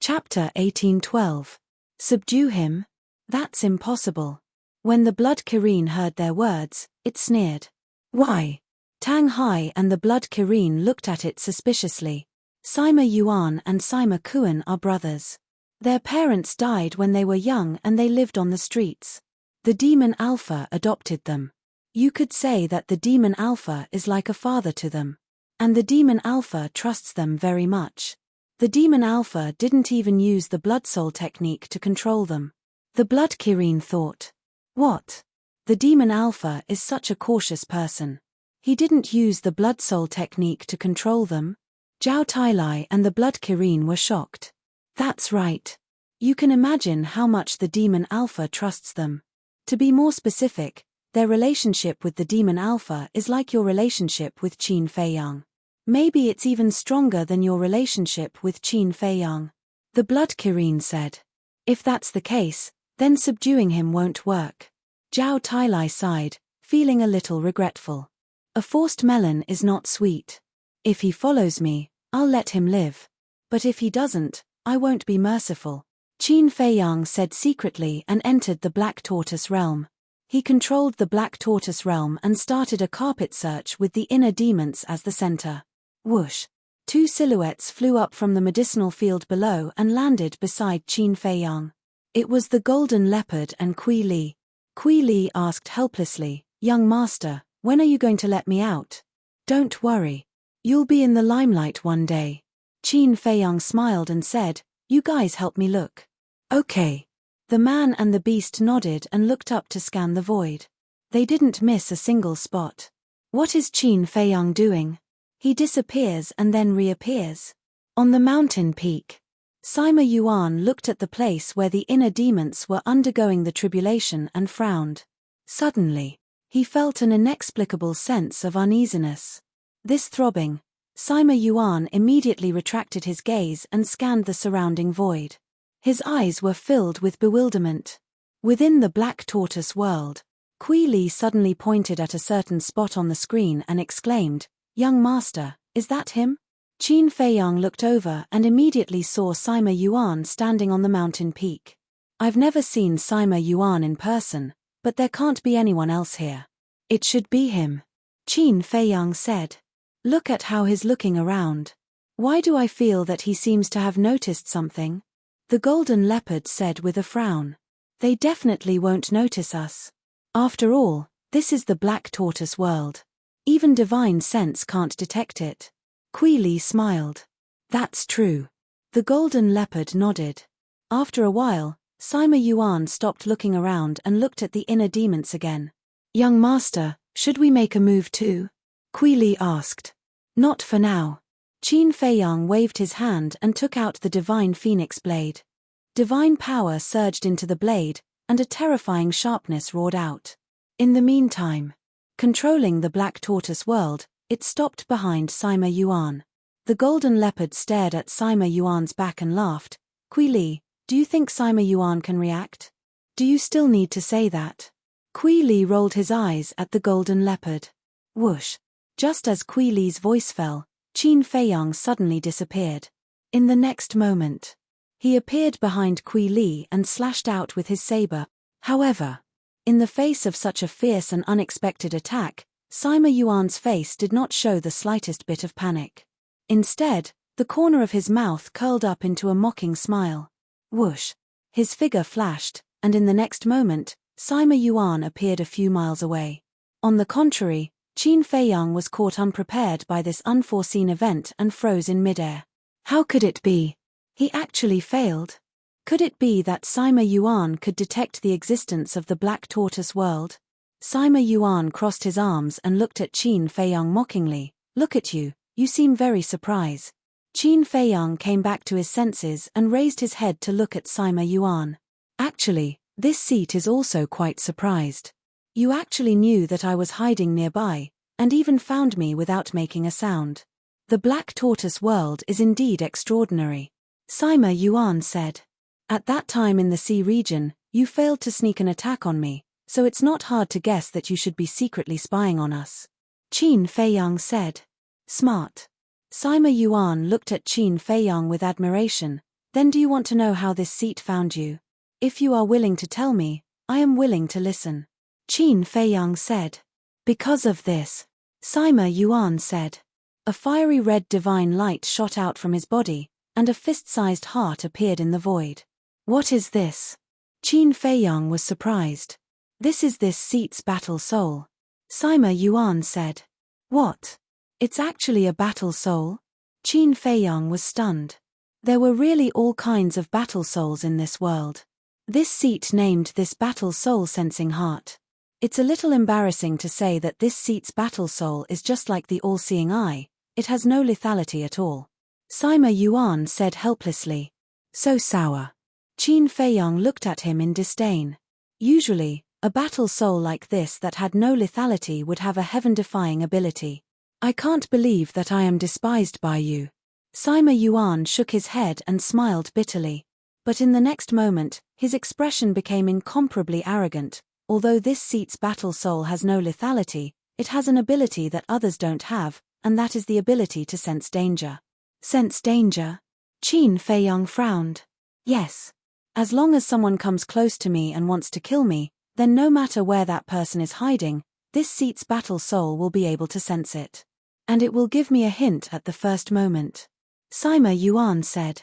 Chapter 18:12. Subdue him? That's impossible. When the Blood Kirene heard their words, it sneered. Why? Tang Hai and the Blood Kirene looked at it suspiciously. Sima Yuan and Sima Kuan are brothers. Their parents died when they were young and they lived on the streets. The Demon Alpha adopted them. You could say that the Demon Alpha is like a father to them. And the Demon Alpha trusts them very much. The Demon Alpha didn't even use the Blood Soul technique to control them. The Blood Kirene thought. What? The Demon Alpha is such a cautious person. He didn't use the Blood Soul technique to control them? Zhao Tailai and the Blood Kirene were shocked. That's right. You can imagine how much the Demon Alpha trusts them. To be more specific, their relationship with the Demon Alpha is like your relationship with Qin Feiyang. Maybe it's even stronger than your relationship with Qin Feiyang. The Blood Kirene said. If that's the case, then subduing him won't work. Zhao Tailai sighed, feeling a little regretful. A forced melon is not sweet. If he follows me, I'll let him live. But if he doesn't, I won't be merciful. Qin Feiyang said secretly and entered the Black Tortoise realm. He controlled the Black Tortoise realm and started a carpet search with the inner demons as the center. Whoosh! Two silhouettes flew up from the medicinal field below and landed beside Qin Feiyang. It was the Golden Leopard and Kui Li. Kui Li asked helplessly, Young Master, when are you going to let me out? Don't worry. You'll be in the limelight one day. Qin Feiyang smiled and said, You guys help me look. Okay. The man and the beast nodded and looked up to scan the void. They didn't miss a single spot. What is Qin Feiyang doing? He disappears and then reappears. On the mountain peak. Sima Yuan looked at the place where the inner demons were undergoing the tribulation and frowned. Suddenly, he felt an inexplicable sense of uneasiness. This throbbing, Sima Yuan immediately retracted his gaze and scanned the surrounding void. His eyes were filled with bewilderment. Within the Black Tortoise world, Kui Li suddenly pointed at a certain spot on the screen and exclaimed, Young Master, is that him? Qin Feiyang looked over and immediately saw Sima Yuan standing on the mountain peak. I've never seen Sima Yuan in person, but there can't be anyone else here. It should be him. Qin Feiyang said. Look at how he's looking around. Why do I feel that he seems to have noticed something? The Golden Leopard said with a frown. They definitely won't notice us. After all, this is the Black Tortoise world. Even divine sense can't detect it. Kui Li smiled. That's true. The Golden Leopard nodded. After a while, Sima Yuan stopped looking around and looked at the inner demons again. Young Master, should we make a move too? Kui Li asked. Not for now. Qin Feiyang waved his hand and took out the divine phoenix blade. Divine power surged into the blade, and a terrifying sharpness roared out. In the meantime, controlling the Black Tortoise world, it stopped behind Sima Yuan. The Golden Leopard stared at Sima Yuan's back and laughed. Kui Li, do you think Sima Yuan can react? Do you still need to say that? Kui Li rolled his eyes at the Golden Leopard. Whoosh! Just as Kui Li's voice fell, Qin Feiyang suddenly disappeared. In the next moment, he appeared behind Kui Li and slashed out with his saber. However, in the face of such a fierce and unexpected attack, Sima Yuan's face did not show the slightest bit of panic. Instead, the corner of his mouth curled up into a mocking smile. Whoosh! His figure flashed, and in the next moment, Sima Yuan appeared a few miles away. On the contrary, Qin Feiyang was caught unprepared by this unforeseen event and froze in midair. How could it be? He actually failed. Could it be that Sima Yuan could detect the existence of the Black Tortoise world? Sima Yuan crossed his arms and looked at Qin Feiyang mockingly. Look at you, you seem very surprised. Qin Feiyang came back to his senses and raised his head to look at Sima Yuan. Actually, this seat is also quite surprised. You actually knew that I was hiding nearby, and even found me without making a sound. The Black Tortoise world is indeed extraordinary. Sima Yuan said. At that time in the sea region, you failed to sneak an attack on me, so it's not hard to guess that you should be secretly spying on us. Qin Feiyang said. Smart. Sima Yuan looked at Qin Feiyang with admiration, Then do you want to know how this seat found you? If you are willing to tell me, I am willing to listen. Qin Feiyang said. Because of this. Sima Yuan said. A fiery red divine light shot out from his body, and a fist-sized heart appeared in the void. What is this? Qin Feiyang was surprised. This is this seat's battle soul. Sima Yuan said. What? It's actually a battle soul? Qin Feiyang was stunned. There were really all kinds of battle souls in this world. This seat named this battle soul sensing heart. It's a little embarrassing to say that this seat's battle soul is just like the all-seeing eye, it has no lethality at all. Sima Yuan said helplessly. So sour. Qin Feiyang looked at him in disdain. Usually, a battle soul like this that had no lethality would have a heaven-defying ability. I can't believe that I am despised by you. Sima Yuan shook his head and smiled bitterly. But in the next moment, his expression became incomparably arrogant. Although this seat's battle soul has no lethality, it has an ability that others don't have, and that is the ability to sense danger. Sense danger? Qin Feiyang frowned. Yes. As long as someone comes close to me and wants to kill me, then no matter where that person is hiding, this seat's battle soul will be able to sense it. And it will give me a hint at the first moment. Sima Yuan said.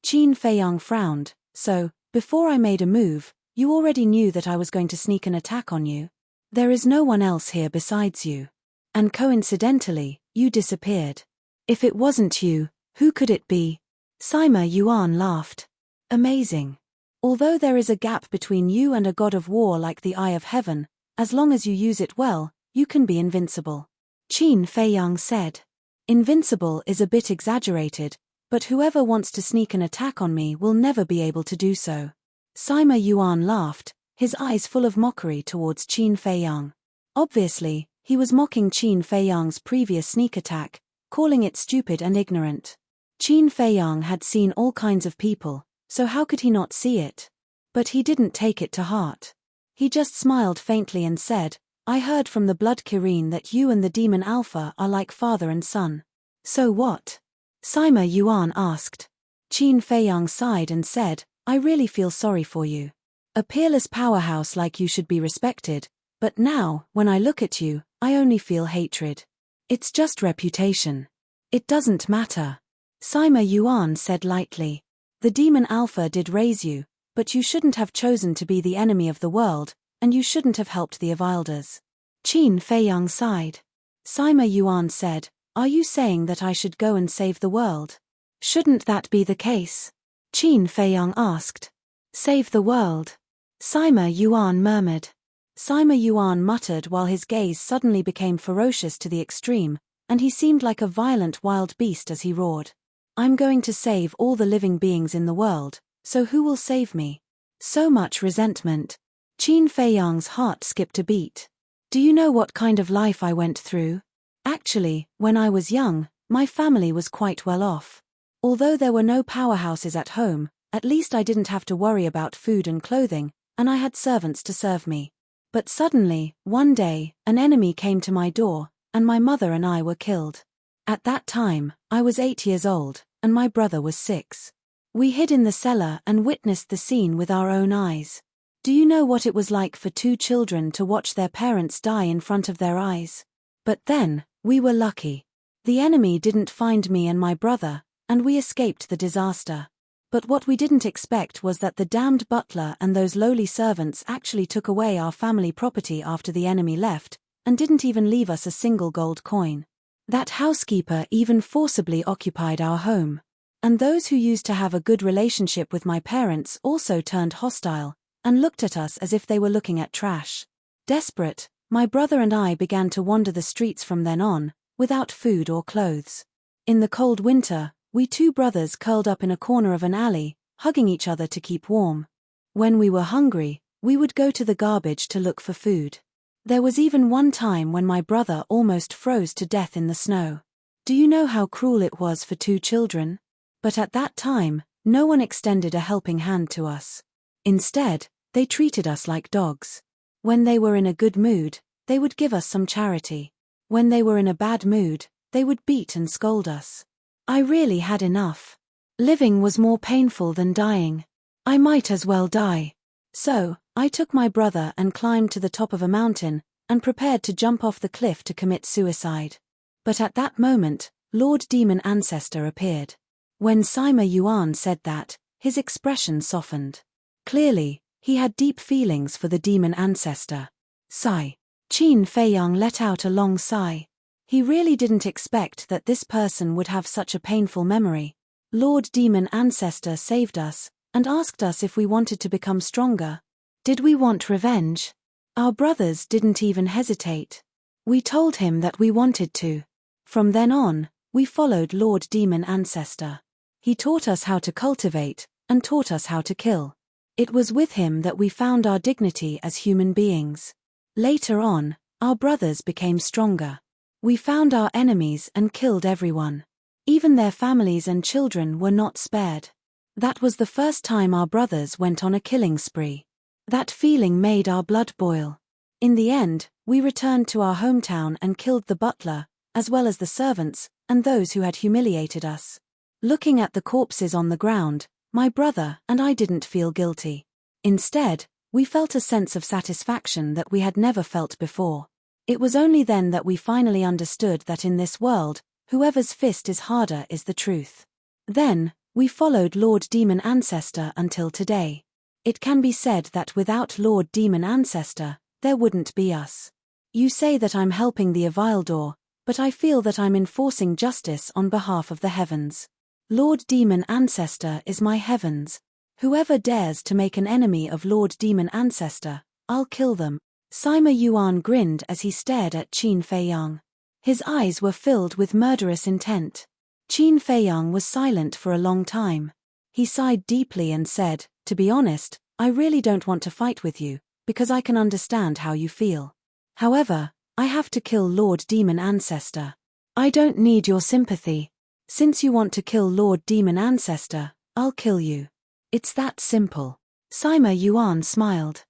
Qin Feiyang frowned. So, before I made a move, you already knew that I was going to sneak an attack on you. There is no one else here besides you. And coincidentally, you disappeared. If it wasn't you, who could it be? Sima Yuan laughed. Amazing. Although there is a gap between you and a god of war like the Eye of Heaven, as long as you use it well, you can be invincible. Qin Feiyang said. Invincible is a bit exaggerated, but whoever wants to sneak an attack on me will never be able to do so. Sima Yuan laughed, his eyes full of mockery towards Qin Feiyang. Obviously, he was mocking Qin Feiyang's previous sneak attack, calling it stupid and ignorant. Qin Feiyang had seen all kinds of people, so how could he not see it? But he didn't take it to heart. He just smiled faintly and said, I heard from the Blood Kirin that you and the Demon Alpha are like father and son. So what? Sima Yuan asked. Qin Feiyang sighed and said, I really feel sorry for you. A peerless powerhouse like you should be respected, but now, when I look at you, I only feel hatred. It's just reputation. It doesn't matter. Sima Yuan said lightly. The Demon Alpha did raise you, but you shouldn't have chosen to be the enemy of the world, and you shouldn't have helped the Avilders. Qin Feiyang sighed. Sima Yuan said, Are you saying that I should go and save the world? Shouldn't that be the case? Qin Feiyang asked. Save the world. Sima Yuan murmured. Sima Yuan muttered while his gaze suddenly became ferocious to the extreme, and he seemed like a violent wild beast as he roared. I'm going to save all the living beings in the world, so who will save me? So much resentment. Qin Feiyang's heart skipped a beat. Do you know what kind of life I went through? Actually, when I was young, my family was quite well off. Although there were no powerhouses at home, at least I didn't have to worry about food and clothing, and I had servants to serve me. But suddenly, one day, an enemy came to my door, and my mother and I were killed. At that time, I was 8 years old, and my brother was 6. We hid in the cellar and witnessed the scene with our own eyes. Do you know what it was like for 2 children to watch their parents die in front of their eyes? But then, we were lucky. The enemy didn't find me and my brother, and we escaped the disaster. But what we didn't expect was that the damned butler and those lowly servants actually took away our family property after the enemy left, and didn't even leave us a single gold coin. That housekeeper even forcibly occupied our home. And those who used to have a good relationship with my parents also turned hostile, and looked at us as if they were looking at trash. Desperate, my brother and I began to wander the streets from then on, without food or clothes. In the cold winter, we 2 brothers curled up in a corner of an alley, hugging each other to keep warm. When we were hungry, we would go to the garbage to look for food. There was even one time when my brother almost froze to death in the snow. Do you know how cruel it was for 2 children? But at that time, no one extended a helping hand to us. Instead, they treated us like dogs. When they were in a good mood, they would give us some charity. When they were in a bad mood, they would beat and scold us. I really had enough. Living was more painful than dying. I might as well die. So, I took my brother and climbed to the top of a mountain, and prepared to jump off the cliff to commit suicide. But at that moment, Lord Demon Ancestor appeared. When Sima Yuan said that, his expression softened. Clearly, he had deep feelings for the Demon Ancestor. Sigh. Qin Feiyang let out a long sigh. He really didn't expect that this person would have such a painful memory. Lord Demon Ancestor saved us, and asked us if we wanted to become stronger. Did we want revenge? Our brothers didn't even hesitate. We told him that we wanted to. From then on, we followed Lord Demon Ancestor. He taught us how to cultivate, and taught us how to kill. It was with him that we found our dignity as human beings. Later on, our brothers became stronger. We found our enemies and killed everyone. Even their families and children were not spared. That was the first time our brothers went on a killing spree. That feeling made our blood boil. In the end, we returned to our hometown and killed the butler, as well as the servants, and those who had humiliated us. Looking at the corpses on the ground, my brother and I didn't feel guilty. Instead, we felt a sense of satisfaction that we had never felt before. It was only then that we finally understood that in this world, whoever's fist is harder is the truth. Then, we followed Lord Demon Ancestor until today. It can be said that without Lord Demon Ancestor, there wouldn't be us. You say that I'm helping the Avildor, but I feel that I'm enforcing justice on behalf of the heavens. Lord Demon Ancestor is my heavens. Whoever dares to make an enemy of Lord Demon Ancestor, I'll kill them. Sima Yuan grinned as he stared at Qin Feiyang. His eyes were filled with murderous intent. Qin Feiyang was silent for a long time. He sighed deeply and said, "To be honest, I really don't want to fight with you, because I can understand how you feel. However, I have to kill Lord Demon Ancestor. I don't need your sympathy. Since you want to kill Lord Demon Ancestor, I'll kill you. It's that simple." Sima Yuan smiled.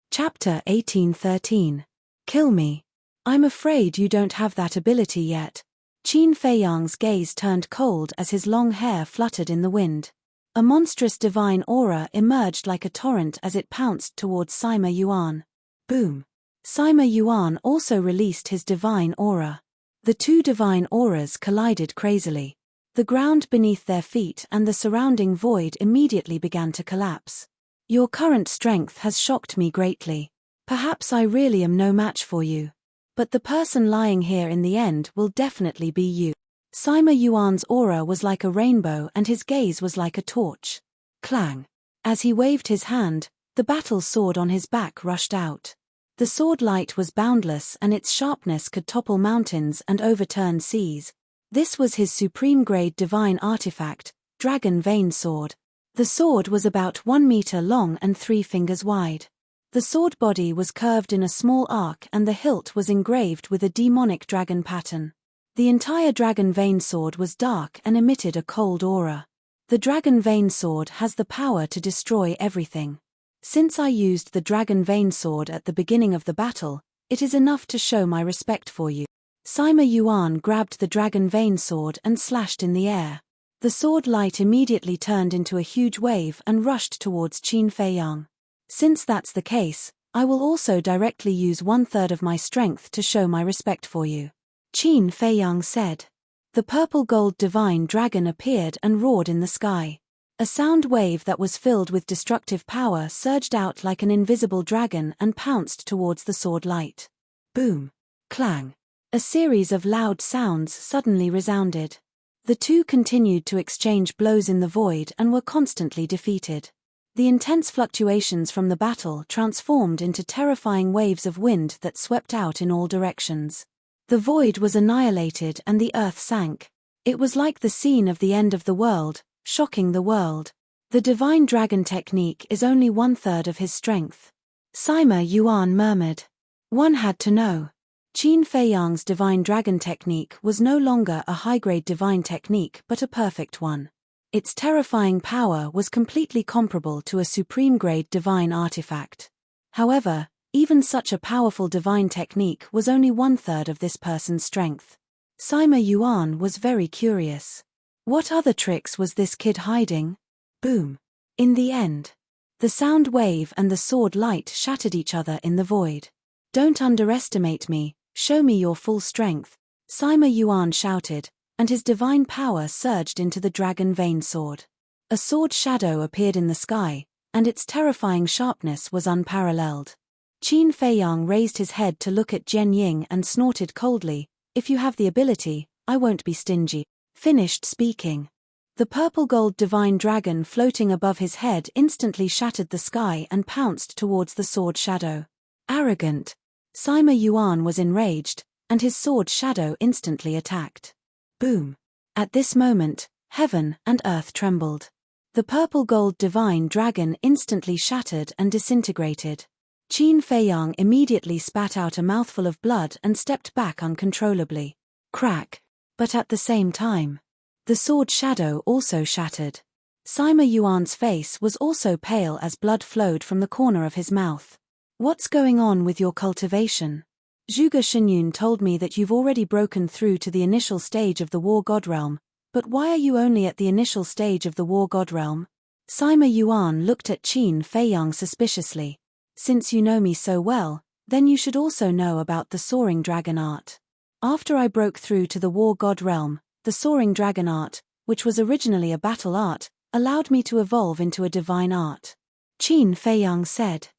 Chapter 1813. Kill me. I'm afraid you don't have that ability yet. Qin Feiyang's gaze turned cold as his long hair fluttered in the wind. A monstrous divine aura emerged like a torrent as it pounced towards Sima Yuan. Boom. Sima Yuan also released his divine aura. The two divine auras collided crazily. The ground beneath their feet and the surrounding void immediately began to collapse. Your current strength has shocked me greatly. Perhaps I really am no match for you. But the person lying here in the end will definitely be you. Sima Yuan's aura was like a rainbow and his gaze was like a torch. Clang. As he waved his hand, the battle sword on his back rushed out. The sword light was boundless and its sharpness could topple mountains and overturn seas. This was his supreme-grade divine artifact, Dragon Vein Sword. The sword was about 1 meter long and 3 fingers wide. The sword body was curved in a small arc and the hilt was engraved with a demonic dragon pattern. The entire Dragon Vein Sword was dark and emitted a cold aura. The Dragon Vein Sword has the power to destroy everything. Since I used the Dragon Vein Sword at the beginning of the battle, it is enough to show my respect for you. Sima Yuan grabbed the Dragon Vein Sword and slashed in the air. The sword light immediately turned into a huge wave and rushed towards Qin Feiyang. Since that's the case, I will also directly use 1/3 of my strength to show my respect for you. Qin Feiyang said. The purple-gold divine dragon appeared and roared in the sky. A sound wave that was filled with destructive power surged out like an invisible dragon and pounced towards the sword light. Boom. Clang. A series of loud sounds suddenly resounded. The two continued to exchange blows in the void and were constantly defeated. The intense fluctuations from the battle transformed into terrifying waves of wind that swept out in all directions. The void was annihilated and the earth sank. It was like the scene of the end of the world, shocking the world. The divine dragon technique is only 1/3 of his strength. Sima Yuan murmured. One had to know. Qin Feiyang's divine dragon technique was no longer a high-grade divine technique but a perfect one. Its terrifying power was completely comparable to a supreme-grade divine artifact. However, even such a powerful divine technique was only 1/3 of this person's strength. Sima Yuan was very curious. What other tricks was this kid hiding? Boom. In the end, the sound wave and the sword light shattered each other in the void. Don't underestimate me, show me your full strength, Sima Yuan shouted, and his divine power surged into the dragon vein sword. A sword shadow appeared in the sky, and its terrifying sharpness was unparalleled. Qin Feiyang raised his head to look at Jian Ying and snorted coldly, "If you have the ability, I won't be stingy." Finished speaking. The purple-gold divine dragon floating above his head instantly shattered the sky and pounced towards the sword shadow. Arrogant. Sima Yuan was enraged, and his sword shadow instantly attacked. Boom. At this moment, heaven and earth trembled. The purple-gold divine dragon instantly shattered and disintegrated. Qin Feiyang immediately spat out a mouthful of blood and stepped back uncontrollably. Crack. But at the same time, the sword shadow also shattered. Sima Yuan's face was also pale as blood flowed from the corner of his mouth. "What's going on with your cultivation? Zhuge Shinyun told me that you've already broken through to the initial stage of the War God Realm, but why are you only at the initial stage of the War God Realm?" Sima Yuan looked at Qin Feiyang suspiciously. "Since you know me so well, then you should also know about the Soaring Dragon Art. After I broke through to the War God Realm, the Soaring Dragon Art, which was originally a battle art, allowed me to evolve into a divine art." Qin Feiyang said.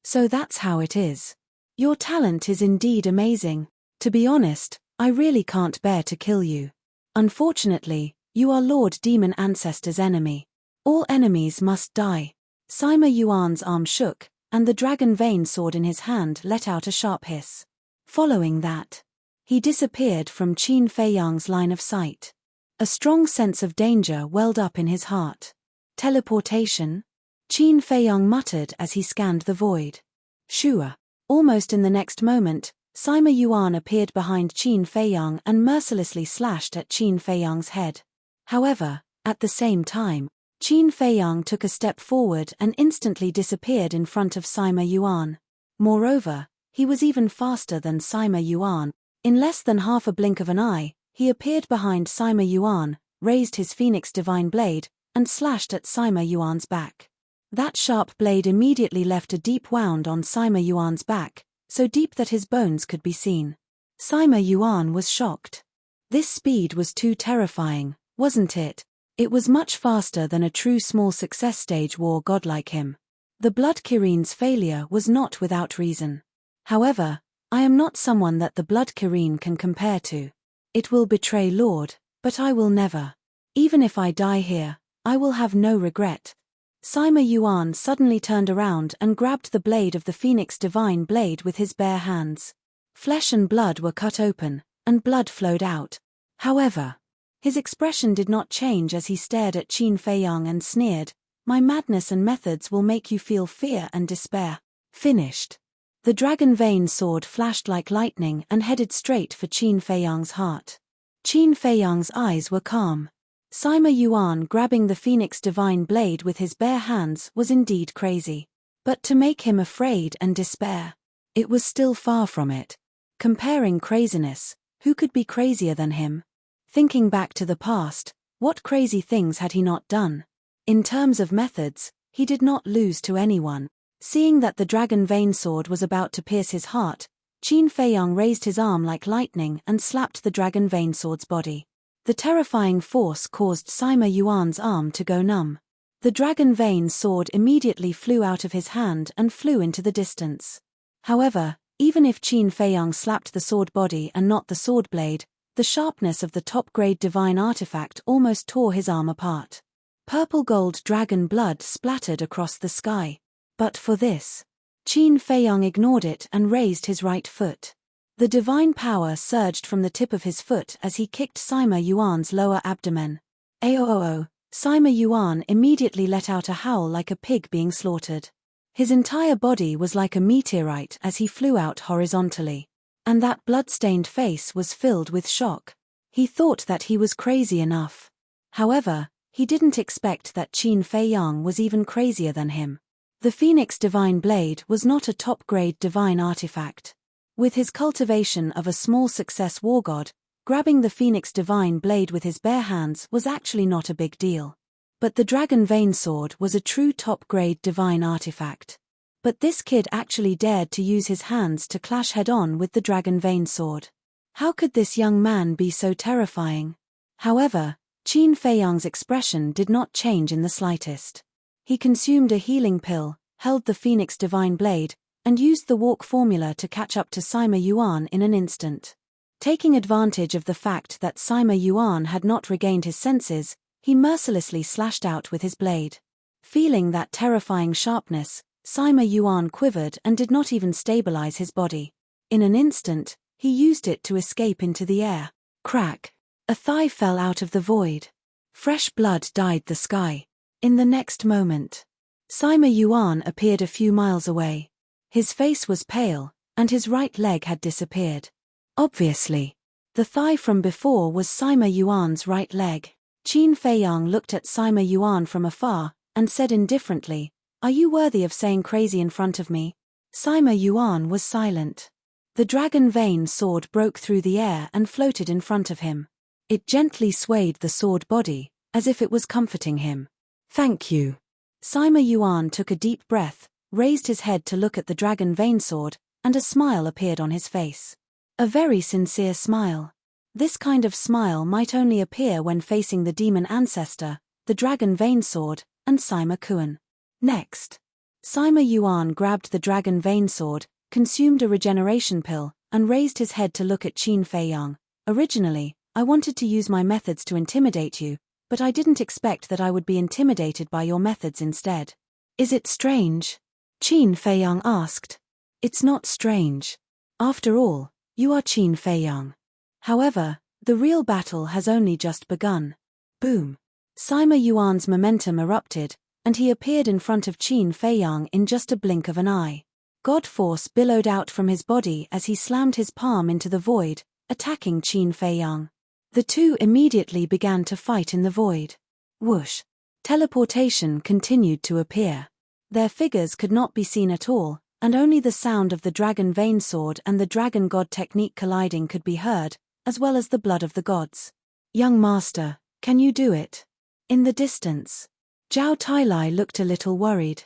"So that's how it is. Your talent is indeed amazing. To be honest, I really can't bear to kill you. Unfortunately, you are Lord Demon Ancestor's enemy. All enemies must die." Sima Yuan's arm shook, and the dragon vein sword in his hand let out a sharp hiss. Following that, he disappeared from Qin Feiyang's line of sight. A strong sense of danger welled up in his heart. "Teleportation?" Qin Feiyang muttered as he scanned the void. "Shua." Almost in the next moment, Sima Yuan appeared behind Qin Feiyang and mercilessly slashed at Qin Feiyang's head. However, at the same time, Qin Feiyang took a step forward and instantly disappeared in front of Sima Yuan. Moreover, he was even faster than Sima Yuan. In less than half a blink of an eye, he appeared behind Sima Yuan, raised his Phoenix Divine Blade, and slashed at Sima Yuan's back. That sharp blade immediately left a deep wound on Sima Yuan's back, so deep that his bones could be seen. Sima Yuan was shocked. This speed was too terrifying, wasn't it? It was much faster than a true small success stage war god like him. The Blood Kirin's failure was not without reason. However, I am not someone that the Blood Kirin can compare to. It will betray Lord, but I will never. Even if I die here, I will have no regret. Sima Yuan suddenly turned around and grabbed the blade of the Phoenix Divine Blade with his bare hands. Flesh and blood were cut open, and blood flowed out. However, his expression did not change as he stared at Qin Feiyang and sneered, "My madness and methods will make you feel fear and despair." Finished. The dragon vein sword flashed like lightning and headed straight for Qin Feiyang's heart. Qin Feiyang's eyes were calm. Sima Yuan grabbing the Phoenix Divine Blade with his bare hands was indeed crazy. But to make him afraid and despair, it was still far from it. Comparing craziness, who could be crazier than him? Thinking back to the past, what crazy things had he not done? In terms of methods, he did not lose to anyone. Seeing that the dragon vein sword was about to pierce his heart, Qin Feiyang raised his arm like lightning and slapped the dragon vein sword's body. The terrifying force caused Sima Yuan's arm to go numb. The dragon vein sword immediately flew out of his hand and flew into the distance. However, even if Qin Feiyang slapped the sword body and not the sword blade, the sharpness of the top-grade divine artifact almost tore his arm apart. Purple gold dragon blood splattered across the sky. But for this, Qin Feiyang ignored it and raised his right foot. The divine power surged from the tip of his foot as he kicked Sima Yuan's lower abdomen. Aoo! Sima Yuan immediately let out a howl like a pig being slaughtered. His entire body was like a meteorite as he flew out horizontally. And that blood-stained face was filled with shock. He thought that he was crazy enough. However, he didn't expect that Qin Feiyang was even crazier than him. The Phoenix Divine Blade was not a top-grade divine artifact. With his cultivation of a small success war god, Grabbing the Phoenix Divine Blade with his bare hands was actually not a big deal. But the Dragon Vein Sword was a true top-grade divine artifact. But this kid actually dared to use his hands to clash head-on with the Dragon Vein Sword. How could this young man be so terrifying? However, Qin Feiyang's expression did not change in the slightest. He consumed a healing pill, held the Phoenix Divine Blade, and used the walk formula to catch up to Sima Yuan in an instant. Taking advantage of the fact that Sima Yuan had not regained his senses, he mercilessly slashed out with his blade. Feeling that terrifying sharpness, Sima Yuan quivered and did not even stabilize his body. In an instant, he used it to escape into the air. Crack! A thigh fell out of the void. Fresh blood dyed the sky. In the next moment, Sima Yuan appeared a few miles away. His face was pale, and his right leg had disappeared. Obviously, the thigh from before was Sima Yuan's right leg. Qin Feiyang looked at Sima Yuan from afar, and said indifferently, "Are you worthy of saying crazy in front of me?" Sima Yuan was silent. The Dragon Vein Sword broke through the air and floated in front of him. It gently swayed the sword body, as if it was comforting him. "Thank you." Sima Yuan took a deep breath, raised his head to look at the Dragon Vein Sword, and a smile appeared on his face. A very sincere smile. This kind of smile might only appear when facing the demon ancestor, the Dragon Vein Sword, and Sima Kuan. Next, Sima Yuan grabbed the Dragon Vein Sword, consumed a regeneration pill, and raised his head to look at Qin Feiyang. "Originally, I wanted to use my methods to intimidate you, but I didn't expect that I would be intimidated by your methods instead." "Is it strange?" Qin Feiyang asked. "It's not strange. After all, you are Qin Feiyang. However, the real battle has only just begun." Boom! Sima Yuan's momentum erupted, and he appeared in front of Qin Feiyang in just a blink of an eye. God force billowed out from his body as he slammed his palm into the void, attacking Qin Feiyang. The two immediately began to fight in the void. Whoosh! Teleportation continued to appear. Their figures could not be seen at all, and only the sound of the Dragon Vein Sword and the Dragon God technique colliding could be heard, as well as the blood of the gods. "Young master, can you do it?" In the distance, Zhao Tailai looked a little worried.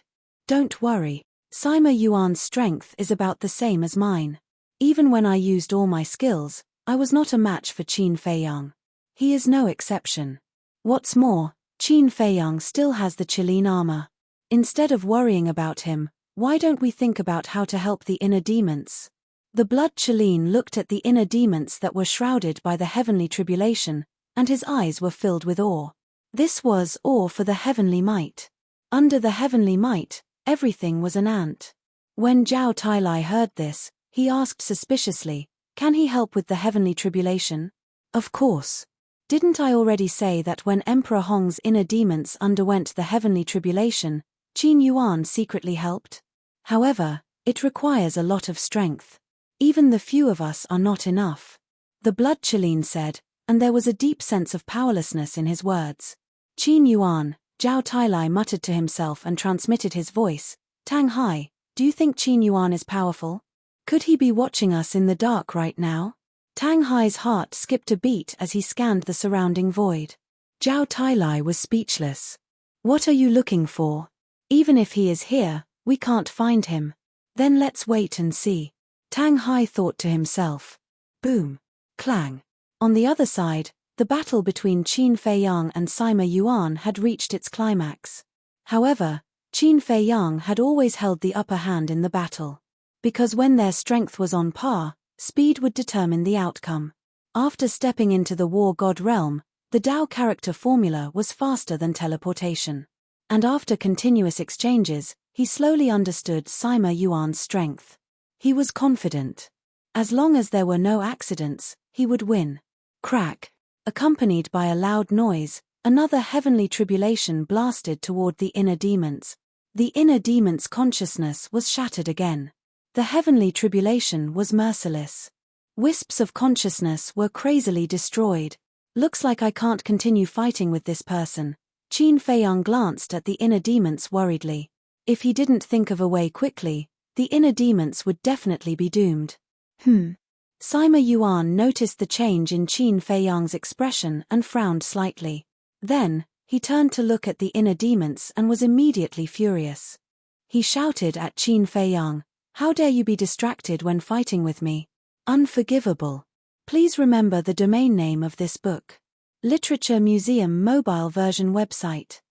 "Don't worry, Sima Yuan's strength is about the same as mine. Even when I used all my skills, I was not a match for Qin Feiyang. He is no exception. What's more, Qin Feiyang still has the Qilin armor. Instead of worrying about him, why don't we think about how to help the inner demons?" The blood Qilin looked at the inner demons that were shrouded by the heavenly tribulation, and his eyes were filled with awe. This was awe for the heavenly might. Under the heavenly might, everything was an ant. When Zhao Tailai heard this, he asked suspiciously, "Can he help with the heavenly tribulation?" "Of course. Didn't I already say that when Emperor Hong's inner demons underwent the heavenly tribulation, Qin Yuan secretly helped? However, it requires a lot of strength. Even the few of us are not enough." The blood Qilin said, and there was a deep sense of powerlessness in his words. "Qin Yuan," Zhao Tailai muttered to himself and transmitted his voice, "Tang Hai, do you think Qin Yuan is powerful? Could he be watching us in the dark right now?" Tang Hai's heart skipped a beat as he scanned the surrounding void. Zhao Tailai was speechless. "What are you looking for? Even if he is here, we can't find him. Then let's wait and see." Tang Hai thought to himself. Boom! Clang! On the other side, the battle between Qin Feiyang and Sima Yuan had reached its climax. However, Qin Feiyang had always held the upper hand in the battle. Because when their strength was on par, speed would determine the outcome. After stepping into the war god realm, the Dao character formula was faster than teleportation. And after continuous exchanges, he slowly understood Sima Yuan's strength. He was confident. As long as there were no accidents, he would win. Crack! Accompanied by a loud noise, another heavenly tribulation blasted toward the inner demons. The inner demons' consciousness was shattered again. The heavenly tribulation was merciless. Wisps of consciousness were crazily destroyed. "Looks like I can't continue fighting with this person." Qin Feiyang glanced at the inner demons worriedly. If he didn't think of a way quickly, the inner demons would definitely be doomed. Sima Yuan noticed the change in Qin Feiyang's expression and frowned slightly. Then, he turned to look at the inner demons and was immediately furious. He shouted at Qin Feiyang, "How dare you be distracted when fighting with me? Unforgivable. Please remember the domain name of this book. Literature Museum mobile version website."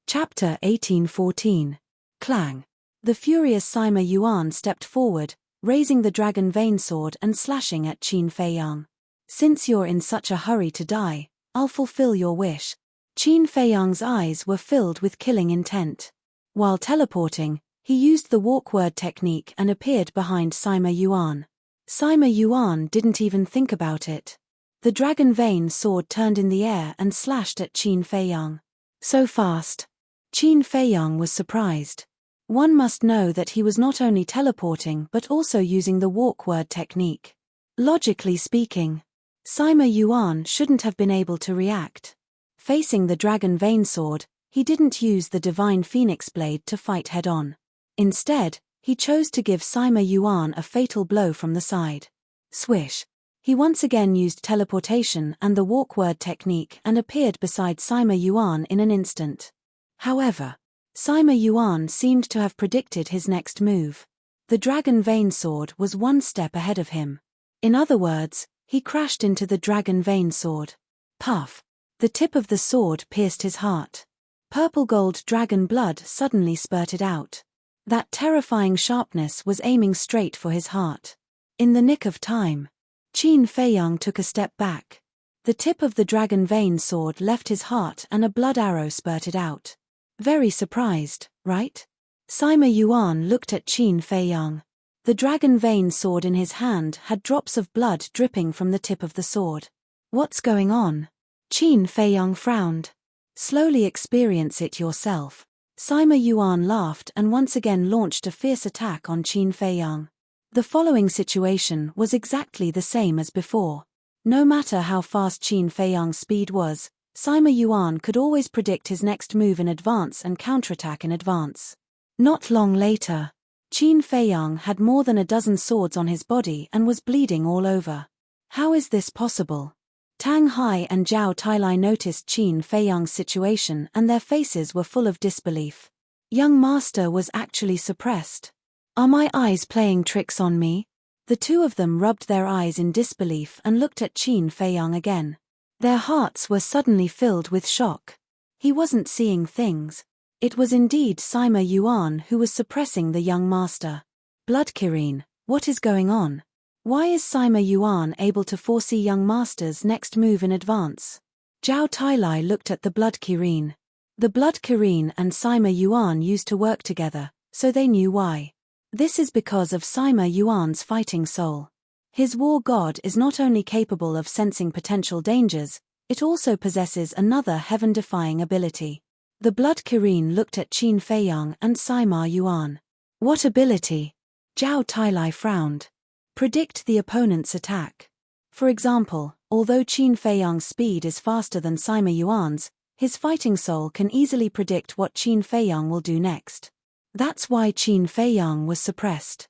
Chapter 1814. Clang. The furious Sima Yuan stepped forward, raising the dragon vein sword and slashing at Qin Feiyang. "Since you're in such a hurry to die, I'll fulfill your wish." Qin Feiyang's eyes were filled with killing intent. While teleporting, he used the walk word technique and appeared behind Sima Yuan. Sima Yuan didn't even think about it. The dragon vein sword turned in the air and slashed at Qin Feiyang. So fast. Qin Feiyang was surprised. One must know that he was not only teleporting but also using the walk word technique. Logically speaking, Sima Yuan shouldn't have been able to react. Facing the dragon vein sword, he didn't use the divine phoenix blade to fight head-on. Instead, he chose to give Sima Yuan a fatal blow from the side. Swish. He once again used teleportation and the walk word technique and appeared beside Sima Yuan in an instant. However, Sima Yuan seemed to have predicted his next move. The dragon vein sword was one step ahead of him. In other words, he crashed into the dragon vein sword. Puff. The tip of the sword pierced his heart. Purple gold dragon blood suddenly spurted out. That terrifying sharpness was aiming straight for his heart. In the nick of time, Qin Feiyang took a step back. The tip of the dragon vein sword left his heart and a blood arrow spurted out. Very surprised, right? Sima Yuan looked at Qin Feiyang. The dragon vein sword in his hand had drops of blood dripping from the tip of the sword. What's going on? Qin Feiyang frowned. Slowly experience it yourself. Sima Yuan laughed and once again launched a fierce attack on Qin Feiyang. The following situation was exactly the same as before. No matter how fast Qin Feiyang's speed was, Sima Yuan could always predict his next move in advance and counterattack in advance. Not long later, Qin Feiyang had more than a dozen swords on his body and was bleeding all over. How is this possible? Tang Hai and Zhao Tailai noticed Qin Feiyang's situation and their faces were full of disbelief. Young master was actually suppressed. Are my eyes playing tricks on me? The two of them rubbed their eyes in disbelief and looked at Qin Feiyang again. Their hearts were suddenly filled with shock. He wasn't seeing things. It was indeed Sima Yuan who was suppressing the young master. Blood Kirin, what is going on? Why is Sima Yuan able to foresee young master's next move in advance? Zhao Tailai looked at the Blood Kirin. The Blood Kirin and Sima Yuan used to work together, so they knew why. This is because of Sima Yuan's fighting soul. His war god is not only capable of sensing potential dangers, it also possesses another heaven-defying ability. The Blood Kirin looked at Qin Feiyang and Sima Yuan. What ability? Zhao Tailai frowned. Predict the opponent's attack. For example, although Qin Feiyang's speed is faster than Sima Yuan's, his fighting soul can easily predict what Qin Feiyang will do next. That's why Qin Feiyang was suppressed.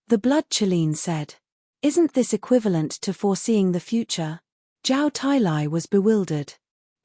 The Blood Qilin said. Isn't this equivalent to foreseeing the future? Zhao Tailai was bewildered.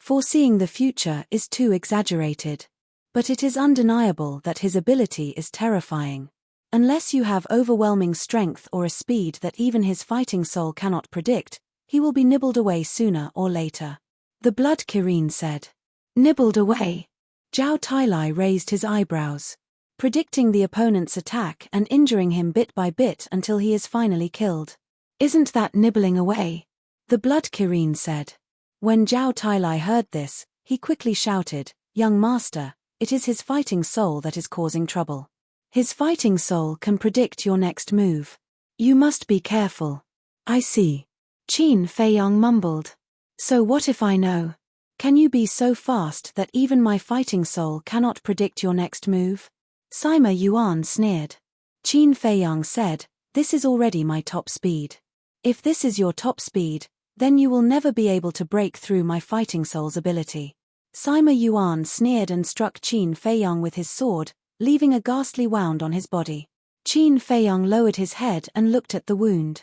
Foreseeing the future is too exaggerated. But it is undeniable that his ability is terrifying. Unless you have overwhelming strength or a speed that even his fighting soul cannot predict, he will be nibbled away sooner or later. The Blood Kirin said. Nibbled away? Zhao Tailai raised his eyebrows. Predicting the opponent's attack and injuring him bit by bit until he is finally killed. Isn't that nibbling away? The Blood Kirin said. When Zhao Tailai heard this, he quickly shouted, Young master, it is his fighting soul that is causing trouble. His fighting soul can predict your next move. You must be careful. I see. Qin Feiyang mumbled. So what if I know? Can you be so fast that even my fighting soul cannot predict your next move? Sima Yuan sneered. Qin Feiyang said, This is already my top speed. If this is your top speed, then you will never be able to break through my fighting soul's ability. Sima Yuan sneered and struck Qin Feiyang with his sword, leaving a ghastly wound on his body. Qin Feiyang lowered his head and looked at the wound.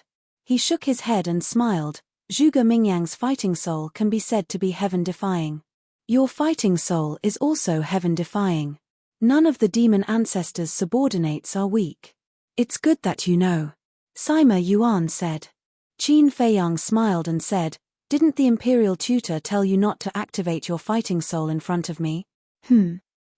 He shook his head and smiled. Zhuge Mingyang's fighting soul can be said to be heaven-defying. Your fighting soul is also heaven-defying. None of the demon ancestors' subordinates are weak. It's good that you know. Sima Yuan said. Qin Feiyang smiled and said, didn't the imperial tutor tell you not to activate your fighting soul in front of me?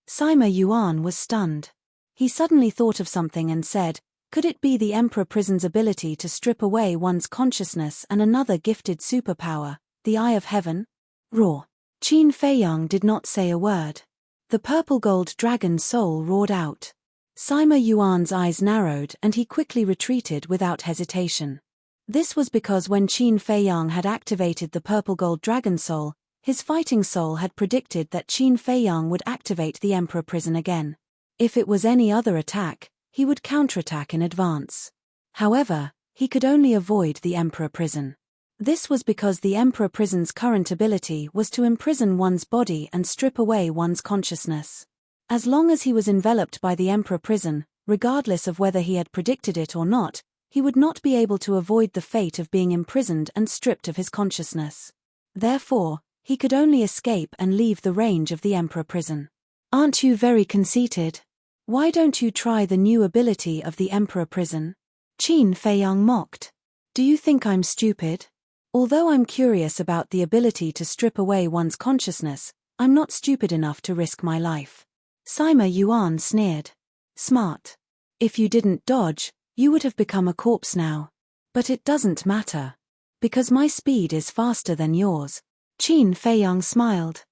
Sima Yuan was stunned. He suddenly thought of something and said, could it be the Emperor Prison's ability to strip away one's consciousness and another gifted superpower, the Eye of Heaven? Roar. Qin Feiyang did not say a word. The purple gold dragon's soul roared out. Sima Yuan's eyes narrowed and he quickly retreated without hesitation. This was because when Qin Feiyang had activated the purple gold dragon soul, his fighting soul had predicted that Qin Feiyang would activate the Emperor Prison again. If it was any other attack, he would counterattack in advance. However, he could only avoid the Emperor Prison. This was because the Emperor Prison's current ability was to imprison one's body and strip away one's consciousness. As long as he was enveloped by the Emperor Prison, regardless of whether he had predicted it or not, he would not be able to avoid the fate of being imprisoned and stripped of his consciousness. Therefore, he could only escape and leave the range of the Emperor Prison. Aren't you very conceited? Why don't you try the new ability of the Emperor Prison? Qin Feiyang mocked. Do you think I'm stupid? Although I'm curious about the ability to strip away one's consciousness, I'm not stupid enough to risk my life. Sima Yuan sneered. Smart. If you didn't dodge, you would have become a corpse now. But it doesn't matter. Because my speed is faster than yours. Qin Feiyang smiled.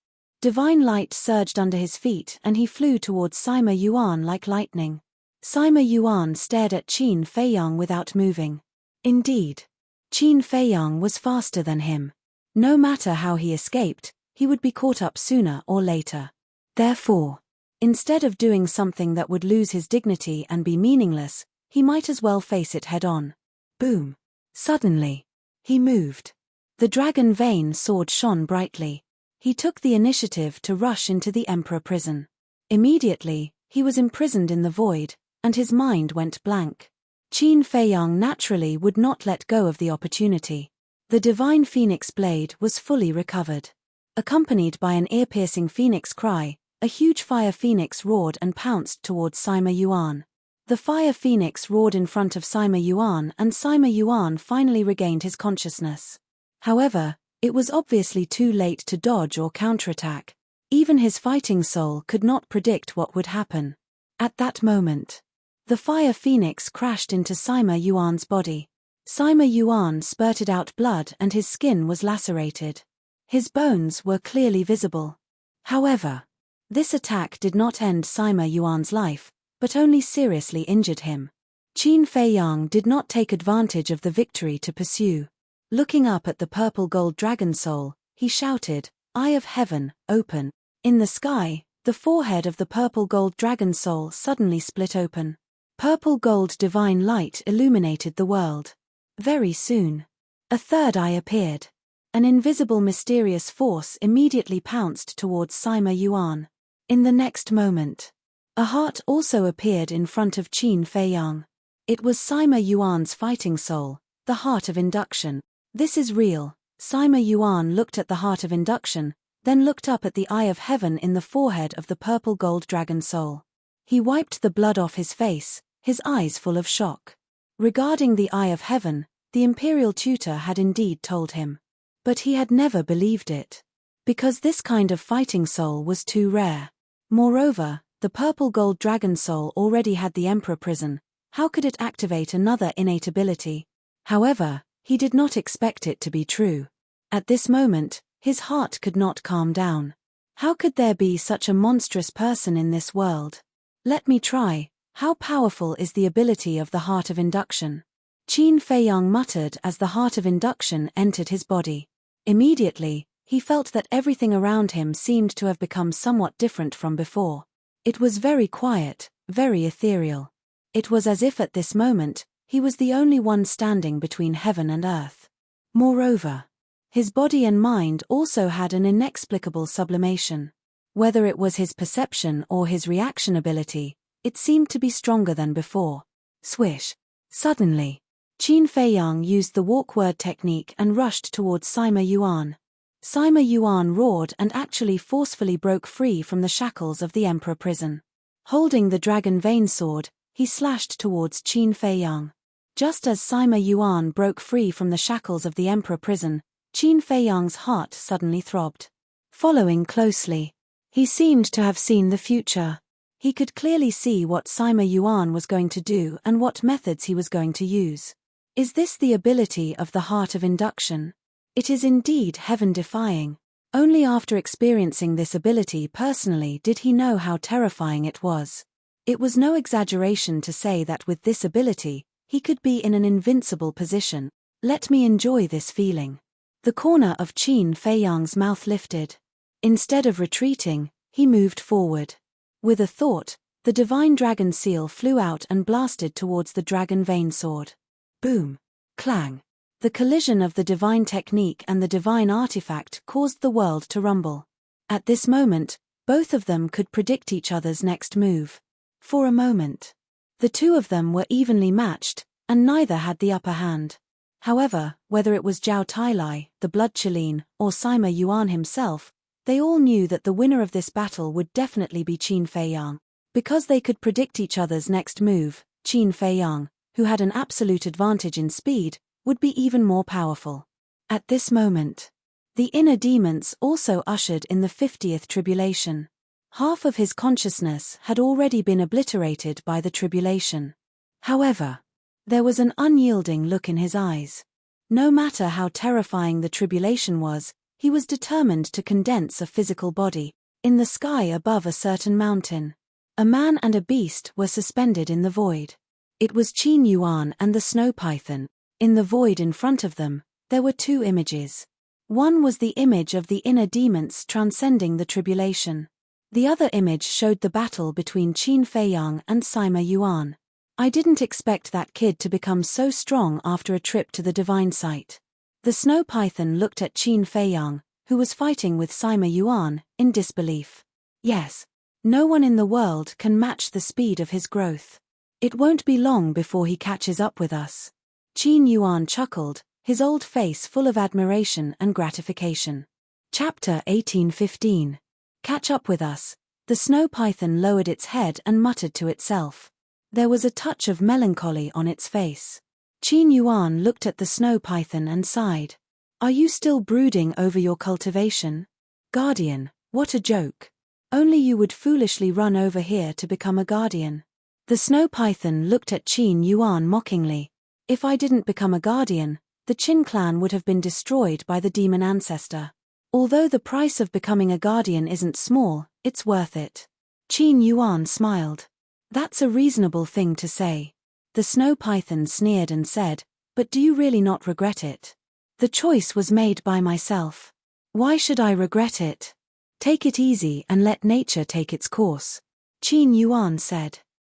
Divine light surged under his feet and he flew towards Sima Yuan like lightning. Sima Yuan stared at Qin Feiyang without moving. Indeed. Qin Feiyang was faster than him. No matter how he escaped, he would be caught up sooner or later. Therefore, instead of doing something that would lose his dignity and be meaningless, he might as well face it head-on. Boom. Suddenly, he moved. The dragon vein sword shone brightly. He took the initiative to rush into the Emperor Prison. Immediately, he was imprisoned in the void, and his mind went blank. Qin Feiyang naturally would not let go of the opportunity. The divine phoenix blade was fully recovered. Accompanied by an ear-piercing phoenix cry, a huge fire phoenix roared and pounced towards Sima Yuan. The fire phoenix roared in front of Sima Yuan and Sima Yuan finally regained his consciousness. However, it was obviously too late to dodge or counterattack. Even his fighting soul could not predict what would happen. At that moment, the fire phoenix crashed into Sima Yuan's body. Sima Yuan spurted out blood and his skin was lacerated. His bones were clearly visible. However, this attack did not end Sima Yuan's life, but only seriously injured him. Qin Feiyang did not take advantage of the victory to pursue. Looking up at the purple gold dragon soul, he shouted, Eye of Heaven, open. In the sky, the forehead of the purple gold dragon soul suddenly split open. Purple gold divine light illuminated the world. Very soon, a third eye appeared. An invisible mysterious force immediately pounced towards Sima Yuan. In the next moment, a heart also appeared in front of Qin Feiyang. It was Sima Yuan's fighting soul, the heart of induction. This is real. Sima Yuan looked at the heart of induction, then looked up at the Eye of Heaven in the forehead of the purple gold dragon soul. He wiped the blood off his face, his eyes full of shock. Regarding the Eye of Heaven, the imperial tutor had indeed told him. But he had never believed it. Because this kind of fighting soul was too rare. Moreover, the purple gold dragon soul already had the Emperor Prison. How could it activate another innate ability? However, he did not expect it to be true. At this moment, his heart could not calm down. How could there be such a monstrous person in this world? Let me try. How powerful is the ability of the heart of induction? Qin Feiyang muttered as the heart of induction entered his body. Immediately, he felt that everything around him seemed to have become somewhat different from before. It was very quiet, very ethereal. It was as if at this moment, he was the only one standing between heaven and earth. Moreover, his body and mind also had an inexplicable sublimation. Whether it was his perception or his reaction ability, it seemed to be stronger than before. Swish. Suddenly, Qin Feiyang used the walk word technique and rushed towards Sima Yuan. Sima Yuan roared and actually forcefully broke free from the shackles of the emperor prison. Holding the dragon vein sword, he slashed towards Qin Feiyang. Just as Sima Yuan broke free from the shackles of the emperor prison, Qin Feiyang's heart suddenly throbbed. Following closely, he seemed to have seen the future. He could clearly see what Sima Yuan was going to do and what methods he was going to use. Is this the ability of the heart of induction? It is indeed heaven-defying. Only after experiencing this ability personally did he know how terrifying it was. It was no exaggeration to say that with this ability, he could be in an invincible position. Let me enjoy this feeling. The corner of Qin Feiyang's mouth lifted. Instead of retreating, he moved forward. With a thought, the divine dragon seal flew out and blasted towards the dragon vein sword. Boom! Clang! The collision of the divine technique and the divine artifact caused the world to rumble. At this moment, both of them could predict each other's next move. For a moment, the two of them were evenly matched, and neither had the upper hand. However, whether it was Zhao Tailai, the Blood Qilin, or Sima Yuan himself, they all knew that the winner of this battle would definitely be Qin Feiyang. Because they could predict each other's next move, Qin Feiyang, who had an absolute advantage in speed, would be even more powerful. At this moment, the inner demons also ushered in the 50th tribulation. Half of his consciousness had already been obliterated by the tribulation. However, there was an unyielding look in his eyes. No matter how terrifying the tribulation was, he was determined to condense a physical body. In the sky above a certain mountain, a man and a beast were suspended in the void. It was Qin Yuan and the snow python. In the void in front of them, there were two images. One was the image of the inner demons transcending the tribulation. The other image showed the battle between Qin Feiyang and Sima Yuan. I didn't expect that kid to become so strong after a trip to the divine site. The snow python looked at Qin Feiyang, who was fighting with Sima Yuan, in disbelief. Yes, no one in the world can match the speed of his growth. It won't be long before he catches up with us. Qin Yuan chuckled, his old face full of admiration and gratification. Chapter 18:15. Catch up with us. The snow python lowered its head and muttered to itself. There was a touch of melancholy on its face. Qin Yuan looked at the snow python and sighed. Are you still brooding over your cultivation? Guardian, what a joke. Only you would foolishly run over here to become a guardian. The snow python looked at Qin Yuan mockingly. If I didn't become a guardian, the Qin clan would have been destroyed by the demon ancestor. Although the price of becoming a guardian isn't small, it's worth it. Qin Yuan smiled. That's a reasonable thing to say. The snow python sneered and said, but do you really not regret it? The choice was made by myself. Why should I regret it? Take it easy and let nature take its course. Qin Yuan said.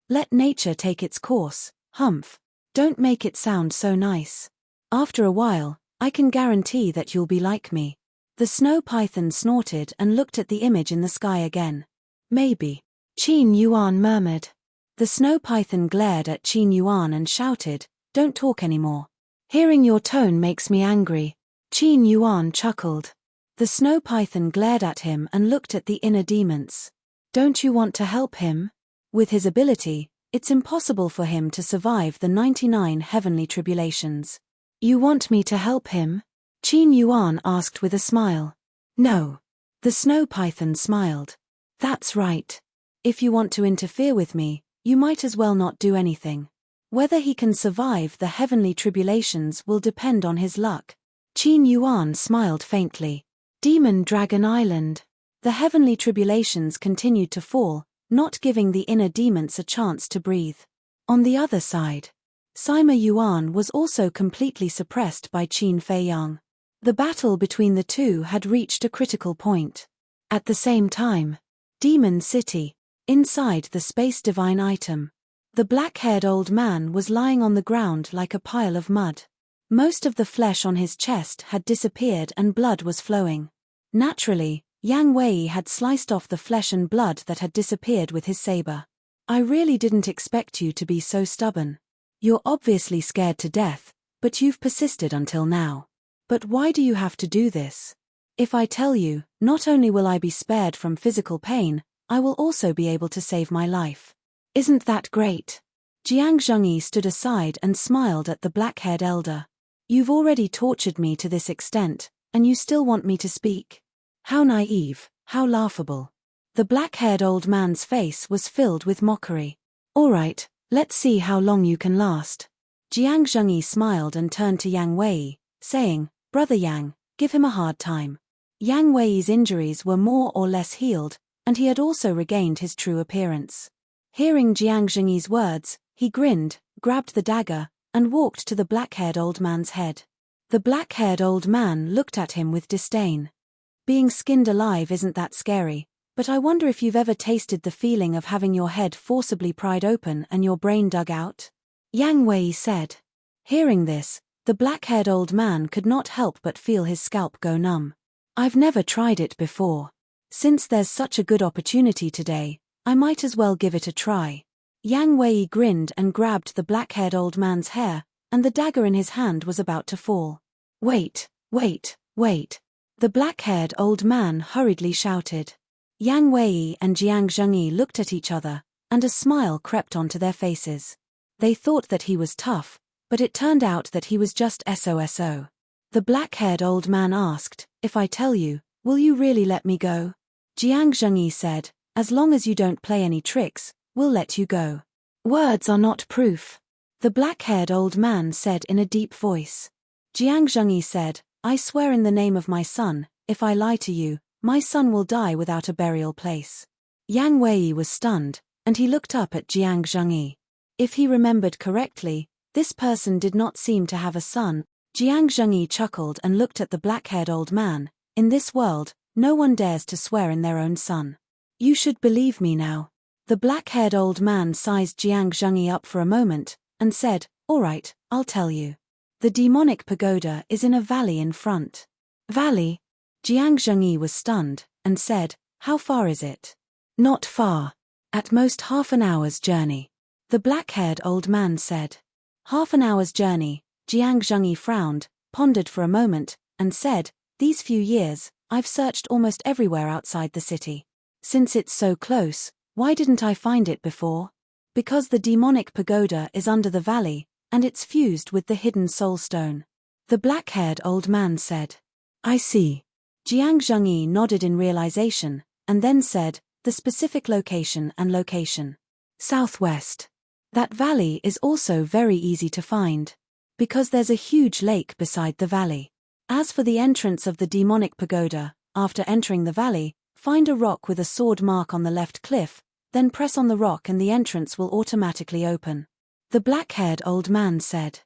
Let nature take its course, humph. Don't make it sound so nice. After a while, I can guarantee that you'll be like me. The snow python snorted and looked at the image in the sky again. Maybe. Qin Yuan murmured. The snow python glared at Qin Yuan and shouted, don't talk anymore. Hearing your tone makes me angry. Qin Yuan chuckled. The snow python glared at him and looked at the inner demons. Don't you want to help him? With his ability, it's impossible for him to survive the 99 heavenly tribulations. You want me to help him? Qin Yuan asked with a smile. No. The snow python smiled. That's right. If you want to interfere with me, you might as well not do anything. Whether he can survive the heavenly tribulations will depend on his luck. Qin Yuan smiled faintly. Demon Dragon Island. The heavenly tribulations continued to fall, not giving the inner demons a chance to breathe. On the other side, Sima Yuan was also completely suppressed by Qin Feiyang. The battle between the two had reached a critical point. At the same time, Demon City, inside the space divine item, the black-haired old man was lying on the ground like a pile of mud. Most of the flesh on his chest had disappeared and blood was flowing. Naturally, Yang Wei had sliced off the flesh and blood that had disappeared with his saber. I really didn't expect you to be so stubborn. You're obviously scared to death, but you've persisted until now. But why do you have to do this? If I tell you, not only will I be spared from physical pain, I will also be able to save my life. Isn't that great? Jiang Zhengyi stood aside and smiled at the black-haired elder. You've already tortured me to this extent, and you still want me to speak? How naive, how laughable. The black-haired old man's face was filled with mockery. All right, let's see how long you can last. Jiang Zhengyi smiled and turned to Yang Wei, saying, Brother Yang, give him a hard time. Yang Wei's injuries were more or less healed, and he had also regained his true appearance. Hearing Jiang Zhengyi's words, he grinned, grabbed the dagger, and walked to the black-haired old man's head. The black-haired old man looked at him with disdain. Being skinned alive isn't that scary, but I wonder if you've ever tasted the feeling of having your head forcibly pried open and your brain dug out? Yang Wei said. Hearing this, the black-haired old man could not help but feel his scalp go numb. I've never tried it before. Since there's such a good opportunity today, I might as well give it a try. Yang Wei grinned and grabbed the black-haired old man's hair, and the dagger in his hand was about to fall. Wait, wait, wait. The black-haired old man hurriedly shouted. Yang Wei and Jiang Zhengyi looked at each other, and a smile crept onto their faces. They thought that he was tough, but it turned out that he was just SOSO. The black-haired old man asked, If I tell you, will you really let me go? Jiang Zhengyi said, As long as you don't play any tricks, we'll let you go. Words are not proof. The black-haired old man said in a deep voice. Jiang Zhengyi said, I swear in the name of my son, if I lie to you, my son will die without a burial place. Yang Wei was stunned, and he looked up at Jiang Zhengyi. If he remembered correctly, this person did not seem to have a son. Jiang Zhengyi chuckled and looked at the black-haired old man. In this world, no one dares to swear in their own son. You should believe me now. The black-haired old man sized Jiang Zhengyi up for a moment, and said, All right, I'll tell you. The demonic pagoda is in a valley in front. Valley? Jiang Zhengyi was stunned, and said, How far is it? Not far. At most half an hour's journey. The black-haired old man said. Half an hour's journey. Jiang Zhengyi frowned, pondered for a moment, and said, These few years, I've searched almost everywhere outside the city. Since it's so close, why didn't I find it before? Because the demonic pagoda is under the valley, and it's fused with the hidden soul stone. The black-haired old man said. I see. Jiang Zhengyi nodded in realization, and then said, The specific location and location. Southwest. That valley is also very easy to find. Because there's a huge lake beside the valley. As for the entrance of the demonic pagoda, after entering the valley, find a rock with a sword mark on the left cliff, then press on the rock and the entrance will automatically open. The black-haired old man said.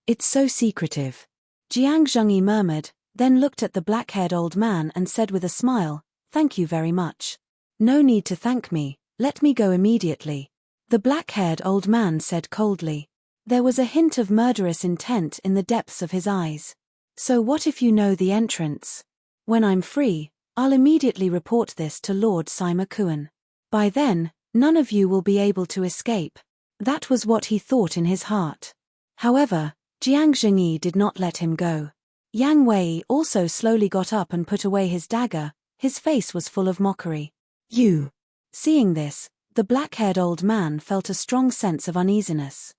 It's so secretive. Jiang Zhengyi murmured, then looked at the black-haired old man and said with a smile, Thank you very much. No need to thank me, let me go immediately. The black-haired old man said coldly. There was a hint of murderous intent in the depths of his eyes. So what if you know the entrance? When I'm free, I'll immediately report this to Lord Sima Kuan. By then, none of you will be able to escape. That was what he thought in his heart. However, Jiang Zhengyi did not let him go. Yang Wei also slowly got up and put away his dagger, his face was full of mockery. You. Seeing this, the black-haired old man felt a strong sense of uneasiness.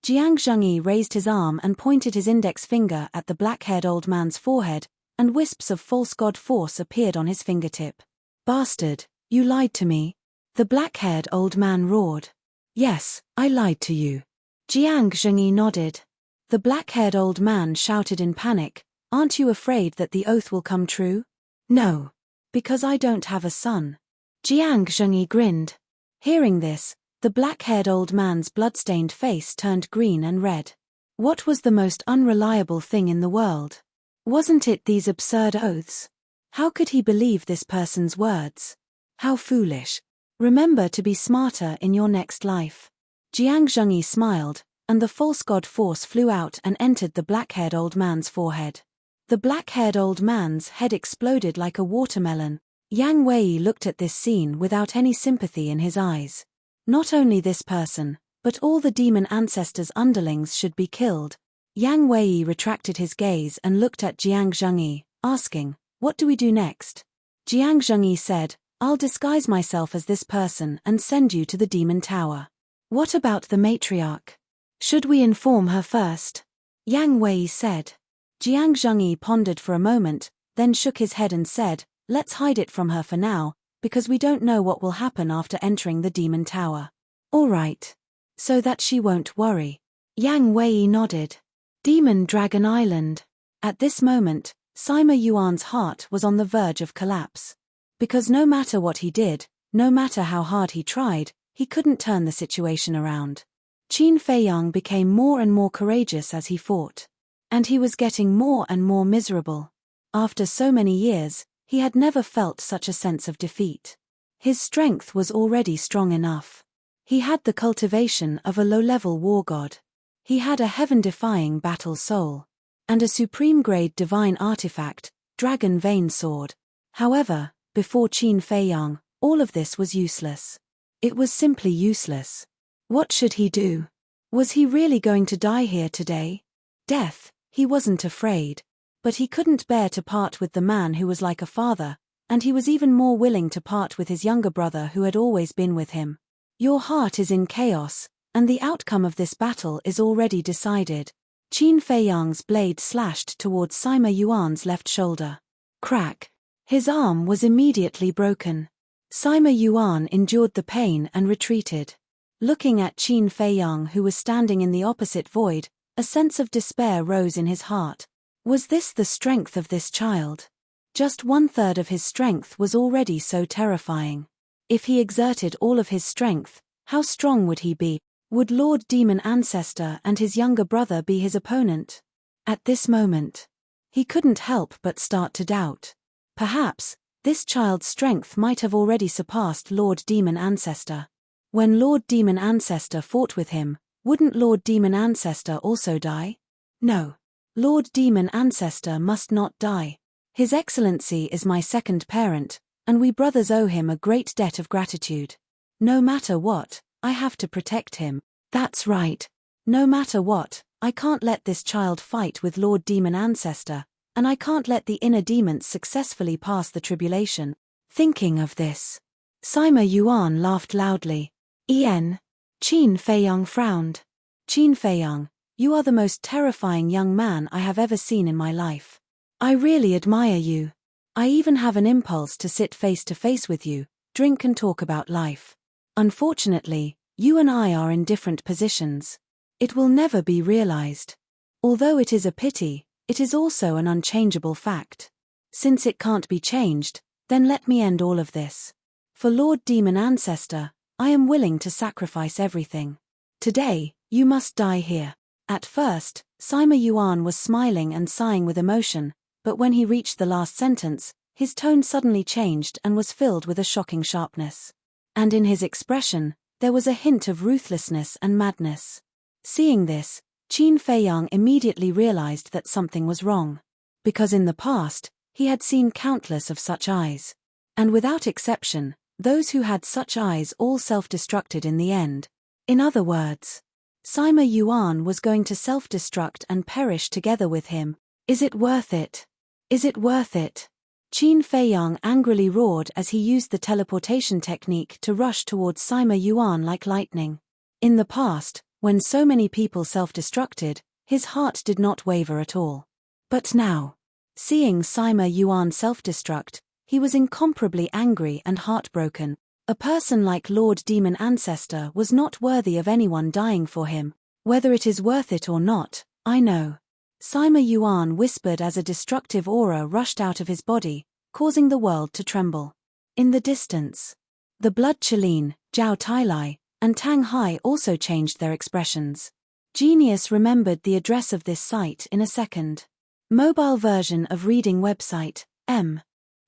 Jiang Zhengyi raised his arm and pointed his index finger at the black-haired old man's forehead, and wisps of false god force appeared on his fingertip. Bastard, you lied to me. The black-haired old man roared. Yes, I lied to you. Jiang Zhengyi nodded. The black-haired old man shouted in panic, Aren't you afraid that the oath will come true? No. Because I don't have a son. Jiang Zhengyi grinned. Hearing this, the black-haired old man's blood-stained face turned green and red. What was the most unreliable thing in the world? Wasn't it these absurd oaths? How could he believe this person's words? How foolish. Remember to be smarter in your next life. Jiang Zhengyi smiled, and the false god force flew out and entered the black-haired old man's forehead. The black-haired old man's head exploded like a watermelon. Yang Wei looked at this scene without any sympathy in his eyes. Not only this person, But all the demon ancestors' underlings should be killed. Yang Wei retracted his gaze and looked at Jiang Zhengyi, asking, "What do we do next?" Jiang Zhengyi said, "I'll disguise myself as this person and send you to the demon tower." "What about the matriarch? Should we inform her first?" Yang Wei said. Jiang Zhengyi pondered for a moment, then shook his head and said, "Let's hide it from her for now, because we don't know what will happen after entering the demon tower." "All right. So that she won't worry." Yang Wei nodded. Demon Dragon Island. At this moment, Sima Yuan's heart was on the verge of collapse. Because no matter what he did, no matter how hard he tried, he couldn't turn the situation around. Qin Feiyang became more and more courageous as he fought. And he was getting more and more miserable. After so many years, he had never felt such a sense of defeat. His strength was already strong enough. He had the cultivation of a low-level war god. He had a heaven-defying battle soul. And a supreme-grade divine artifact, Dragon Vein Sword. However, before Qin Feiyang, all of this was useless. It was simply useless. What should he do? Was he really going to die here today? Death, he wasn't afraid. But he couldn't bear to part with the man who was like a father, and he was even more willing to part with his younger brother who had always been with him. Your heart is in chaos, and the outcome of this battle is already decided. Qin Feiyang's blade slashed towards Sima Yuan's left shoulder. Crack. His arm was immediately broken. Sima Yuan endured the pain and retreated. Looking at Qin Feiyang, who was standing in the opposite void, a sense of despair rose in his heart. Was this the strength of this child? Just 1/3 of his strength was already so terrifying. If he exerted all of his strength, how strong would he be? Would Lord Demon Ancestor and his younger brother be his opponent? At this moment, he couldn't help but start to doubt. Perhaps, this child's strength might have already surpassed Lord Demon Ancestor. When Lord Demon Ancestor fought with him, wouldn't Lord Demon Ancestor also die? No. Lord Demon Ancestor must not die. His Excellency is my second parent, and we brothers owe him a great debt of gratitude. No matter what, I have to protect him. That's right. No matter what, I can't let this child fight with Lord Demon Ancestor, and I can't let the inner demons successfully pass the tribulation. Thinking of this, Sima Yuan laughed loudly. Qin Feiyang frowned. Qin Feiyang, you are the most terrifying young man I have ever seen in my life. I really admire you. I even have an impulse to sit face to face with you, drink and talk about life. Unfortunately, you and I are in different positions. It will never be realized. Although it is a pity, it is also an unchangeable fact. Since it can't be changed, then let me end all of this. For Lord Demon Ancestor, I am willing to sacrifice everything. Today, you must die here. At first, Sima Yuan was smiling and sighing with emotion, but when he reached the last sentence, his tone suddenly changed and was filled with a shocking sharpness. And in his expression, there was a hint of ruthlessness and madness. Seeing this, Qin Feiyang immediately realized that something was wrong. Because in the past, he had seen countless of such eyes. And without exception, those who had such eyes all self-destructed in the end. In other words, Sima Yuan was going to self-destruct and perish together with him. Is it worth it? Is it worth it? Qin Feiyang angrily roared as he used the teleportation technique to rush towards Sima Yuan like lightning. In the past, when so many people self-destructed, his heart did not waver at all. But now, seeing Sima Yuan self-destruct, he was incomparably angry and heartbroken. A person like Lord Demon Ancestor was not worthy of anyone dying for him. Whether it is worth it or not, I know. Sima Yuan whispered as a destructive aura rushed out of his body, causing the world to tremble. In the distance, the Blood Chelin, Zhao Tailai, and Tang Hai also changed their expressions. Genius remembered the address of this site in a second. Mobile version of reading website, M.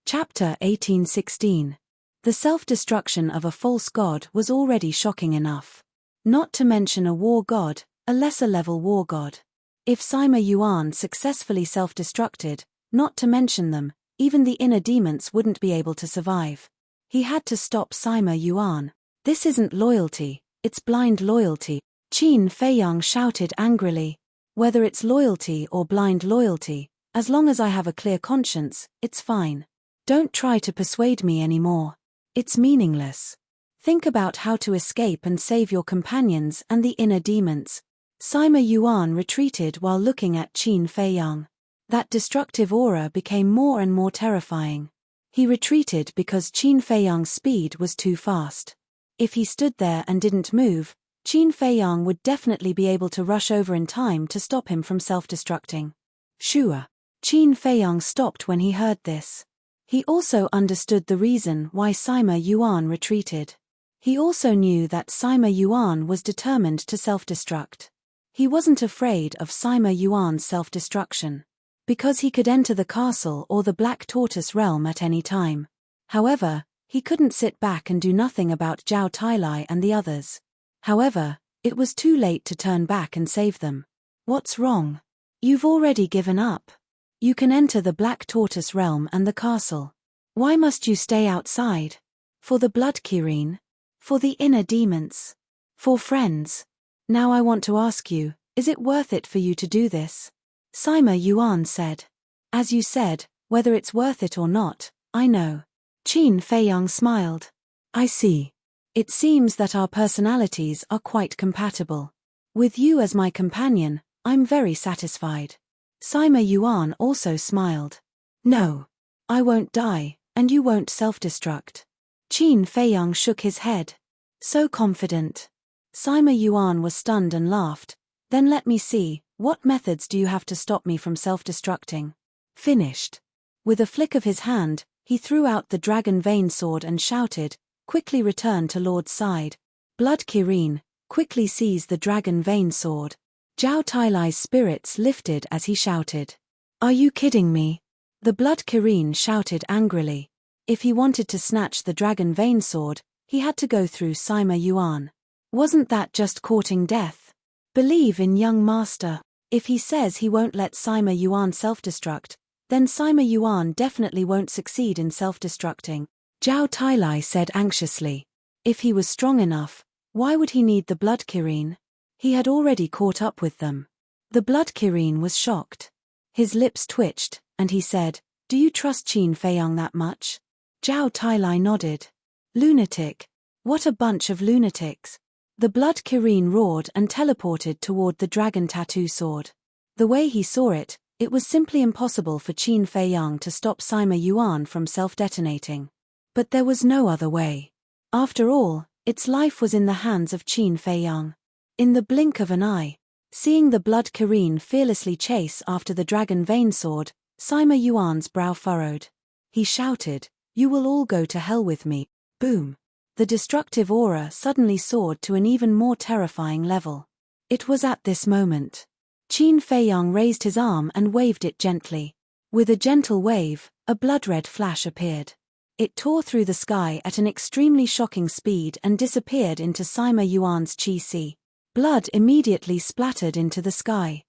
Chapter 1816. The self-destruction of a false god was already shocking enough. Not to mention a war god, a lesser-level war god. If Sima Yuan successfully self-destructed, not to mention them, even the inner demons wouldn't be able to survive. He had to stop Sima Yuan. This isn't loyalty, It's blind loyalty. Qin Feiyang shouted angrily. Whether it's loyalty or blind loyalty, as long as I have a clear conscience, it's fine. Don't try to persuade me anymore. It's meaningless. Think about how to escape and save your companions and the inner demons. Sima Yuan retreated while looking at Qin Feiyang. That destructive aura became more and more terrifying. He retreated because Qin Feiyang's speed was too fast. If he stood there and didn't move, Qin Feiyang would definitely be able to rush over in time to stop him from self-destructing. Sure. Qin Feiyang stopped when he heard this. He also understood the reason why Sima Yuan retreated. He also knew that Sima Yuan was determined to self-destruct. He wasn't afraid of Sima Yuan's self-destruction, because he could enter the castle or the Black Tortoise realm at any time. However, he couldn't sit back and do nothing about Zhao Tailai and the others. However, it was too late to turn back and save them. What's wrong? You've already given up. You can enter the Black Tortoise realm and the castle. Why must you stay outside? For the blood Kirin? For the inner demons? For friends? Now I want to ask you, is it worth it for you to do this? Sima Yuan said. As you said, whether it's worth it or not, I know. Qin Feiyang smiled. I see. It seems that our personalities are quite compatible. With you as my companion, I'm very satisfied. Sima Yuan also smiled. No. I won't die, and you won't self-destruct. Qin Feiyang shook his head. So confident. Sima Yuan was stunned and laughed. Then let me see, what methods do you have to stop me from self-destructing? Finished. With a flick of his hand, he threw out the dragon vein sword and shouted, quickly return to Lord's side. Blood Kirin, quickly seize the dragon vein sword. Zhao Tailai's spirits lifted as he shouted. Are you kidding me? The blood Kirin shouted angrily. If he wanted to snatch the dragon vein sword, he had to go through Sima Yuan. Wasn't that just courting death? Believe in young master. If he says he won't let Sima Yuan self-destruct, then Sima Yuan definitely won't succeed in self-destructing. Zhao Tailai said anxiously. If he was strong enough, why would he need the blood Kirin? He had already caught up with them. The blood Kirin was shocked. His lips twitched, and he said, do you trust Qin Feiyang that much? Zhao Tailai nodded. Lunatic. What a bunch of lunatics. The blood Kirin roared and teleported toward the dragon tattoo sword. The way he saw it, it was simply impossible for Qin Feiyang to stop Sima Yuan from self-detonating. But there was no other way. After all, its life was in the hands of Qin Feiyang. In the blink of an eye, seeing the blood Kirin fearlessly chase after the dragon vein sword, Sima Yuan's brow furrowed. He shouted, you will all go to hell with me. Boom. The destructive aura suddenly soared to an even more terrifying level. It was at this moment. Qin Feiyang raised his arm and waved it gently. With a gentle wave, a blood-red flash appeared. It tore through the sky at an extremely shocking speed and disappeared into Sima Yuan's chi-si. Blood immediately splattered into the sky.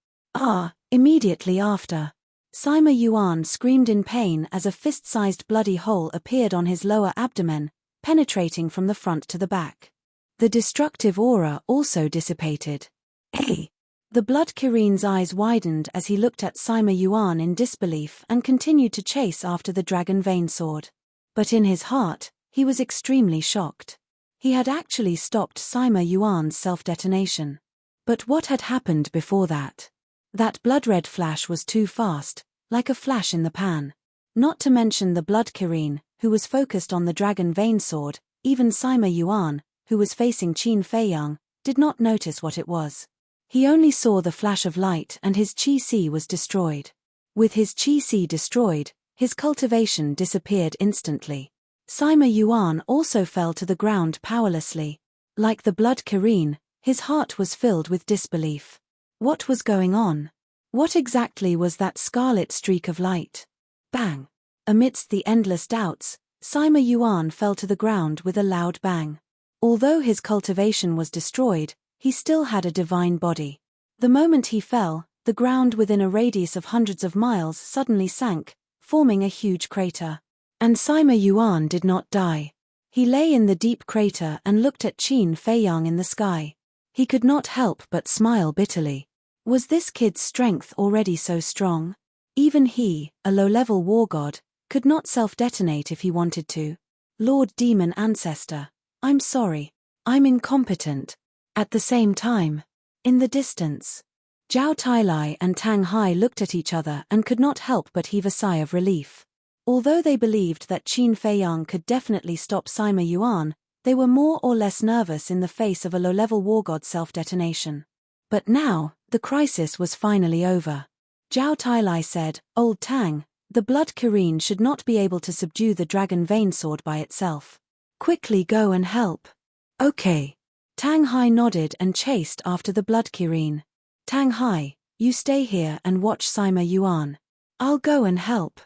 Immediately after. Sima Yuan screamed in pain as a fist-sized bloody hole appeared on his lower abdomen, penetrating from the front to the back. The destructive aura also dissipated. Hey! The blood Kirin's eyes widened as he looked at Sima Yuan in disbelief and continued to chase after the dragon vein sword. But in his heart, he was extremely shocked. He had actually stopped Sima Yuan's self-detonation. But what had happened before that? That blood-red flash was too fast, like a flash in the pan. Not to mention the blood Kirin, who was focused on the dragon vein sword, even Sima Yuan, who was facing Qin Feiyang, did not notice what it was. He only saw the flash of light and his chi-si was destroyed. With his chi-si destroyed, his cultivation disappeared instantly. Sima Yuan also fell to the ground powerlessly. Like the blood Kirin, his heart was filled with disbelief. What was going on? What exactly was that scarlet streak of light? Bang! Amidst the endless doubts, Sima Yuan fell to the ground with a loud bang. Although his cultivation was destroyed, he still had a divine body. The moment he fell, the ground within a radius of hundreds of miles suddenly sank, forming a huge crater. And Sima Yuan did not die. He lay in the deep crater and looked at Qin Feiyang in the sky. He could not help but smile bitterly. Was this kid's strength already so strong? Even he, a low-level war god, could not self-detonate if he wanted to. Lord Demon Ancestor, I'm sorry. I'm incompetent. At the same time, in the distance, Zhao Tailai and Tang Hai looked at each other and could not help but heave a sigh of relief. Although they believed that Qin Feiyang could definitely stop Sima Yuan, they were more or less nervous in the face of a low-level war god self-detonation. But now, the crisis was finally over. Zhao Tailai said, "Old Tang, the Blood Kirin should not be able to subdue the Dragon Vein Sword by itself. Quickly go and help." "Okay." Tang Hai nodded and chased after the Blood Kirin. "Tang Hai, you stay here and watch Sima Yuan. I'll go and help."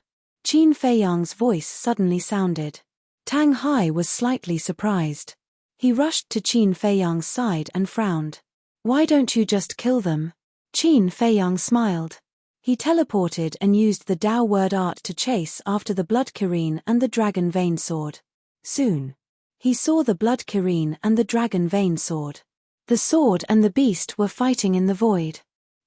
Qin Feiyang's voice suddenly sounded. Tang Hai was slightly surprised. He rushed to Qin Feiyang's side and frowned. "Why don't you just kill them?" Qin Feiyang smiled. He teleported and used the Dao word art to chase after the Blood Kirin and the Dragon Vein Sword. Soon, he saw the Blood Kirin and the Dragon Vein Sword. The sword and the beast were fighting in the void.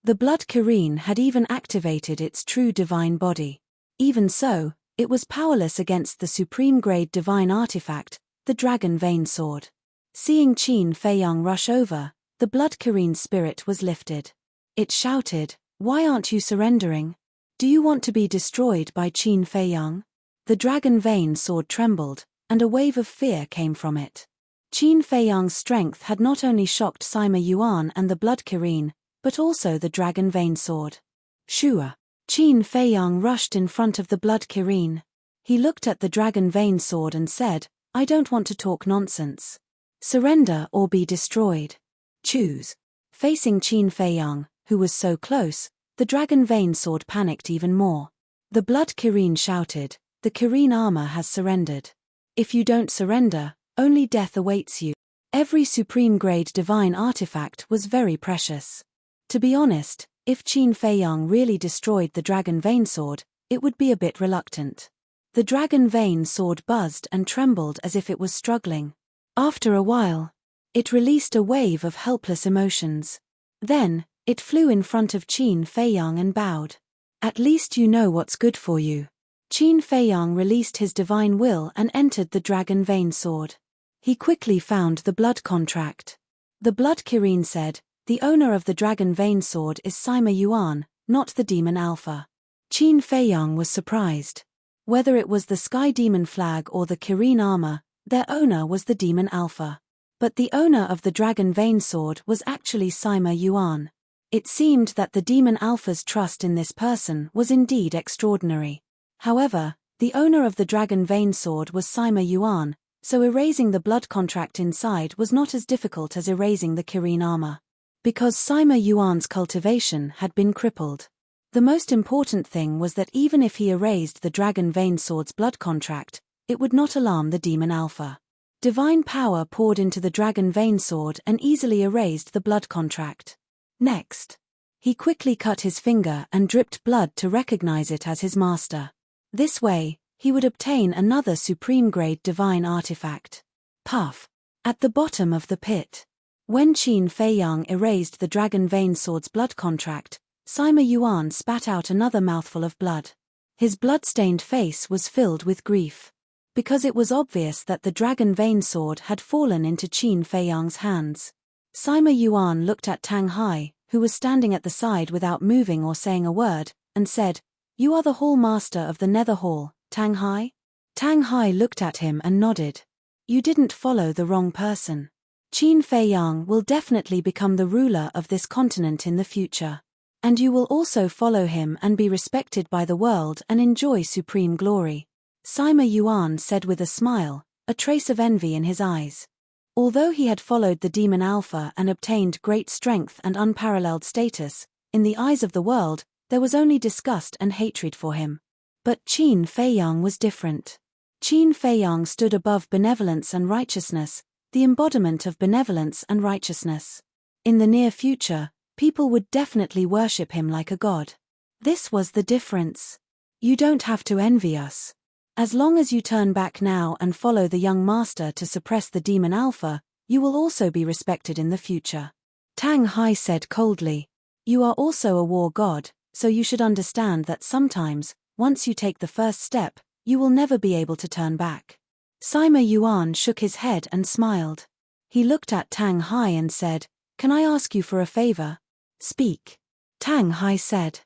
The Blood Kirin had even activated its true divine body. Even so, it was powerless against the supreme-grade divine artifact, the Dragon Vein Sword. Seeing Qin Feiyang rush over, the Blood Kirin's spirit was lifted. It shouted, "Why aren't you surrendering? Do you want to be destroyed by Qin Feiyang?" The Dragon Vein Sword trembled, and a wave of fear came from it. Qin Feiyang's strength had not only shocked Sima Yuan and the Blood Kirin, but also the Dragon Vein Sword. "Shua!" Qin Feiyang rushed in front of the Blood Kirin. He looked at the Dragon Vein Sword and said, "I don't want to talk nonsense. Surrender or be destroyed. Choose." Facing Qin Feiyang, who was so close, the Dragon Vein Sword panicked even more. The Blood Kirin shouted, "The Kirin armor has surrendered. If you don't surrender, only death awaits you." Every supreme-grade divine artifact was very precious. To be honest, if Qin Feiyang really destroyed the Dragon Vein Sword, it would be a bit reluctant. The Dragon Vein Sword buzzed and trembled as if it was struggling. After a while, it released a wave of helpless emotions. Then, it flew in front of Qin Feiyang and bowed. "At least you know what's good for you." Qin Feiyang released his divine will and entered the Dragon Vein Sword. He quickly found the blood contract. The Blood Kirin said, "The owner of the Dragon Vein Sword is Sima Yuan, not the Demon Alpha." Qin Feiyang was surprised. Whether it was the Sky Demon flag or the Kirin armor, their owner was the Demon Alpha. But the owner of the Dragon Vein Sword was actually Sima Yuan. It seemed that the Demon Alpha's trust in this person was indeed extraordinary. However, the owner of the Dragon Vein Sword was Sima Yuan, so erasing the blood contract inside was not as difficult as erasing the Kirin armor. Because Sima Yuan's cultivation had been crippled. The most important thing was that even if he erased the Dragon Vein Sword's blood contract, it would not alarm the Demon Alpha. Divine power poured into the Dragon Vein Sword and easily erased the blood contract. Next, he quickly cut his finger and dripped blood to recognize it as his master. This way, he would obtain another supreme-grade divine artifact. Puff. At the bottom of the pit. When Qin Feiyang erased the Dragon Vein Sword's blood contract, Sima Yuan spat out another mouthful of blood. His blood-stained face was filled with grief. Because it was obvious that the Dragon Vein Sword had fallen into Qin Feiyang's hands. Sima Yuan looked at Tang Hai, who was standing at the side without moving or saying a word, and said, "You are the Hall Master of the Nether Hall, Tang Hai?" Tang Hai looked at him and nodded. "You didn't follow the wrong person. Qin Feiyang will definitely become the ruler of this continent in the future. And you will also follow him and be respected by the world and enjoy supreme glory." Sima Yuan said with a smile, a trace of envy in his eyes. Although he had followed the Demon Alpha and obtained great strength and unparalleled status, in the eyes of the world, there was only disgust and hatred for him. But Qin Feiyang was different. Qin Feiyang stood above benevolence and righteousness, the embodiment of benevolence and righteousness. In the near future, people would definitely worship him like a god. This was the difference. You don't have to envy us. As long as you turn back now and follow the young master to suppress the demon alpha, you will also be respected in the future. Tang Hai said coldly. You are also a war god, so you should understand that sometimes, once you take the first step, you will never be able to turn back. Sima Yuan shook his head and smiled. He looked at Tang Hai and said, Can I ask you for a favor? Speak. Tang Hai said.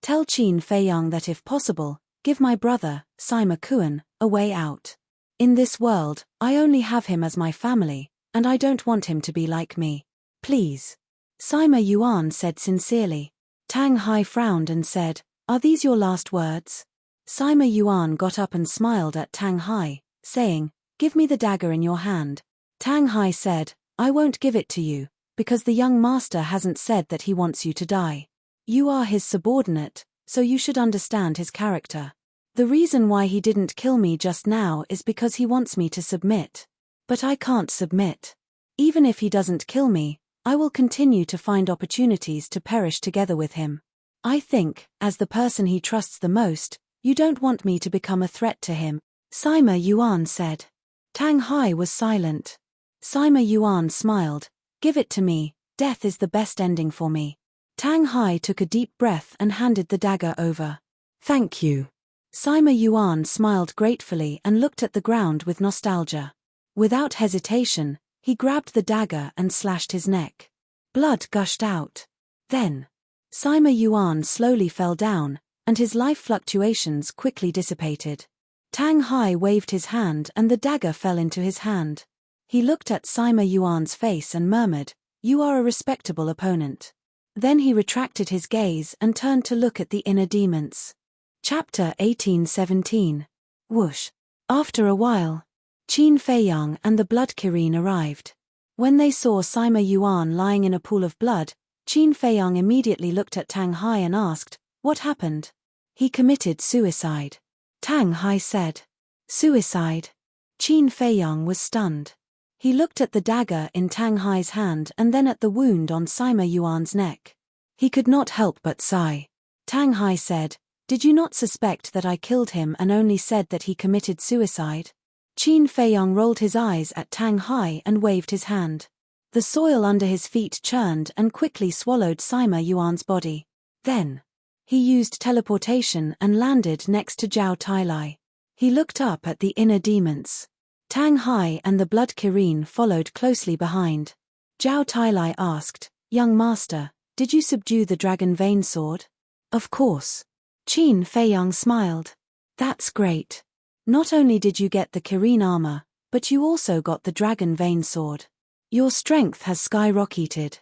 Tell Qin Feiyang that if possible, give my brother, Sima Kuan, a way out. In this world, I only have him as my family, and I don't want him to be like me. Please. Sima Yuan said sincerely. Tang Hai frowned and said, Are these your last words? Sima Yuan got up and smiled at Tang Hai, saying, Give me the dagger in your hand. Tang Hai said, I won't give it to you, because the young master hasn't said that he wants you to die. You are his subordinate, so you should understand his character. The reason why he didn't kill me just now is because he wants me to submit. But I can't submit. Even if he doesn't kill me, I will continue to find opportunities to perish together with him. I think, as the person he trusts the most, you don't want me to become a threat to him, Sima Yuan said. Tang Hai was silent. Sima Yuan smiled. Give it to me, death is the best ending for me. Tang Hai took a deep breath and handed the dagger over. Thank you. Sima Yuan smiled gratefully and looked at the ground with nostalgia. Without hesitation, he grabbed the dagger and slashed his neck. Blood gushed out. Then, Sima Yuan slowly fell down, and his life fluctuations quickly dissipated. Tang Hai waved his hand and the dagger fell into his hand. He looked at Sima Yuan's face and murmured, You are a respectable opponent. Then he retracted his gaze and turned to look at the inner demons. Chapter 1817. Whoosh. After a while, Qin Feiyang and the blood Kirin arrived. When they saw Sima Yuan lying in a pool of blood, Qin Feiyang immediately looked at Tang Hai and asked, What happened? He committed suicide. Tang Hai said. Suicide? Qin Feiyang was stunned. He looked at the dagger in Tang Hai's hand and then at the wound on Sima Yuan's neck. He could not help but sigh. Tang Hai said, Did you not suspect that I killed him and only said that he committed suicide? Qin Feiyang rolled his eyes at Tang Hai and waved his hand. The soil under his feet churned and quickly swallowed Sima Yuan's body. Then, he used teleportation and landed next to Zhao Tailai. He looked up at the inner demons. Tang Hai and the blood Kirin followed closely behind. Zhao Tailai asked, Young master, did you subdue the dragon vein sword? Of course. Qin Feiyang smiled. That's great. Not only did you get the Kirin armor, but you also got the dragon vein sword. Your strength has skyrocketed.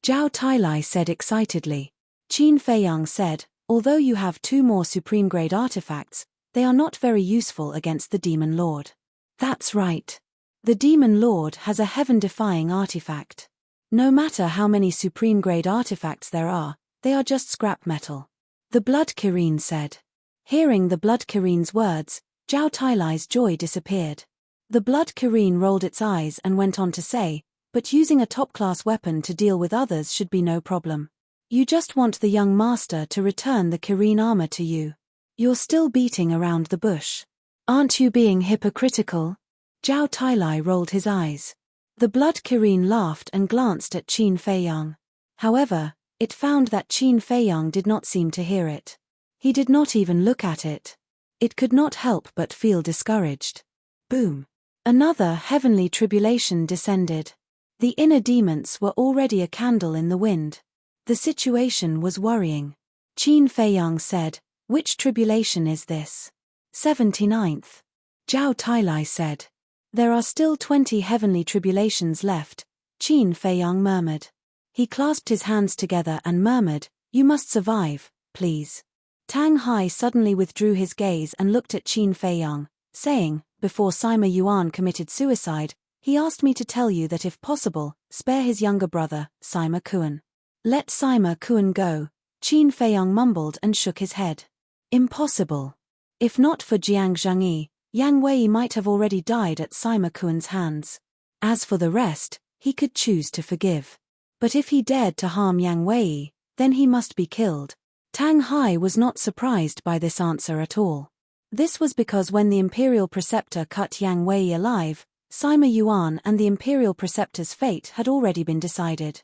Zhao Tailai said excitedly. Qin Feiyang said, Although you have 2 more supreme grade artifacts, they are not very useful against the Demon Lord. That's right. The Demon Lord has a heaven-defying artifact. No matter how many supreme-grade artifacts there are, they are just scrap metal. The Blood Kirin said. Hearing the Blood Kirin's words, Zhao Tailai's joy disappeared. The Blood Kirin rolled its eyes and went on to say, But using a top-class weapon to deal with others should be no problem. You just want the young master to return the Kirin armor to you. You're still beating around the bush. Aren't you being hypocritical? Zhao Tailai rolled his eyes. The Blood Kirin laughed and glanced at Qin Feiyang. However, it found that Qin Feiyang did not seem to hear it. He did not even look at it. It could not help but feel discouraged. Boom. Another heavenly tribulation descended. The inner demons were already a candle in the wind. The situation was worrying. Qin Feiyang said, Which tribulation is this? 79th. Zhao Tailai said. There are still 20 heavenly tribulations left, Qin Feiyang murmured. He clasped his hands together and murmured, You must survive, please. Tang Hai suddenly withdrew his gaze and looked at Qin Feiyang, saying, Before Sima Yuan committed suicide, he asked me to tell you that if possible, spare his younger brother, Sima Kuan. Let Sima Kuan go, Qin Feiyang mumbled and shook his head. Impossible. If not for Jiang Zhangyi, Yang Wei might have already died at Sima Kuan's hands. As for the rest, he could choose to forgive. But if he dared to harm Yang Wei, then he must be killed. Tang Hai was not surprised by this answer at all. This was because when the Imperial Preceptor cut Yang Wei alive, Sima Yuan and the Imperial Preceptor's fate had already been decided.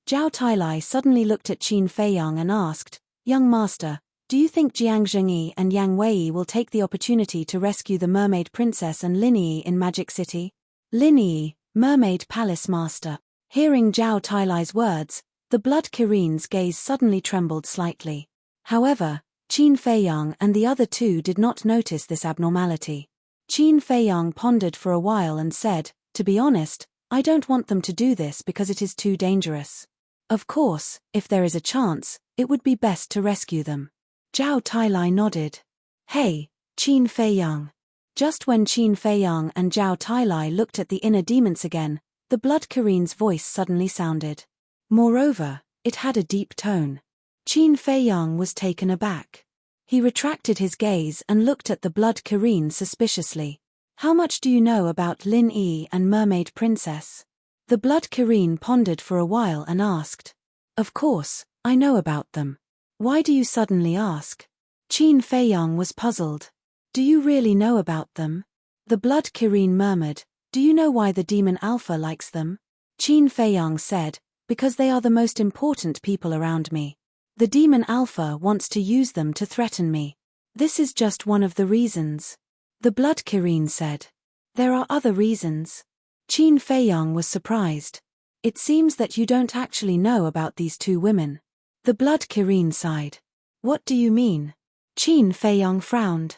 Zhao Tailai suddenly looked at Qin Feiyang and asked, "Young master, do you think Jiang Zhengyi and Yang Wei will take the opportunity to rescue the Mermaid Princess and Lin Yi in Magic City?" Lin Yi, Mermaid Palace Master. Hearing Zhao Tailai's words, the Blood Kirin's gaze suddenly trembled slightly. However, Qin Feiyang and the other two did not notice this abnormality. Qin Feiyang pondered for a while and said, "To be honest, I don't want them to do this because it is too dangerous. Of course, if there is a chance, it would be best to rescue them." Zhao Tailai nodded. "Hey, Qin Feiyang." Just when Qin Feiyang and Zhao Tailai looked at the inner demons again, the Blood Kirin's voice suddenly sounded. Moreover, it had a deep tone. Qin Feiyang was taken aback. He retracted his gaze and looked at the Blood Kirin suspiciously. "How much do you know about Lin Yi and Mermaid Princess?" The Blood Kirin pondered for a while and asked. "Of course, I know about them. Why do you suddenly ask?" Qin Feiyang was puzzled. "Do you really know about them?" The Blood Kirin murmured, "Do you know why the Demon Alpha likes them?" Qin Feiyang said, "Because they are the most important people around me. The Demon Alpha wants to use them to threaten me. This is just one of the reasons." The Blood Kirin said. "There are other reasons." Qin Feiyang was surprised. "It seems that you don't actually know about these two women." The Blood Kirin sighed. "What do you mean?" Qin Feiyang frowned.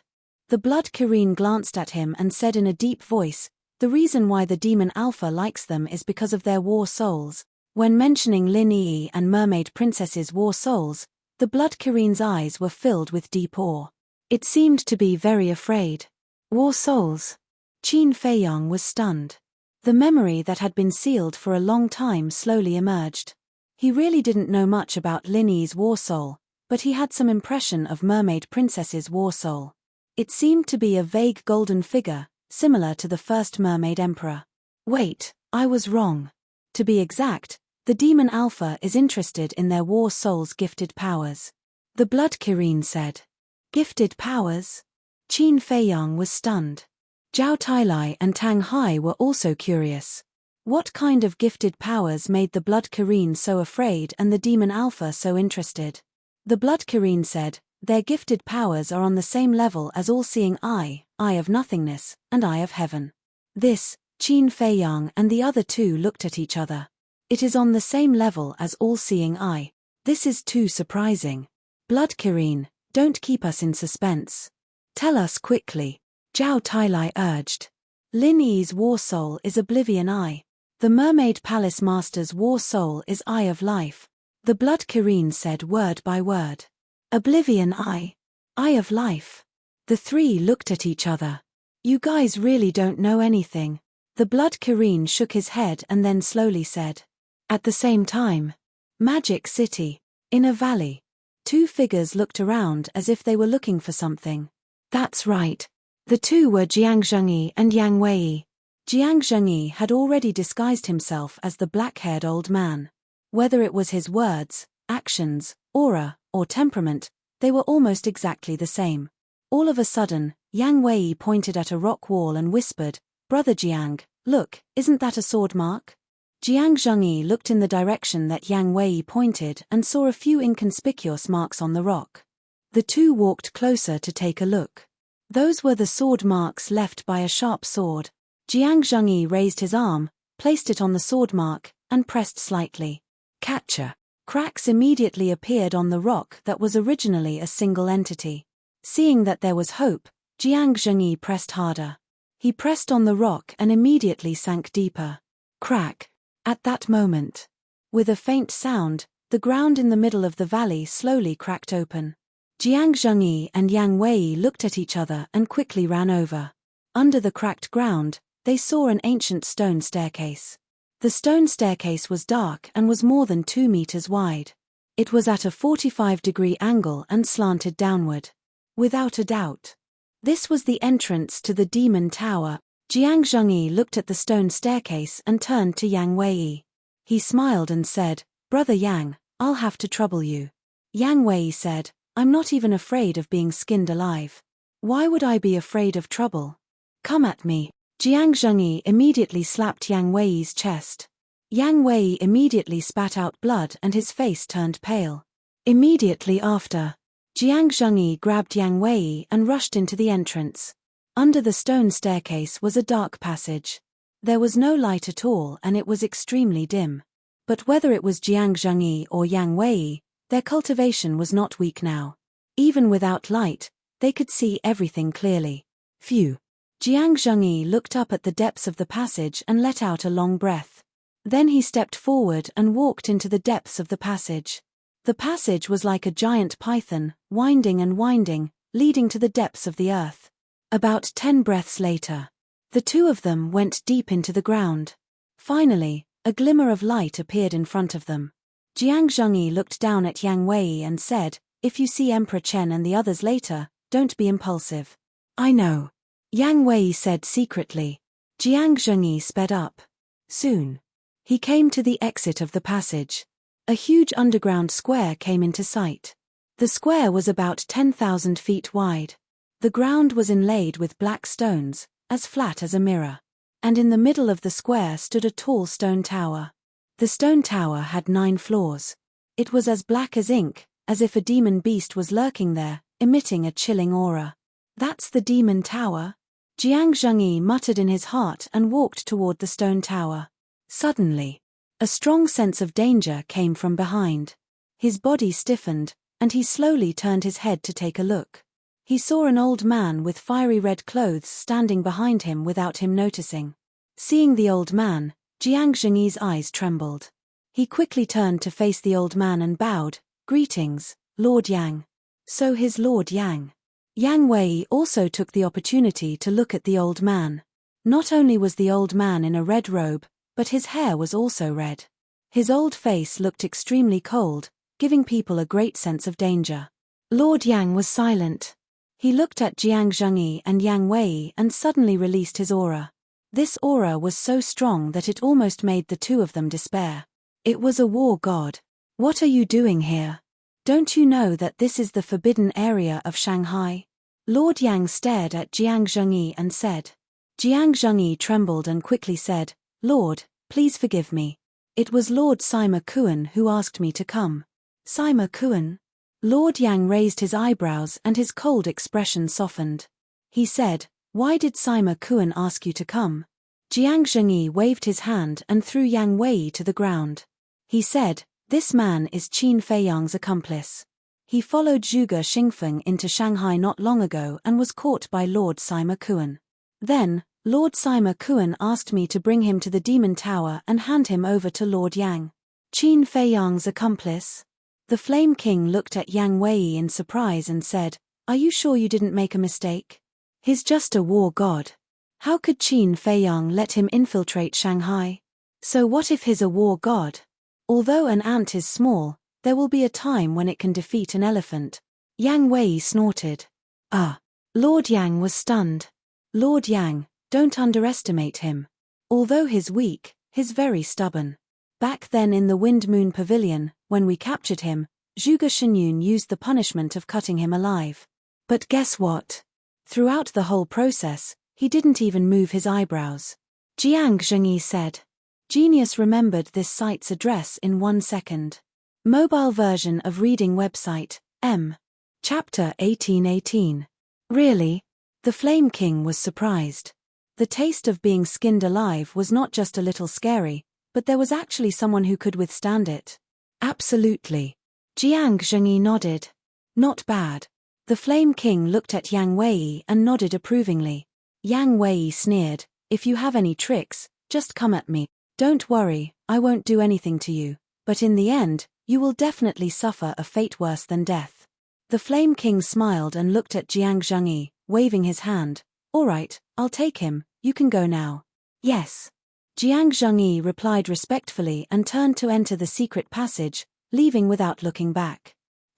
The Blood Kirin glanced at him and said in a deep voice, "The reason why the Demon Alpha likes them is because of their war souls." When mentioning Lin Yi and Mermaid Princess's war souls, the Blood Kirin's eyes were filled with deep awe. It seemed to be very afraid. War souls? Qin Feiyang was stunned. The memory that had been sealed for a long time slowly emerged. He really didn't know much about Lin Yi's war soul, but he had some impression of Mermaid Princess's war soul. It seemed to be a vague golden figure, similar to the first Mermaid Emperor. Wait, I was wrong. To be exact, the Demon Alpha is interested in their war soul's gifted powers. The Blood Kirin said. Gifted powers? Qin Feiyang was stunned. Zhao Tailai and Tang Hai were also curious. What kind of gifted powers made the Blood Kirin so afraid and the Demon Alpha so interested? The Blood Kirin said, "Their gifted powers are on the same level as All-Seeing Eye, Eye of Nothingness, and Eye of Heaven." This, Qin Feiyang and the other two looked at each other. It is on the same level as All-Seeing Eye. This is too surprising. Blood Kirin, don't keep us in suspense. Tell us quickly. Zhao Tailai urged. Lin Yi's war soul is Oblivion Eye. The Mermaid Palace Master's war soul is Eye of Life. The Blood Kirin said word by word. Oblivion Eye. Eye of Life. The three looked at each other. You guys really don't know anything. The Blood Kirin shook his head and then slowly said. At the same time. Magic City. In a valley. Two figures looked around as if they were looking for something. That's right. The two were Jiang Zhengyi and Yang Wei. Jiang Zhengyi had already disguised himself as the black-haired old man. Whether it was his words, actions, aura, or temperament, they were almost exactly the same. All of a sudden, Yang Wei pointed at a rock wall and whispered, "Brother Jiang, look, isn't that a sword mark?" Jiang Zhengyi looked in the direction that Yang Wei pointed and saw a few inconspicuous marks on the rock. The two walked closer to take a look. Those were the sword marks left by a sharp sword. Jiang Zhengyi raised his arm, placed it on the sword mark, and pressed slightly. Catcher. Cracks immediately appeared on the rock that was originally a single entity. Seeing that there was hope, Jiang Zhengyi pressed harder. He pressed on the rock and immediately sank deeper. Crack. At that moment. With a faint sound, the ground in the middle of the valley slowly cracked open. Jiang Zhengyi and Yang Wei looked at each other and quickly ran over. Under the cracked ground, they saw an ancient stone staircase. The stone staircase was dark and was more than 2 meters wide. It was at a 45-degree angle and slanted downward. Without a doubt. This was the entrance to the Demon Tower. Jiang Zhengyi looked at the stone staircase and turned to Yang Wei. He smiled and said, "Brother Yang, I'll have to trouble you." Yang Wei said, "I'm not even afraid of being skinned alive." Why would I be afraid of trouble? Come at me. Jiang Zhengyi immediately slapped Yang Wei's chest. Yang Wei immediately spat out blood and his face turned pale. Immediately after, Jiang Zhengyi grabbed Yang Wei and rushed into the entrance. Under the stone staircase was a dark passage. There was no light at all and it was extremely dim. But whether it was Jiang Zhengyi or Yang Wei, their cultivation was not weak now. Even without light, they could see everything clearly. Phew. Jiang Zhengyi looked up at the depths of the passage and let out a long breath. Then he stepped forward and walked into the depths of the passage. The passage was like a giant python, winding and winding, leading to the depths of the earth. About 10 breaths later, the two of them went deep into the ground. Finally, a glimmer of light appeared in front of them. Jiang Zhengyi looked down at Yang Wei and said, "If you see Emperor Chen and the others later, don't be impulsive." "I know," Yang Wei said secretly. Jiang Zhengyi sped up. Soon, he came to the exit of the passage. A huge underground square came into sight. The square was about 10,000 feet wide. The ground was inlaid with black stones, as flat as a mirror. And in the middle of the square stood a tall stone tower. The stone tower had 9 floors. It was as black as ink, as if a demon beast was lurking there, emitting a chilling aura. "That's the demon tower?" Jiang Zhengyi muttered in his heart and walked toward the stone tower. Suddenly, a strong sense of danger came from behind. His body stiffened, and he slowly turned his head to take a look. He saw an old man with fiery red clothes standing behind him without him noticing. Seeing the old man, Jiang Zhengyi's eyes trembled. He quickly turned to face the old man and bowed, "Greetings, Lord Yang." "So his Lord Yang." Yang Wei also took the opportunity to look at the old man. Not only was the old man in a red robe, but his hair was also red. His old face looked extremely cold, giving people a great sense of danger. Lord Yang was silent. He looked at Jiang Zhengyi and Yang Wei and suddenly released his aura. This aura was so strong that it almost made the two of them despair. It was a war god. "What are you doing here? Don't you know that this is the forbidden area of Shanghai?" Lord Yang stared at Jiang Zhengyi and said. Jiang Zhengyi trembled and quickly said, "Lord, please forgive me. It was Lord Sima Kuan who asked me to come." "Sima Kuan?" Lord Yang raised his eyebrows and his cold expression softened. He said, "Why did Sima Kuan ask you to come?" Jiang Zhengyi waved his hand and threw Yang Wei to the ground. He said, "This man is Qin Feiyang's accomplice. He followed Zhuge Xingfeng into Shanghai not long ago and was caught by Lord Sima Kuan. Then, Lord Sima Kuan asked me to bring him to the Demon Tower and hand him over to Lord Yang." "Qin Feiyang's accomplice?" The Flame King looked at Yang Wei in surprise and said, "Are you sure you didn't make a mistake? He's just a war god. How could Qin Feiyang let him infiltrate Shanghai? So what if he's a war god? Although an ant is small, there will be a time when it can defeat an elephant." Yang Wei snorted. "Ah." Lord Yang was stunned. "Lord Yang, don't underestimate him. Although he's weak, he's very stubborn. Back then in the Wind Moon Pavilion, when we captured him, Zhuge Shenyun used the punishment of cutting him alive. But guess what? Throughout the whole process, he didn't even move his eyebrows." Jiang Zhengyi said. Genius remembered this site's address in 1 second. Mobile version of reading website, M. Chapter 1818. Really? The Flame King was surprised. The taste of being skinned alive was not just a little scary, but there was actually someone who could withstand it. Absolutely. Jiang Zhengyi nodded. Not bad. The Flame King looked at Yang Wei and nodded approvingly. Yang Wei sneered, "If you have any tricks, just come at me. Don't worry, I won't do anything to you, but in the end, you will definitely suffer a fate worse than death." The Flame King smiled and looked at Jiang Zhengyi, waving his hand. "All right, I'll take him, you can go now." "Yes." Jiang Zhengyi replied respectfully and turned to enter the secret passage, leaving without looking back.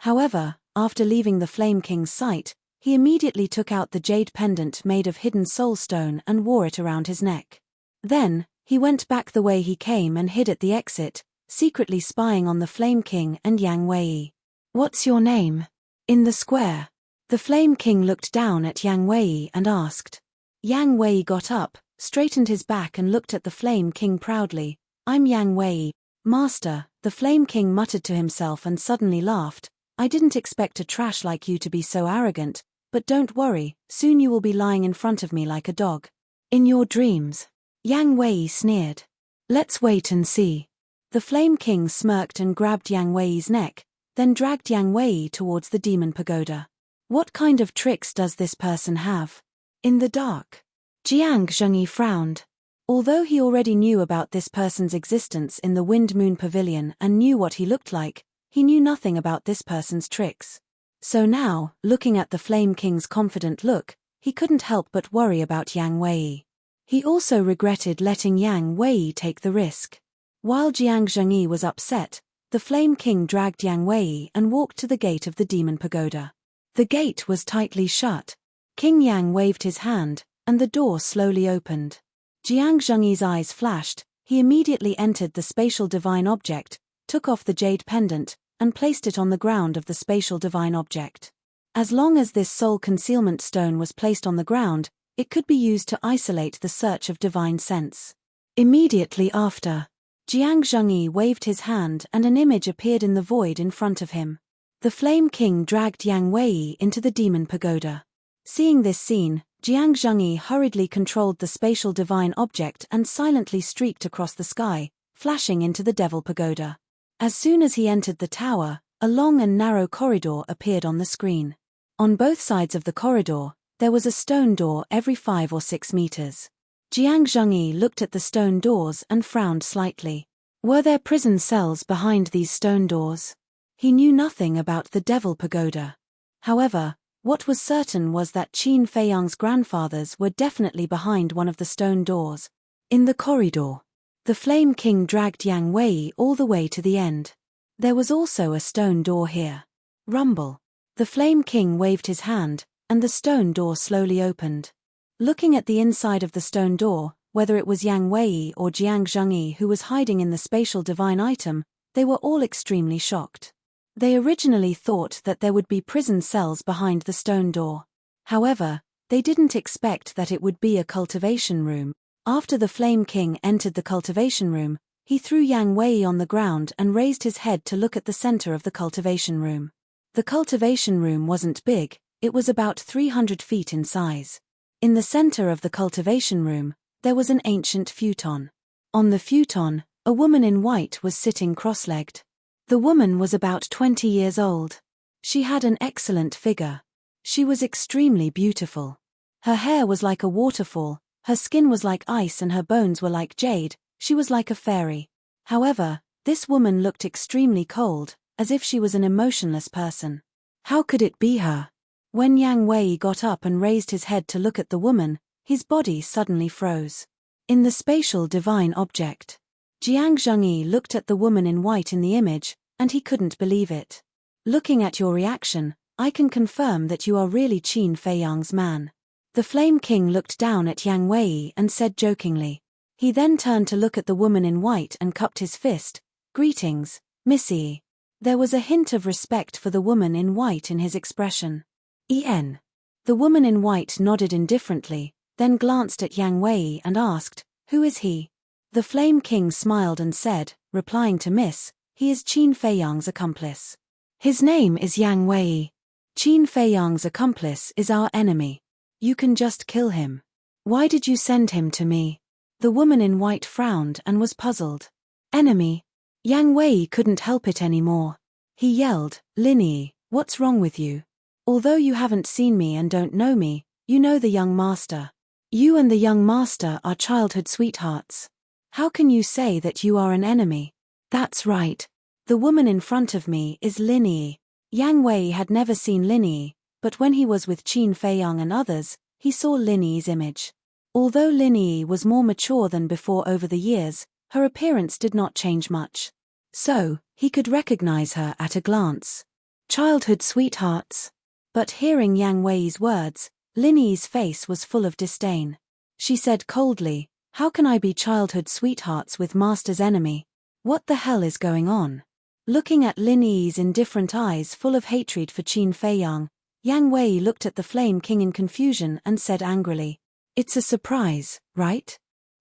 However, after leaving the Flame King's sight, he immediately took out the jade pendant made of hidden soul stone and wore it around his neck. Then, he went back the way he came and hid at the exit, secretly spying on the Flame King and Yang Wei. "What's your name?" "In the square." The Flame King looked down at Yang Wei and asked. Yang Wei got up, straightened his back and looked at the Flame King proudly. I'm Yang Wei, Master, the Flame King muttered to himself and suddenly laughed. I didn't expect a trash like you to be so arrogant, but don't worry, soon you will be lying in front of me like a dog. In your dreams. Yang Wei sneered. Let's wait and see. The Flame King smirked and grabbed Yang Wei's neck, then dragged Yang Wei towards the demon pagoda. What kind of tricks does this person have? In the dark. Jiang Zhengyi frowned. Although he already knew about this person's existence in the Wind Moon Pavilion and knew what he looked like, he knew nothing about this person's tricks. So now, looking at the Flame King's confident look, he couldn't help but worry about Yang Wei. He also regretted letting Yang Wei take the risk. While Jiang Zhengyi was upset, the Flame King dragged Yang Wei and walked to the gate of the demon pagoda. The gate was tightly shut. King Yang waved his hand, and the door slowly opened. Jiang Zhengyi's eyes flashed. He immediately entered the spatial divine object, took off the jade pendant, and placed it on the ground of the spatial divine object. As long as this soul concealment stone was placed on the ground, it could be used to isolate the search of divine sense. Immediately after, Jiang Zhengyi waved his hand and an image appeared in the void in front of him. The Flame King dragged Yang Wei into the demon pagoda. Seeing this scene, Jiang Zhengyi hurriedly controlled the spatial divine object and silently streaked across the sky, flashing into the devil pagoda. As soon as he entered the tower, a long and narrow corridor appeared on the screen. On both sides of the corridor, there was a stone door every 5 or 6 meters. Jiang Zhengyi looked at the stone doors and frowned slightly. Were there prison cells behind these stone doors? He knew nothing about the Devil Pagoda. However, what was certain was that Qin Feiyang's grandfathers were definitely behind one of the stone doors. In the corridor, the Flame King dragged Yang Wei all the way to the end. There was also a stone door here. Rumble. The Flame King waved his hand, and the stone door slowly opened. Looking at the inside of the stone door, whether it was Yang Wei or Jiang Zhengyi who was hiding in the spatial divine item, they were all extremely shocked. They originally thought that there would be prison cells behind the stone door. However, they didn't expect that it would be a cultivation room. After the Flame King entered the cultivation room, he threw Yang Wei on the ground and raised his head to look at the center of the cultivation room. The cultivation room wasn't big, it was about 300 feet in size. In the center of the cultivation room, there was an ancient futon. On the futon, a woman in white was sitting cross-legged. The woman was about 20 years old. She had an excellent figure. She was extremely beautiful. Her hair was like a waterfall, her skin was like ice and her bones were like jade. She was like a fairy. However, this woman looked extremely cold, as if she was an emotionless person. How could it be her? When Yang Wei got up and raised his head to look at the woman, his body suddenly froze. In the spatial divine object, Jiang Zhengyi looked at the woman in white in the image, and he couldn't believe it. Looking at your reaction, I can confirm that you are really Qin Feiyang's man. The Flame King looked down at Yang Wei and said jokingly. He then turned to look at the woman in white and cupped his fist. Greetings, Missy. There was a hint of respect for the woman in white in his expression. En. The woman in white nodded indifferently, then glanced at Yang Wei and asked, Who is he? The Flame King smiled and said, replying to Miss, he is Qin Feiyang's accomplice. His name is Yang Wei. Qin Feiyang's accomplice is our enemy. You can just kill him. Why did you send him to me? The woman in white frowned and was puzzled. Enemy? Yang Wei couldn't help it anymore. He yelled, Linny, what's wrong with you? Although you haven't seen me and don't know me, you know the young master. You and the young master are childhood sweethearts. How can you say that you are an enemy? That's right. The woman in front of me is Linny. Yang Wei had never seen Linny, but when he was with Qin Feiyang and others, he saw Linny's image. Although Linny was more mature than before over the years, her appearance did not change much. So, he could recognize her at a glance. Childhood sweethearts. But hearing Yang Wei's words, Linny's face was full of disdain. She said coldly, How can I be childhood sweethearts with Master's enemy? What the hell is going on? Looking at Linny's indifferent eyes full of hatred for Qin Feiyang, Yang Wei looked at the Flame King in confusion and said angrily, "It's a surprise, right?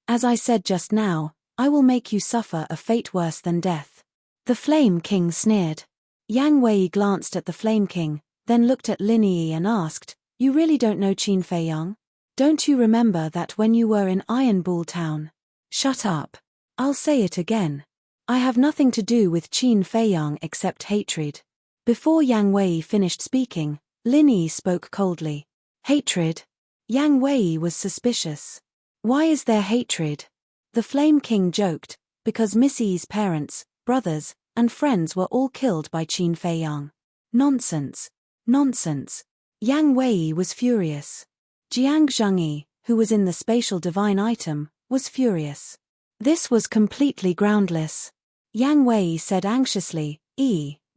As I said just now, I will make you suffer a fate worse than death." The Flame King sneered. Yang Wei glanced at the Flame King, then looked at Lin Yi and asked, "You really don't know Qin Feiyang? Don't you remember that when you were in Iron Bull Town?" "Shut up. I'll say it again. I have nothing to do with Qin Feiyang except hatred." Before Yang Wei finished speaking, Lin Yi spoke coldly. "Hatred?" Yang Wei was suspicious. "Why is there hatred?" The Flame King joked, "Because Miss Yi's parents, brothers, and friends were all killed by Qin Feiyang." "Nonsense. Nonsense." Yang Wei was furious. Jiang Zhengyi, who was in the spatial divine item, was furious. This was completely groundless. Yang Wei said anxiously,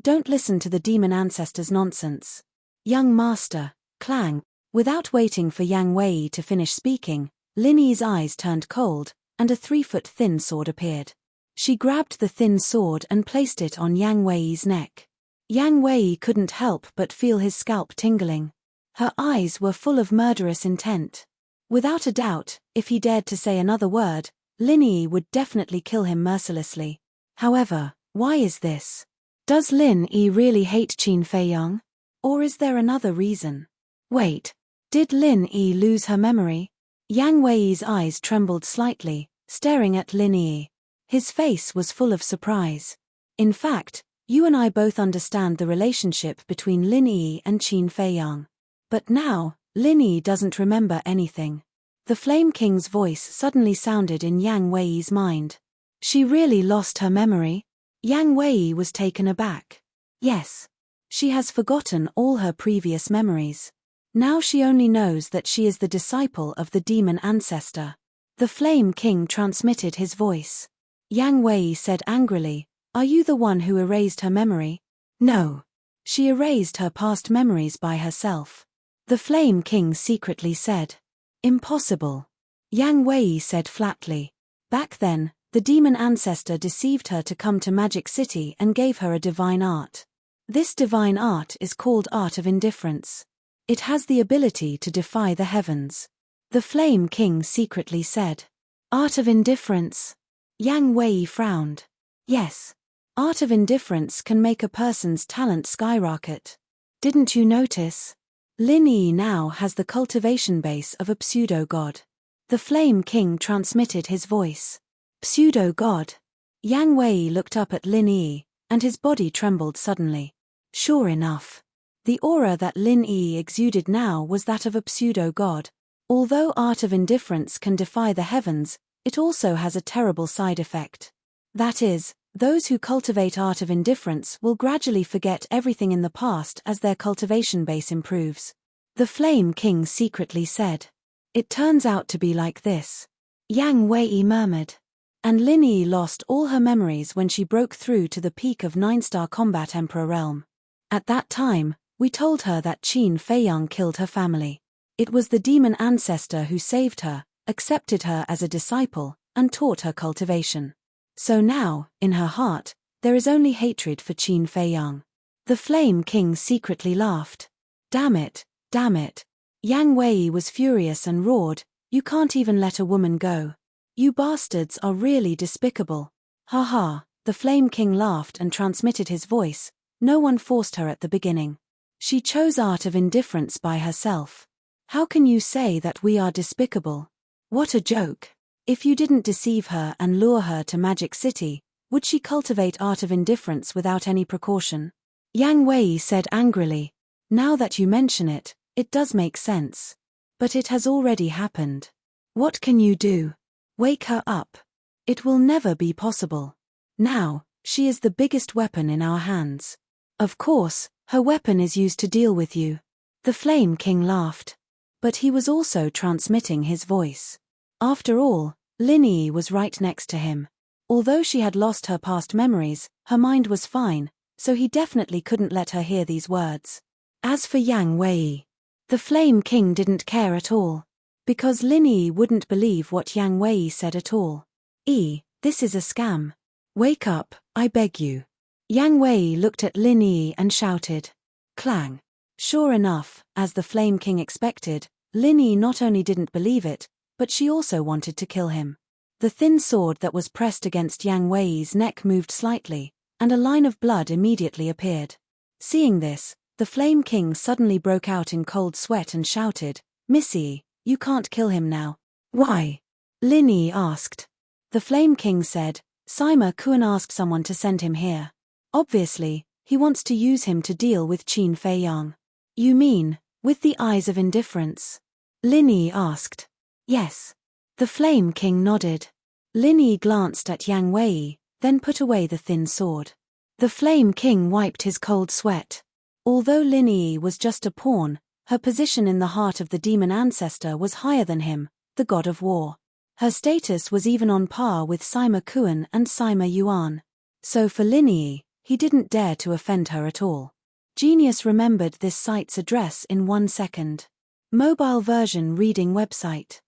"Don't listen to the demon ancestor's nonsense." "Young master, Clang." Without waiting for Yang Wei to finish speaking, Lin Yi's eyes turned cold, and a 3-foot thin sword appeared. She grabbed the thin sword and placed it on Yang Wei's neck. Yang Wei couldn't help but feel his scalp tingling. Her eyes were full of murderous intent. Without a doubt, if he dared to say another word, Lin Yi would definitely kill him mercilessly. However, why is this? Does Lin Yi really hate Qin Feiyang? Or is there another reason? Wait. Did Lin Yi lose her memory? Yang Wei's eyes trembled slightly, staring at Lin Yi. His face was full of surprise. "In fact, you and I both understand the relationship between Lin Yi and Qin Feiyang. But now, Lin Yi doesn't remember anything." The Flame King's voice suddenly sounded in Yang Wei's mind. "She really lost her memory?" Yang Wei was taken aback. "Yes. She has forgotten all her previous memories. Now she only knows that she is the disciple of the demon ancestor." The Flame King transmitted his voice. Yang Wei said angrily, "Are you the one who erased her memory?" "No. She erased her past memories by herself." The Flame King secretly said. "Impossible." Yang Wei said flatly. "Back then, the demon ancestor deceived her to come to Magic City and gave her a divine art. This divine art is called Art of Indifference. It has the ability to defy the heavens." The Flame King secretly said. "Art of Indifference?" Yang Wei frowned. "Yes. Art of Indifference can make a person's talent skyrocket. Didn't you notice? Lin Yi now has the cultivation base of a pseudo-god." The Flame King transmitted his voice. "Pseudo-god?" Yang Wei looked up at Lin Yi, and his body trembled suddenly. Sure enough. The aura that Lin Yi exuded now was that of a pseudo-god. Although Art of Indifference can defy the heavens, it also has a terrible side effect. That is, those who cultivate Art of Indifference will gradually forget everything in the past as their cultivation base improves. The Flame King secretly said. "It turns out to be like this." Yang Wei murmured. "And Lin Yi lost all her memories when she broke through to the peak of 9-star combat Emperor realm. At that time, we told her that Qin Feiyang killed her family. It was the demon ancestor who saved her, accepted her as a disciple, and taught her cultivation. So now, in her heart, there is only hatred for Qin Feiyang." The Flame King secretly laughed. Damn it, damn it." Yang Wei was furious and roared, "You can't even let a woman go. You bastards are really despicable." "Ha ha," the Flame King laughed and transmitted his voice, "No one forced her at the beginning. She chose Art of Indifference by herself. How can you say that we are despicable? What a joke. If you didn't deceive her and lure her to Magic City, would she cultivate Art of Indifference without any precaution?" Yang Wei said angrily. "Now that you mention it, it does make sense. But it has already happened. What can you do? Wake her up. It will never be possible. Now, she is the biggest weapon in our hands. Of course, her weapon is used to deal with you." The Flame King laughed. But he was also transmitting his voice. After all, Lin Yi was right next to him. Although she had lost her past memories, her mind was fine, so he definitely couldn't let her hear these words. As for Yang Wei, the Flame King didn't care at all. Because Lin Yi wouldn't believe what Yang Wei said at all. This is a scam. Wake up, I beg you." Yang Wei looked at Lin Yi and shouted. Clang. Sure enough, as the Flame King expected, Lin Yi not only didn't believe it, but she also wanted to kill him. The thin sword that was pressed against Yang Wei's neck moved slightly, and a line of blood immediately appeared. Seeing this, the Flame King suddenly broke out in cold sweat and shouted, "Missy, you can't kill him now." "Why?" Lin Yi asked. The Flame King said, "Sima Kuan asked someone to send him here. Obviously, he wants to use him to deal with Qin Fei Yang." "You mean, with the eyes of indifference?" Lin Yi asked. "Yes." The Flame King nodded. Lin Yi glanced at Yang Wei, then put away the thin sword. The Flame King wiped his cold sweat. Although Lin Yi was just a pawn, her position in the heart of the demon ancestor was higher than him, the god of war. Her status was even on par with Sima Kuan and Sima Yuan. So for Lin Yi, he didn't dare to offend her at all. Genius remembered this site's address in 1 second. Mobile version reading website.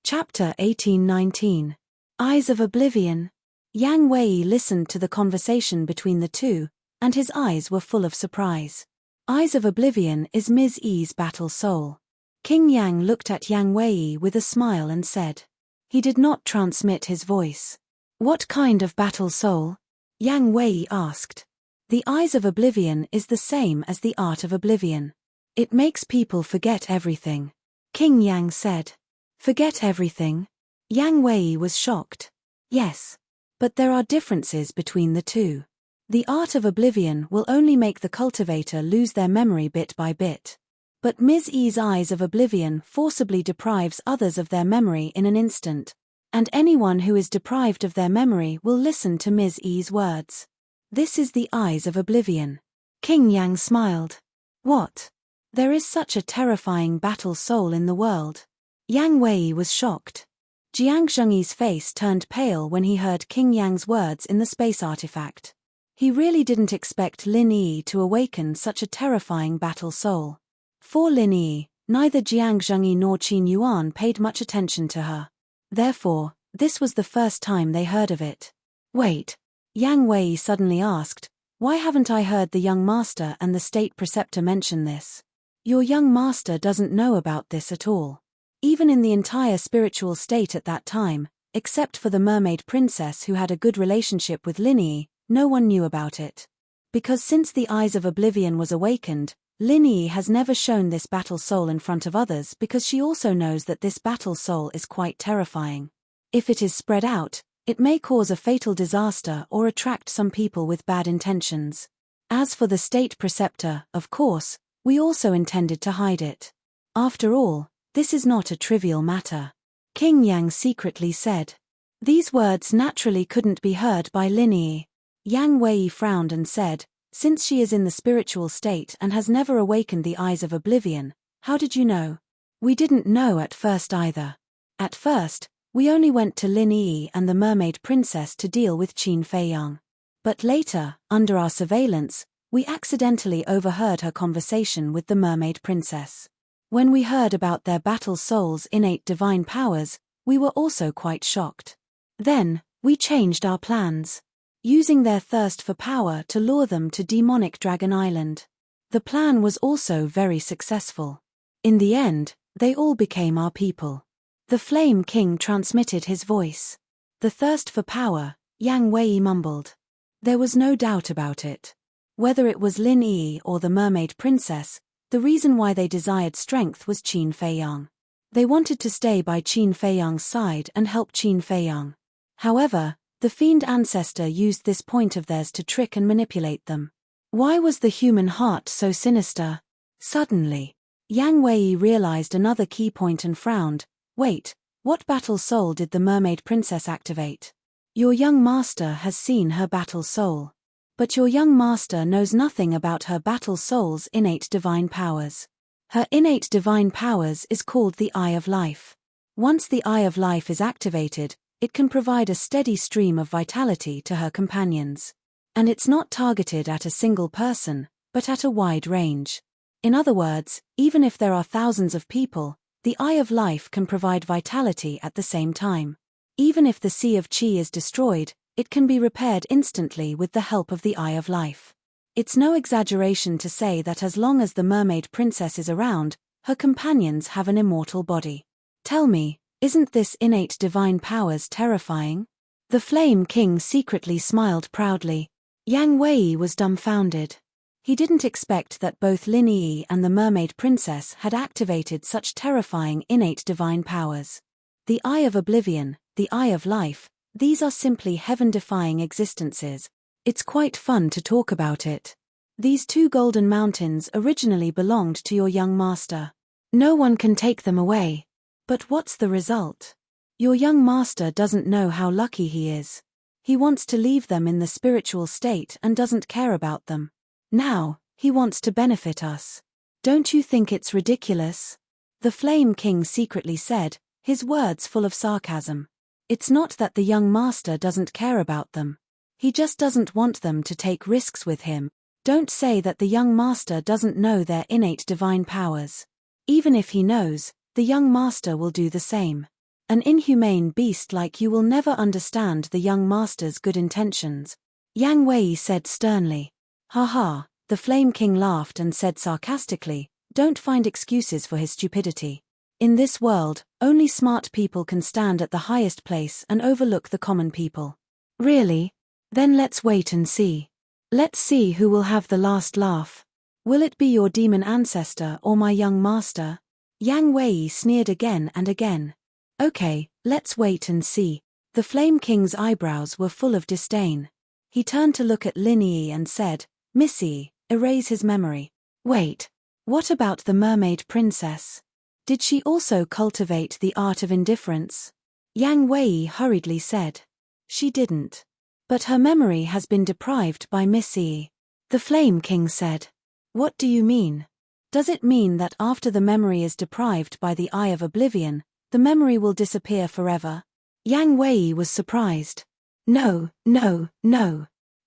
Chapter 18-19. Eyes of Oblivion. Yang Wei listened to the conversation between the two, and his eyes were full of surprise. Eyes of Oblivion is Ms. Yi's battle soul. King Yang looked at Yang Wei with a smile and said. He did not transmit his voice. "What kind of battle soul?" Yang Wei asked. "The Eyes of Oblivion is the same as the Art of Oblivion. It makes people forget everything," King Yang said. "Forget everything?" Yang Wei was shocked. "Yes. But there are differences between the two. The Art of Oblivion will only make the cultivator lose their memory bit by bit. But Ms. Yi's Eyes of Oblivion forcibly deprives others of their memory in an instant. And anyone who is deprived of their memory will listen to Ms. Yi's words. This is the Eyes of Oblivion." King Yang smiled. "What? There is such a terrifying battle soul in the world?" Yang Wei was shocked. Jiang Zhengyi's face turned pale when he heard King Yang's words in the space artifact. He really didn't expect Lin Yi to awaken such a terrifying battle soul. For Lin Yi, neither Jiang Zhengyi nor Qin Yuan paid much attention to her. Therefore, this was the first time they heard of it. "Wait," Yang Wei suddenly asked, "why haven't I heard the young master and the state preceptor mention this? Your young master doesn't know about this at all." Even in the entire spiritual state at that time, except for the mermaid princess who had a good relationship with Lin Yi, no one knew about it. Because since the Eyes of Oblivion was awakened, Lin Yi has never shown this battle soul in front of others because she also knows that this battle soul is quite terrifying. If it is spread out, it may cause a fatal disaster or attract some people with bad intentions. As for the state preceptor, of course, we also intended to hide it. After all, this is not a trivial matter. King Yang secretly said. These words naturally couldn't be heard by Lin Yi. Yang Wei frowned and said, "Since she is in the spiritual state and has never awakened the Eyes of Oblivion, how did you know?" "We didn't know at first either. At first, we only went to Lin Yi and the mermaid princess to deal with Qin Fei Yang. But later, under our surveillance, we accidentally overheard her conversation with the mermaid princess. When we heard about their battle soul's innate divine powers, we were also quite shocked. Then, we changed our plans, using their thirst for power to lure them to demonic Dragon Island. The plan was also very successful. In the end, they all became our people." The Flame King transmitted his voice. "The thirst for power," Yang Wei mumbled. There was no doubt about it. Whether it was Lin Yi or the mermaid princess, the reason why they desired strength was Qin Fei Yang. They wanted to stay by Qin Fei Yang's side and help Qin Fei Yang. However, the fiend ancestor used this point of theirs to trick and manipulate them. Why was the human heart so sinister? Suddenly, Yang Wei realized another key point and frowned. "Wait, what battle soul did the mermaid princess activate?" "Your young master has seen her battle soul. But your young master knows nothing about her battle soul's innate divine powers. Her innate divine powers is called the Eye of Life. Once the Eye of Life is activated, it can provide a steady stream of vitality to her companions. And it's not targeted at a single person, but at a wide range. In other words, even if there are thousands of people, the Eye of Life can provide vitality at the same time. Even if the Sea of Qi is destroyed, it can be repaired instantly with the help of the Eye of Life. It's no exaggeration to say that as long as the mermaid princess is around, her companions have an immortal body. Tell me, isn't this innate divine powers terrifying? The Flame King secretly smiled proudly. Yang Wei was dumbfounded. He didn't expect that both Lin Yi and the mermaid princess had activated such terrifying innate divine powers. The Eye of Oblivion, the Eye of Life, these are simply heaven-defying existences. It's quite fun to talk about it. These two golden mountains originally belonged to your young master. No one can take them away. But what's the result? Your young master doesn't know how lucky he is. He wants to leave them in the spiritual state and doesn't care about them. Now, he wants to benefit us. Don't you think it's ridiculous? The Flame King secretly said, his words full of sarcasm. It's not that the young master doesn't care about them. He just doesn't want them to take risks with him. Don't say that the young master doesn't know their innate divine powers. Even if he knows, the young master will do the same. An inhumane beast like you will never understand the young master's good intentions. Yang Wei said sternly. Ha ha, the Flame King laughed and said sarcastically, don't find excuses for his stupidity. In this world, only smart people can stand at the highest place and overlook the common people. Really? Then let's wait and see. Let's see who will have the last laugh. Will it be your demon ancestor or my young master? Yang Wei sneered again and again. Okay, let's wait and see. The Flame King's eyebrows were full of disdain. He turned to look at Lin Yi and said, Missy, erase his memory. Wait, what about the mermaid princess? Did she also cultivate the art of indifference? Yang Wei hurriedly said. She didn't. But her memory has been deprived by Missy. The Flame King said. What do you mean? Does it mean that after the memory is deprived by the Eye of Oblivion, the memory will disappear forever? Yang Wei was surprised. No.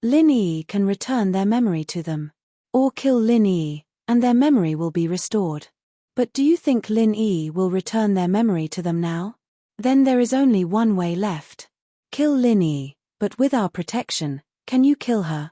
Lin Yi can return their memory to them. Or kill Lin Yi, and their memory will be restored. But do you think Lin Yi will return their memory to them now? Then there is only one way left. Kill Lin Yi, but with our protection, can you kill her?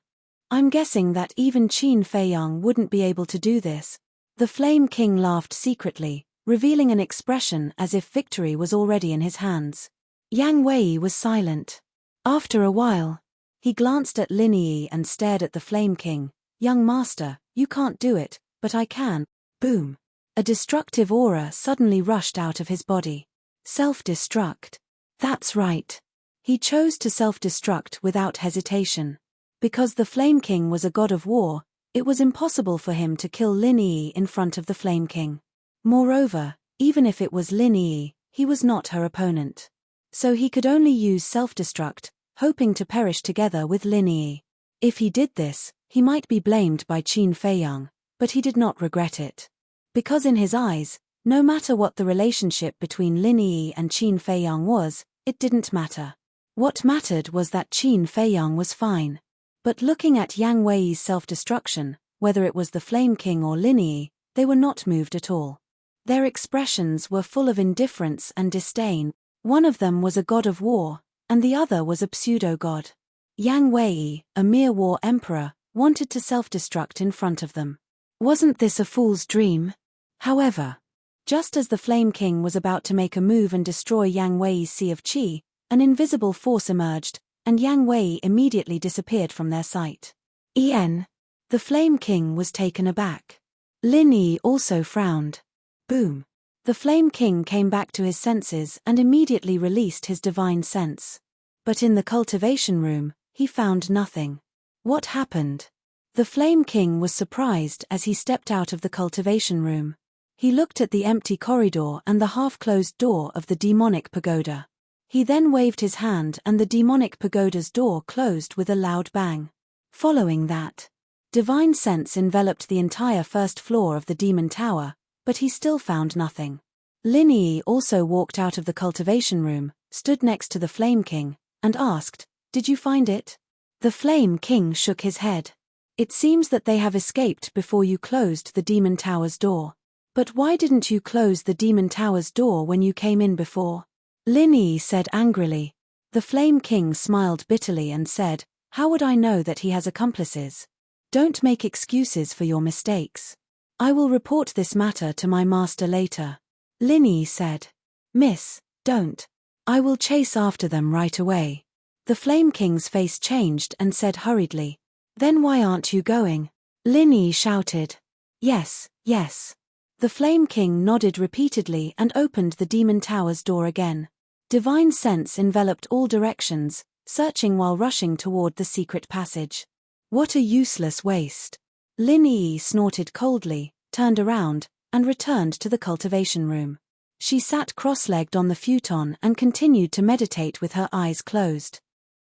I'm guessing that even Qin Feiyang wouldn't be able to do this. The Flame King laughed secretly, revealing an expression as if victory was already in his hands. Yang Wei was silent. After a while, he glanced at Lin Yi and stared at the Flame King. Young master, you can't do it, but I can. Boom. A destructive aura suddenly rushed out of his body. Self-destruct. That's right. He chose to self-destruct without hesitation. Because the Flame King was a god of war, it was impossible for him to kill Lin Yi in front of the Flame King. Moreover, even if it was Lin Yi, he was not her opponent. So he could only use self-destruct, hoping to perish together with Lin Yi. If he did this, he might be blamed by Qin Feiyang, but he did not regret it. Because in his eyes, no matter what the relationship between Lin Yi and Qin Feiyang was, it didn't matter. What mattered was that Qin Feiyang was fine. But looking at Yang Wei's self-destruction, whether it was the Flame King or Lin Yi, they were not moved at all. Their expressions were full of indifference and disdain. One of them was a god of war, and the other was a pseudo-god. Yang Wei, a mere war emperor, wanted to self-destruct in front of them. Wasn't this a fool's dream? However, just as the Flame King was about to make a move and destroy Yang Wei's Sea of Qi, an invisible force emerged, and Yang Wei immediately disappeared from their sight. The Flame King was taken aback. Lin Yi also frowned. Boom. The Flame King came back to his senses and immediately released his divine sense. But in the cultivation room, he found nothing. What happened? The Flame King was surprised as he stepped out of the cultivation room. He looked at the empty corridor and the half-closed door of the demonic pagoda. He then waved his hand and the demonic pagoda's door closed with a loud bang. Following that, divine sense enveloped the entire first floor of the demon tower, but he still found nothing. Lin Yi also walked out of the cultivation room, stood next to the Flame King, and asked, "Did you find it?" The Flame King shook his head. "It seems that they have escaped before you closed the demon tower's door. But why didn't you close the demon tower's door when you came in before?" Lin Yi said angrily. The Flame King smiled bitterly and said, "How would I know that he has accomplices? Don't make excuses for your mistakes. I will report this matter to my master later. Lin Yi said. Miss, don't. I will chase after them right away. The Flame King's face changed and said hurriedly. Then why aren't you going? Lin Yi shouted. Yes, yes. The Flame King nodded repeatedly and opened the Demon Tower's door again. Divine sense enveloped all directions, searching while rushing toward the secret passage. What a useless waste. Lin Yi snorted coldly, turned around, and returned to the cultivation room. She sat cross-legged on the futon and continued to meditate with her eyes closed.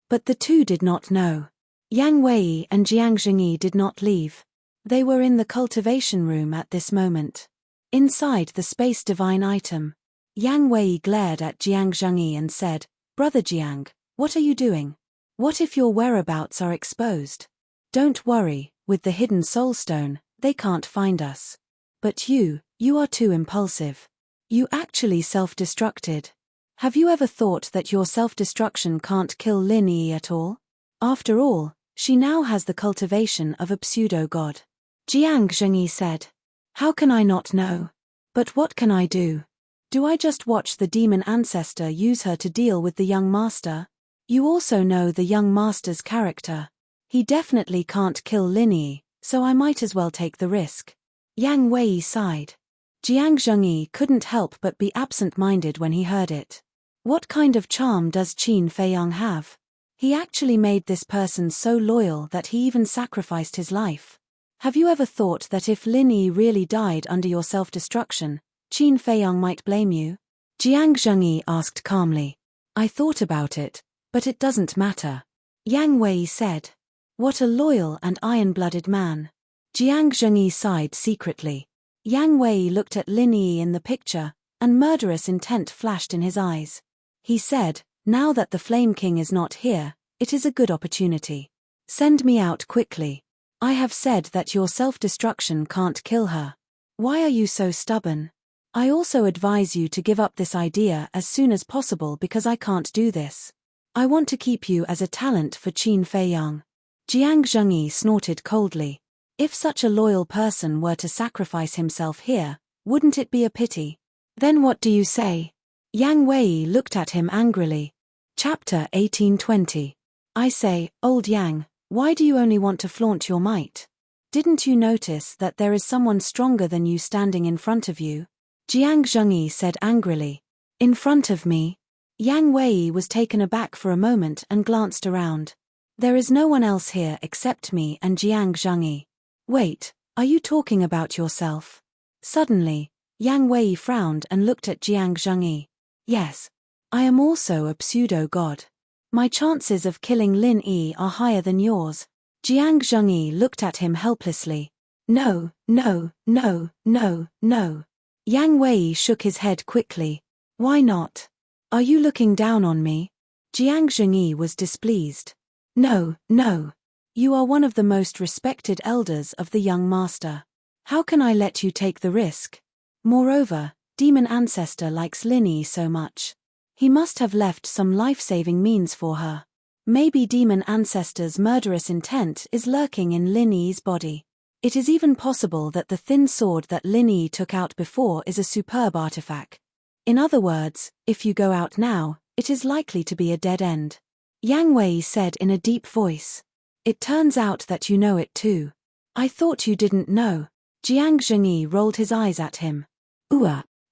But the two did not know. Yang Wei and Jiang Zhengyi did not leave. They were in the cultivation room at this moment. Inside the space divine item, Yang Wei glared at Jiang Zhengyi and said, Brother Jiang, what are you doing? What if your whereabouts are exposed? Don't worry, with the hidden soulstone, they can't find us. But you are too impulsive. You actually self-destructed. Have you ever thought that your self-destruction can't kill Lin Yi at all? After all, she now has the cultivation of a pseudo-god. Jiang Zhengyi said. How can I not know? But what can I do? Do I just watch the demon ancestor use her to deal with the young master? You also know the young master's character. He definitely can't kill Lin Yi, so I might as well take the risk. Yang Wei sighed. Jiang Zhengyi couldn't help but be absent-minded when he heard it. What kind of charm does Qin Feiyang have? He actually made this person so loyal that he even sacrificed his life. Have you ever thought that if Lin Yi really died under your self-destruction, Qin Feiyang might blame you? Jiang Zhengyi asked calmly. I thought about it, but it doesn't matter. Yang Wei said. What a loyal and iron-blooded man. Jiang Zhengyi sighed secretly. Yang Wei looked at Lin Yi in the picture, and murderous intent flashed in his eyes. He said, now that the Flame King is not here, it is a good opportunity. Send me out quickly. I have said that your self-destruction can't kill her. Why are you so stubborn? I also advise you to give up this idea as soon as possible because I can't do this. I want to keep you as a talent for Qin Feiyang. Jiang Zhengyi snorted coldly. If such a loyal person were to sacrifice himself here, wouldn't it be a pity? Then what do you say? Yang Wei looked at him angrily. Chapter 1820. I say, Old Yang, why do you only want to flaunt your might? Didn't you notice that there is someone stronger than you standing in front of you? Jiang Zhengyi said angrily. In front of me? Yang Wei was taken aback for a moment and glanced around. There is no one else here except me and Jiang Zhengyi. Wait, are you talking about yourself? Suddenly, Yang Wei frowned and looked at Jiang Zhengyi. Yes. I am also a pseudo-god. My chances of killing Lin Yi are higher than yours. Jiang Zhengyi looked at him helplessly. No, no, no, no, no. Yang Wei shook his head quickly. Why not? Are you looking down on me? Jiang Zhengyi was displeased. No, no. You are one of the most respected elders of the young master. How can I let you take the risk? Moreover, Demon Ancestor likes Lin Yi so much. He must have left some life-saving means for her. Maybe Demon Ancestor's murderous intent is lurking in Lin Yi's body. It is even possible that the thin sword that Lin Yi took out before is a superb artifact. In other words, if you go out now, it is likely to be a dead end. Yang Wei said in a deep voice. It turns out that you know it too. I thought you didn't know. Jiang Zhengyi rolled his eyes at him.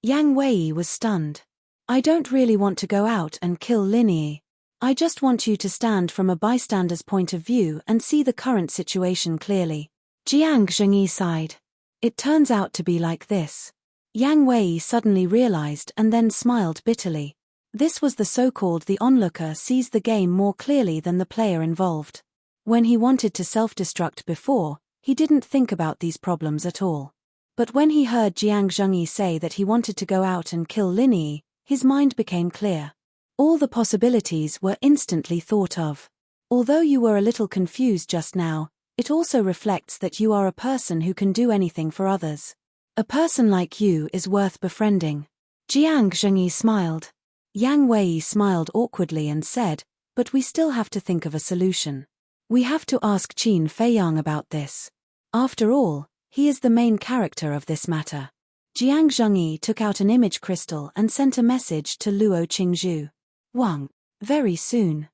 Yang Wei was stunned. I don't really want to go out and kill Lin Yi. I just want you to stand from a bystander's point of view and see the current situation clearly. Jiang Zhengyi sighed. It turns out to be like this. Yang Wei suddenly realized and then smiled bitterly. This was the so-called the onlooker sees the game more clearly than the player involved. When he wanted to self-destruct before, he didn't think about these problems at all. But when he heard Jiang Zhengyi say that he wanted to go out and kill Lin Yi, his mind became clear. All the possibilities were instantly thought of. Although you were a little confused just now, it also reflects that you are a person who can do anything for others. A person like you is worth befriending. Jiang Zhengyi smiled. Yang Wei smiled awkwardly and said, but we still have to think of a solution. We have to ask Qin Feiyang about this. After all, he is the main character of this matter. Jiang Zhengyi took out an image crystal and sent a message to Luo Qingzhu. Wang. Very soon.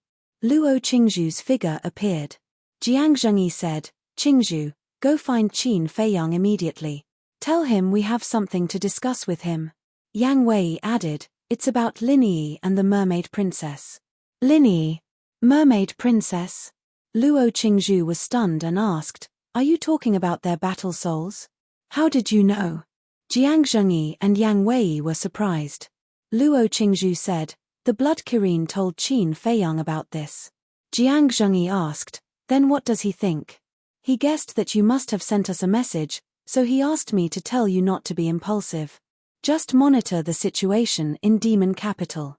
Luo Qingzhu's figure appeared. Jiang Zhengyi said, Qingzhu, go find Qin Feiyang immediately. Tell him we have something to discuss with him. Yang Wei added, it's about Lin Yi and the Mermaid Princess. Lin Yi? Mermaid Princess? Luo Qingzhu was stunned and asked, are you talking about their battle souls? How did you know? Jiang Zhengyi and Yang Wei were surprised. Luo Qingzhu said, the Blood Kirin told Qin Feiyang about this. Jiang Zhengyi asked, then what does he think? He guessed that you must have sent us a message, so he asked me to tell you not to be impulsive. Just monitor the situation in Demon Capital.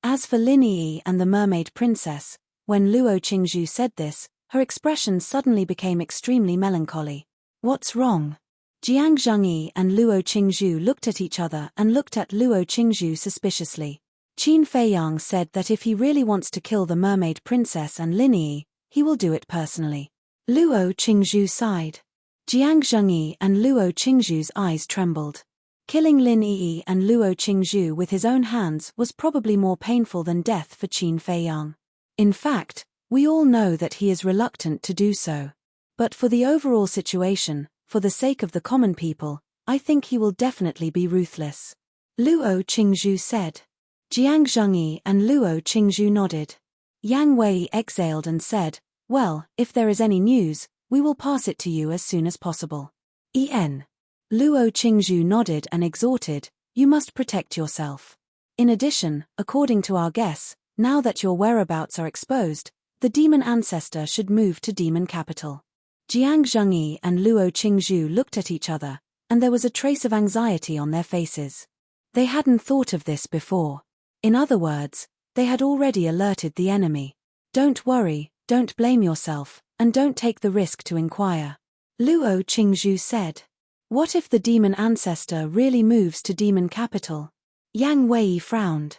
As for Lin Yi and the Mermaid Princess, when Luo Qingzhu said this, her expression suddenly became extremely melancholy. What's wrong? Jiang Zhengyi and Luo Qingzhu looked at each other and looked at Luo Qingzhu suspiciously. Qin Feiyang said that if he really wants to kill the Mermaid Princess and Lin Yi, he will do it personally. Luo Qingzhu sighed. Jiang Zhengyi and Luo Qingzhu's eyes trembled. Killing Lin Yi and Luo Qingzhu with his own hands was probably more painful than death for Qin Feiyang. In fact, we all know that he is reluctant to do so. But for the overall situation, for the sake of the common people, I think he will definitely be ruthless. Luo Qingzhu said. Jiang Zhengyi and Luo Qingzhu nodded. Yang Wei exhaled and said, well, if there is any news, we will pass it to you as soon as possible. En. Luo Qingzhu nodded and exhorted, you must protect yourself. In addition, according to our guess, now that your whereabouts are exposed, the demon ancestor should move to Demon Capital. Jiang Zhengyi and Luo Qingzhu looked at each other, and there was a trace of anxiety on their faces. They hadn't thought of this before. In other words, they had already alerted the enemy. Don't worry, don't blame yourself, and don't take the risk to inquire. Luo Qingzhu said. What if the demon ancestor really moves to Demon Capital? Yang Wei frowned.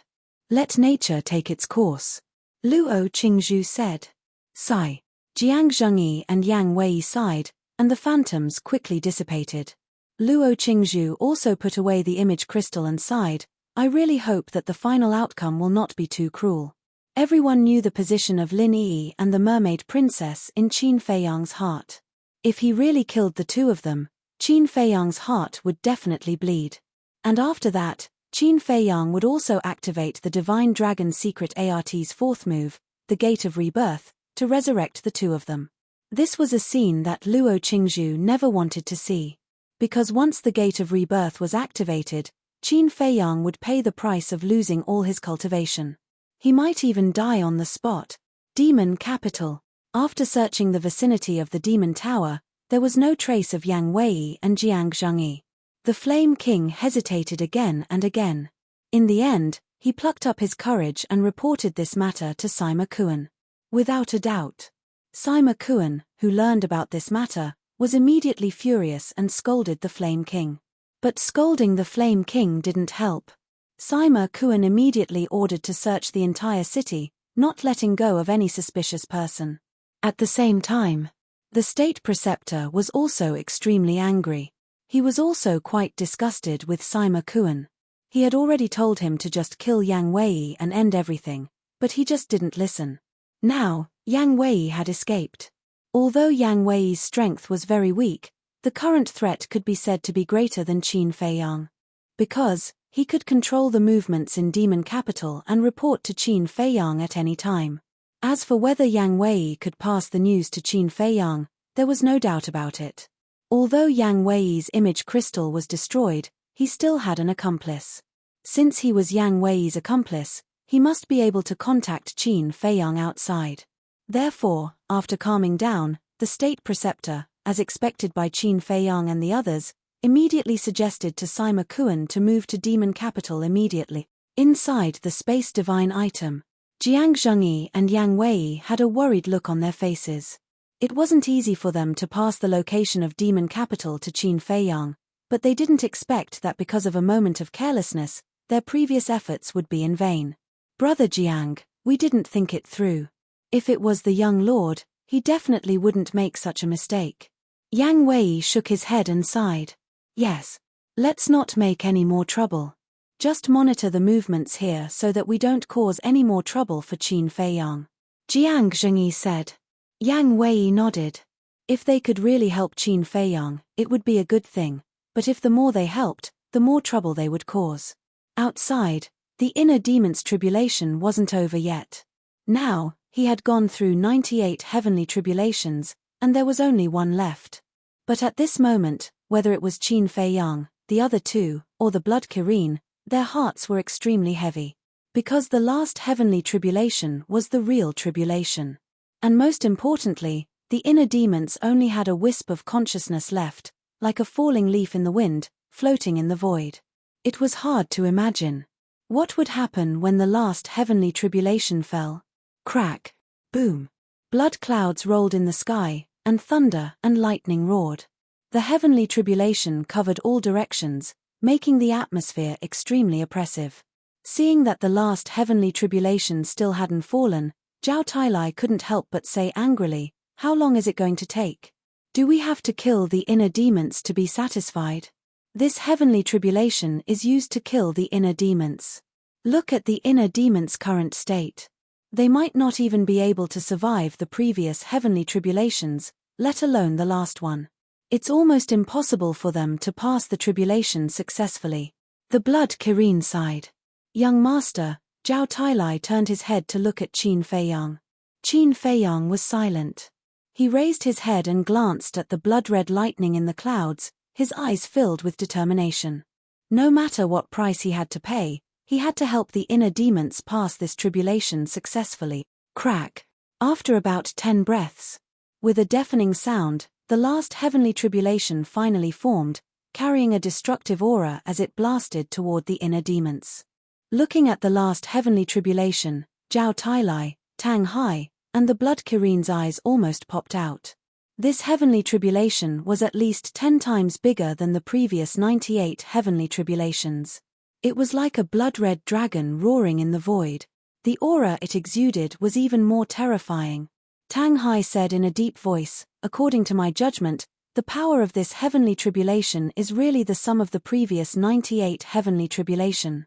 Let nature take its course. Luo Qingzhu said. Sigh. Jiang Zhengyi and Yang Wei sighed, and the phantoms quickly dissipated. Luo Qingzhu also put away the image crystal and sighed, I really hope that the final outcome will not be too cruel. Everyone knew the position of Lin Yi and the Mermaid Princess in Qin Feiyang's heart. If he really killed the two of them, Qin Feiyang's heart would definitely bleed. And after that, Qin Feiyang would also activate the Divine Dragon Secret ART's fourth move, the Gate of Rebirth, to resurrect the two of them. This was a scene that Luo Qingzhu never wanted to see. Because once the Gate of Rebirth was activated, Qin Feiyang would pay the price of losing all his cultivation. He might even die on the spot. Demon Capital. After searching the vicinity of the Demon Tower, there was no trace of Yang Wei and Jiang Zhengyi. The Flame King hesitated again and again. In the end, he plucked up his courage and reported this matter to Sima Qian. Without a doubt. Sima Qian, who learned about this matter, was immediately furious and scolded the Flame King. But scolding the Flame King didn't help. Sima Qian immediately ordered to search the entire city, not letting go of any suspicious person. At the same time, the state preceptor was also extremely angry. He was also quite disgusted with Sima Qian. He had already told him to just kill Yang Wei and end everything, but he just didn't listen. Now, Yang Wei had escaped. Although Yang Wei's strength was very weak, the current threat could be said to be greater than Qin Feiyang. Because, he could control the movements in Demon Capital and report to Qin Feiyang at any time. As for whether Yang Wei could pass the news to Qin Feiyang, there was no doubt about it. Although Yang Wei's image crystal was destroyed, he still had an accomplice. Since he was Yang Wei's accomplice, he must be able to contact Qin Feiyang outside. Therefore, after calming down, the state preceptor, as expected by Qin Feiyang and the others, immediately suggested to Sima Qian to move to Demon Capital immediately. Inside the Space Divine item, Jiang Zhengyi and Yang Wei had a worried look on their faces. It wasn't easy for them to pass the location of Demon Capital to Qin Feiyang, but they didn't expect that because of a moment of carelessness, their previous efforts would be in vain. Brother Jiang, we didn't think it through. If it was the young lord, He definitely wouldn't make such a mistake. Yang Wei shook his head and sighed. Yes. Let's not make any more trouble. Just monitor the movements here so that we don't cause any more trouble for Qin Feiyang. Jiang Zhengyi said. Yang Wei nodded. If they could really help Qin Feiyang, it would be a good thing, but if the more they helped, the more trouble they would cause. Outside, the inner demon's tribulation wasn't over yet. Now, he had gone through 98 heavenly tribulations, and there was only one left. But at this moment, whether it was Qin Feiyang, the other two, or the blood Kirin, their hearts were extremely heavy. Because the last heavenly tribulation was the real tribulation. And most importantly, the inner demons only had a wisp of consciousness left, like a falling leaf in the wind, floating in the void. It was hard to imagine. What would happen when the last heavenly tribulation fell? Crack. Boom. Blood clouds rolled in the sky, and thunder and lightning roared. The heavenly tribulation covered all directions, making the atmosphere extremely oppressive. Seeing that the last heavenly tribulation still hadn't fallen, Zhao Tailai couldn't help but say angrily, "How long is it going to take? Do we have to kill the inner demons to be satisfied? This heavenly tribulation is used to kill the inner demons. Look at the inner demons' current state. They might not even be able to survive the previous heavenly tribulations, let alone the last one. It's almost impossible for them to pass the tribulation successfully." The blood Kirin sighed. Young master, Zhao Tailai turned his head to look at Qin Feiyang. Qin Feiyang was silent. He raised his head and glanced at the blood-red lightning in the clouds, his eyes filled with determination. No matter what price he had to pay, he had to help the inner demons pass this tribulation successfully. Crack. After about 10 breaths. With a deafening sound, the last heavenly tribulation finally formed, carrying a destructive aura as it blasted toward the inner demons. Looking at the last heavenly tribulation, Zhao Tailai, Tang Hai, and the blood Kirin's eyes almost popped out. This heavenly tribulation was at least 10 times bigger than the previous 98 heavenly tribulations. It was like a blood-red dragon roaring in the void. The aura it exuded was even more terrifying. Tang Hai said in a deep voice, "According to my judgment, the power of this heavenly tribulation is really the sum of the previous 98 heavenly tribulation."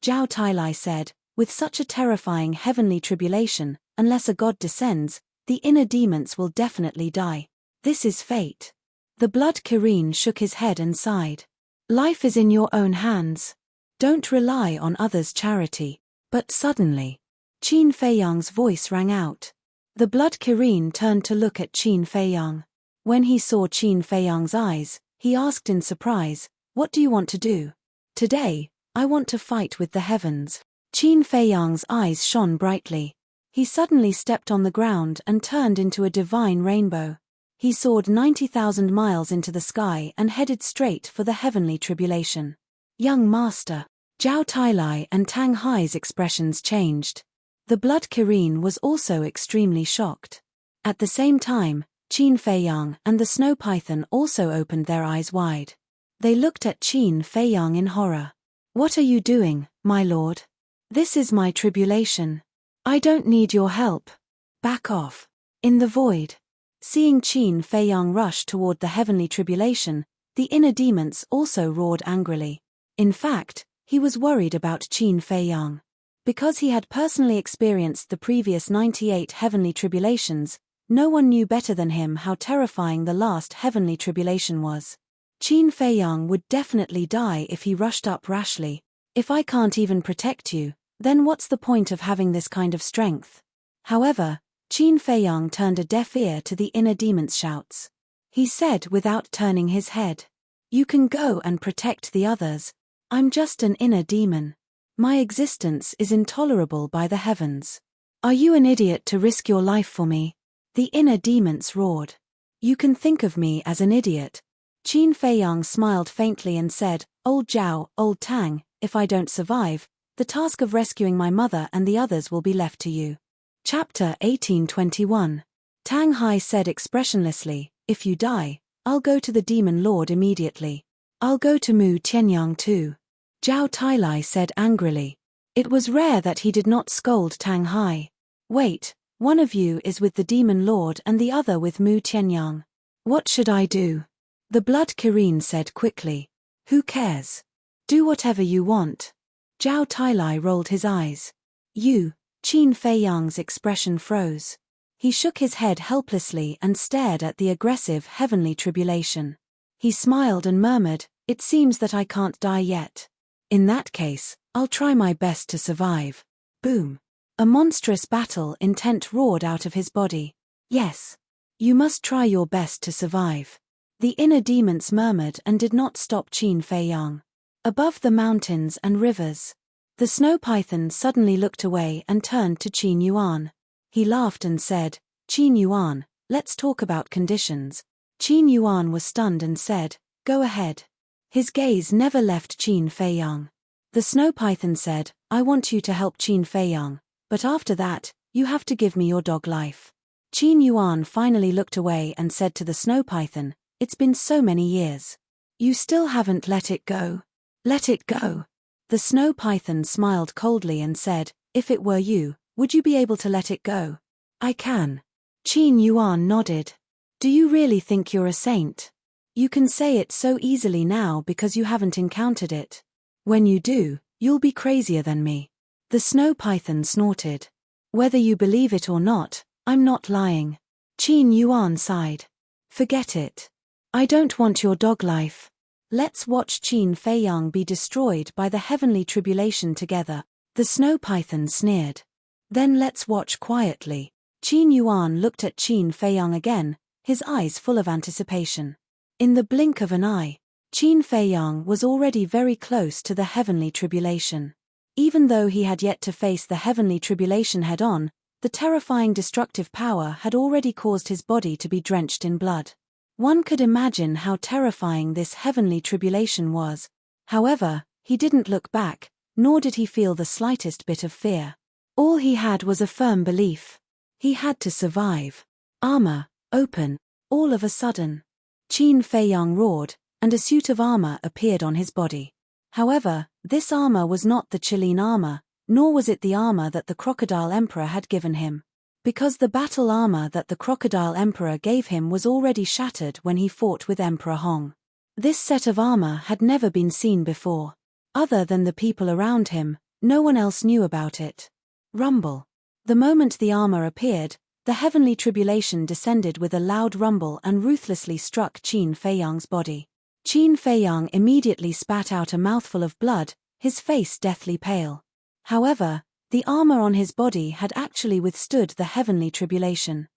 Zhao Tailai said, "With such a terrifying heavenly tribulation, unless a god descends, the inner demons will definitely die. This is fate." The blood Kirin shook his head and sighed. "Life is in your own hands. Don't rely on others' charity." But suddenly, Qin Feiyang's voice rang out. The blood Kirin turned to look at Qin Feiyang. When he saw Qin Feiyang's eyes, he asked in surprise, "What do you want to do?" "Today, I want to fight with the heavens." Qin Feiyang's eyes shone brightly. He suddenly stepped on the ground and turned into a divine rainbow. He soared 90,000 miles into the sky and headed straight for the heavenly tribulation. Young master, Zhao Tailai and Tang Hai's expressions changed. The blood Kirin was also extremely shocked. At the same time, Qin Feiyang and the snow python also opened their eyes wide. They looked at Qin Feiyang in horror. "What are you doing, my lord? This is my tribulation. I don't need your help. Back off." In the void. Seeing Qin Feiyang rush toward the heavenly tribulation, the inner demons also roared angrily. In fact, he was worried about Qin Feiyang. Because he had personally experienced the previous 98 heavenly tribulations, no one knew better than him how terrifying the last heavenly tribulation was. Qin Feiyang would definitely die if he rushed up rashly. "If I can't even protect you, then what's the point of having this kind of strength?" However, Qin Feiyang turned a deaf ear to the inner demon's shouts. He said without turning his head, "You can go and protect the others. I'm just an inner demon. My existence is intolerable by the heavens. Are you an idiot to risk your life for me?" The inner demons roared. "You can think of me as an idiot." Qin Feiyang smiled faintly and said, "Old Zhao, old Tang, if I don't survive, the task of rescuing my mother and the others will be left to you." Chapter 1821. Tang Hai said expressionlessly, "If you die, I'll go to the Demon Lord immediately. I'll go to Mu Tianyang too." Zhao Tailai said angrily. It was rare that he did not scold Tang Hai. "Wait, One of you is with the Demon Lord and the other with Mu Tianyang. What should I do? The Blood Kirin said quickly. Who cares? Do whatever you want. Zhao Tailai rolled his eyes. You, Qin Feiyang's expression froze. He shook his head helplessly and stared at the aggressive heavenly tribulation. He smiled and murmured, "It seems that I can't die yet. In that case, I'll try my best to survive." Boom. A monstrous battle intent roared out of his body. Yes. You must try your best to survive. The inner demons murmured and did not stop Qin Feiyang. Above the mountains and rivers, the snow python suddenly looked away and turned to Qin Yuan. He laughed and said, "Qin Yuan, let's talk about conditions." Qin Yuan was stunned and said, "Go ahead." His gaze never left Qin Feiyang. The snow python said, "I want you to help Qin Feiyang, but after that, you have to give me your dog life." Qin Yuan finally looked away and said to the snow python, "It's been so many years. You still haven't let it go. Let it go." The snow python smiled coldly and said, "If it were you, would you be able to let it go?" "I can." Qin Yuan nodded. "Do you really think you're a saint? You can say it so easily now because you haven't encountered it. When you do, you'll be crazier than me." The snow python snorted. "Whether you believe it or not, I'm not lying." Qin Yuan sighed. "Forget it. I don't want your dog life. Let's watch Qin Feiyang be destroyed by the heavenly tribulation together." The snow python sneered. "Then let's watch quietly." Qin Yuan looked at Qin Feiyang again, his eyes full of anticipation. In the blink of an eye, Qin Feiyang was already very close to the heavenly tribulation. Even though he had yet to face the heavenly tribulation head-on, the terrifying destructive power had already caused his body to be drenched in blood. One could imagine how terrifying this heavenly tribulation was. However, he didn't look back, nor did he feel the slightest bit of fear. All he had was a firm belief. He had to survive. "Armor, open." All of a sudden, Qin Feiyang roared, and a suit of armor appeared on his body. However, this armor was not the Qilin armor, nor was it the armor that the Crocodile Emperor had given him. Because the battle armor that the Crocodile Emperor gave him was already shattered when he fought with Emperor Hong. This set of armor had never been seen before. Other than the people around him, no one else knew about it. Rumble. The moment the armor appeared, the heavenly tribulation descended with a loud rumble and ruthlessly struck Qin Feiyang's body. Qin Feiyang immediately spat out a mouthful of blood, his face deathly pale. However, the armor on his body had actually withstood the heavenly tribulation.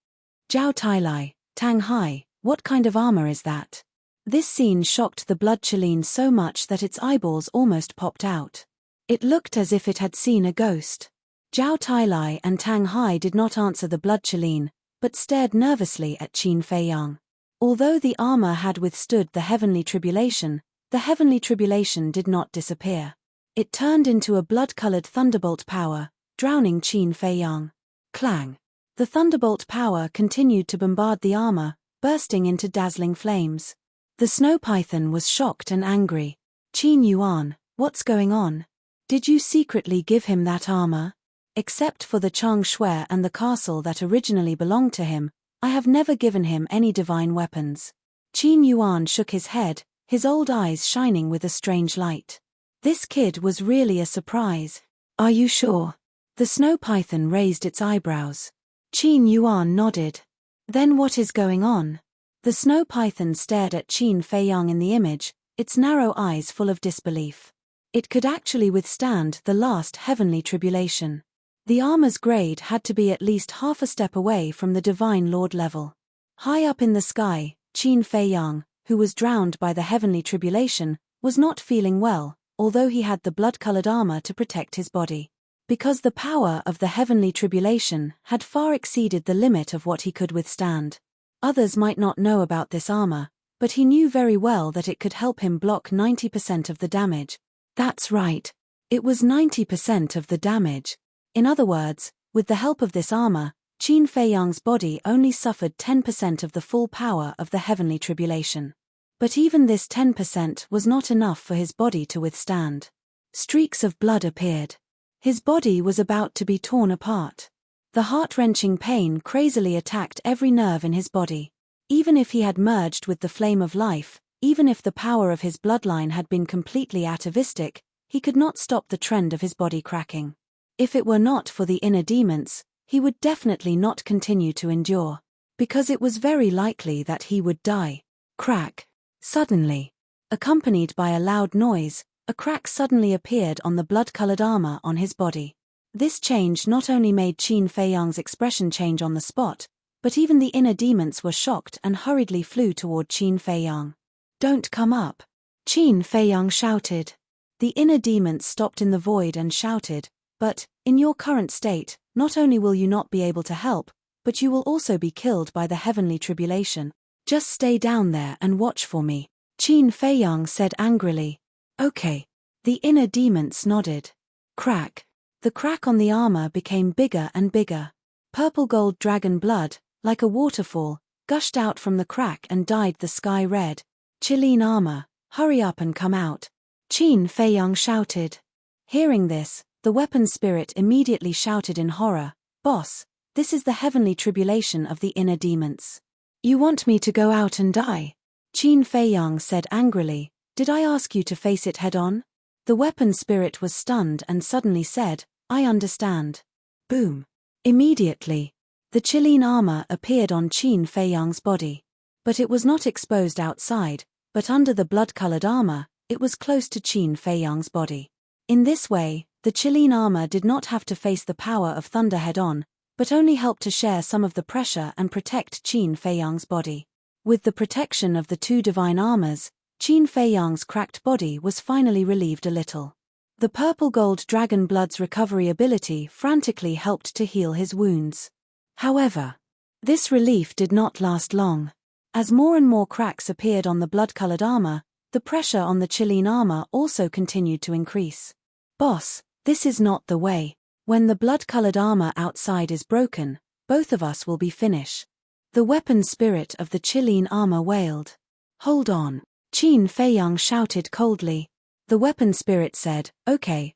"Zhao Tailai, Tang Hai, what kind of armor is that?" This scene shocked the blood Qilin so much that its eyeballs almost popped out. It looked as if it had seen a ghost. Zhao Tailai and Tang Hai did not answer the blood Qilin, but stared nervously at Qin Feiyang. Although the armor had withstood the heavenly tribulation, the heavenly tribulation did not disappear. It turned into a blood-colored thunderbolt power, drowning Qin Feiyang. Clang! The thunderbolt power continued to bombard the armor, bursting into dazzling flames. The snow python was shocked and angry. "Qin Yuan, what's going on? Did you secretly give him that armor? Except for the Chang Shui and the castle that originally belonged to him, I have never given him any divine weapons." Qin Yuan shook his head, his old eyes shining with a strange light. This kid was really a surprise. "Are you sure?" The snow python raised its eyebrows. Qin Yuan nodded. "Then what is going on?" The snow python stared at Qin Feiyang in the image, its narrow eyes full of disbelief. It could actually withstand the last heavenly tribulation. The armor's grade had to be at least half a step away from the Divine Lord level. High up in the sky, Qin Feiyang, who was drowned by the heavenly tribulation, was not feeling well, although he had the blood-colored armor to protect his body. Because the power of the heavenly tribulation had far exceeded the limit of what he could withstand. Others might not know about this armor, but he knew very well that it could help him block 90% of the damage. That's right. It was 90% of the damage. In other words, with the help of this armor, Qin Feiyang's body only suffered 10% of the full power of the heavenly tribulation. But even this 10% was not enough for his body to withstand. Streaks of blood appeared. His body was about to be torn apart. The heart-wrenching pain crazily attacked every nerve in his body. Even if he had merged with the flame of life, even if the power of his bloodline had been completely atavistic, he could not stop the trend of his body cracking. If it were not for the inner demons, he would definitely not continue to endure. Because it was very likely that he would die. Crack. Suddenly, accompanied by a loud noise, a crack suddenly appeared on the blood-colored armor on his body. This change not only made Qin Feiyang's expression change on the spot, but even the inner demons were shocked and hurriedly flew toward Qin Feiyang. "Don't come up!" Qin Feiyang shouted. The inner demons stopped in the void and shouted, "But, in your current state, not only will you not be able to help, but you will also be killed by the heavenly tribulation. Just stay down there and watch for me," Qin Feiyang said angrily. "Okay." The inner demons nodded. Crack. The crack on the armor became bigger and bigger. Purple gold dragon blood, like a waterfall, gushed out from the crack and dyed the sky red. "Qilin armor, hurry up and come out," Qin Feiyang shouted. Hearing this, the weapon spirit immediately shouted in horror, "Boss, this is the heavenly tribulation of the inner demons. You want me to go out and die?" Qin Feiyang said angrily, "Did I ask you to face it head-on?" The weapon spirit was stunned and suddenly said, "I understand." Boom. Immediately, the Qilin armor appeared on Qin Feiyang's body. But it was not exposed outside, but under the blood-colored armor, it was close to Qin Feiyang's body. In this way, the Qilin armor did not have to face the power of thunder head-on, but only helped to share some of the pressure and protect Qin Feiyang's body. With the protection of the two divine armors, Qin Feiyang's cracked body was finally relieved a little. The purple gold dragon blood's recovery ability frantically helped to heal his wounds. However, this relief did not last long. As more and more cracks appeared on the blood-colored armor, the pressure on the Qilin armor also continued to increase. "Boss, this is not the way. When the blood-colored armor outside is broken, both of us will be finished." The weapon spirit of the Qilin armor wailed. "Hold on," Qin Feiyang shouted coldly. The weapon spirit said, okay,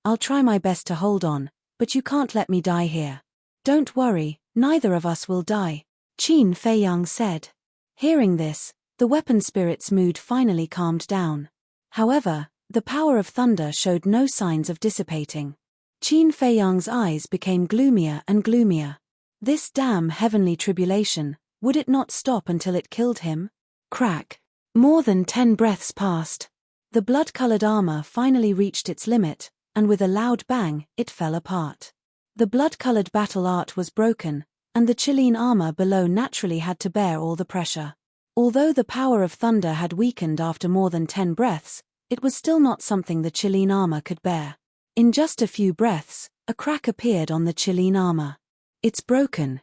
I'll try my best to hold on, but you can't let me die here." "Don't worry, neither of us will die," Qin Feiyang said. Hearing this, the weapon spirit's mood finally calmed down. However, the power of thunder showed no signs of dissipating. Qin Feiyang's eyes became gloomier and gloomier. This damn heavenly tribulation, would it not stop until it killed him? Crack. More than 10 breaths passed. The blood-colored armor finally reached its limit, and with a loud bang, it fell apart. The blood-colored battle art was broken, and the Qilin armor below naturally had to bear all the pressure. Although the power of thunder had weakened after more than 10 breaths, it was still not something the Qilin armor could bear. In just a few breaths, a crack appeared on the Qilin armor. It's broken.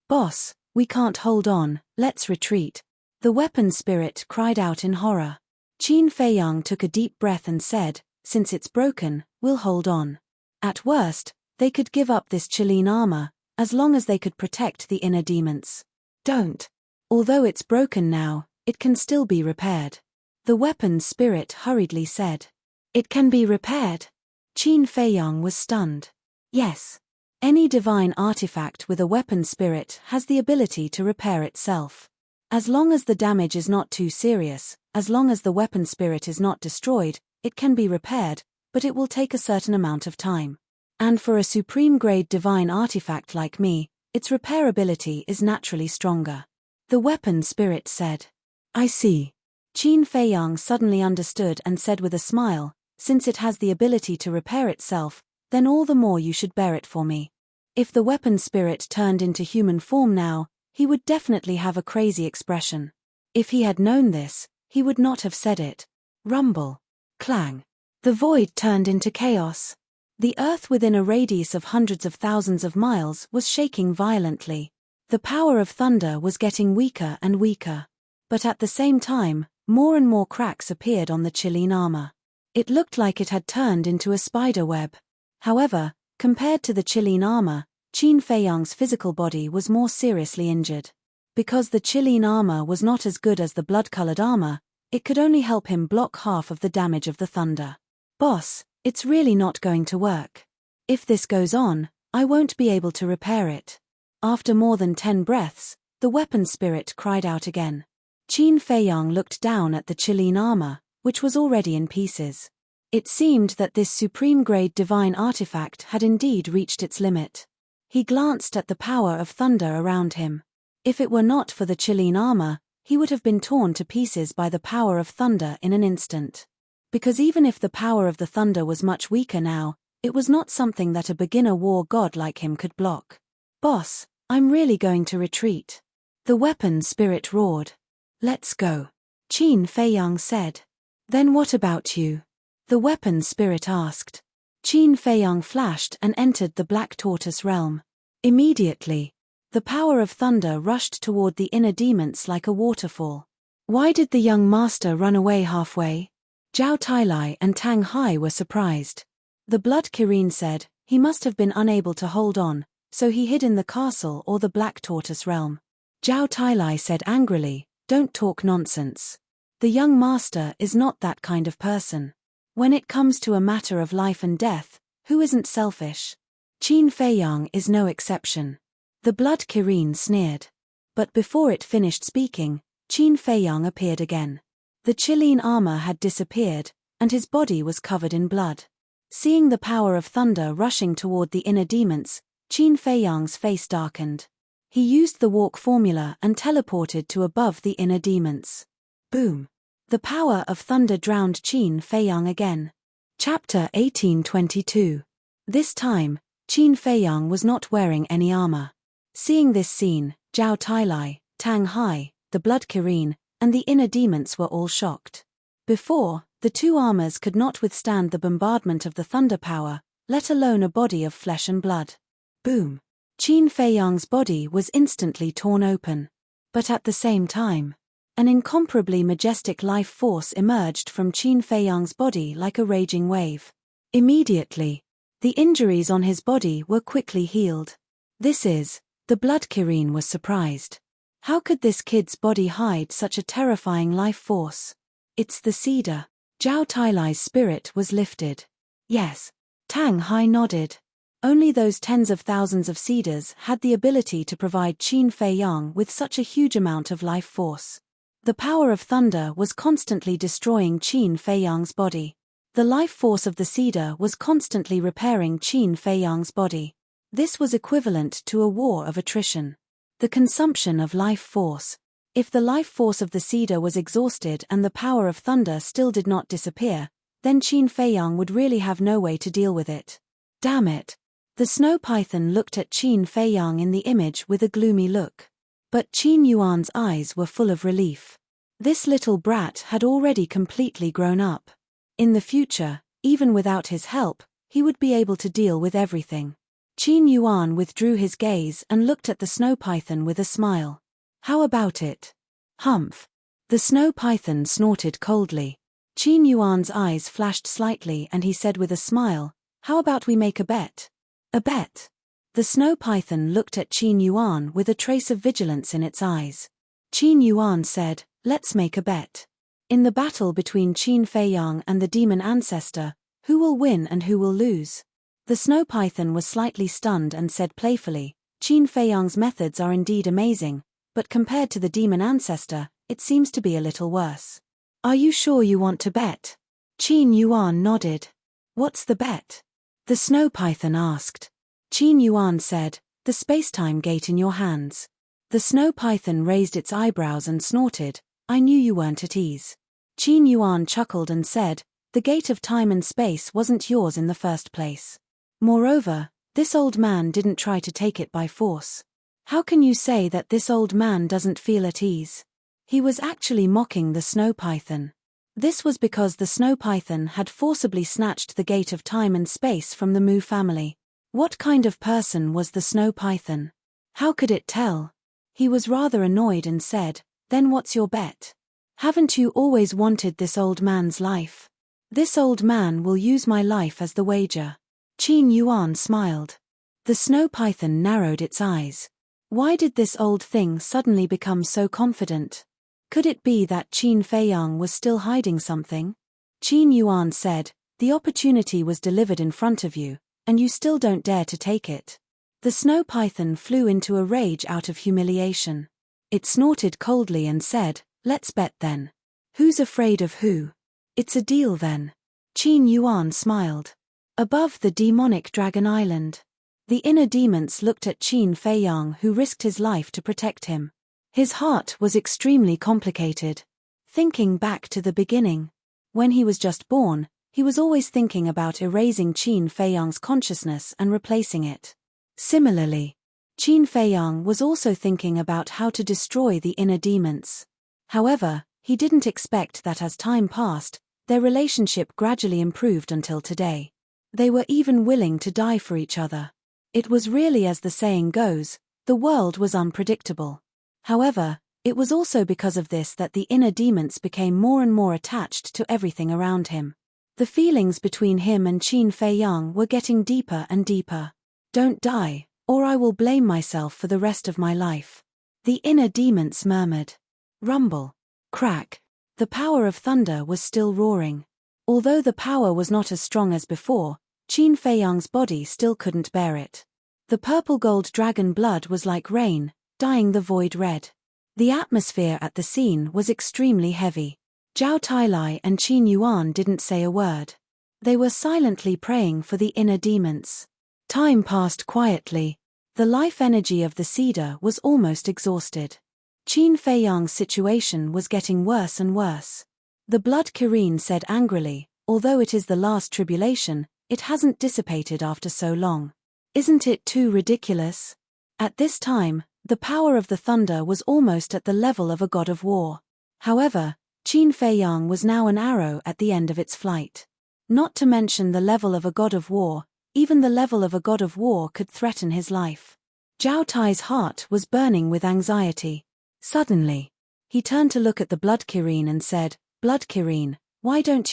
"Boss, we can't hold on, let's retreat." The weapon spirit cried out in horror. Qin Feiyang took a deep breath and said, "Since it's broken, we'll hold on. At worst, they could give up this Qilin armor, as long as they could protect the inner demons." "Don't. Although it's broken now, it can still be repaired," the weapon spirit hurriedly said. "It can be repaired?" Qin Feiyang was stunned. Yes. Any divine artifact with a weapon spirit has the ability to repair itself. As long as the damage is not too serious, as long as the weapon spirit is not destroyed, it can be repaired, but it will take a certain amount of time. And for a supreme-grade divine artifact like me, its repairability is naturally stronger. The weapon spirit said. "I see." Qin Feiyang suddenly understood and said with a smile, "Since it has the ability to repair itself, then all the more you should bear it for me." If the weapon spirit turned into human form now, he would definitely have a crazy expression. If he had known this, he would not have said it. Rumble. Clang. The void turned into chaos. The earth within a radius of hundreds of thousands of miles was shaking violently. The power of thunder was getting weaker and weaker. But at the same time, more and more cracks appeared on the Qilin armor. It looked like it had turned into a spider web. However, compared to the Qilin armor, Qin Feiyang's physical body was more seriously injured. Because the Qilin armor was not as good as the blood-colored armor, it could only help him block half of the damage of the thunder. "Boss, it's really not going to work." If this goes on, I won't be able to repair it. After more than 10 breaths, the weapon spirit cried out again. Qin Feiyang looked down at the Qilin armor, which was already in pieces. It seemed that this supreme-grade divine artifact had indeed reached its limit. He glanced at the power of thunder around him. If it were not for the Qilin armor, he would have been torn to pieces by the power of thunder in an instant. Because even if the power of the thunder was much weaker now, it was not something that a beginner war god like him could block. Boss, I'm really going to retreat. The weapon spirit roared. Let's go. Qin Feiyang said. Then what about you? The weapon spirit asked. Qin Feiyang flashed and entered the Black Tortoise realm. Immediately, the power of thunder rushed toward the inner demons like a waterfall. Why did the young master run away halfway? Zhao Tailai and Tang Hai were surprised. The Blood Kirin said, he must have been unable to hold on, so he hid in the castle or the Black Tortoise realm. Zhao Tailai said angrily, don't talk nonsense. The young master is not that kind of person. When it comes to a matter of life and death, who isn't selfish? Qin Feiyang is no exception. The Blood Kirin sneered. But before it finished speaking, Qin Feiyang appeared again. The Qilin armor had disappeared, and his body was covered in blood. Seeing the power of thunder rushing toward the inner demons, Qin Feiyang's face darkened. He used the walk formula and teleported to above the inner demons. Boom! The power of thunder drowned Qin Feiyang again. Chapter 1822. This time, Qin Feiyang was not wearing any armor. Seeing this scene, Zhao Tailai, Tang Hai, the Blood Kirin, and the inner demons were all shocked. Before, the two armors could not withstand the bombardment of the thunder power, let alone a body of flesh and blood. Boom! Qin Feiyang's body was instantly torn open. But at the same time, an incomparably majestic life force emerged from Qin Feiyang's body like a raging wave. Immediately, the injuries on his body were quickly healed. The Blood Kirin was surprised. How could this kid's body hide such a terrifying life force? It's the cedar. Zhao Tailai's spirit was lifted. Yes. Tang Hai nodded. Only those tens of thousands of cedars had the ability to provide Qin Feiyang with such a huge amount of life force. The power of thunder was constantly destroying Qin Feiyang's body. The life force of the cedar was constantly repairing Qin Feiyang's body. This was equivalent to a war of attrition. The consumption of life force. If the life force of the cedar was exhausted and the power of thunder still did not disappear, then Qin Feiyang would really have no way to deal with it. Damn it! The snow python looked at Qin Feiyang in the image with a gloomy look. But Qin Yuan's eyes were full of relief. This little brat had already completely grown up. In the future, even without his help, he would be able to deal with everything. Qin Yuan withdrew his gaze and looked at the snow python with a smile. How about it? Humph. The snow python snorted coldly. Qin Yuan's eyes flashed slightly and he said with a smile, how about we make a bet? A bet? The snow python looked at Qin Yuan with a trace of vigilance in its eyes. Qin Yuan said, let's make a bet. In the battle between Qin Feiyang and the demon ancestor, who will win and who will lose? The snow python was slightly stunned and said playfully, Qin Feiyang's methods are indeed amazing, but compared to the demon ancestor, it seems to be a little worse. Are you sure you want to bet? Qin Yuan nodded. What's the bet? The snow python asked. Qin Yuan said, the space-time gate in your hands. The snow python raised its eyebrows and snorted, I knew you weren't at ease. Qin Yuan chuckled and said, the gate of time and space wasn't yours in the first place. Moreover, this old man didn't try to take it by force. How can you say that this old man doesn't feel at ease? He was actually mocking the snow python. This was because the snow python had forcibly snatched the gate of time and space from the Mu family. What kind of person was the snow python? How could it tell? He was rather annoyed and said, then what's your bet? Haven't you always wanted this old man's life? This old man will use my life as the wager. Qin Yuan smiled. The snow python narrowed its eyes. Why did this old thing suddenly become so confident? Could it be that Qin Feiyang was still hiding something? Qin Yuan said, the opportunity was delivered in front of you, And you still don't dare to take it. The snow python flew into a rage out of humiliation. It snorted coldly and said, "Let's bet then. Who's afraid of who? It's a deal then." Qin Yuan smiled. Above the demonic dragon island, the inner demons looked at Qin Feiyang, who risked his life to protect him. His heart was extremely complicated. Thinking back to the beginning, when he was just born, he was always thinking about erasing Qin Feiyang's consciousness and replacing it. Similarly, Qin Feiyang was also thinking about how to destroy the inner demons. However, he didn't expect that as time passed, their relationship gradually improved until today. They were even willing to die for each other. It was really, as the saying goes, the world was unpredictable. However, it was also because of this that the inner demons became more and more attached to everything around him. The feelings between him and Qin Feiyang were getting deeper and deeper. "Don't die, or I will blame myself for the rest of my life," the inner demons murmured. Rumble. Crack. The power of thunder was still roaring. Although the power was not as strong as before, Qin Feiyang's body still couldn't bear it. The purple-gold dragon blood was like rain, dyeing the void red. The atmosphere at the scene was extremely heavy. Zhao Tailai and Qin Yuan didn't say a word. They were silently praying for the inner demons. Time passed quietly. The life energy of the cedar was almost exhausted. Qin Feiyang's situation was getting worse and worse. The blood Kirin said angrily, "Although it is the last tribulation, it hasn't dissipated after so long. Isn't it too ridiculous?" At this time, the power of the thunder was almost at the level of a god of war. However, Qin Feiyang was now an arrow at the end of its flight. Not to mention the level of a god of war, even the level of a god of war could threaten his life. Zhao Tai's heart was burning with anxiety. Suddenly, he turned to look at the blood Kirin and said, "Blood Kirin, why don't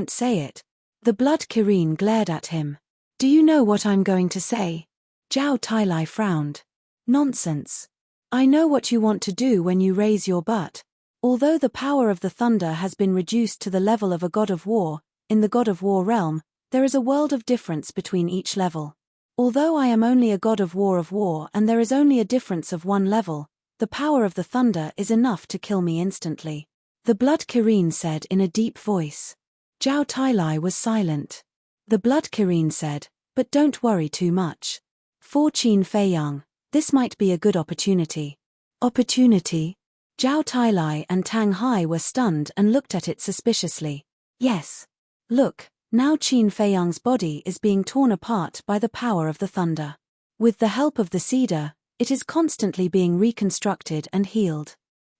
say it?" The blood Kirin glared at him. "Do you know what I'm going to say?" Zhao Tailai frowned. "Nonsense. I know what you want to do when you raise your butt. Although the power of the thunder has been reduced to the level of a god of war, in the god of war realm, there is a world of difference between each level. Although I am only a god of war and there is only a difference of one level, the power of the thunder is enough to kill me instantly," the blood Kirin said in a deep voice. Zhao Tailai was silent. The blood Kirin said, "But don't worry too much. For Qin Feiyang, this might be a good opportunity." Opportunity? Zhao Tailai and Tang Hai were stunned and looked at it suspiciously. "Yes. Look, now Qin Feiyang's body is being torn apart by the power of the thunder. With the help of the cedar, it is constantly being reconstructed and healed.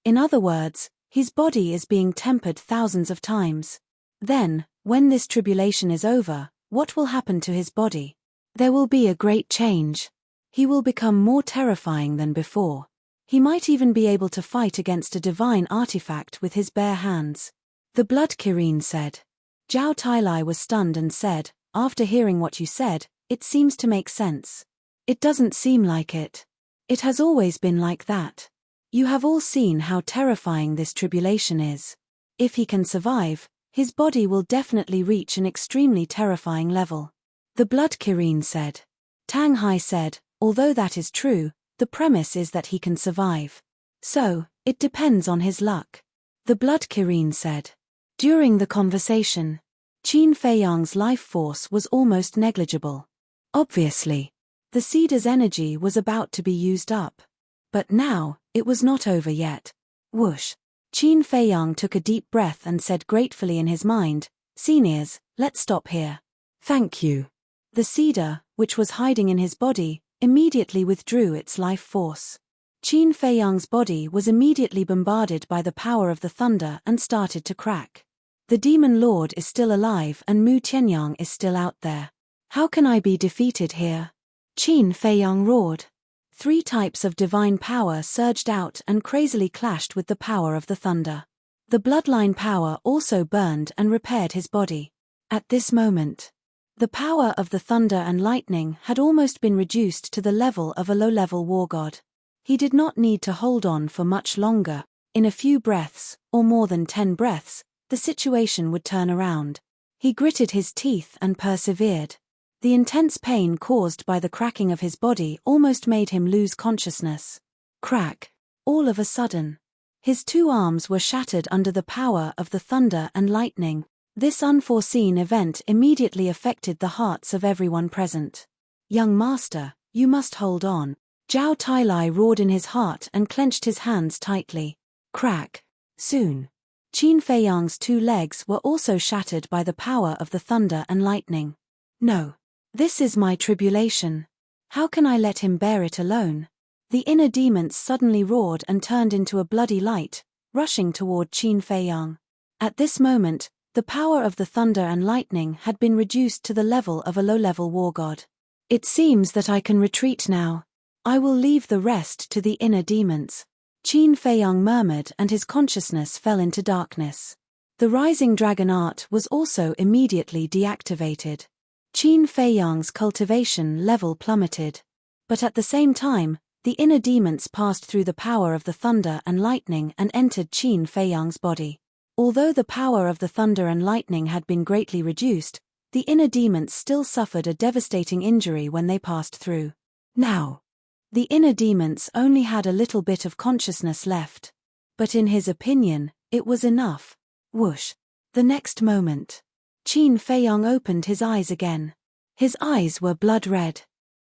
In other words, his body is being tempered thousands of times. Then, when this tribulation is over, what will happen to his body? There will be a great change. He will become more terrifying than before. He might even be able to fight against a divine artifact with his bare hands," the blood Kirin said. Zhao Tailai was stunned and said, "After hearing what you said, it seems to make sense. It doesn't seem like it. It has always been like that. You have all seen how terrifying this tribulation is. If he can survive, his body will definitely reach an extremely terrifying level," the blood Kirin said. Tang Hai said, "Although that is true, the premise is that he can survive. So, it depends on his luck," the blood Kirin said. During the conversation, Qin Feiyang's life force was almost negligible. Obviously, the cedar's energy was about to be used up. But now, it was not over yet. Whoosh. Qin Feiyang took a deep breath and said gratefully in his mind, "Seniors, let's stop here." "Thank you." The cedar, which was hiding in his body, immediately withdrew its life force. Qin Feiyang's body was immediately bombarded by the power of the thunder and started to crack. The demon lord is still alive and Mu Tianyang is still out there. How can I be defeated here? Qin Feiyang roared. 3 types of divine power surged out and crazily clashed with the power of the thunder. The bloodline power also burned and repaired his body. At this moment, the power of the thunder and lightning had almost been reduced to the level of a low-level war god. He did not need to hold on for much longer. In a few breaths, or more than 10 breaths, the situation would turn around. He gritted his teeth and persevered. The intense pain caused by the cracking of his body almost made him lose consciousness. Crack. All of a sudden. His two arms were shattered under the power of the thunder and lightning. This unforeseen event immediately affected the hearts of everyone present. Young master, you must hold on. Zhao Tailai roared in his heart and clenched his hands tightly. Crack. Soon. Qin Feiyang's two legs were also shattered by the power of the thunder and lightning. No. This is my tribulation. How can I let him bear it alone? The inner demons suddenly roared and turned into a bloody light, rushing toward Qin Feiyang. At this moment, the power of the thunder and lightning had been reduced to the level of a low-level war god. It seems that I can retreat now. I will leave the rest to the inner demons. Qin Feiyang murmured and his consciousness fell into darkness. The rising dragon art was also immediately deactivated. Qin Feiyang's cultivation level plummeted. But at the same time, the inner demons passed through the power of the thunder and lightning and entered Qin Feiyang's body. Although the power of the thunder and lightning had been greatly reduced, the inner demons still suffered a devastating injury when they passed through. Now, the inner demons only had a little bit of consciousness left. But in his opinion, it was enough. Whoosh. The next moment, Qin Feiyang opened his eyes again. His eyes were blood red.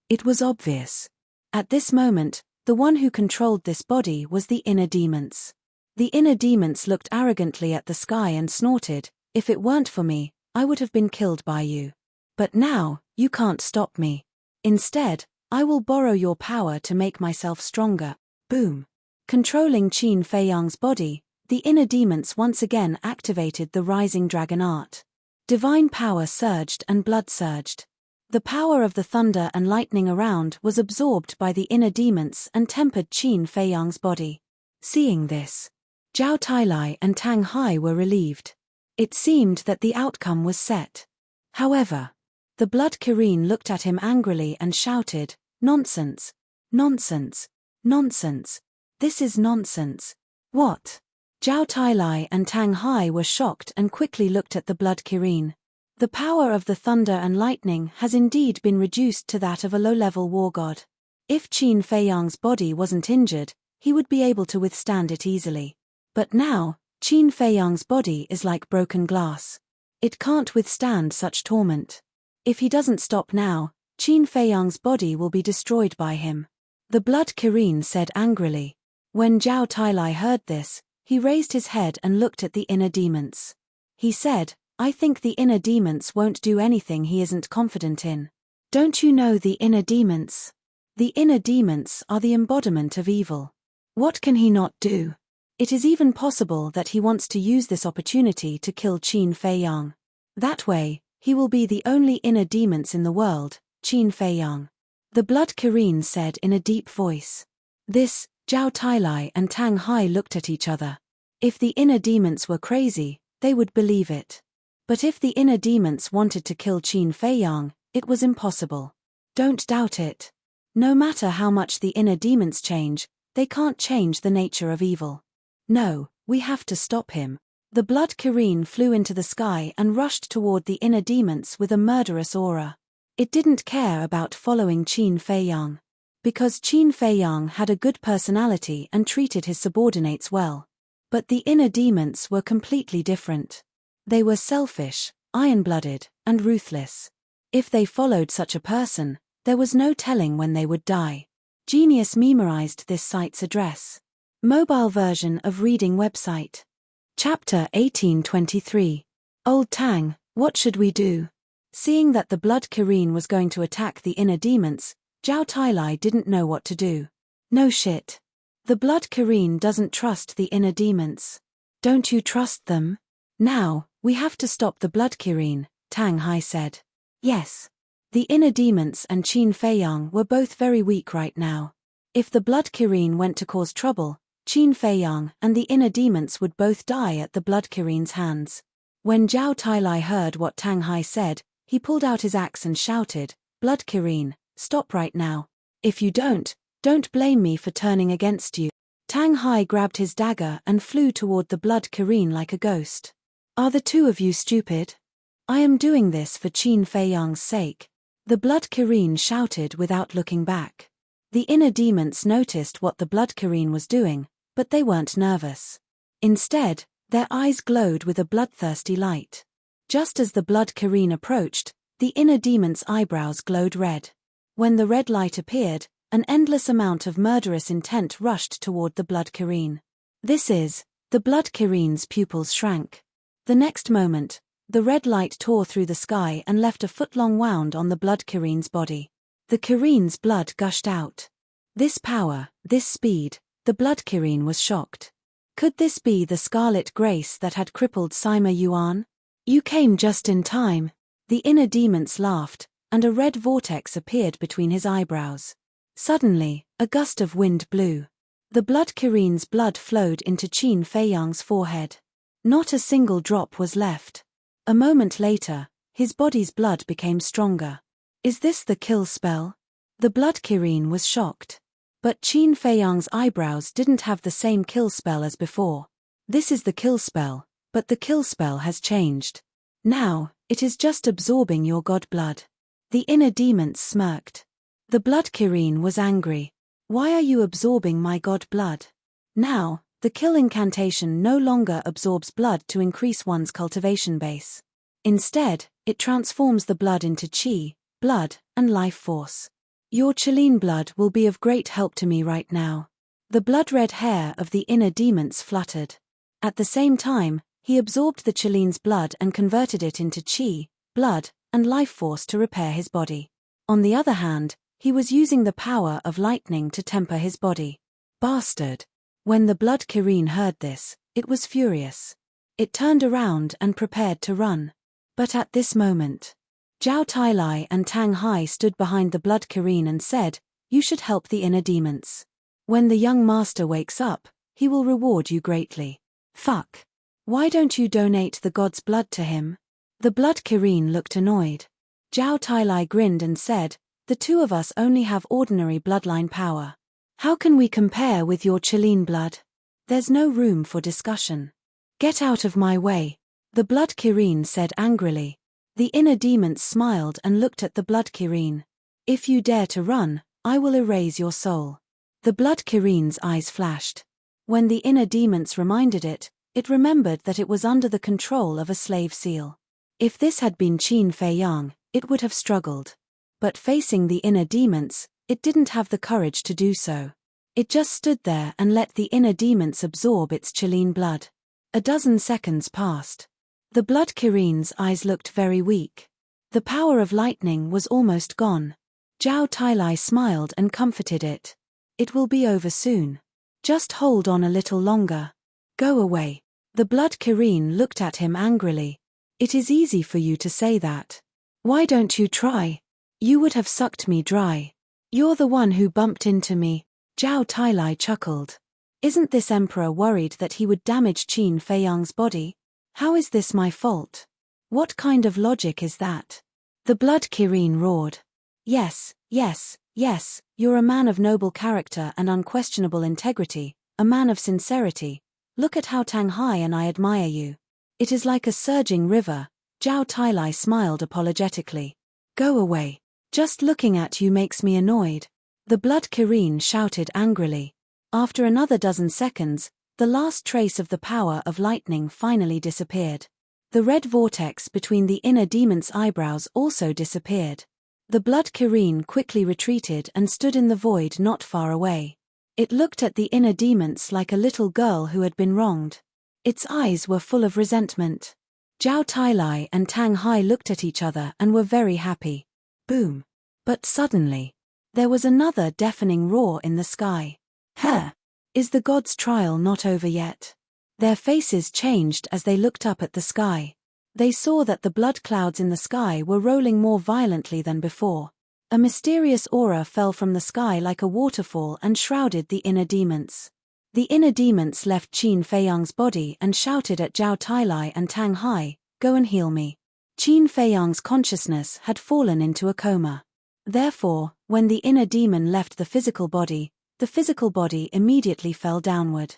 It was obvious. At this moment, the one who controlled this body was the inner demons. The inner demons looked arrogantly at the sky and snorted, "If it weren't for me, I would have been killed by you. But now, you can't stop me. Instead, I will borrow your power to make myself stronger." Boom. Controlling Qin Feiyang's body, the inner demons once again activated the rising dragon art. Divine power surged and blood surged. The power of the thunder and lightning around was absorbed by the inner demons and tempered Qin Feiyang's body. Seeing this, Zhao Tailai and Tang Hai were relieved. It seemed that the outcome was set. However, the Blood Kirin looked at him angrily and shouted, "Nonsense! Nonsense! Nonsense! This is nonsense! What?" Zhao Tailai and Tang Hai were shocked and quickly looked at the Blood Kirin. The power of the thunder and lightning has indeed been reduced to that of a low-level war god. If Qin Feiyang's body wasn't injured, he would be able to withstand it easily. But now, Qin Feiyang's body is like broken glass. It can't withstand such torment. If he doesn't stop now, Qin Feiyang's body will be destroyed by him. The Blood Kirin said angrily. When Zhao Tailai heard this, he raised his head and looked at the inner demons. He said, "I think the inner demons won't do anything he isn't confident in." Don't you know the inner demons? The inner demons are the embodiment of evil. What can he not do? It is even possible that he wants to use this opportunity to kill Qin Feiyang. That way, he will be the only inner demons in the world, Qin Feiyang. The Blood Kirin said in a deep voice. This, Zhao Tailai and Tang Hai looked at each other. If the inner demons were crazy, they would believe it. But if the inner demons wanted to kill Qin Feiyang, it was impossible. Don't doubt it. No matter how much the inner demons change, they can't change the nature of evil. No, we have to stop him. The Blood Kirin flew into the sky and rushed toward the inner demons with a murderous aura. It didn't care about following Qin Feiyang. Because Qin Feiyang had a good personality and treated his subordinates well. But the inner demons were completely different. They were selfish, iron-blooded, and ruthless. If they followed such a person, there was no telling when they would die. Genius memorized this site's address. Mobile version of reading website. Chapter 1823. Old Tang, what should we do? Seeing that the Blood Kirin was going to attack the inner demons, Zhao Tailai didn't know what to do. No shit. The Blood Kirin doesn't trust the inner demons. Don't you trust them? Now, we have to stop the Blood Kirin, Tang Hai said. Yes. The inner demons and Qin Feiyang were both very weak right now. If the Blood Kirin went to cause trouble, Qin Feiyang and the inner demons would both die at the Blood Kirin's hands. When Zhao Tailai heard what Tang Hai said, he pulled out his axe and shouted, "Blood Kirin, stop right now. If you don't blame me for turning against you." Tang Hai grabbed his dagger and flew toward the Blood Kirin like a ghost. Are the two of you stupid? I am doing this for Qin Feiyang's sake. The Blood Kireen shouted without looking back. The inner demons noticed what the Blood Kireen was doing, but they weren't nervous. Instead, their eyes glowed with a bloodthirsty light. Just as the Blood Kireen approached, the inner demon's eyebrows glowed red. When the red light appeared, an endless amount of murderous intent rushed toward the Blood Kireen. The Blood Kireen's pupils shrank. The next moment, the red light tore through the sky and left a foot-long wound on the Blood Kireen's body. The Kireen's blood gushed out. This power, this speed, the Blood Kireen was shocked. Could this be the Scarlet Grace that had crippled Sima Yuan? You came just in time. The inner demons laughed, and a red vortex appeared between his eyebrows. Suddenly, a gust of wind blew. The Blood Kireen's blood flowed into Qin Feiyang's forehead. Not a single drop was left. A moment later, his body's blood became stronger. Is this the kill spell? The Blood Kireen was shocked. But Qin Feiyang's eyebrows didn't have the same kill spell as before. This is the kill spell, but the kill spell has changed. Now, it is just absorbing your god blood. The inner demons smirked. The Blood Kireen was angry. Why are you absorbing my god blood? Now, the kill incantation no longer absorbs blood to increase one's cultivation base. Instead, it transforms the blood into qi, blood, and life force. Your Qilin blood will be of great help to me right now. The blood-red hair of the inner demons fluttered. At the same time, he absorbed the Qilin's blood and converted it into qi, blood, and life force to repair his body. On the other hand, he was using the power of lightning to temper his body. Bastard! When the Blood Kireen heard this, it was furious. It turned around and prepared to run. But at this moment, Zhao Tailai and Tang Hai stood behind the Blood Kireen and said, "You should help the inner demons. When the young master wakes up, he will reward you greatly." Fuck. Why don't you donate the god's blood to him? The Blood Kireen looked annoyed. Zhao Tailai grinned and said, "The two of us only have ordinary bloodline power. How can we compare with your Qilin blood? There's no room for discussion. Get out of my way," the Blood Kireen said angrily. The inner demons smiled and looked at the Blood Kireen. "If you dare to run, I will erase your soul." The Blood Kireen's eyes flashed. When the inner demons reminded it, it remembered that it was under the control of a slave seal. If this had been Qin Feiyang, it would have struggled. But facing the inner demons, it didn't have the courage to do so. It just stood there and let the inner demons absorb its Qilin blood. A dozen seconds passed. The Blood Kireen's eyes looked very weak. The power of lightning was almost gone. Zhao Tailai smiled and comforted it. "It will be over soon. Just hold on a little longer. Go away." The Blood Kireen looked at him angrily. "It is easy for you to say that. Why don't you try? You would have sucked me dry. You're the one who bumped into me." Zhao Tailai chuckled. "Isn't this emperor worried that he would damage Qin Feiyang's body? How is this my fault? What kind of logic is that?" The Blood Kireen roared. Yes, you're a man of noble character and unquestionable integrity, a man of sincerity. Look at how Tang Hai and I admire you. It is like a surging river." Zhao Tailai smiled apologetically. "Go away. Just looking at you makes me annoyed." The Blood Kireen shouted angrily. After another dozen seconds, the last trace of the power of lightning finally disappeared. The red vortex between the inner demon's eyebrows also disappeared. The Blood Kireen quickly retreated and stood in the void not far away. It looked at the inner demons like a little girl who had been wronged. Its eyes were full of resentment. Zhao Tailai and Tang Hai looked at each other and were very happy. Boom. But suddenly, there was another deafening roar in the sky. "Huh! Is the god's trial not over yet?" Their faces changed as they looked up at the sky. They saw that the blood clouds in the sky were rolling more violently than before. A mysterious aura fell from the sky like a waterfall and shrouded the inner demons. The inner demons left Qin Feiyang's body and shouted at Zhao Tailai and Tang Hai, "Go and heal me." Qin Feiyang's consciousness had fallen into a coma. Therefore, when the inner demon left the physical body immediately fell downward.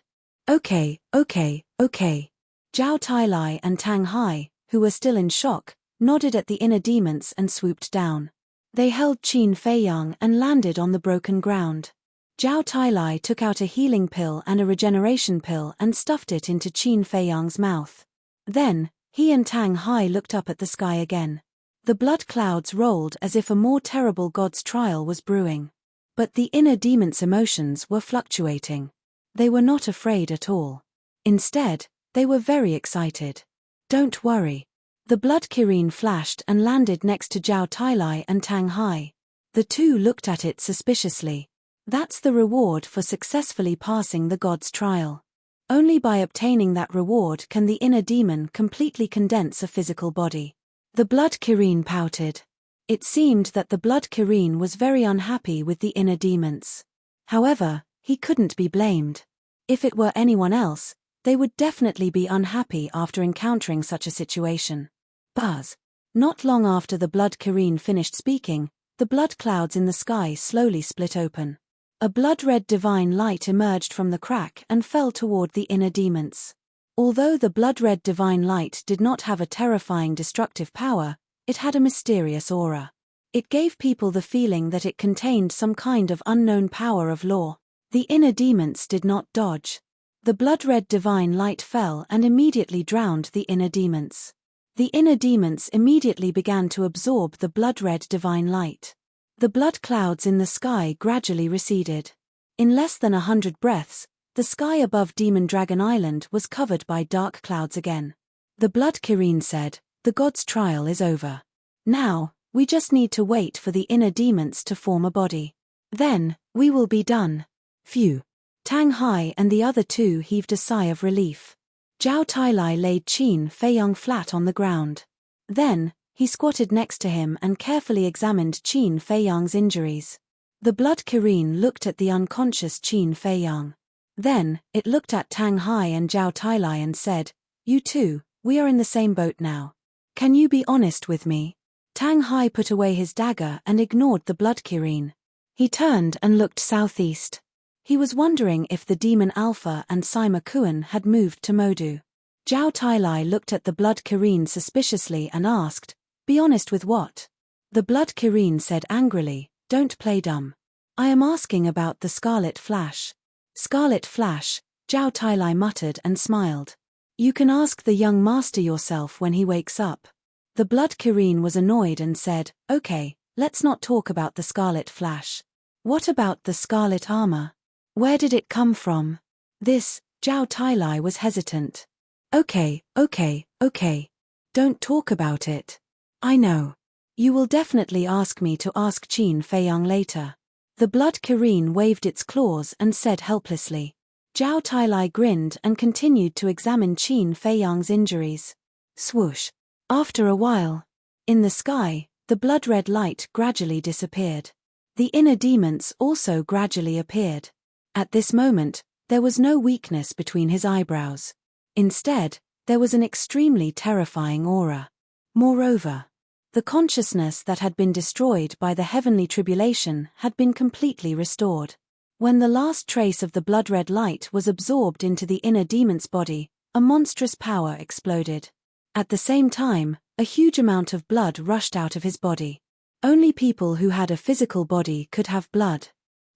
Okay. Zhao Tailai and Tang Hai, who were still in shock, nodded at the inner demons and swooped down. They held Qin Feiyang and landed on the broken ground. Zhao Tailai took out a healing pill and a regeneration pill and stuffed it into Qin Feiyang's mouth. Then, he and Tang Hai looked up at the sky again. The blood clouds rolled as if a more terrible god's trial was brewing. But the inner demon's emotions were fluctuating. They were not afraid at all. Instead, they were very excited. Don't worry. The blood kirin flashed and landed next to Zhao Tailai and Tang Hai. The two looked at it suspiciously. That's the reward for successfully passing the god's trial. Only by obtaining that reward can the inner demon completely condense a physical body. The blood kirin pouted. It seemed that the blood kirin was very unhappy with the inner demons. However, he couldn't be blamed. If it were anyone else, they would definitely be unhappy after encountering such a situation. Buzz. Not long after the blood kirin finished speaking, the blood clouds in the sky slowly split open. A blood-red divine light emerged from the crack and fell toward the inner demons. Although the blood-red divine light did not have a terrifying destructive power, it had a mysterious aura. It gave people the feeling that it contained some kind of unknown power of law. The inner demons did not dodge. The blood-red divine light fell and immediately drowned the inner demons. The inner demons immediately began to absorb the blood-red divine light. The blood clouds in the sky gradually receded. In less than 100 breaths, the sky above Demon Dragon Island was covered by dark clouds again. The blood kirin said, "The god's trial is over. Now, we just need to wait for the inner demons to form a body. Then, we will be done." Phew. Tang Hai and the other two heaved a sigh of relief. Zhao Tailai laid Qin Feiyang flat on the ground. Then, he squatted next to him and carefully examined Qin Feiyang's injuries. The blood kirin looked at the unconscious Qin Feiyang. Then, it looked at Tang Hai and Zhao Tailai and said, "You two, we are in the same boat now. Can you be honest with me?" Tang Hai put away his dagger and ignored the blood kirin. He turned and looked southeast. He was wondering if the demon Alpha and Sima Kuan had moved to Modu. Zhao Tailai looked at the blood kirin suspiciously and asked, "Be honest with what?" The blood kirin said angrily, "Don't play dumb. I am asking about the Scarlet Flash." "Scarlet Flash," Zhao Tailai muttered and smiled. "You can ask the young master yourself when he wakes up." The blood kirin was annoyed and said, "Okay, let's not talk about the Scarlet Flash. What about the Scarlet Armor? Where did it come from?" Zhao Tailai was hesitant. Okay. Don't talk about it. I know. You will definitely ask me to ask Qin Feiyang later." The blood kirin waved its claws and said helplessly. Zhao Tailai grinned and continued to examine Qin Feiyang's injuries. Swoosh. After a while, in the sky, the blood-red light gradually disappeared. The inner demons also gradually appeared. At this moment, there was no weakness between his eyebrows. Instead, there was an extremely terrifying aura. Moreover, the consciousness that had been destroyed by the heavenly tribulation had been completely restored. When the last trace of the blood-red light was absorbed into the inner demon's body, a monstrous power exploded. At the same time, a huge amount of blood rushed out of his body. Only people who had a physical body could have blood.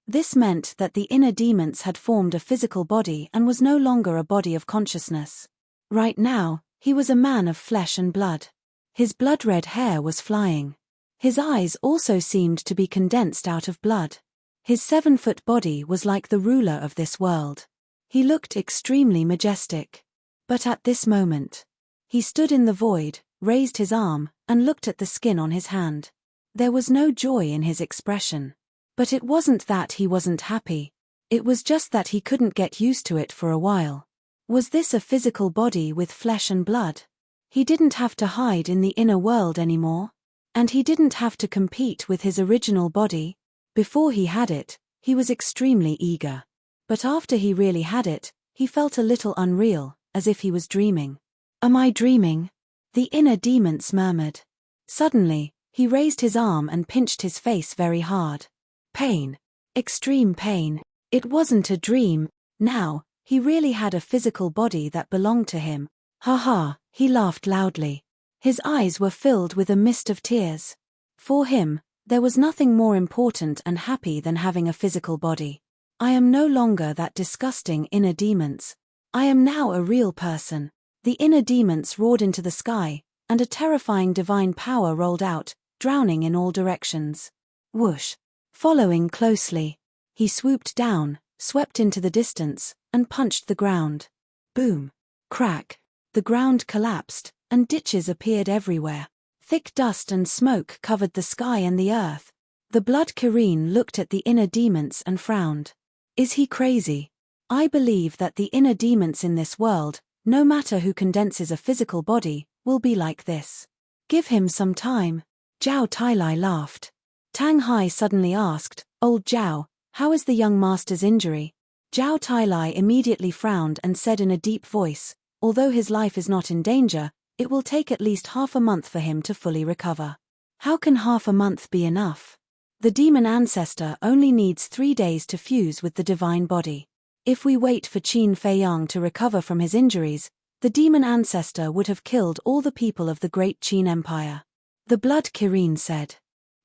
This meant that the inner demons had formed a physical body and was no longer a body of consciousness. Right now, he was a man of flesh and blood. His blood-red hair was flying. His eyes also seemed to be condensed out of blood. His 7-foot body was like the ruler of this world. He looked extremely majestic. But at this moment, he stood in the void, raised his arm, and looked at the skin on his hand. There was no joy in his expression. But it wasn't that he wasn't happy. It was just that he couldn't get used to it for a while. Was this a physical body with flesh and blood? He didn't have to hide in the inner world anymore. And he didn't have to compete with his original body. Before he had it, he was extremely eager. But after he really had it, he felt a little unreal, as if he was dreaming. "Am I dreaming?" the inner demons murmured. Suddenly, he raised his arm and pinched his face very hard. Pain. Extreme pain. It wasn't a dream. Now, he really had a physical body that belonged to him. Ha ha, he laughed loudly. His eyes were filled with a mist of tears. For him, There was nothing more important and happy than having a physical body. I am no longer that disgusting inner demons. I am now a real person. The inner demons roared into the sky, and a terrifying divine power rolled out, drowning in all directions. Whoosh! Following closely. He swooped down, swept into the distance, and punched the ground. Boom! Crack! The ground collapsed, and ditches appeared everywhere. Thick dust and smoke covered the sky and the earth. The Blood Kireen looked at the inner demons and frowned. Is he crazy? I believe that the inner demons in this world, no matter who condenses a physical body, will be like this. Give him some time. Zhao Tailai laughed. Tang Hai suddenly asked, Old Zhao, how is the young master's injury? Zhao Tailai immediately frowned and said in a deep voice, although his life is not in danger, it will take at least half a month for him to fully recover. How can half a month be enough? The demon ancestor only needs 3 days to fuse with the divine body. If we wait for Qin Feiyang to recover from his injuries, the demon ancestor would have killed all the people of the great Qin Empire. The Blood Kireen said.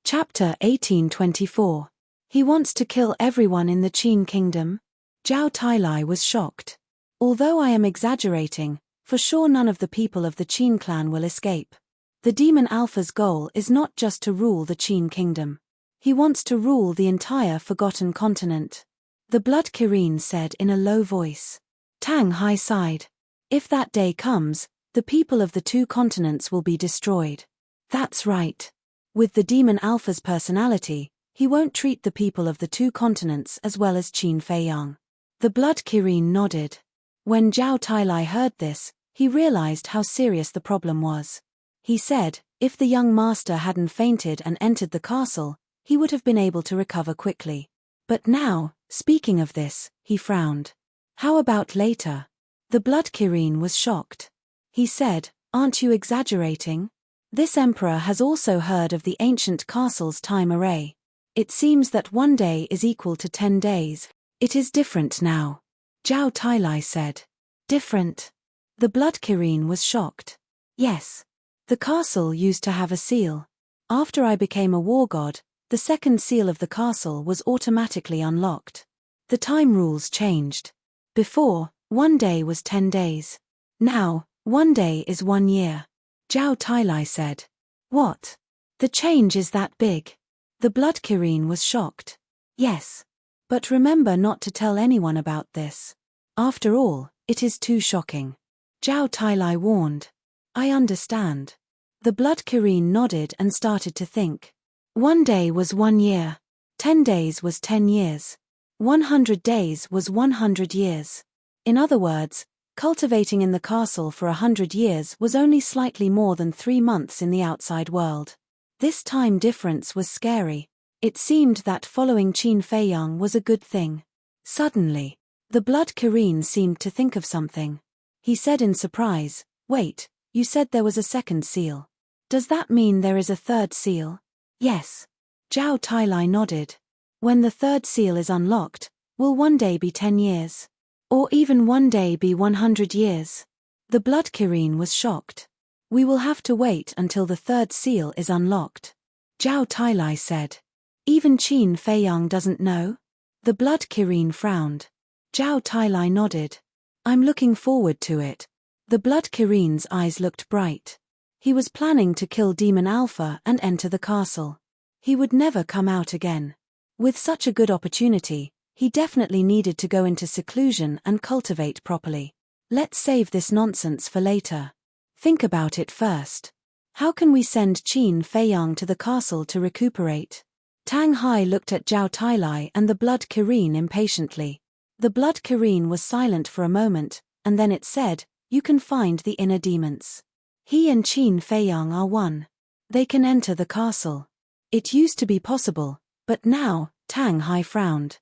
Chapter 1824. He wants to kill everyone in the Qin kingdom? Zhao Tailai was shocked. Although I am exaggerating, for sure none of the people of the Qin clan will escape. The demon Alpha's goal is not just to rule the Qin kingdom. He wants to rule the entire forgotten continent. The Blood Kireen said in a low voice. Tang Hai sighed. If that day comes, the people of the 2 continents will be destroyed. That's right. With the demon Alpha's personality, he won't treat the people of the 2 continents as well as Qin Feiyang. The Blood Kireen nodded. When Zhao Tailai heard this, he realized how serious the problem was. He said, if the young master hadn't fainted and entered the castle, he would have been able to recover quickly. But now, speaking of this, he frowned. How about later? The Blood Kireen was shocked. He said, aren't you exaggerating? This emperor has also heard of the ancient castle's time array. It seems that 1 day is equal to 10 days. It is different now. Zhao Tailai said. Different? The Blood Kireen was shocked. Yes. The castle used to have a seal. After I became a war god, the second seal of the castle was automatically unlocked. The time rules changed. Before, 1 day was 10 days. Now, 1 day is 1 year. Zhao Tailai said. What? The change is that big? The Blood Kireen was shocked. Yes. But remember not to tell anyone about this. After all, it is too shocking. Zhao Tailai warned. I understand. The Blood Kireen nodded and started to think. 1 day was 1 year. 10 days was 10 years. 100 days was 100 years. In other words, cultivating in the castle for 100 years was only slightly more than 3 months in the outside world. This time difference was scary. It seemed that following Qin Feiyang was a good thing. Suddenly, the Blood Kireen seemed to think of something. He said in surprise, wait, you said there was a second seal. Does that mean there is a third seal? Yes. Zhao Tailai nodded. When the third seal is unlocked, will 1 day be 10 years? Or even 1 day be 100 years? The Blood Kireen was shocked. We will have to wait until the third seal is unlocked. Zhao Tailai said. Even Qin Feiyang doesn't know? The Blood Kireen frowned. Zhao Tailai nodded. I'm looking forward to it. The Blood Kireen's eyes looked bright. He was planning to kill Demon Alpha and enter the castle. He would never come out again. With such a good opportunity, he definitely needed to go into seclusion and cultivate properly. Let's save this nonsense for later. Think about it first. How can we send Qin Feiyang to the castle to recuperate? Tang Hai looked at Zhao Tailai and the Blood Kireen impatiently. The Blood Kireen was silent for a moment, and then it said, you can find the inner demons. He and Qin Feiyang are one. They can enter the castle. It used to be possible, but now, Tang Hai frowned.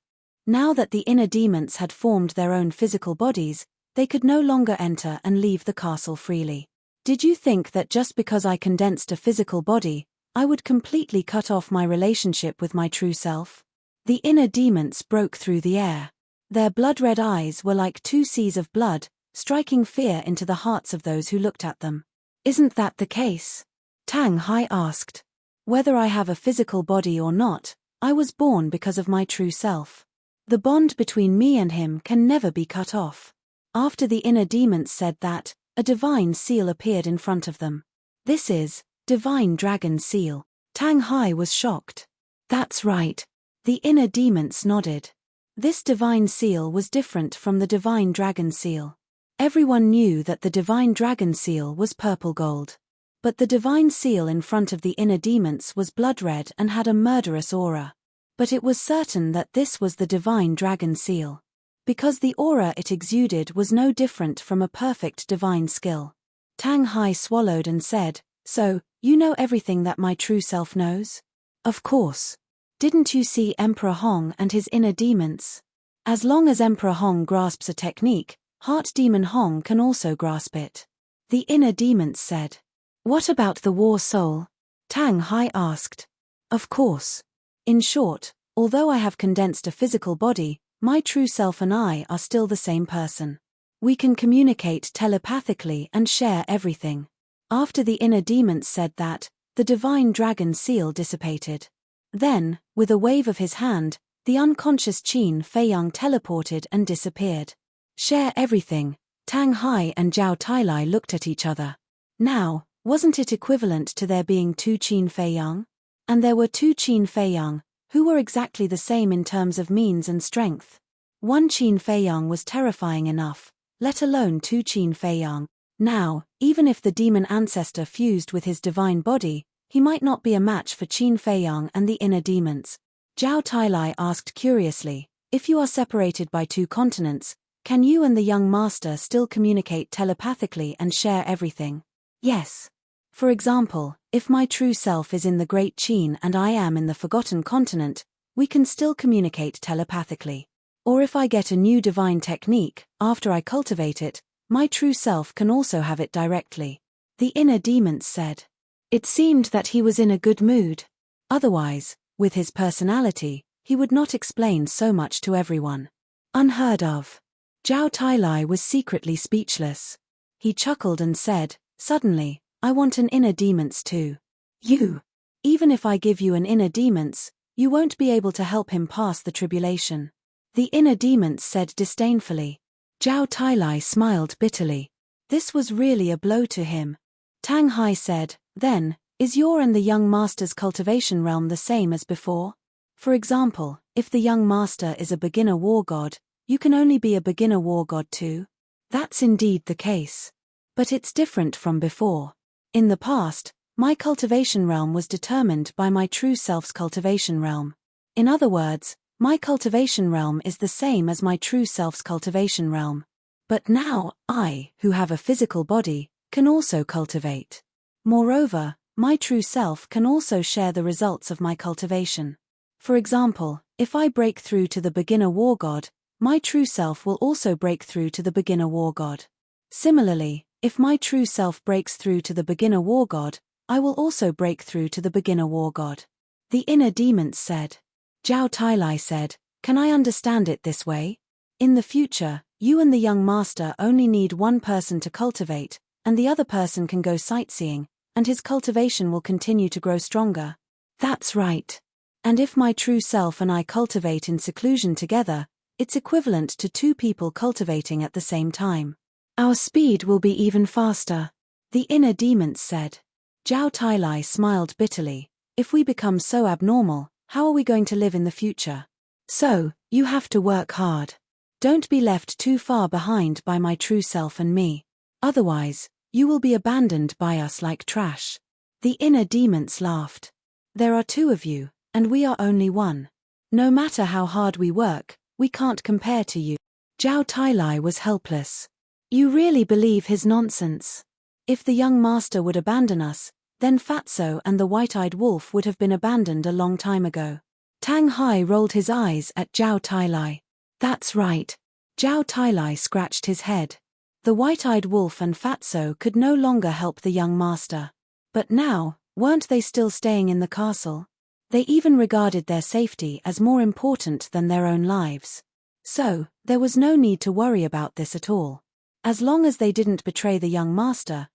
Now that the inner demons had formed their own physical bodies, they could no longer enter and leave the castle freely. Did you think that just because I condensed a physical body, I would completely cut off my relationship with my true self? The inner demons broke through the air. Their blood-red eyes were like 2 seas of blood, striking fear into the hearts of those who looked at them. Isn't that the case? Tang Hai asked. Whether I have a physical body or not, I was born because of my true self. The bond between me and him can never be cut off. After the inner demons said that, a divine seal appeared in front of them. This is, divine dragon seal. Tang Hai was shocked. That's right. The inner demons nodded. This divine seal was different from the divine dragon seal. Everyone knew that the divine dragon seal was purple gold. But the divine seal in front of the inner demons was blood red and had a murderous aura. But it was certain that this was the divine dragon seal. Because the aura it exuded was no different from a perfect divine skill. Tang Hai swallowed and said, "So, you know everything that my true self knows?" "Of course. Didn't you see Emperor Hong and his inner demons? As long as Emperor Hong grasps a technique, Heart Demon Hong can also grasp it." The inner demons said. "What about the war soul?" Tang Hai asked. "Of course. In short, although I have condensed a physical body, my true self and I are still the same person. We can communicate telepathically and share everything." After the inner demons said that, the divine dragon seal dissipated. Then, with a wave of his hand, the unconscious Qin Feiyang teleported and disappeared. Share everything. Tang Hai and Zhao Tailai looked at each other. Now, wasn't it equivalent to there being two Qin Feiyang? And there were two Qin Feiyang, who were exactly the same in terms of means and strength. One Qin Feiyang was terrifying enough, let alone two Qin Feiyang. Now, even if the demon ancestor fused with his divine body, he might not be a match for Qin Feiyang and the inner demons. Zhao Tailai asked curiously, "If you are separated by two continents, can you and the young master still communicate telepathically and share everything?" "Yes. For example, if my true self is in the Great Qin and I am in the Forgotten Continent, we can still communicate telepathically. Or if I get a new divine technique, after I cultivate it, my true self can also have it directly," the inner demons said. It seemed that he was in a good mood. Otherwise, with his personality, he would not explain so much to everyone. Unheard of. Zhao Tailai was secretly speechless. He chuckled and said, "Suddenly, I want an inner demons too." "You? Even if I give you an inner demons, you won't be able to help him pass the tribulation," the inner demons said disdainfully. Zhao Tailai smiled bitterly. This was really a blow to him. Tang Hai said, "Then, is your and the young master's cultivation realm the same as before? For example, if the young master is a beginner war god, you can only be a beginner war god too?" "That's indeed the case. But it's different from before. In the past, my cultivation realm was determined by my true self's cultivation realm. In other words, my cultivation realm is the same as my true self's cultivation realm. But now, I, who have a physical body, can also cultivate. Moreover, my true self can also share the results of my cultivation. For example, if I break through to the beginner war god, my true self will also break through to the beginner war god. Similarly, if my true self breaks through to the beginner war god, I will also break through to the beginner war god," the inner demons said. Zhao Tailai said, "Can I understand it this way? In the future, you and the young master only need one person to cultivate, and the other person can go sightseeing, and his cultivation will continue to grow stronger." "That's right. And if my true self and I cultivate in seclusion together, it's equivalent to two people cultivating at the same time. Our speed will be even faster," the inner demons said. Zhao Tailai smiled bitterly. "If we become so abnormal, how are we going to live in the future? So, you have to work hard. Don't be left too far behind by my true self and me. Otherwise, you will be abandoned by us like trash." The inner demons laughed. "There are two of you, and we are only one. No matter how hard we work, we can't compare to you." Zhao Tailai was helpless. "You really believe his nonsense? If the young master would abandon us, then Fatso and the white-eyed wolf would have been abandoned a long time ago." Tang Hai rolled his eyes at Zhao Tailai. "That's right." Zhao Tailai scratched his head. The white-eyed wolf and Fatso could no longer help the young master. But now, weren't they still staying in the castle? They even regarded their safety as more important than their own lives. So, there was no need to worry about this at all. As long as they didn't betray the young master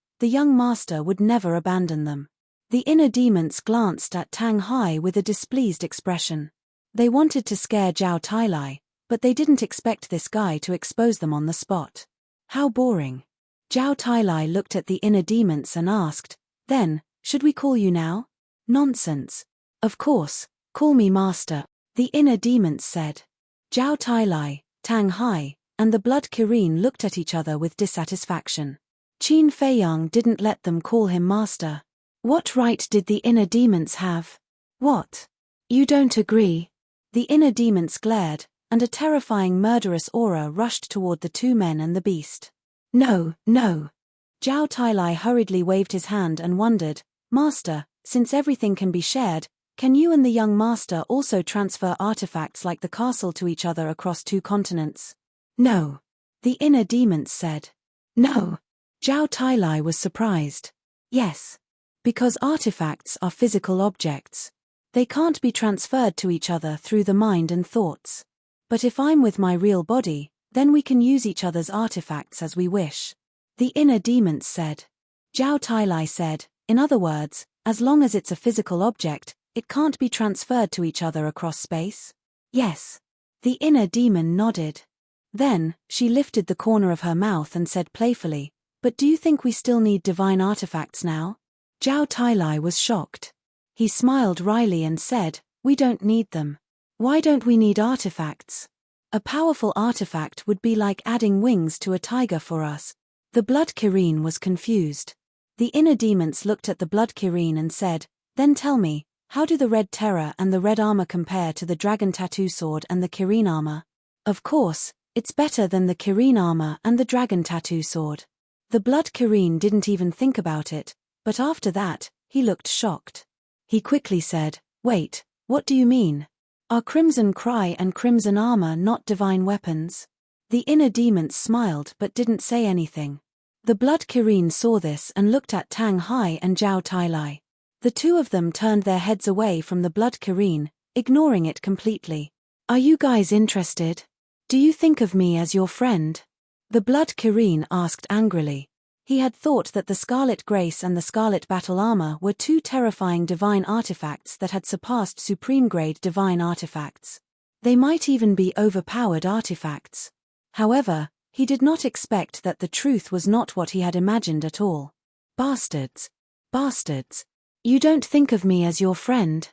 would never abandon them. The inner demons glanced at Tang Hai with a displeased expression. They wanted to scare Zhao Tailai, but they didn't expect this guy to expose them on the spot. How boring. Zhao Tailai looked at the inner demons and asked, "Then, should we call you now?" "Nonsense. Of course, call me master," the inner demons said. Zhao Tailai, Tang Hai, and the blood Kirin looked at each other with dissatisfaction. Qin Feiyang didn't let them call him master. What right did the inner demons have? What? You don't agree? The inner demons glared, and a terrifying murderous aura rushed toward the two men and the beast. No, no. Zhao Tailai hurriedly waved his hand and wondered, "Master, since everything can be shared, can you and the young master also transfer artifacts like the castle to each other across 2 continents? No. The inner demons said. No. Zhao Tailai was surprised. Yes. Because artifacts are physical objects. They can't be transferred to each other through the mind and thoughts. But if I'm with my real body, then we can use each other's artifacts as we wish. The inner demons said. Zhao Tailai said, in other words, as long as it's a physical object, it can't be transferred to each other across space? Yes. The inner demon nodded. Then, she lifted the corner of her mouth and said playfully, "But do you think we still need divine artifacts now?" Zhao Tailai was shocked. He smiled wryly and said, "We don't need them. Why don't we need artifacts? A powerful artifact would be like adding wings to a tiger for us." The blood Kirin was confused. The inner demons looked at the blood Kirin and said, "Then tell me, how do the red terror and the red armor compare to the dragon tattoo sword and the Kirin armor?" Of course, it's better than the Kirin armor and the dragon tattoo sword. The blood Kirin didn't even think about it, but after that, he looked shocked. He quickly said, "Wait, what do you mean? Are Crimson Cry and Crimson Armor not divine weapons?" The inner demons smiled but didn't say anything. The blood Kirin saw this and looked at Tang Hai and Zhao Tailai. The two of them turned their heads away from the blood Kirin, ignoring it completely. "Are you guys interested? Do you think of me as your friend?" The blood Kirin asked angrily. He had thought that the Scarlet Grace and the Scarlet Battle Armor were 2 terrifying divine artifacts that had surpassed supreme-grade divine artifacts. They might even be overpowered artifacts. However, he did not expect that the truth was not what he had imagined at all. "Bastards. Bastards. You don't think of me as your friend?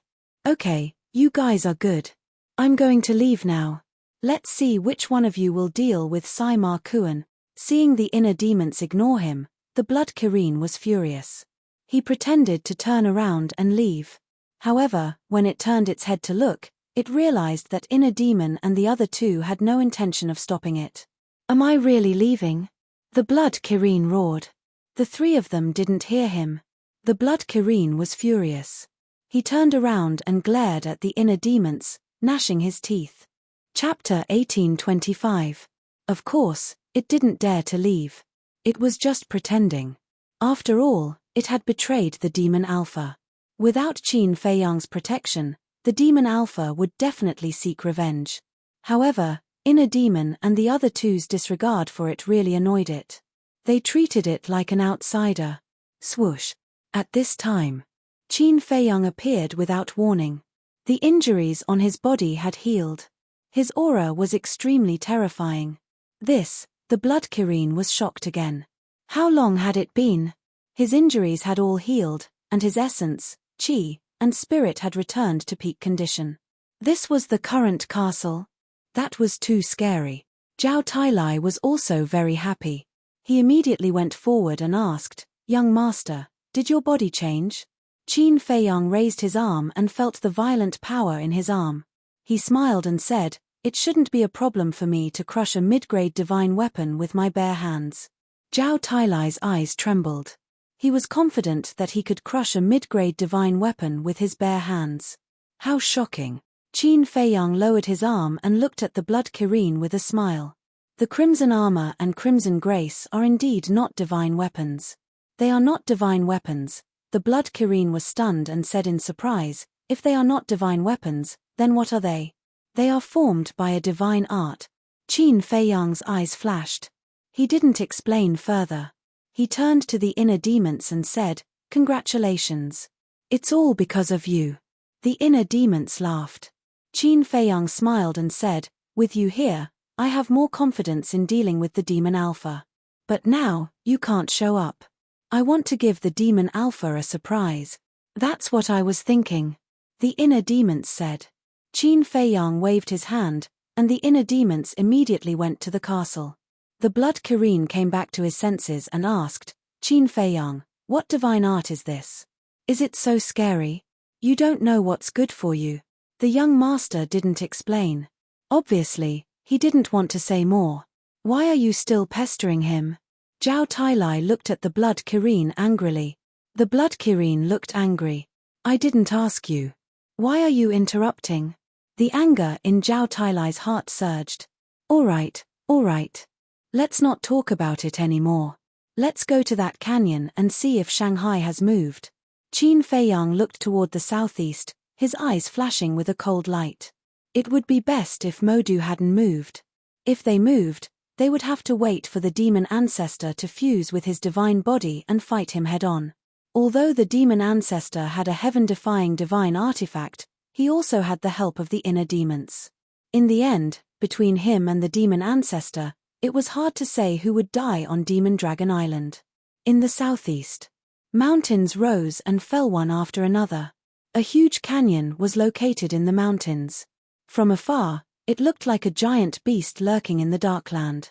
Okay, you guys are good. I'm going to leave now. Let's see which one of you will deal with Sai Ma Kuan." Seeing the inner demons ignore him, the blood Kirin was furious. He pretended to turn around and leave. However, when it turned its head to look, it realized that inner demon and the other 2 had no intention of stopping it. "Am I really leaving?" The blood Kirin roared. The 3 of them didn't hear him. The blood Kirin was furious. He turned around and glared at the inner demons, gnashing his teeth. Chapter 1825. Of course, it didn't dare to leave. It was just pretending. After all, it had betrayed the Demon Alpha. Without Qin Feiyang's protection, the Demon Alpha would definitely seek revenge. However, Inner Demon and the other 2's disregard for it really annoyed it. They treated it like an outsider. Swoosh. At this time, Qin Feiyang appeared without warning. The injuries on his body had healed. His aura was extremely terrifying. The blood Kirin was shocked again. How long had it been? His injuries had all healed, and his essence, chi, and spirit had returned to peak condition. This was the current castle? That was too scary. Zhao Tailai was also very happy. He immediately went forward and asked, "Young master, did your body change?" Qin Feiyang raised his arm and felt the violent power in his arm. He smiled and said, "It shouldn't be a problem for me to crush a mid-grade divine weapon with my bare hands." Zhao Tailai's eyes trembled. He was confident that he could crush a mid-grade divine weapon with his bare hands. How shocking. Qin Feiyang lowered his arm and looked at the blood Kirin with a smile. The Crimson Armor and Crimson Grace are indeed not divine weapons. They are not divine weapons. The blood Kirin was stunned and said in surprise, "If they are not divine weapons, then what are they?" "They are formed by a divine art." Qin Feiyang's eyes flashed. He didn't explain further. He turned to the inner demons and said, "Congratulations. It's all because of you. The inner demons laughed. Qin Feiyang smiled and said, with you here, I have more confidence in dealing with the demon alpha. But now, you can't show up. I want to give the demon alpha a surprise. That's what I was thinking. The inner demons said. Qin Feiyang waved his hand, and the inner demons immediately went to the castle. The blood Kirin came back to his senses and asked, Qin Feiyang, what divine art is this? Is it so scary? You don't know what's good for you. The young master didn't explain. Obviously, he didn't want to say more. Why are you still pestering him? Zhao Tailai looked at the blood Kirin angrily. The blood Kirin looked angry. I didn't ask you. Why are you interrupting? The anger in Zhao Tailai's heart surged. All right. Let's not talk about it anymore. Let's go to that canyon and see if Shanghai has moved. Qin Feiyang looked toward the southeast, his eyes flashing with a cold light. It would be best if Modu hadn't moved. If they moved, they would have to wait for the demon ancestor to fuse with his divine body and fight him head-on. Although the demon ancestor had a heaven-defying divine artifact, he also had the help of the inner demons. In the end, between him and the demon ancestor, it was hard to say who would die on Demon Dragon Island. In the southeast, mountains rose and fell one after another. A huge canyon was located in the mountains. From afar, it looked like a giant beast lurking in the darkland.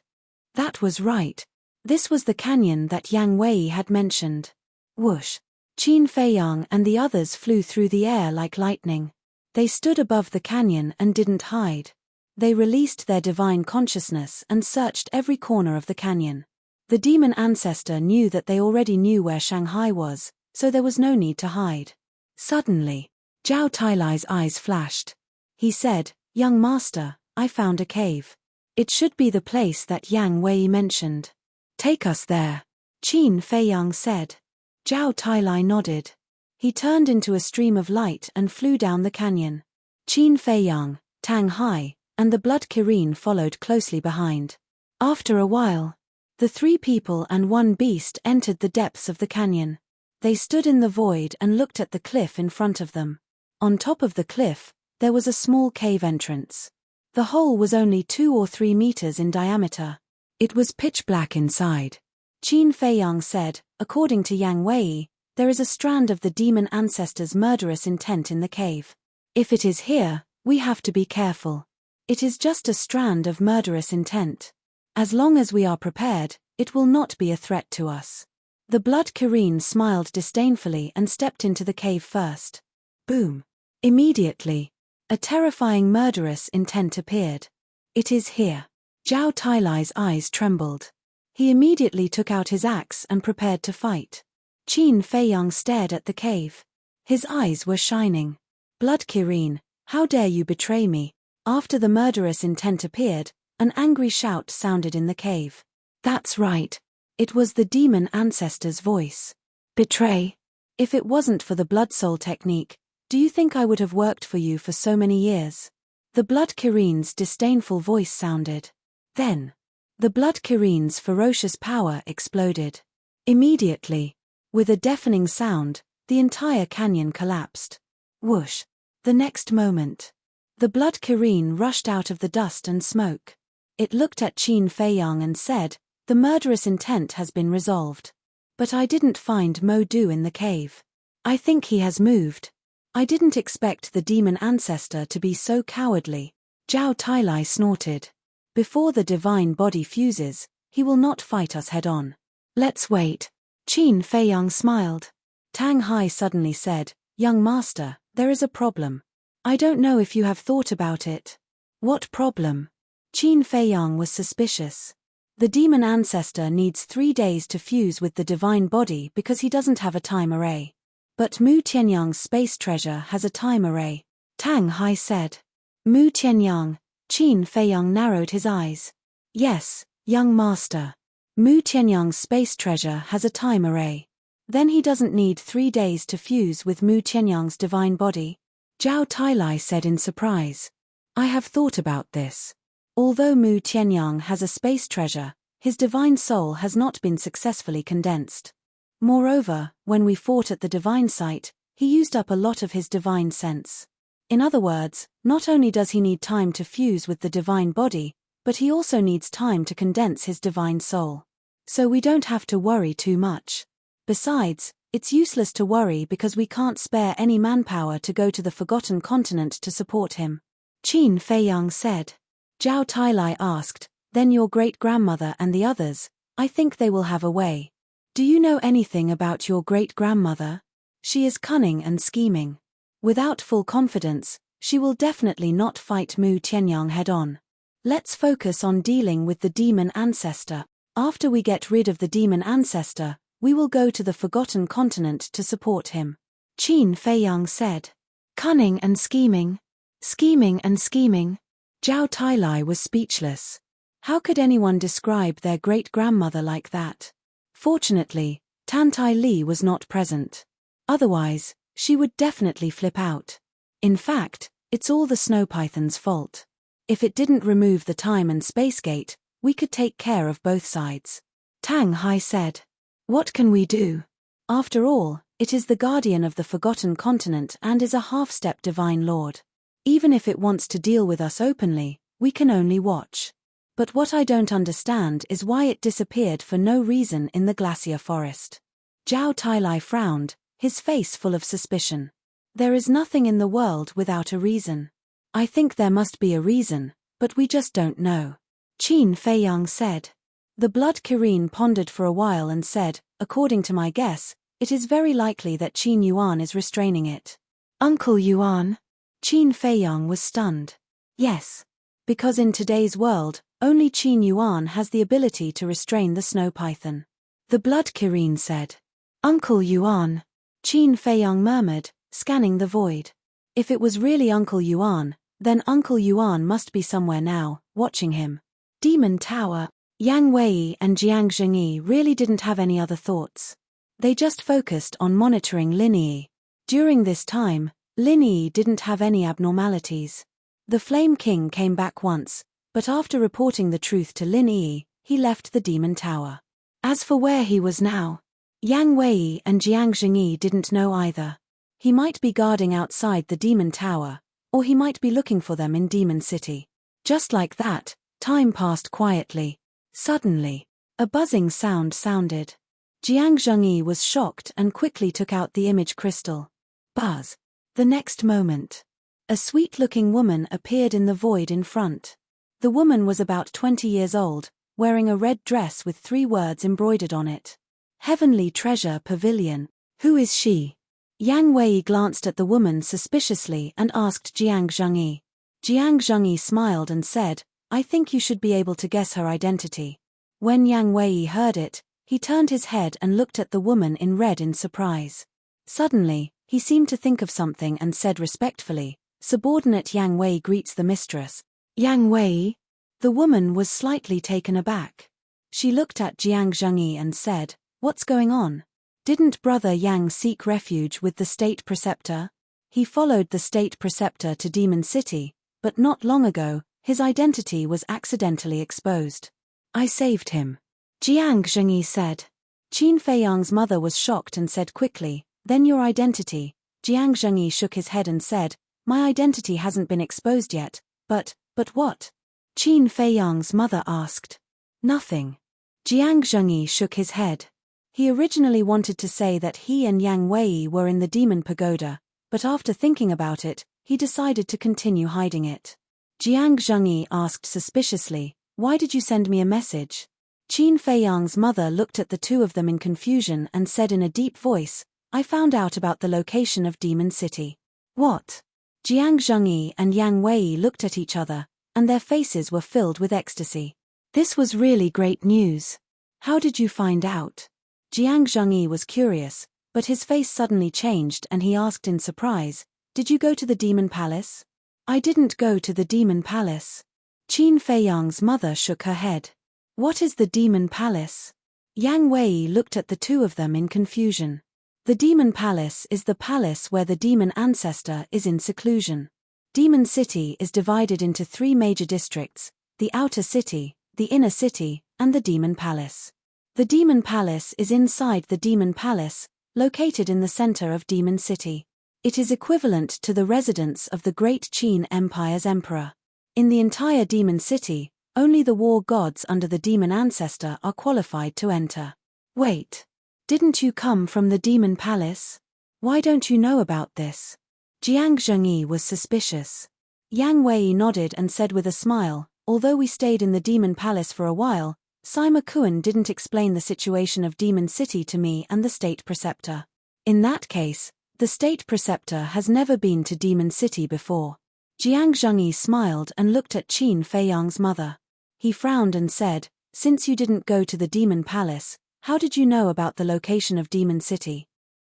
That was right. This was the canyon that Yang Wei had mentioned. Whoosh! Qin Feiyang and the others flew through the air like lightning. They stood above the canyon and didn't hide. They released their divine consciousness and searched every corner of the canyon. The demon ancestor knew that they already knew where Shanghai was, so there was no need to hide. Suddenly, Zhao Tailai's eyes flashed. He said, Young master, I found a cave. It should be the place that Yang Wei mentioned. Take us there. Qin Feiyang said. Zhao Tailai nodded. He turned into a stream of light and flew down the canyon. Qin Feiyang, Tang Hai, and the blood Kirin followed closely behind. After a while, the 3 people and 1 beast entered the depths of the canyon. They stood in the void and looked at the cliff in front of them. On top of the cliff, there was a small cave entrance. The hole was only 2 or 3 meters in diameter. It was pitch black inside. Qin Feiyang said, according to Yang Wei, there is a strand of the demon ancestor's murderous intent in the cave. If it is here, we have to be careful. It is just a strand of murderous intent. As long as we are prepared, it will not be a threat to us. The blood Kirin smiled disdainfully and stepped into the cave first. Boom! Immediately, a terrifying murderous intent appeared. It is here. Zhao Tailai's eyes trembled. He immediately took out his axe and prepared to fight. Qin Feiyang stared at the cave. His eyes were shining. Blood Kirin, how dare you betray me? After the murderous intent appeared, an angry shout sounded in the cave. That's right. It was the demon ancestor's voice. Betray? If it wasn't for the blood soul technique, do you think I would have worked for you for so many years? The blood Kirin's disdainful voice sounded. Then, the blood Kirin's ferocious power exploded. Immediately, with a deafening sound, the entire canyon collapsed. Whoosh! The next moment, the blood Kirin rushed out of the dust and smoke. It looked at Qin Feiyang and said, the murderous intent has been resolved. But I didn't find Modu in the cave. I think he has moved. I didn't expect the demon ancestor to be so cowardly. Zhao Tailai snorted. Before the divine body fuses, he will not fight us head-on. Let's wait. Qin Feiyang smiled. Tang Hai suddenly said, Young master, there is a problem. I don't know if you have thought about it. What problem? Qin Feiyang was suspicious. The demon ancestor needs 3 days to fuse with the divine body because he doesn't have a time array. But Mu Tianyang's space treasure has a time array. Tang Hai said. Mu Tianyang. Qin Feiyang narrowed his eyes. Yes, young master. Mu Tianyang's space treasure has a time array. Then he doesn't need 3 days to fuse with Mu Tianyang's divine body. Zhao Tailai said in surprise. I have thought about this. Although Mu Tianyang has a space treasure, his divine soul has not been successfully condensed. Moreover, when we fought at the divine site, he used up a lot of his divine sense. In other words, not only does he need time to fuse with the divine body, but he also needs time to condense his divine soul. So we don't have to worry too much. Besides, it's useless to worry because we can't spare any manpower to go to the Forgotten Continent to support him. Qin Feiyang said. Zhao Tailai asked, then your great-grandmother and the others, I think they will have a way. Do you know anything about your great-grandmother? She is cunning and scheming. Without full confidence, she will definitely not fight Mu Tianyang head-on. Let's focus on dealing with the demon ancestor. After we get rid of the demon ancestor, we will go to the Forgotten Continent to support him. Qin Feiyang said. Cunning and scheming. Scheming and scheming. Zhao Tailai was speechless. How could anyone describe their great-grandmother like that? Fortunately, Tan Tai Li was not present. Otherwise, she would definitely flip out. In fact, it's all the snow python's fault. If it didn't remove the time and space gate, we could take care of both sides. Tang Hai said. What can we do? After all, it is the guardian of the Forgotten Continent and is a half-step divine lord. Even if it wants to deal with us openly, we can only watch. But what I don't understand is why it disappeared for no reason in the glacier forest. Zhao Tailai frowned, his face full of suspicion. There is nothing in the world without a reason. I think there must be a reason, but we just don't know. Qin Feiyang said. The Blood Kirin pondered for a while and said, according to my guess, it is very likely that Qin Yuan is restraining it. Uncle Yuan? Qin Feiyang was stunned. Yes. Because in today's world, only Qin Yuan has the ability to restrain the snow python. The Blood Kirin said. Uncle Yuan. Qin Feiyang murmured, scanning the void. If it was really Uncle Yuan, then Uncle Yuan must be somewhere now, watching him. Demon Tower. Yang Wei and Jiang Zhengyi really didn't have any other thoughts. They just focused on monitoring Lin Yi. During this time, Lin Yi didn't have any abnormalities. The Flame King came back once, but after reporting the truth to Lin Yi, he left the Demon Tower. As for where he was now, Yang Wei and Jiang Zhengyi didn't know either. He might be guarding outside the Demon Tower, or he might be looking for them in Demon City. Just like that, time passed quietly. Suddenly, a buzzing sound sounded. Jiang Zhengyi was shocked and quickly took out the image crystal. Buzz. The next moment, a sweet-looking woman appeared in the void in front. The woman was about 20 years old, wearing a red dress with 3 words embroidered on it. Heavenly Treasure Pavilion. Who is she? Yang Wei glanced at the woman suspiciously and asked Jiang Zhengyi. Jiang Zhengyi smiled and said, I think you should be able to guess her identity. When Yang Wei heard it, he turned his head and looked at the woman in red in surprise. Suddenly, he seemed to think of something and said respectfully, Subordinate Yang Wei greets the mistress. Yang Wei? The woman was slightly taken aback. She looked at Jiang Zhengyi and said, What's going on? Didn't Brother Yang seek refuge with the state preceptor? He followed the state preceptor to Demon City, but not long ago, his identity was accidentally exposed. I saved him. Jiang Zhengyi said. Qin Feiyang's mother was shocked and said quickly, Then your identity. Jiang Zhengyi shook his head and said, My identity hasn't been exposed yet, but what? Qin Feiyang's mother asked. Nothing. Jiang Zhengyi shook his head. He originally wanted to say that he and Yang Wei were in the Demon Pagoda, but after thinking about it, he decided to continue hiding it. Jiang Zhengyi asked suspiciously, Why did you send me a message? Qin Feiyang's mother looked at the two of them in confusion and said in a deep voice, I found out about the location of Demon City. What? Jiang Zhengyi and Yang Wei looked at each other, and their faces were filled with ecstasy. This was really great news. How did you find out? Jiang Zhengyi was curious, but his face suddenly changed and he asked in surprise, Did you go to the Demon Palace? I didn't go to the Demon Palace. Qin Feiyang's mother shook her head. What is the Demon Palace? Yang Wei looked at the two of them in confusion. The Demon Palace is the palace where the demon ancestor is in seclusion. Demon City is divided into 3 major districts, the Outer City, the Inner City, and the Demon Palace. The Demon Palace is inside the Demon Palace, located in the center of Demon City. It is equivalent to the residence of the Great Qin Empire's emperor. In the entire Demon City, only the war gods under the demon ancestor are qualified to enter. Wait. Didn't you come from the demon palace? Why don't you know about this? Jiang Zhengyi was suspicious. Yang Wei nodded and said with a smile, although we stayed in the demon palace for a while, Sima Kuan didn't explain the situation of Demon City to me and the state preceptor. In that case, the state preceptor has never been to Demon City before. Jiang Zhengyi smiled and looked at Qin Feiyang's mother. He frowned and said, since you didn't go to the demon palace, how did you know about the location of Demon City?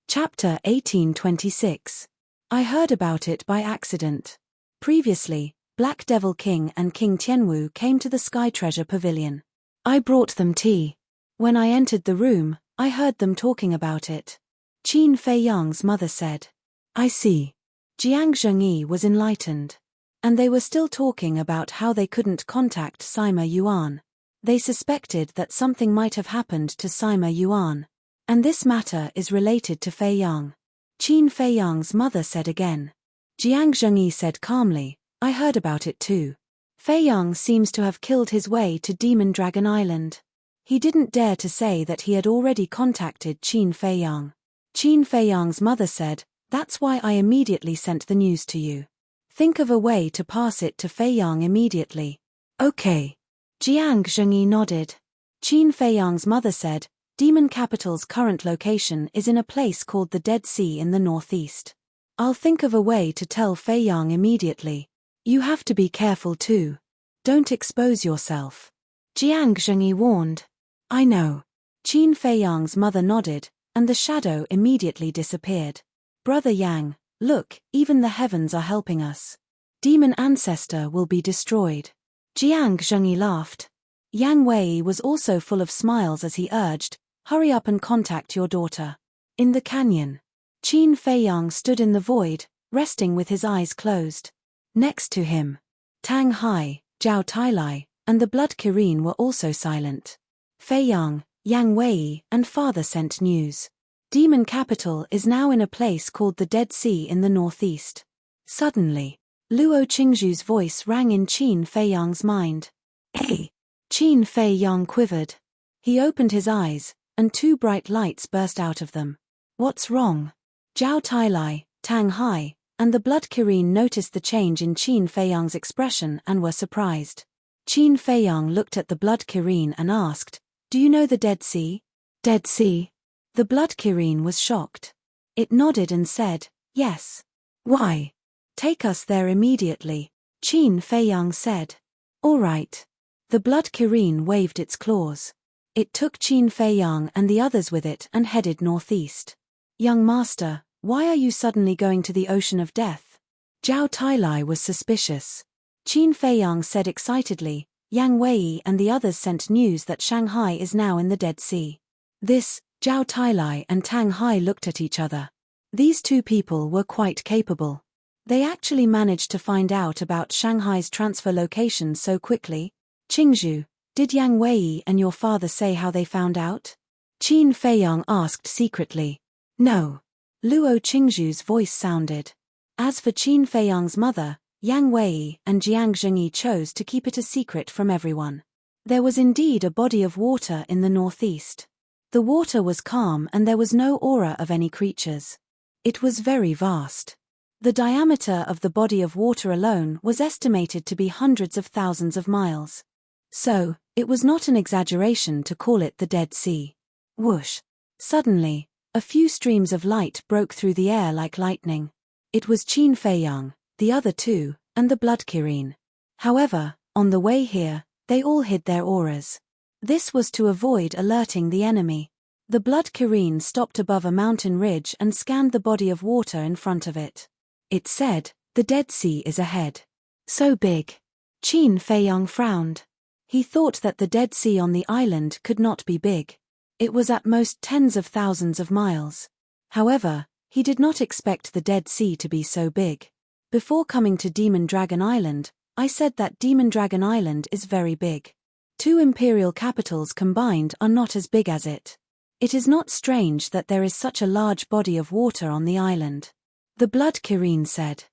Chapter 1826. I heard about it by accident. Previously, Black Devil King and King Tianwu came to the Sky Treasure Pavilion. I brought them tea. When I entered the room, I heard them talking about it. Qin Feiyang's mother said. I see. Jiang Zhengyi was enlightened. And they were still talking about how they couldn't contact Sima Yuan. They suspected that something might have happened to Sima Yuan. And this matter is related to Feiyang. Qin Feiyang's mother said again. Jiang Zhengyi said calmly, I heard about it too. Feiyang seems to have killed his way to Demon Dragon Island. He didn't dare to say that he had already contacted Qin Feiyang. Qin Feiyang's mother said, that's why I immediately sent the news to you. Think of a way to pass it to Feiyang immediately. Okay. Jiang Zhengyi nodded. Qin Feiyang's mother said, Demon Capital's current location is in a place called the Dead Sea in the northeast. I'll think of a way to tell Feiyang immediately. You have to be careful too. Don't expose yourself. Jiang Zhengyi warned. I know. Qin Feiyang's mother nodded, and the shadow immediately disappeared. Brother Yang, look, even the heavens are helping us. Demon Ancestor will be destroyed. Jiang Zhengyi laughed. Yang Wei was also full of smiles as he urged, hurry up and contact your daughter. In the canyon. Qin Feiyang stood in the void, resting with his eyes closed. Next to him, Tang Hai, Zhao Tailai, and the Blood Kirin were also silent. Feiyang, Yang Wei, and father sent news. Demon Capital is now in a place called the Dead Sea in the northeast. Suddenly, Luo Qingzhu's voice rang in Qin Feiyang's mind. Hey! Qin Feiyang quivered. He opened his eyes, and two bright lights burst out of them. What's wrong? Zhao Tailai, Tang Hai, and the Blood Kirin noticed the change in Qin Feiyang's expression and were surprised. Qin Feiyang looked at the Blood Kirin and asked, do you know the Dead Sea? Dead Sea? The Blood Kirin was shocked. It nodded and said, yes. Why? Take us there immediately, Qin Feiyang said. All right. The Blood Kirin waved its claws. It took Qin Feiyang and the others with it and headed northeast. Young master, why are you suddenly going to the ocean of death? Zhao Tailai was suspicious. Qin Feiyang said excitedly, Yang Wei and the others sent news that Shanghai is now in the Dead Sea. This, Zhao Tailai and Tang Hai looked at each other. These two people were quite capable. They actually managed to find out about Shanghai's transfer location so quickly. Qingzhu, did Yang Wei and your father say how they found out? Qin Feiyang asked secretly. No. Luo Qingzhu's voice sounded. As for Qin Feiyang's mother, Yang Wei and Jiang Zhengyi chose to keep it a secret from everyone. There was indeed a body of water in the northeast. The water was calm and there was no aura of any creatures. It was very vast. The diameter of the body of water alone was estimated to be hundreds of thousands of miles. So, it was not an exaggeration to call it the Dead Sea. Whoosh! Suddenly, a few streams of light broke through the air like lightning. It was Qin Feiyang, the other two, and the Blood Kirin. However, on the way here, they all hid their auras. This was to avoid alerting the enemy. The Blood Kirin stopped above a mountain ridge and scanned the body of water in front of it. It said, the Dead Sea is ahead. So big. Qin Feiyang frowned. He thought that the Dead Sea on the island could not be big. It was at most tens of thousands of miles. However, he did not expect the Dead Sea to be so big. Before coming to Demon Dragon Island, I said that Demon Dragon Island is very big. Two imperial capitals combined are not as big as it. It is not strange that there is such a large body of water on the island. The Blood Kirin said.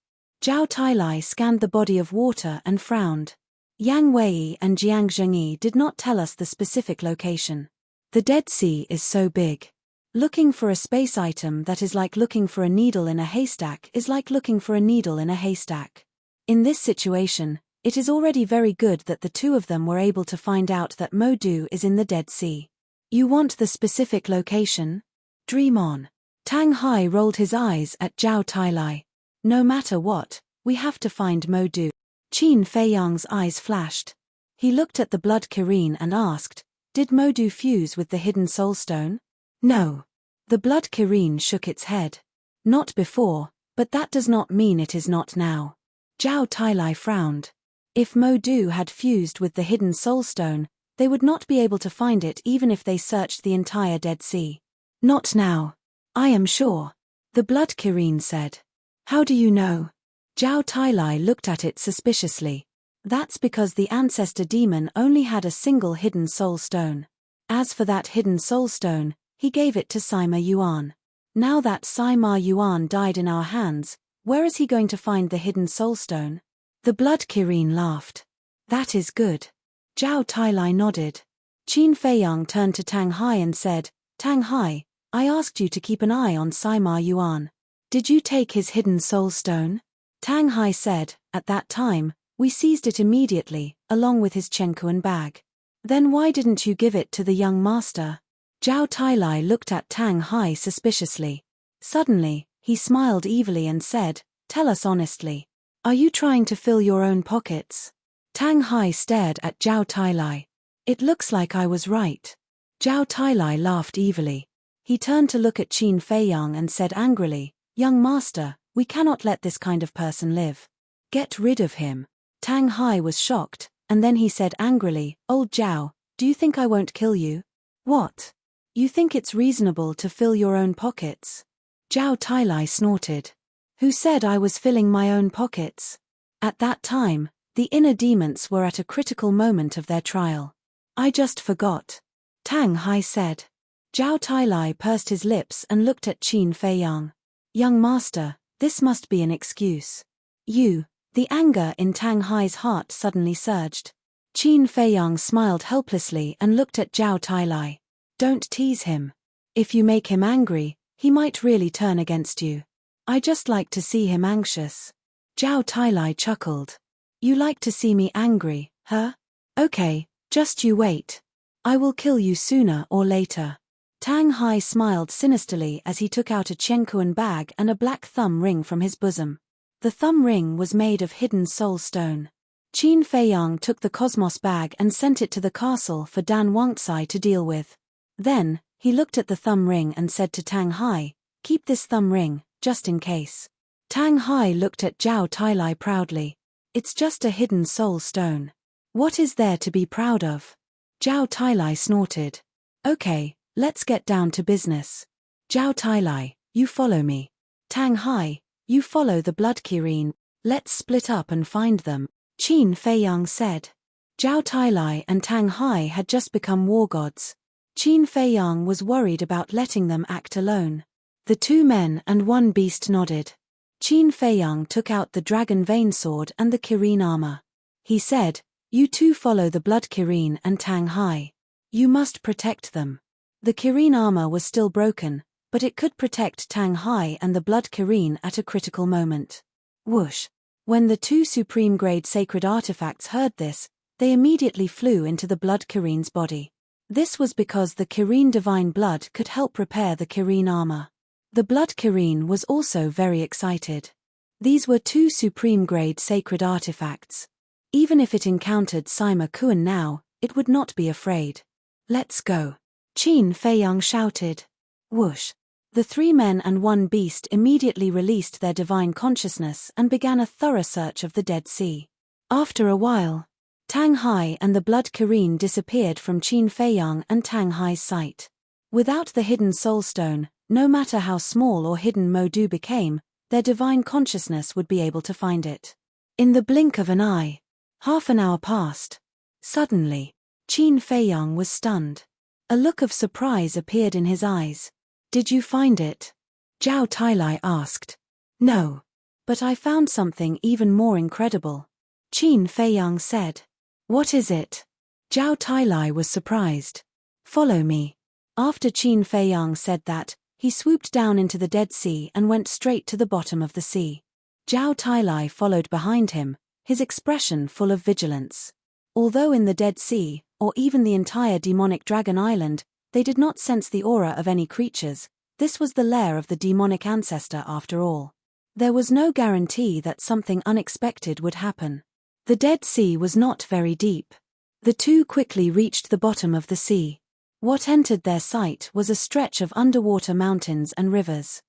Zhao Tailai scanned the body of water and frowned. Yang Wei and Jiang Zhengyi did not tell us the specific location. The Dead Sea is so big. Looking for a space item that is like looking for a needle in a haystack is like looking for a needle in a haystack. In this situation, it is already very good that the two of them were able to find out that Modu is in the Dead Sea. You want the specific location? Dream on. Tang Hai rolled his eyes at Zhao Tailai. No matter what, we have to find Modu. Qin Feiyang's eyes flashed. He looked at the Blood Kirin and asked, did Modu fuse with the hidden soul stone? No. The Blood Kirin shook its head. Not before, but that does not mean it is not now. Zhao Tailai frowned. If Modu had fused with the hidden soul stone, they would not be able to find it even if they searched the entire Dead Sea. Not now. I am sure. The Blood Kirin said. How do you know? Zhao Tailai looked at it suspiciously. That's because the ancestor demon only had a single hidden soul stone. As for that hidden soul stone, he gave it to Sima Yuan. Now that Sima Yuan died in our hands, where is he going to find the hidden soul stone? The Blood Kirin laughed. That is good. Zhao Tailai nodded. Qin Feiyang turned to Tang Hai and said, Tang Hai, I asked you to keep an eye on Sima Yuan. Did you take his hidden soul stone? Tang Hai said, at that time, we seized it immediately, along with his Chenkuan bag. Then why didn't you give it to the young master? Zhao Tailai looked at Tang Hai suspiciously. Suddenly, he smiled evilly and said, tell us honestly. Are you trying to fill your own pockets? Tang Hai stared at Zhao Tailai. It looks like I was right. Zhao Tailai laughed evilly. He turned to look at Qin Feiyang and said angrily, young master, we cannot let this kind of person live. Get rid of him. Tang Hai was shocked, and then he said angrily, old Zhao, do you think I won't kill you? What? You think it's reasonable to fill your own pockets? Zhao Tailai snorted. Who said I was filling my own pockets? At that time, the inner demons were at a critical moment of their trial. I just forgot. Tang Hai said. Zhao Tailai pursed his lips and looked at Qin Feiyang. Young master, this must be an excuse. The anger in Tang Hai's heart suddenly surged. Qin Feiyang smiled helplessly and looked at Zhao Tailai. Don't tease him. If you make him angry, he might really turn against you. I just like to see him anxious. Zhao Tailai chuckled. You like to see me angry, huh? Okay, just you wait. I will kill you sooner or later. Tang Hai smiled sinisterly as he took out a Chenkuan bag and a black thumb ring from his bosom. The thumb ring was made of hidden soul stone. Qin Feiyang took the Cosmos bag and sent it to the castle for Dan Wangcai to deal with. Then, he looked at the thumb ring and said to Tang Hai, keep this thumb ring, just in case. Tang Hai looked at Zhao Tailai proudly. It's just a hidden soul stone. What is there to be proud of? Zhao Tailai snorted. Okay, let's get down to business. Zhao Tailai, you follow me. Tang Hai, you follow the Blood Kirin. Let's split up and find them, Qin Feiyang said. Zhao Tailai and Tang Hai had just become war gods. Qin Feiyang was worried about letting them act alone. The two men and one beast nodded. Qin Feiyang took out the dragon vein sword and the Kirin armor. He said, you two follow the Blood Kirin and Tang Hai. You must protect them. The Kirin armor was still broken, but it could protect Tang Hai and the Blood Kirin at a critical moment. Whoosh! When the two supreme-grade sacred artifacts heard this, they immediately flew into the Blood Kirin's body. This was because the Kirin divine blood could help repair the Kirin armor. The Blood Kirin was also very excited. These were two supreme-grade sacred artifacts. Even if it encountered Sima Kuan now, it would not be afraid. Let's go. Qin Feiyang shouted. Whoosh! The three men and one beast immediately released their divine consciousness and began a thorough search of the Dead Sea. After a while, Tang Hai and the Blood Kirin disappeared from Qin Feiyang and Tang Hai's sight. Without the hidden soul stone, no matter how small or hidden Modu became, their divine consciousness would be able to find it. In the blink of an eye. Half an hour passed. Suddenly, Qin Feiyang was stunned. A look of surprise appeared in his eyes. "Did you find it?" Zhao Tailai asked. "No. But I found something even more incredible," Qin Feiyang said. "What is it?" Zhao Tailai was surprised. "Follow me." After Qin Feiyang said that, he swooped down into the Dead Sea and went straight to the bottom of the sea. Zhao Tailai followed behind him, his expression full of vigilance. Although in the Dead Sea, or even the entire demonic Dragon Island, they did not sense the aura of any creatures, this was the lair of the demonic ancestor after all. There was no guarantee that something unexpected would happen. The Dead Sea was not very deep. The two quickly reached the bottom of the sea. What entered their sight was a stretch of underwater mountains and rivers.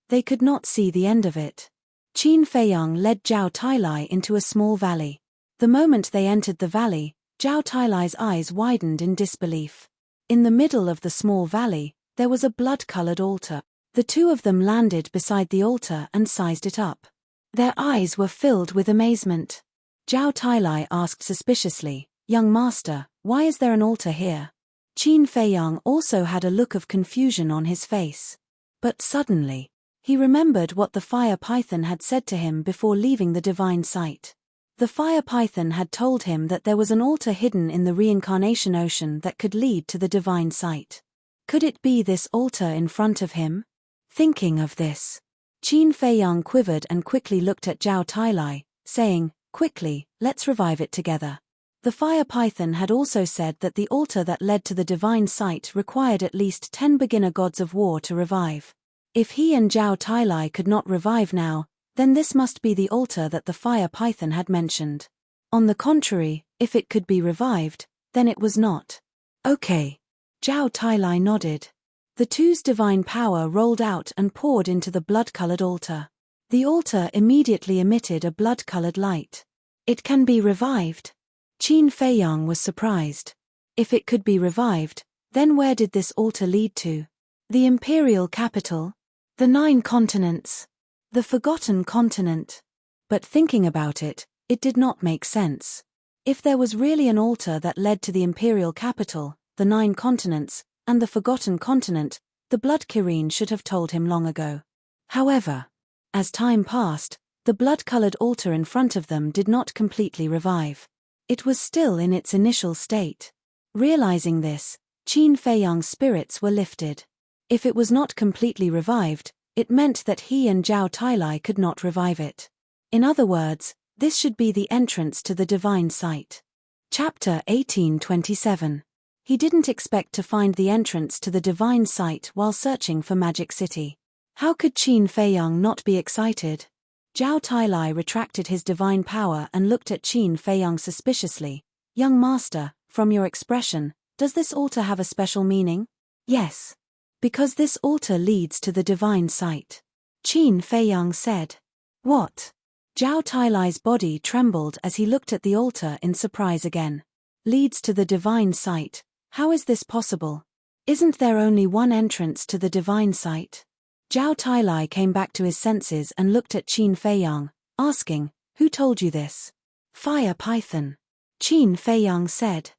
They could not see the end of it. Qin Feiyang led Zhao Tailai into a small valley. The moment they entered the valley, Zhao Tailai's eyes widened in disbelief. In the middle of the small valley, there was a blood-colored altar. The two of them landed beside the altar and sized it up. Their eyes were filled with amazement. Zhao Tailai asked suspiciously, "Young master, why is there an altar here?" Qin Feiyang also had a look of confusion on his face. But suddenly, he remembered what the fire python had said to him before leaving the divine site. The fire python had told him that there was an altar hidden in the reincarnation ocean that could lead to the divine site. Could it be this altar in front of him? Thinking of this, Qin Feiyang quivered and quickly looked at Zhao Tailai, saying, "Quickly, let's revive it together." The fire python had also said that the altar that led to the divine site required at least 10 beginner gods of war to revive. If he and Zhao Tailai could not revive now, then this must be the altar that the fire python had mentioned. On the contrary, if it could be revived, then it was not. "Okay." Zhao Tailai nodded. The two's divine power rolled out and poured into the blood-colored altar. The altar immediately emitted a blood-colored light. "It can be revived?" Qin Feiyang was surprised. If it could be revived, then where did this altar lead to? The imperial capital? The 9 continents? The forgotten continent? But thinking about it, it did not make sense. If there was really an altar that led to the imperial capital, the 9 continents, and the forgotten continent, the blood Kirin should have told him long ago. However, as time passed, the blood-colored altar in front of them did not completely revive. It was still in its initial state. Realizing this, Qin Feiyang's spirits were lifted. If it was not completely revived, it meant that he and Zhao Tailai could not revive it. In other words, this should be the entrance to the divine site. Chapter 1827. He didn't expect to find the entrance to the divine site while searching for Magic City. How could Qin Feiyang not be excited? Zhao Tailai retracted his divine power and looked at Qin Feiyang suspiciously. "Young master, from your expression, does this altar have a special meaning?" "Yes. Because this altar leads to the divine site," Qin Feiyang said. "What?" Zhao Tailai's body trembled as he looked at the altar in surprise again. "Leads to the divine site? How is this possible? Isn't there only one entrance to the divine site?" Zhao Tailai came back to his senses and looked at Qin Feiyang, asking, "Who told you this?" "Fire python," Qin Feiyang said.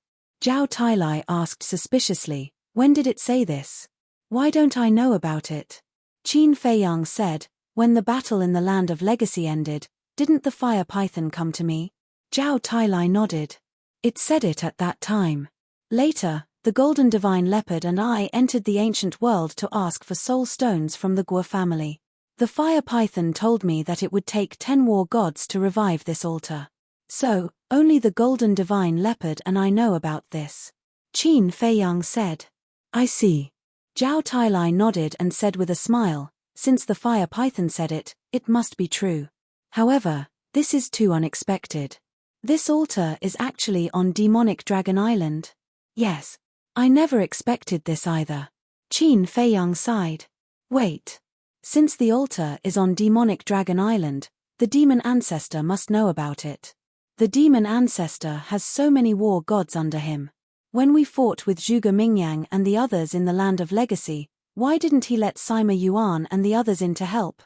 Zhao Tailai asked suspiciously, "When did it say this? Why don't I know about it?" Qin Feiyang said, "When the battle in the Land of Legacy ended, didn't the fire python come to me?" Zhao Tailai nodded. "It said it at that time. Later, the Golden Divine Leopard and I entered the ancient world to ask for soul stones from the Guo family. The fire python told me that it would take 10 war gods to revive this altar. So, only the Golden Divine Leopard and I know about this," Qin Feiyang said. "I see." Zhao Tailai nodded and said with a smile, "Since the fire python said it, it must be true. However, this is too unexpected. This altar is actually on demonic Dragon Island." "Yes. I never expected this either." Qin Feiyang sighed. "Wait. Since the altar is on demonic Dragon Island, the demon ancestor must know about it. The demon ancestor has so many war gods under him. When we fought with Zhuge Mingyang and the others in the Land of Legacy, why didn't he let Sima Yuan and the others in to help?"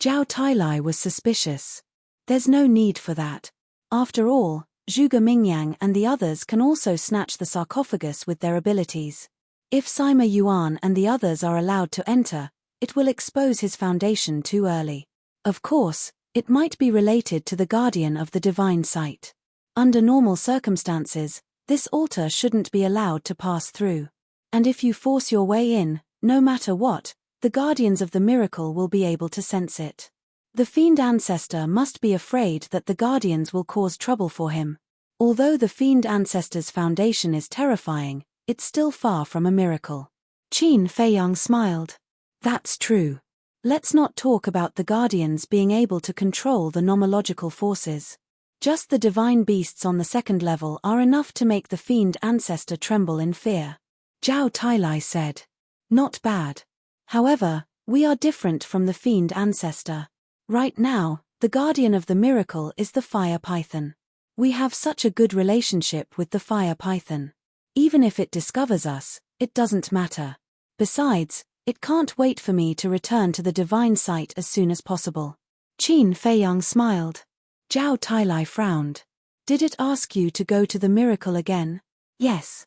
Zhao Tailai was suspicious. "There's no need for that. After all, Zhuge Mingyang and the others can also snatch the sarcophagus with their abilities." If Sima Yuan and the others are allowed to enter, it will expose his foundation too early. Of course, it might be related to the guardian of the divine site. Under normal circumstances, this altar shouldn't be allowed to pass through. And if you force your way in, no matter what, the guardians of the miracle will be able to sense it. The fiend ancestor must be afraid that the guardians will cause trouble for him. Although the fiend ancestor's foundation is terrifying, it's still far from a miracle. Qin Feiyang smiled. That's true. Let's not talk about the guardians being able to control the nomological forces. Just the divine beasts on the second level are enough to make the fiend ancestor tremble in fear. Zhao Tailai said. Not bad. However, we are different from the fiend ancestor. Right now, the guardian of the miracle is the fire python. We have such a good relationship with the fire python. Even if it discovers us, it doesn't matter. Besides, it can't wait for me to return to the divine site as soon as possible. Qin Feiyang smiled. Zhao Tailai frowned. Did it ask you to go to the miracle again? Yes.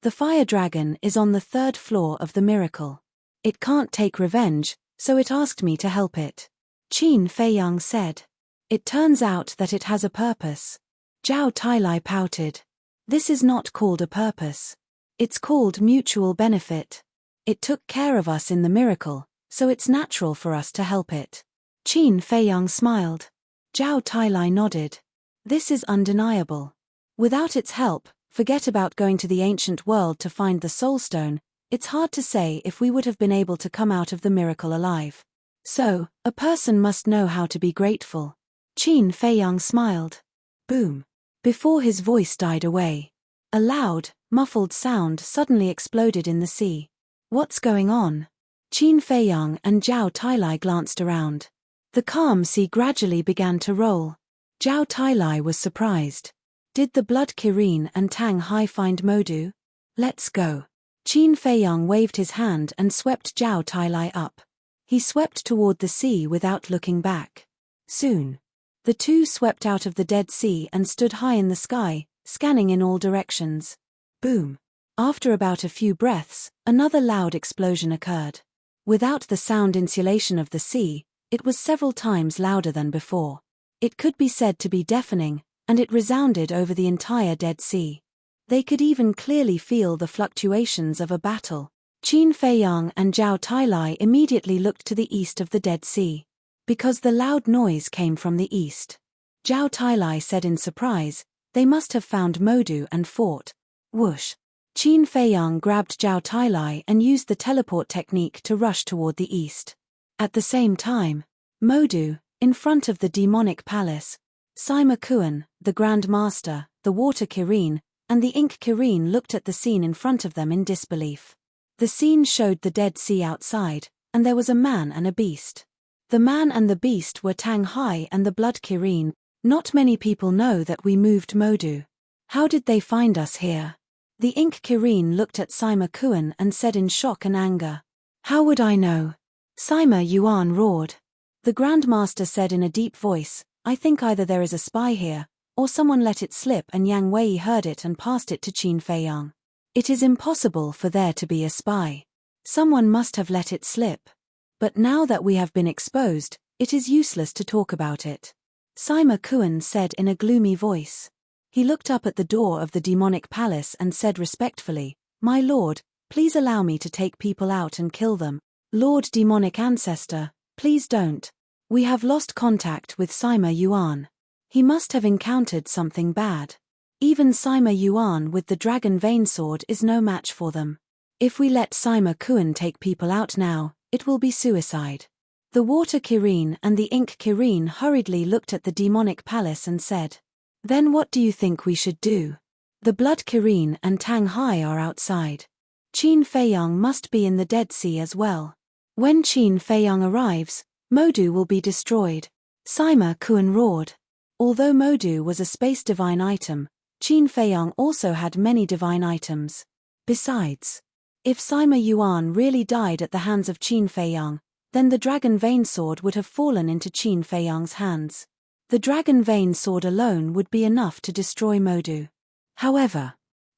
The fire dragon is on the 3rd floor of the miracle. It can't take revenge, so it asked me to help it. Qin Feiyang said. It turns out that it has a purpose. Zhao Tailai pouted. This is not called a purpose. It's called mutual benefit. It took care of us in the miracle, so it's natural for us to help it. Qin Feiyang smiled. Zhao Tailai nodded. This is undeniable. Without its help, forget about going to the ancient world to find the soul stone, it's hard to say if we would have been able to come out of the miracle alive. So, a person must know how to be grateful. Qin Feiyang smiled. Boom. Before his voice died away, a loud, muffled sound suddenly exploded in the sea. What's going on? Qin Feiyang and Zhao Tailai glanced around. The calm sea gradually began to roll. Zhao Tailai was surprised. Did the blood Kirin and Tang Hai find Modu? Let's go. Qin Feiyang waved his hand and swept Zhao Tailai up. He swept toward the sea without looking back. Soon, the two swept out of the Dead Sea and stood high in the sky, scanning in all directions. Boom. After about a few breaths, another loud explosion occurred. Without the sound insulation of the sea, it was several times louder than before. It could be said to be deafening, and it resounded over the entire Dead Sea. They could even clearly feel the fluctuations of a battle. Qin Feiyang and Zhao Tailai immediately looked to the east of the Dead Sea. Because the loud noise came from the east. Zhao Tailai said in surprise, they must have found Modu and fought. Whoosh. Qin Feiyang grabbed Zhao Tailai and used the teleport technique to rush toward the east. At the same time, Modu, in front of the demonic palace, Sima Kuan, the Grand Master, the Water Kirin, and the Ink Kirin looked at the scene in front of them in disbelief. The scene showed the Dead Sea outside, and there was a man and a beast. The man and the beast were Tang Hai and the Blood Kirin. Not many people know that we moved Modu. How did they find us here? The Ink Kirin looked at Sima Kuan and said in shock and anger. How would I know? Sima Yuan roared. The Grand Master said in a deep voice, I think either there is a spy here, or someone let it slip and Yang Wei heard it and passed it to Qin Feiyang. It is impossible for there to be a spy. Someone must have let it slip. But now that we have been exposed, it is useless to talk about it. Sima Kuan said in a gloomy voice. He looked up at the door of the demonic palace and said respectfully, My lord, please allow me to take people out and kill them. Lord Demonic Ancestor, please don't. We have lost contact with Sima Yuan. He must have encountered something bad. Even Sima Yuan with the dragon vein sword is no match for them. If we let Sima Kuan take people out now, it will be suicide. The Water Kirin and the Ink Kirin hurriedly looked at the demonic palace and said, Then what do you think we should do? The Blood Kirin and Tang Hai are outside. Qin Feiyang must be in the Dead Sea as well. When Qin Feiyang arrives, Modu will be destroyed. Sima Kuan roared. Although Modu was a space divine item, Qin Feiyang also had many divine items. Besides, if Sima Yuan really died at the hands of Qin Feiyang, then the dragon vein sword would have fallen into Qin Feiyang's hands. The dragon vein sword alone would be enough to destroy Modu. However,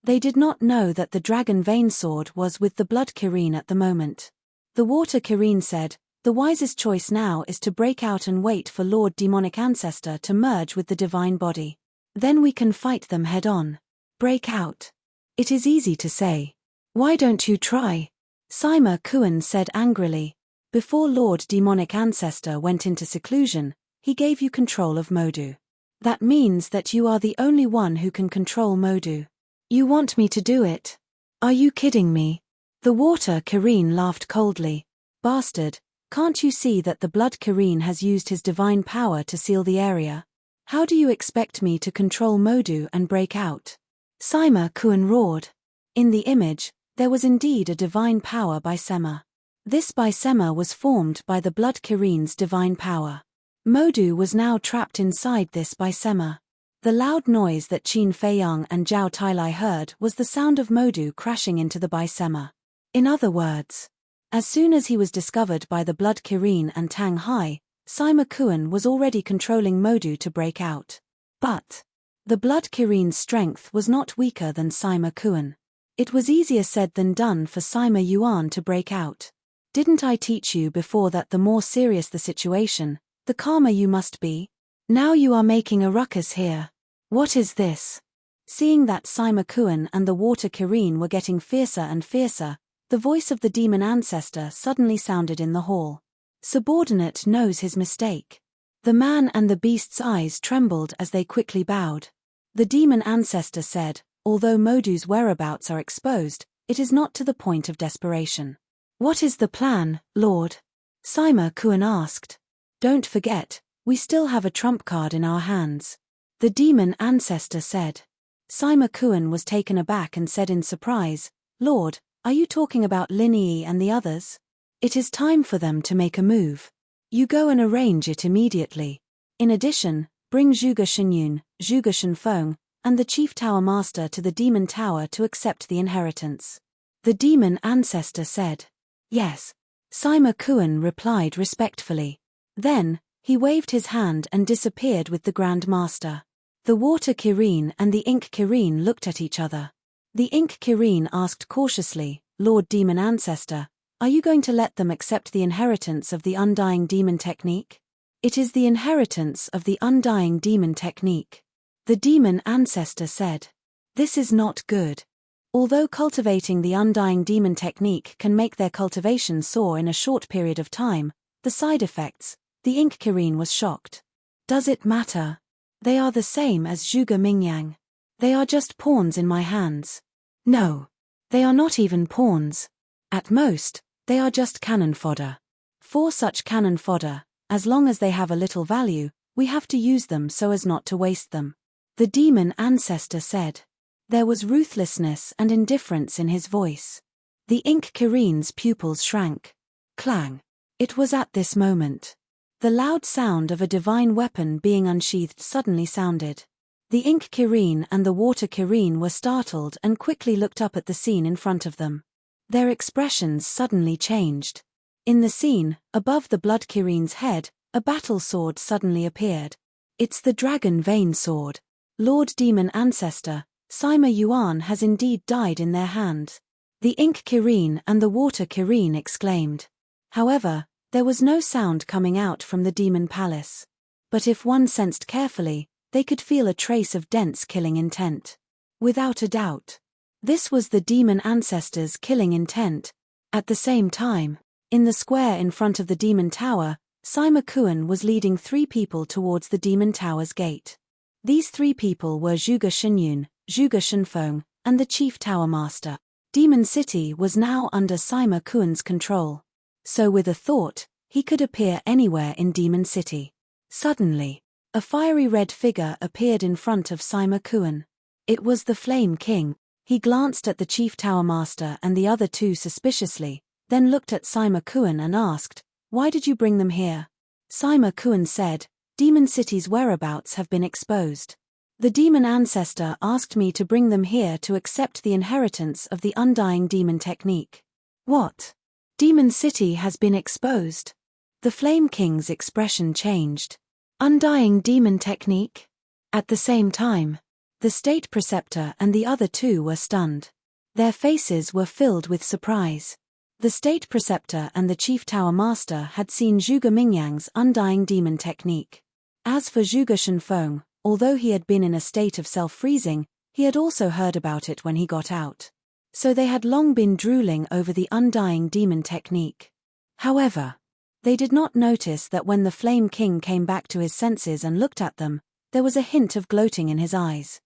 They did not know that the dragon vein sword was with the blood Kirin at the moment. The water Kirin said, "The wisest choice now is to break out and wait for Lord Demonic Ancestor to merge with the divine body. Then we can fight them head-on." Break out. It is easy to say. Why don't you try? Sima Kuan said angrily. Before Lord Demonic Ancestor went into seclusion, he gave you control of Modu. That means that you are the only one who can control Modu. You want me to do it? Are you kidding me? The water Kirin laughed coldly. Bastard, can't you see that the blood Kirin has used his divine power to seal the area? How do you expect me to control Modu and break out? Sima Kuan roared. In the image, there was indeed a divine power by Sema. This by Sema was formed by the blood Kirin's divine power. Modu was now trapped inside this by Sema. The loud noise that Qin Feiyang and Zhao Tailai heard was the sound of Modu crashing into the by Sema. In other words, as soon as he was discovered by the blood Kirin and Tang Hai, Sima Kuan was already controlling Modu to break out. But the blood Kirin's strength was not weaker than Sima Kuan. It was easier said than done for Sima Yuan to break out. Didn't I teach you before that the more serious the situation, the calmer you must be? Now you are making a ruckus here. What is this? Seeing that Sima Kuan and the water Kirin were getting fiercer and fiercer, the voice of the demon ancestor suddenly sounded in the hall. Subordinate knows his mistake. The man and the beast's eyes trembled as they quickly bowed. The demon ancestor said, "Although Modu's whereabouts are exposed, it is not to the point of desperation." "What is the plan, Lord?" Sima Kuan asked. "Don't forget, we still have a trump card in our hands," the demon ancestor said. Sima Kuan was taken aback and said in surprise, "Lord, are you talking about Lin Yi and the others? It is time for them to make a move. You go and arrange it immediately. In addition, bring Zhuge Shenyun, Zhuge Shenfeng, and the Chief Tower Master to the Demon Tower to accept the inheritance." The demon ancestor said. "Yes." Sima Kuan replied respectfully. Then, he waved his hand and disappeared with the Grand Master. The water Kirin and the ink Kirin looked at each other. The ink Kirin asked cautiously, "Lord Demon Ancestor, are you going to let them accept the inheritance of the Undying Demon Technique?" "It is the inheritance of the Undying Demon Technique," the demon ancestor said. "This is not good. Although cultivating the Undying Demon Technique can make their cultivation soar in a short period of time, the side effects," the ink Kirin was shocked. "Does it matter? They are the same as Zhuge Mingyang. They are just pawns in my hands." "No. They are not even pawns. At most, they are just cannon fodder. For such cannon fodder, as long as they have a little value, we have to use them so as not to waste them," the demon ancestor said. There was ruthlessness and indifference in his voice. The ink Kirin's pupils shrank. Clang. It was at this moment. The loud sound of a divine weapon being unsheathed suddenly sounded. The ink Kirin and the water Kirin were startled and quickly looked up at the scene in front of them. Their expressions suddenly changed. In the scene, above the blood Kirin's head, a battle sword suddenly appeared. "It's the dragon vein sword. Lord Demon Ancestor, Sima Yuan has indeed died in their hand," the ink Kirin and the water Kirin exclaimed. However, there was no sound coming out from the demon palace. But if one sensed carefully, they could feel a trace of dense killing intent. Without a doubt, this was the demon ancestor's killing intent. At the same time, in the square in front of the demon tower, Sima Kuan was leading 3 people towards the demon tower's gate. These 3 people were Zhuge Shenyun, Zhuge Shenfeng, and the Chief Tower Master. Demon City was now under Sima Kuan's control. So with a thought, he could appear anywhere in Demon City. Suddenly, a fiery red figure appeared in front of Sima Kuan. It was the Flame King. He glanced at the Chief Tower Master and the other 2 suspiciously, then looked at Sima Kuan and asked, "Why did you bring them here?" Sima Kuan said, "Demon City's whereabouts have been exposed. The demon ancestor asked me to bring them here to accept the inheritance of the Undying Demon Technique." "What? Demon City has been exposed?" The Flame King's expression changed. "Undying Demon Technique?" At the same time, The state preceptor and the other two were stunned. Their faces were filled with surprise. The state preceptor and the chief tower master had seen Zhuge Mingyang's undying demon technique. As for Zhuge Shenfeng, although he had been in a state of self-freezing, he had also heard about it when he got out. So they had long been drooling over the undying demon technique. However, they did not notice that when the Flame King came back to his senses and looked at them, there was a hint of gloating in his eyes.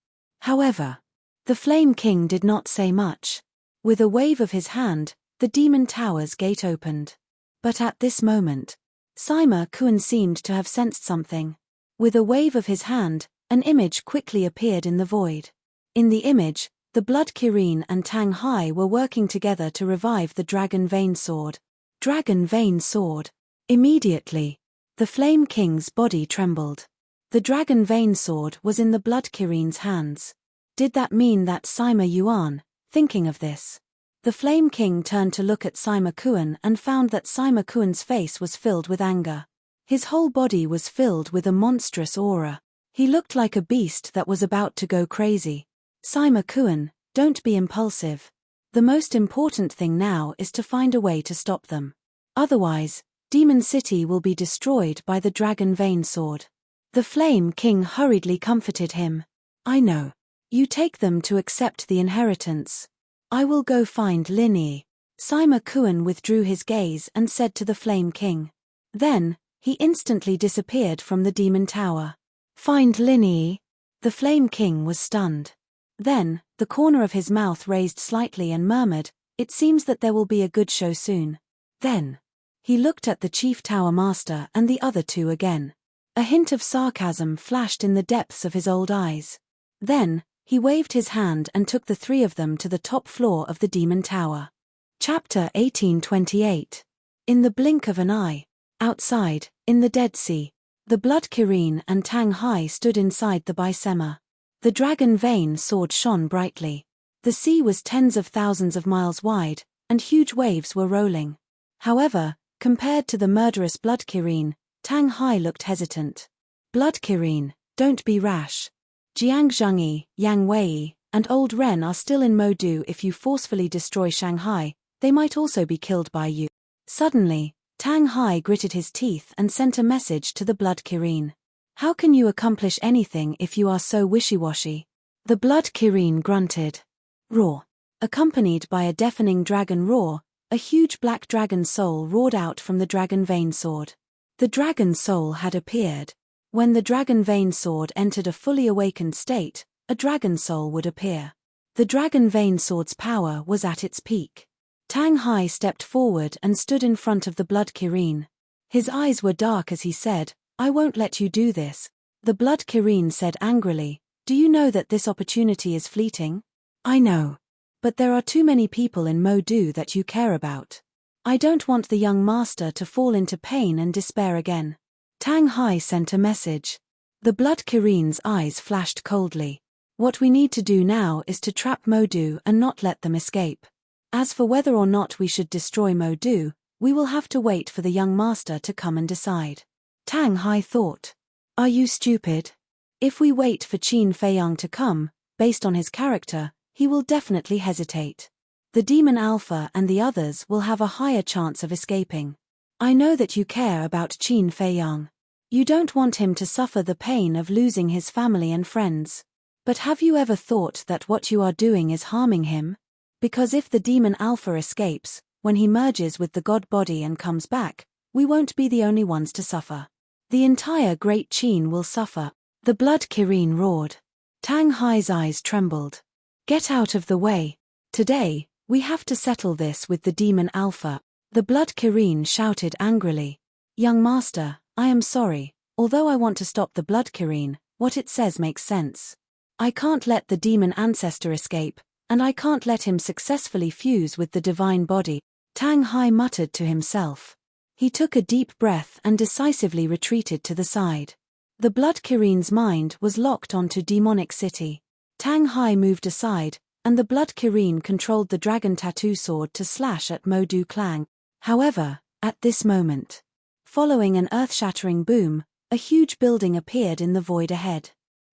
However, the Flame King did not say much. With a wave of his hand, the demon tower's gate opened. But at this moment, Sima Kuan seemed to have sensed something. With a wave of his hand, an image quickly appeared in the void. In the image, the Blood Kirin and Tang Hai were working together to revive the Dragon Vein Sword. Dragon Vein Sword. Immediately, the Flame King's body trembled. The Dragon Vein Sword was in the Blood Kirin's hands. Did that mean that Sima Yuan, thinking of this? The Flame King turned to look at Sima Kuan and found that Sima Kuan's face was filled with anger. His whole body was filled with a monstrous aura. He looked like a beast that was about to go crazy. Sima Kuan, don't be impulsive. The most important thing now is to find a way to stop them. Otherwise, Demon City will be destroyed by the Dragon Vein Sword. The Flame King hurriedly comforted him. I know. You take them to accept the inheritance. I will go find Lin Yi. Sima Kuan withdrew his gaze and said to the Flame King. Then, he instantly disappeared from the demon tower. Find Lin Yi? The Flame King was stunned. Then, the corner of his mouth raised slightly and murmured, "It seems that there will be a good show soon." Then, he looked at the chief tower master and the other two again. A hint of sarcasm flashed in the depths of his old eyes. Then, he waved his hand and took the three of them to the top floor of the demon tower. Chapter 1828. In the blink of an eye. Outside, in the Dead Sea, the Blood Kirin and Tang Hai stood inside the Baisema. The Dragon Vein Sword shone brightly. The sea was tens of thousands of miles wide, and huge waves were rolling. However, compared to the murderous Blood Kirin, Tang Hai looked hesitant. Blood Kirin, don't be rash. Jiang Zhengyi, Yang Wei, and Old Ren are still in Modu. If you forcefully destroy Shanghai, they might also be killed by you. Suddenly, Tang Hai gritted his teeth and sent a message to the Blood Kirin. How can you accomplish anything if you are so wishy-washy? The Blood Kirin grunted. Roar. Accompanied by a deafening dragon roar, a huge black dragon soul roared out from the Dragon Vein Sword. The dragon soul had appeared. When the Dragon Vein Sword entered a fully awakened state, a dragon soul would appear. The Dragon Vein Sword's power was at its peak. Tang Hai stepped forward and stood in front of the Blood Kirin. His eyes were dark as he said, "I won't let you do this." The Blood Kirin said angrily, "Do you know that this opportunity is fleeting?" "I know. But there are too many people in Modu that you care about. I don't want the young master to fall into pain and despair again." Tang Hai sent a message. The Blood Kirin's eyes flashed coldly. What we need to do now is to trap Modu and not let them escape. As for whether or not we should destroy Modu, we will have to wait for the young master to come and decide. Tang Hai thought. Are you stupid? If we wait for Qin Feiyang to come, based on his character, he will definitely hesitate. The Demon Alpha and the others will have a higher chance of escaping. I know that you care about Qin Feiyang. You don't want him to suffer the pain of losing his family and friends. But have you ever thought that what you are doing is harming him? Because if the Demon Alpha escapes, when he merges with the God body and comes back, we won't be the only ones to suffer. The entire Great Qin will suffer. The Blood Kirin roared. Tang Hai's eyes trembled. Get out of the way. Today, we have to settle this with the Demon Alpha. The Blood Kirin shouted angrily. Young master, I am sorry, although I want to stop the Blood Kirin, what it says makes sense. I can't let the demon ancestor escape, and I can't let him successfully fuse with the divine body. Tang Hai muttered to himself. He took a deep breath and decisively retreated to the side. The Blood Kirin's mind was locked onto Demonic City. Tang Hai moved aside, and the Blood Kirin controlled the dragon tattoo sword to slash at Modu Clang. However, at this moment, following an earth-shattering boom, a huge building appeared in the void ahead.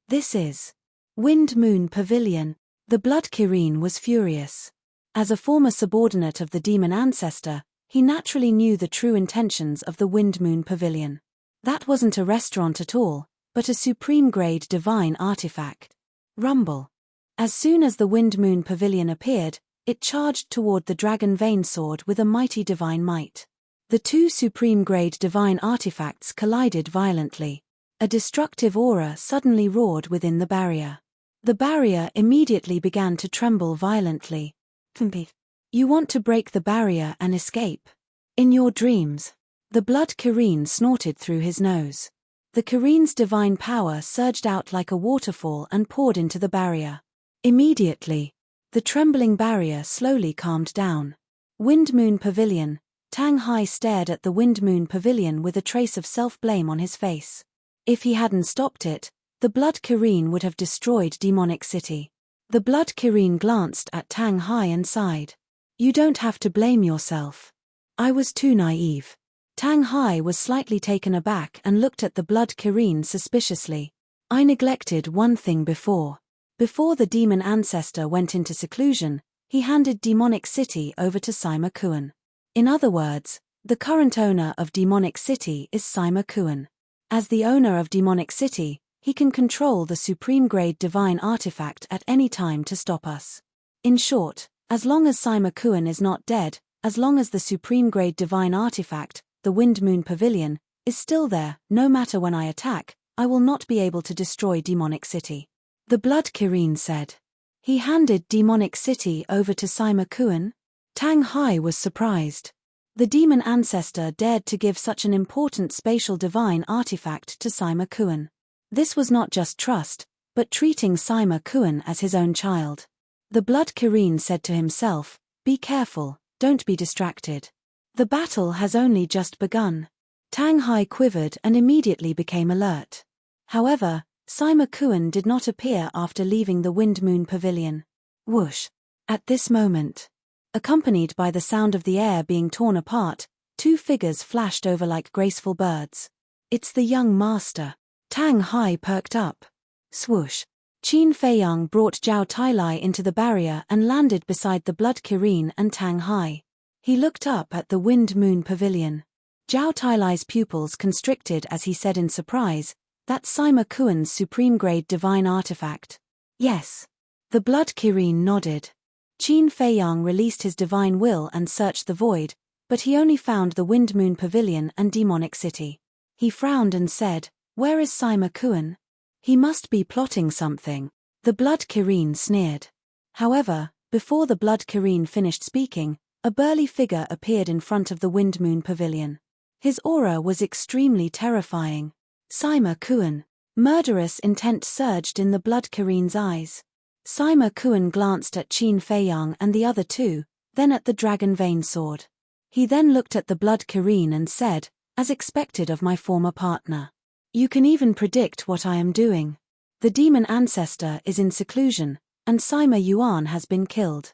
This is Wind Moon Pavilion. The Blood Kirin was furious. As a former subordinate of the demon ancestor, he naturally knew the true intentions of the Wind Moon Pavilion. That wasn't a restaurant at all, but a supreme-grade divine artifact. Rumble. As soon as the Wind Moon Pavilion appeared, it charged toward the Dragon Vein Sword with a mighty divine might. The two supreme-grade divine artifacts collided violently. A destructive aura suddenly roared within the barrier. The barrier immediately began to tremble violently. You want to break the barrier and escape? In your dreams. The Blood Kirin snorted through his nose. The Kirin's divine power surged out like a waterfall and poured into the barrier. Immediately, the trembling barrier slowly calmed down. Wind Moon Pavilion. Tang Hai stared at the Wind Moon Pavilion with a trace of self-blame on his face. If he hadn't stopped it, the Blood Kirin would have destroyed Demonic City. The Blood Kirin glanced at Tang Hai and sighed. You don't have to blame yourself. I was too naive. Tang Hai was slightly taken aback and looked at the Blood Kirin suspiciously. I neglected one thing before. Before the demon ancestor went into seclusion, he handed Demonic City over to Sima Kuan. In other words, the current owner of Demonic City is Sima Kuan. As the owner of Demonic City, he can control the supreme-grade divine artifact at any time to stop us. In short, as long as Sima Kuan is not dead, as long as the supreme-grade divine artifact, the Wind Moon Pavilion, is still there, no matter when I attack, I will not be able to destroy Demonic City. The Blood Kirin said. He handed Demonic City over to Sima Kuan? Tang Hai was surprised. The demon ancestor dared to give such an important spatial divine artifact to Sima Kuan. This was not just trust, but treating Sima Kuan as his own child. The Blood Kirin said to himself, be careful, don't be distracted. The battle has only just begun. Tang Hai quivered and immediately became alert. However, Sima Kuan did not appear after leaving the Wind Moon Pavilion. Whoosh. At this moment, accompanied by the sound of the air being torn apart, two figures flashed over like graceful birds. It's the young master. Tang Hai perked up. Swoosh. Qin Feiyang brought Zhao Tailai into the barrier and landed beside the Blood Kirin and Tang Hai. He looked up at the Wind Moon Pavilion. Zhao Tailai's pupils constricted as he said in surprise, that's Sima Kuan's supreme-grade divine artifact. Yes. The Blood Kirin nodded. Qin Feiyang released his divine will and searched the void, but he only found the Wind Moon Pavilion and Demonic City. He frowned and said, where is Sima Kuan? He must be plotting something. The Blood Kirin sneered. However, before the Blood Kirin finished speaking, a burly figure appeared in front of the Wind Moon Pavilion. His aura was extremely terrifying. Sima Kuan. Murderous intent surged in the Blood Kirin's eyes. Sima Kuan glanced at Qin Feiyang and the other two, then at the Dragon Vein Sword. He then looked at the Blood Kirin and said, as expected of my former partner. You can even predict what I am doing. The demon ancestor is in seclusion, and Sima Yuan has been killed.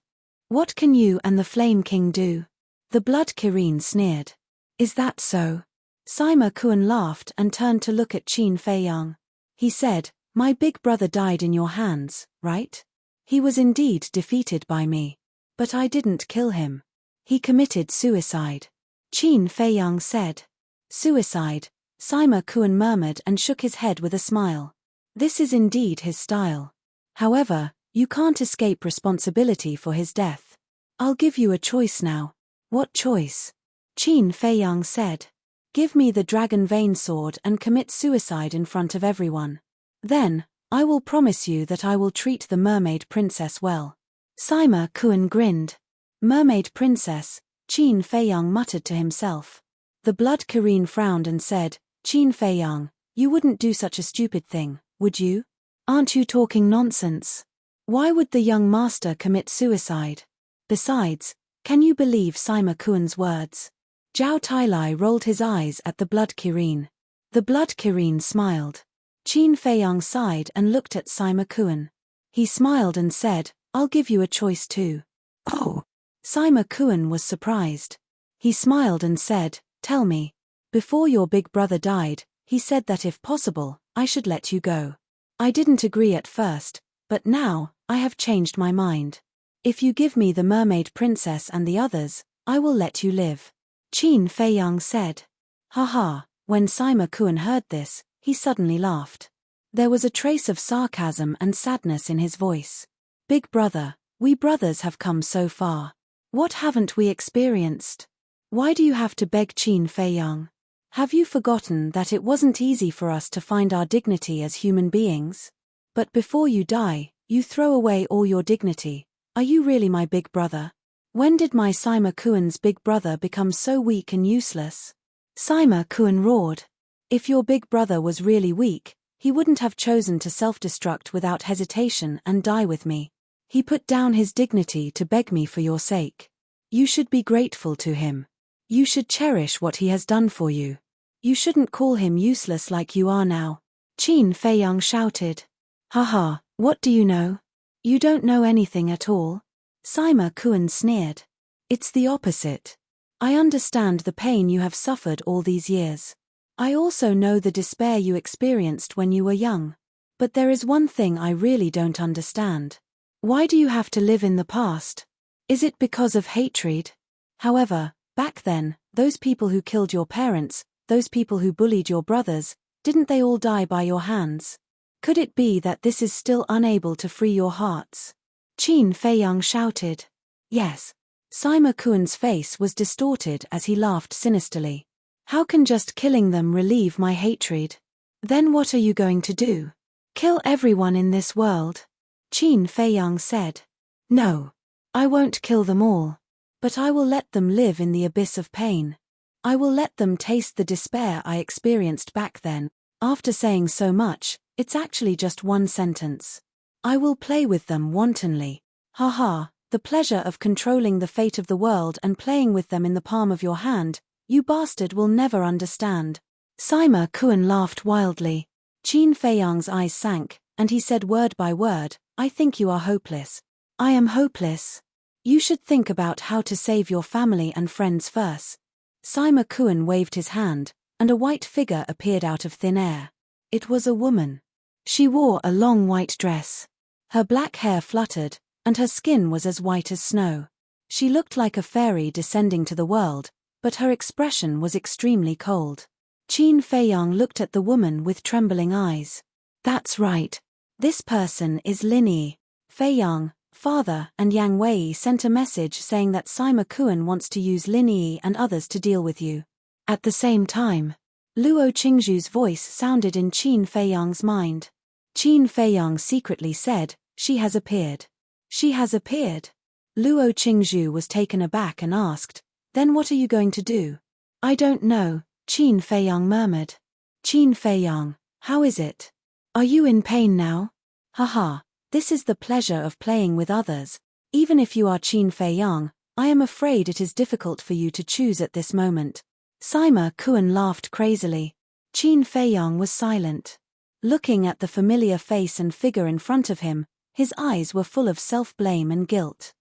What can you and the Flame King do? The Blood Kirin sneered. Is that so? Sima Kuan laughed and turned to look at Qin Feiyang. He said, my big brother died in your hands, right? He was indeed defeated by me. But I didn't kill him. He committed suicide. Qin Feiyang said. Suicide? Sima Kuan murmured and shook his head with a smile. This is indeed his style. However, you can't escape responsibility for his death. I'll give you a choice now. What choice? Qin Feiyang said. Give me the Dragon Vein Sword and commit suicide in front of everyone. Then, I will promise you that I will treat the Mermaid Princess well. Sima Kuan grinned. Mermaid Princess, Qin Feiyang muttered to himself. The Blood Kirin frowned and said, Qin Feiyang, you wouldn't do such a stupid thing, would you? Aren't you talking nonsense? Why would the young master commit suicide? Besides, can you believe Sima Kuan's words? Zhao Tailai rolled his eyes at the Blood Kirin. The Blood Kirin smiled. Qin Feiyang sighed and looked at Sima Kuan. He smiled and said, I'll give you a choice too. Oh! Sima Kuan was surprised. He smiled and said, tell me. Before your big brother died, he said that if possible, I should let you go. I didn't agree at first, But now, I have changed my mind. If you give me the mermaid princess and the others, I will let you live. Qin Feiyang said. Haha. When Sima Kuan heard this, he suddenly laughed. There was a trace of sarcasm and sadness in his voice. Big brother, we brothers have come so far. What haven't we experienced? Why do you have to beg Qin Feiyang? Have you forgotten that it wasn't easy for us to find our dignity as human beings? But before you die, you throw away all your dignity. Are you really my big brother? When did my Sima Kuan's big brother become so weak and useless? Sima Kuan roared. If your big brother was really weak, he wouldn't have chosen to self-destruct without hesitation and die with me. He put down his dignity to beg me for your sake. You should be grateful to him. You should cherish what he has done for you. You shouldn't call him useless like you are now. Qin Feiyang shouted. Haha, what do you know? You don't know anything at all. Sima Kuan sneered. It's the opposite. I understand the pain you have suffered all these years. I also know the despair you experienced when you were young. But there is one thing I really don't understand. Why do you have to live in the past? Is it because of hatred? However, back then, those people who killed your parents, those people who bullied your brothers, didn't they all die by your hands? Could it be that this is still unable to free your hearts? Qin Feiyang shouted. Yes. Sima Kuan's face was distorted as he laughed sinisterly. How can just killing them relieve my hatred? Then what are you going to do? Kill everyone in this world? Qin Feiyang said. No. I won't kill them all. But I will let them live in the abyss of pain. I will let them taste the despair I experienced back then. After saying so much, it's actually just one sentence. I will play with them wantonly. Haha, the pleasure of controlling the fate of the world and playing with them in the palm of your hand, you bastard will never understand. Sima Kuan laughed wildly. Qin Feiyang's eyes sank, and he said word by word, I think you are hopeless. I am hopeless. You should think about how to save your family and friends first. Sima Kuan waved his hand, and a white figure appeared out of thin air. It was a woman. She wore a long white dress. Her black hair fluttered, and her skin was as white as snow. She looked like a fairy descending to the world, but her expression was extremely cold. Qin Feiyang looked at the woman with trembling eyes. That's right. This person is Lin Yi. Feiyang, father, and Yang Wei sent a message saying that Sima Kuan wants to use Lin Yi and others to deal with you. At the same time, Luo Qingzhu's voice sounded in Qin Feiyang's mind. Qin Feiyang secretly said, she has appeared. She has appeared. Luo Qingzhu was taken aback and asked, then what are you going to do? I don't know, Qin Feiyang murmured. Qin Feiyang, how is it? Are you in pain now? Haha, this is the pleasure of playing with others. Even if you are Qin Feiyang, I am afraid it is difficult for you to choose at this moment. Sima Kuan laughed crazily. Qin Feiyang was silent. Looking at the familiar face and figure in front of him, his eyes were full of self-blame and guilt.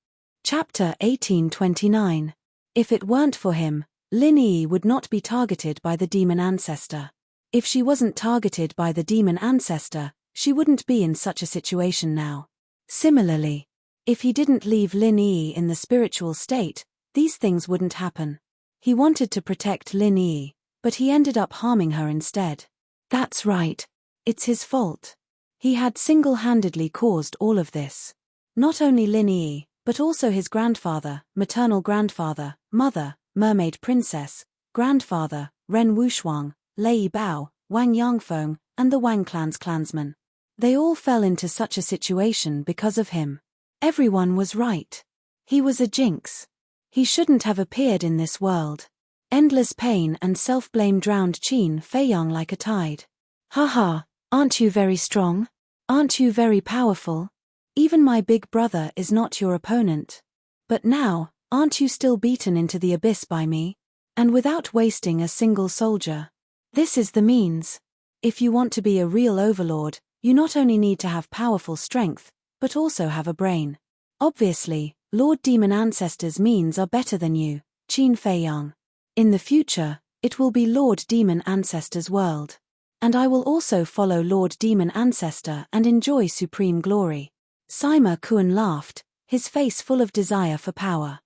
Chapter 1829. If it weren't for him, Lin Yi would not be targeted by the demon ancestor. If she wasn't targeted by the demon ancestor, she wouldn't be in such a situation now. Similarly, if he didn't leave Lin Yi in the spiritual state, these things wouldn't happen. He wanted to protect Lin Yi, but he ended up harming her instead. That's right. It's his fault. He had single-handedly caused all of this. Not only Lin Yi, but also his grandfather, maternal grandfather, mother, mermaid princess, grandfather, Ren Wushuang, Lei Bao, Wang Yangfeng, and the Wang clan's clansmen. They all fell into such a situation because of him. Everyone was right. He was a jinx. He shouldn't have appeared in this world. Endless pain and self-blame drowned Qin Feiyang like a tide. Haha, aren't you very strong? Aren't you very powerful? Even my big brother is not your opponent. But now, aren't you still beaten into the abyss by me? And without wasting a single soldier. This is the means. If you want to be a real overlord, you not only need to have powerful strength, but also have a brain. Obviously, Lord Demon Ancestor's means are better than you, Qin Feiyang. In the future, it will be Lord Demon Ancestor's world. And I will also follow Lord Demon Ancestor and enjoy supreme glory. Sima Kuan laughed, his face full of desire for power.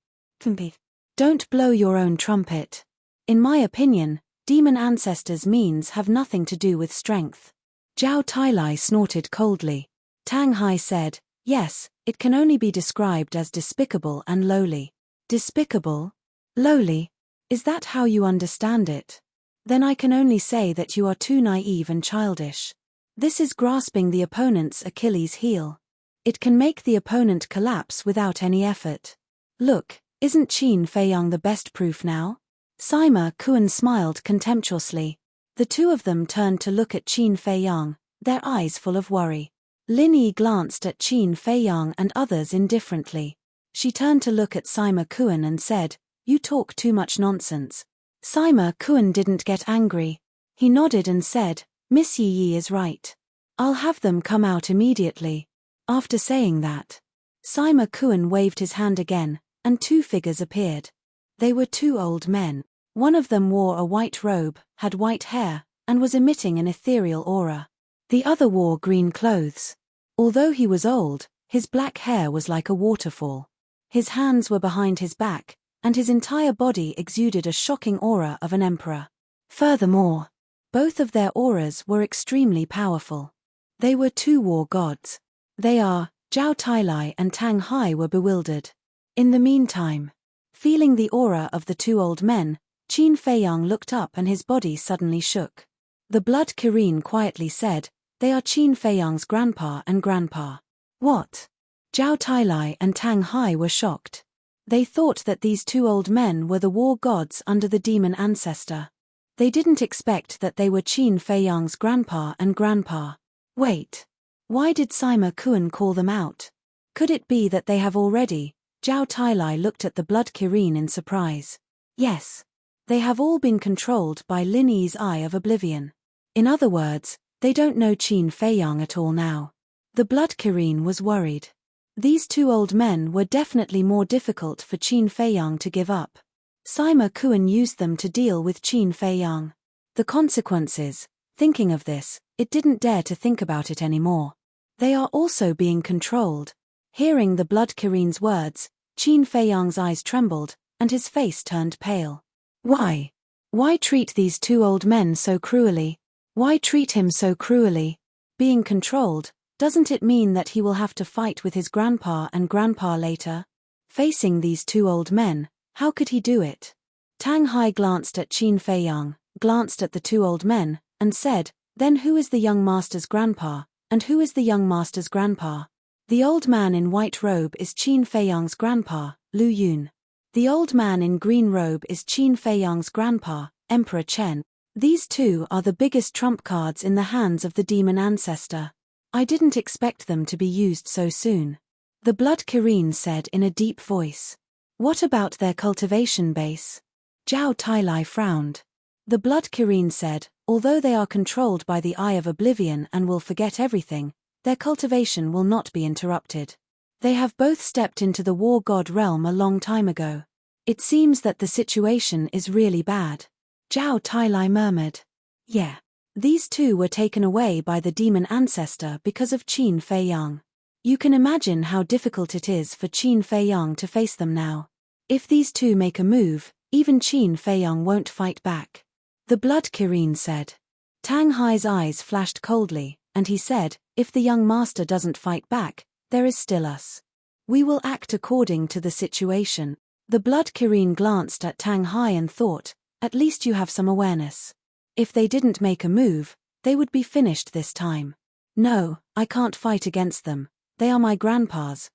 Don't blow your own trumpet. In my opinion, demon ancestors' means have nothing to do with strength. Zhao Tailai snorted coldly. Tang Hai said, yes, it can only be described as despicable and lowly. Despicable? Lowly? Is that how you understand it? Then I can only say that you are too naive and childish. This is grasping the opponent's Achilles heel. It can make the opponent collapse without any effort. Look, isn't Qin Feiyang the best proof now? Sima Kuan smiled contemptuously. The two of them turned to look at Qin Feiyang, their eyes full of worry. Lin Yi glanced at Qin Feiyang and others indifferently. She turned to look at Sima Kuan and said, you talk too much nonsense. Sima Kuan didn't get angry. He nodded and said, Miss Yi Yi is right. I'll have them come out immediately. After saying that, Sima Kuan waved his hand again, and two figures appeared. They were two old men. One of them wore a white robe, had white hair, and was emitting an ethereal aura. The other wore green clothes. Although he was old, his black hair was like a waterfall. His hands were behind his back, and his entire body exuded a shocking aura of an emperor. Furthermore, both of their auras were extremely powerful. They were two war gods. Zhao Tailai and Tang Hai were bewildered. In the meantime, feeling the aura of the two old men, Qin Feiyang looked up and his body suddenly shook. The blood Kirin quietly said, they are Qin Feiyang's grandpa and grandpa. What? Zhao Tailai and Tang Hai were shocked. They thought that these two old men were the war gods under the demon ancestor. They didn't expect that they were Qin Feiyang's grandpa and grandpa. Wait. Why did Sima Kuan call them out? Could it be that they have already? Zhao Tailai looked at the blood Kirin in surprise. Yes. They have all been controlled by Lin Yi's Eye of Oblivion. In other words, they don't know Qin Feiyang at all now. The blood Kirin was worried. These two old men were definitely more difficult for Qin Feiyang to give up. Sima Kuan used them to deal with Qin Feiyang. The consequences, thinking of this, it didn't dare to think about it anymore. They are also being controlled. Hearing the blood Kirin's words, Qin Feiyang's eyes trembled, and his face turned pale. Why? Why treat these two old men so cruelly? Why treat him so cruelly? Being controlled, doesn't it mean that he will have to fight with his grandpa and grandpa later? Facing these two old men, how could he do it? Tang Hai glanced at Qin Feiyang, glanced at the two old men, and said, then who is the young master's grandpa, and who is the young master's grandpa? The old man in white robe is Qin Feiyang's grandpa, Lu Yun. The old man in green robe is Qin Feiyang's grandpa, Emperor Chen. These two are the biggest trump cards in the hands of the demon ancestor. I didn't expect them to be used so soon. The blood Kirin said in a deep voice. What about their cultivation base? Zhao Tailai frowned. The blood Kirin said, although they are controlled by the Eye of Oblivion and will forget everything, their cultivation will not be interrupted. They have both stepped into the war god realm a long time ago. It seems that the situation is really bad. Zhao Tailai murmured. Yeah. These two were taken away by the demon ancestor because of Qin Feiyang. You can imagine how difficult it is for Qin Feiyang to face them now. If these two make a move, even Qin Feiyang won't fight back. The blood Kirin said. Tang Hai's eyes flashed coldly, and he said, if the young master doesn't fight back, there is still us. We will act according to the situation. The blood Kirin glanced at Tang Hai and thought, at least you have some awareness. If they didn't make a move, they would be finished this time. No, I can't fight against them. They are my grandpas,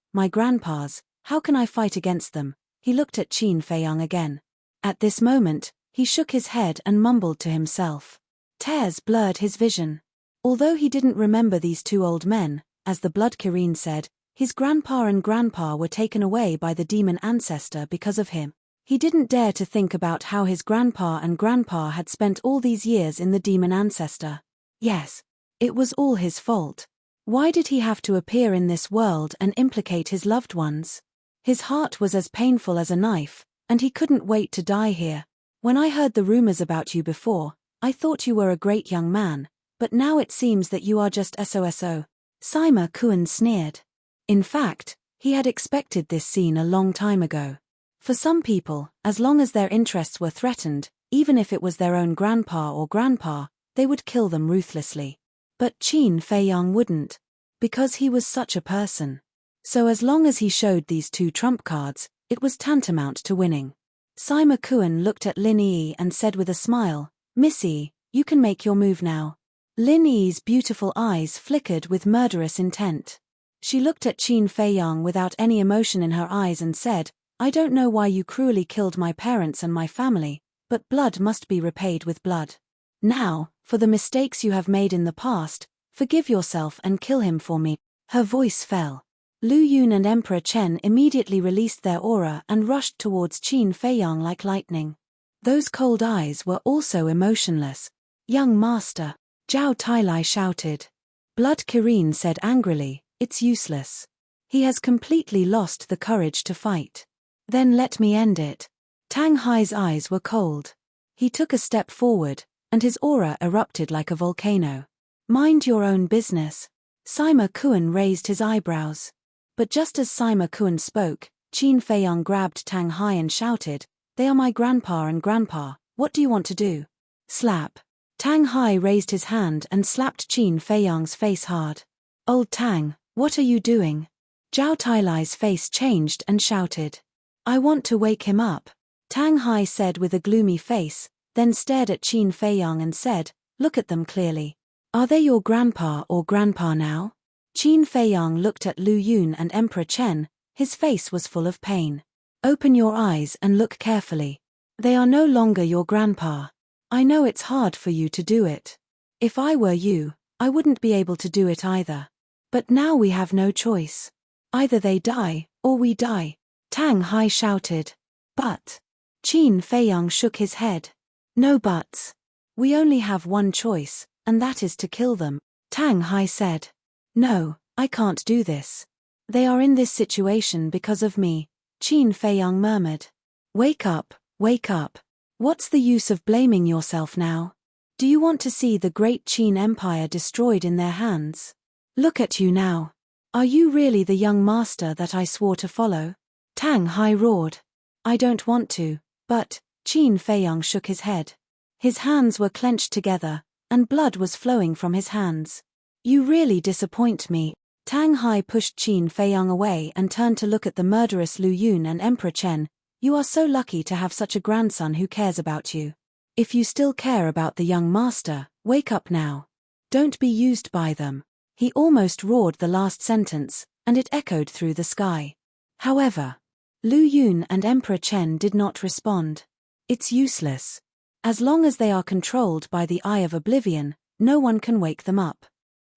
how can I fight against them? He looked at Qin Feiyang again. At this moment, he shook his head and mumbled to himself. Tears blurred his vision. Although he didn't remember these two old men, as the blood Kirin said, his grandpa and grandpa were taken away by the demon ancestor because of him. He didn't dare to think about how his grandpa and grandpa had spent all these years in the demon ancestor. Yes, it was all his fault. Why did he have to appear in this world and implicate his loved ones? His heart was as painful as a knife, and he couldn't wait to die here. When I heard the rumors about you before, I thought you were a great young man, but now it seems that you are just SOSO. Sima Kuan sneered. In fact, he had expected this scene a long time ago. For some people, as long as their interests were threatened, even if it was their own grandpa or grandpa, they would kill them ruthlessly. But Qin Feiyang wouldn't. Because he was such a person. So as long as he showed these two trump cards, it was tantamount to winning. Sima Kuan looked at Lin Yi and said with a smile, "Miss Yi, you can make your move now." Lin Yi's beautiful eyes flickered with murderous intent. She looked at Qin Feiyang without any emotion in her eyes and said, "I don't know why you cruelly killed my parents and my family, but blood must be repaid with blood. Now, for the mistakes you have made in the past, forgive yourself and kill him for me." Her voice fell. Lu Yun and Emperor Chen immediately released their aura and rushed towards Qin Feiyang like lightning. Those cold eyes were also emotionless. "Young master," Zhao Tailai shouted. Blood Kirin said angrily, "It's useless. He has completely lost the courage to fight." "Then let me end it." Tang Hai's eyes were cold. He took a step forward, and his aura erupted like a volcano. "Mind your own business." Sima Kuan raised his eyebrows. But just as Sima Kuan spoke, Qin Feiyang grabbed Tang Hai and shouted, "They are my grandpa and grandpa, what do you want to do?" Slap. Tang Hai raised his hand and slapped Qin Feiyang's face hard. "Old Tang, what are you doing?" Zhao Tailai's face changed and shouted. "I want to wake him up," Tang Hai said with a gloomy face, then stared at Qin Feiyang and said, "Look at them clearly. Are they your grandpa or grandpa now?" Qin Feiyang looked at Lu Yun and Emperor Chen, his face was full of pain. "Open your eyes and look carefully. They are no longer your grandpa. I know it's hard for you to do it. If I were you, I wouldn't be able to do it either. But now we have no choice. Either they die, or we die," Tang Hai shouted. "But..." Qin Feiyang shook his head. "No buts. We only have one choice, and that is to kill them," Tang Hai said. "No, I can't do this. They are in this situation because of me," Qin Feiyang murmured. Wake up, wake up. What's the use of blaming yourself now? Do you want to see the great Qin Empire destroyed in their hands? Look at you now. Are you really the young master that I swore to follow?" Tang Hai roared. "I don't want to, but..." Qin Feiyang shook his head. His hands were clenched together, and blood was flowing from his hands. "You really disappoint me." Tang Hai pushed Qin Feiyang away and turned to look at the murderous Lu Yun and Emperor Chen. "You are so lucky to have such a grandson who cares about you. If you still care about the young master, wake up now. Don't be used by them." He almost roared the last sentence, and it echoed through the sky. However, Lu Yun and Emperor Chen did not respond. It's useless. As long as they are controlled by the Eye of Oblivion, no one can wake them up.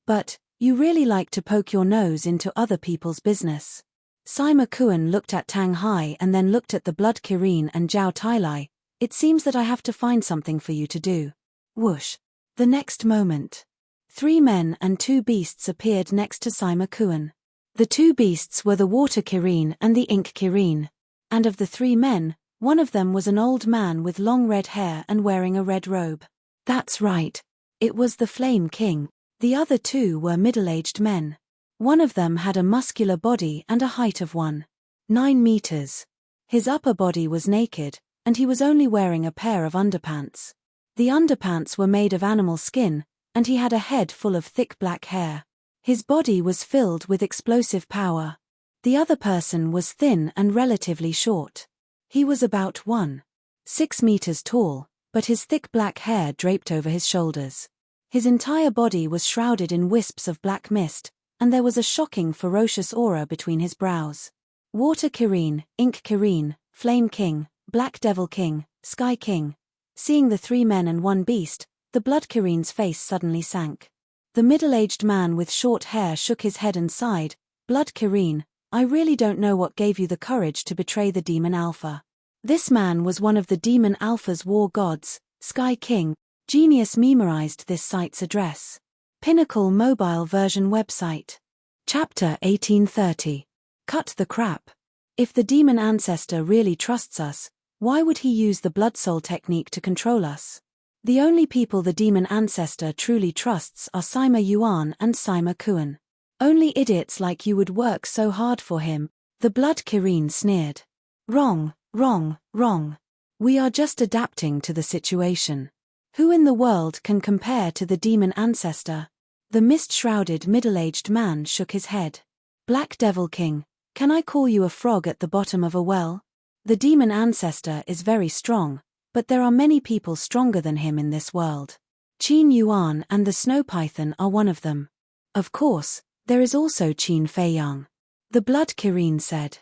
"But, you really like to poke your nose into other people's business." Sima Kuan looked at Tang Hai and then looked at the Blood Kirin and Zhao Tailai. "It seems that I have to find something for you to do." Whoosh. The next moment, 3 men and 2 beasts appeared next to Sima Kuan. The 2 beasts were the Water Kirin and the Ink Kirin. And of the 3 men, one of them was an old man with long red hair and wearing a red robe. That's right. It was the Flame King. The other 2 were middle-aged men. One of them had a muscular body and a height of 1.9 meters. His upper body was naked, and he was only wearing a pair of underpants. The underpants were made of animal skin, and he had a head full of thick black hair. His body was filled with explosive power. The other person was thin and relatively short. He was about 1.6 meters tall, but his thick black hair draped over his shoulders. His entire body was shrouded in wisps of black mist, and there was a shocking ferocious aura between his brows. Water Kirin, Ink Kirin, Flame King, Black Devil King, Sky King. Seeing the 3 men and 1 beast, the Blood Kirin's face suddenly sank. The middle-aged man with short hair shook his head and sighed. "Blood Kirin, I really don't know what gave you the courage to betray the Demon Alpha." This man was one of the Demon Alpha's war gods, Sky King. Genius memorized this site's address. Pinnacle mobile version website. Chapter 1830. Cut the crap. If the demon ancestor really trusts us, why would he use the blood soul technique to control us? The only people the demon ancestor truly trusts are Sima Yuan and Sima Kuan. Only idiots like you would work so hard for him, the Blood Kirin sneered. Wrong, wrong, wrong. We are just adapting to the situation. Who in the world can compare to the demon ancestor? The mist-shrouded middle-aged man shook his head. Black Devil King, can I call you a frog at the bottom of a well? The demon ancestor is very strong, but there are many people stronger than him in this world. Qin Yuan and the Snow Python are one of them. Of course, there is also Qin Feiyang. The Blood Kirin said.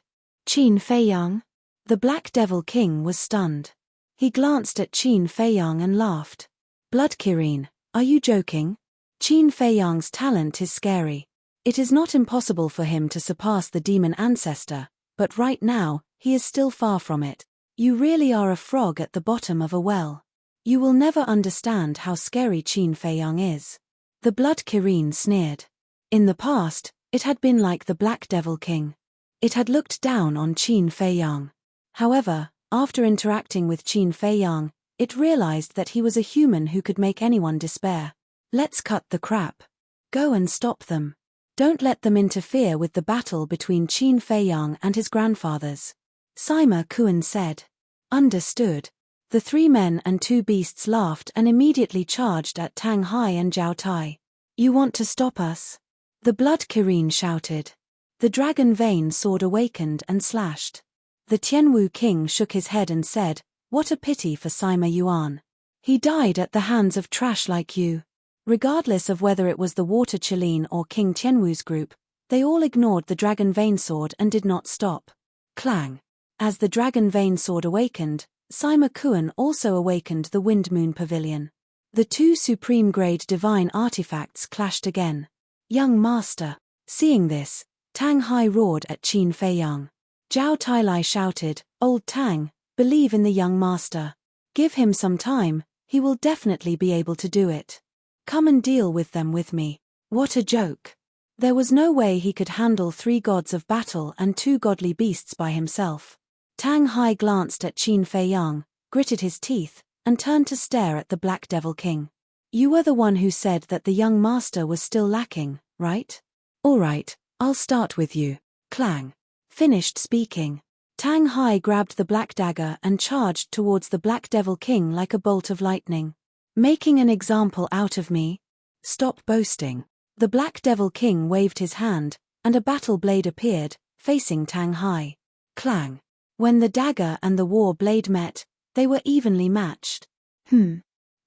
Qin Feiyang? The Black Devil King was stunned. He glanced at Qin Feiyang and laughed. Blood Kirin, are you joking? Qin Feiyang's talent is scary. It is not impossible for him to surpass the demon ancestor, but right now, he is still far from it. You really are a frog at the bottom of a well. You will never understand how scary Qin Feiyang is. The Blood Kirin sneered. In the past, it had been like the Black Devil King. It had looked down on Qin Feiyang. However, after interacting with Qin Feiyang, it realized that he was a human who could make anyone despair. Let's cut the crap. Go and stop them. Don't let them interfere with the battle between Qin Feiyang and his grandfathers. Sima Kuan said. Understood. The 3 men and 2 beasts laughed and immediately charged at Tang Hai and Zhao Tai. You want to stop us? The Blood Kirin shouted. The dragon vein sword awakened and slashed. The Tianwu king shook his head and said, what a pity for Sima Yuan. He died at the hands of trash like you. Regardless of whether it was the Water Qilin or King Tianwu's group, they all ignored the dragon vein sword and did not stop. Clang. As the dragon vein sword awakened, Sima Kuan also awakened the Wind Moon Pavilion. The 2 supreme-grade divine artifacts clashed again. Young master. Seeing this, Tang Hai roared at Qin Feiyang. Zhao Tailai shouted, Old Tang, believe in the young master. Give him some time, he will definitely be able to do it. Come and deal with them with me. What a joke. There was no way he could handle 3 gods of battle and 2 godly beasts by himself. Tang Hai glanced at Qin Feiyang, gritted his teeth, and turned to stare at the Black Devil King. You were the one who said that the young master was still lacking, right? All right, I'll start with you. Clang. Finished speaking. Tang Hai grabbed the black dagger and charged towards the Black Devil King like a bolt of lightning. Making an example out of me? Stop boasting. The Black Devil King waved his hand, and a battle blade appeared, facing Tang Hai. Clang. When the dagger and the war blade met, they were evenly matched.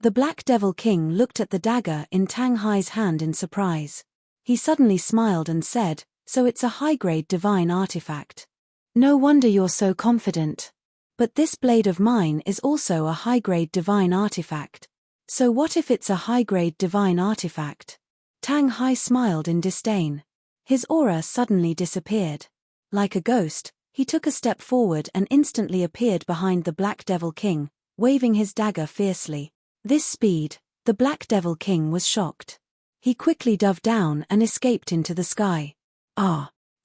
The Black Devil King looked at the dagger in Tang Hai's hand in surprise. He suddenly smiled and said, so it's a high-grade divine artifact. No wonder you're so confident. But this blade of mine is also a high-grade divine artifact. So what if it's a high-grade divine artifact? Tang Hai smiled in disdain. His aura suddenly disappeared. Like a ghost, he took a step forward and instantly appeared behind the Black Devil King, waving his dagger fiercely. This speed, the Black Devil King was shocked. He quickly dove down and escaped into the sky.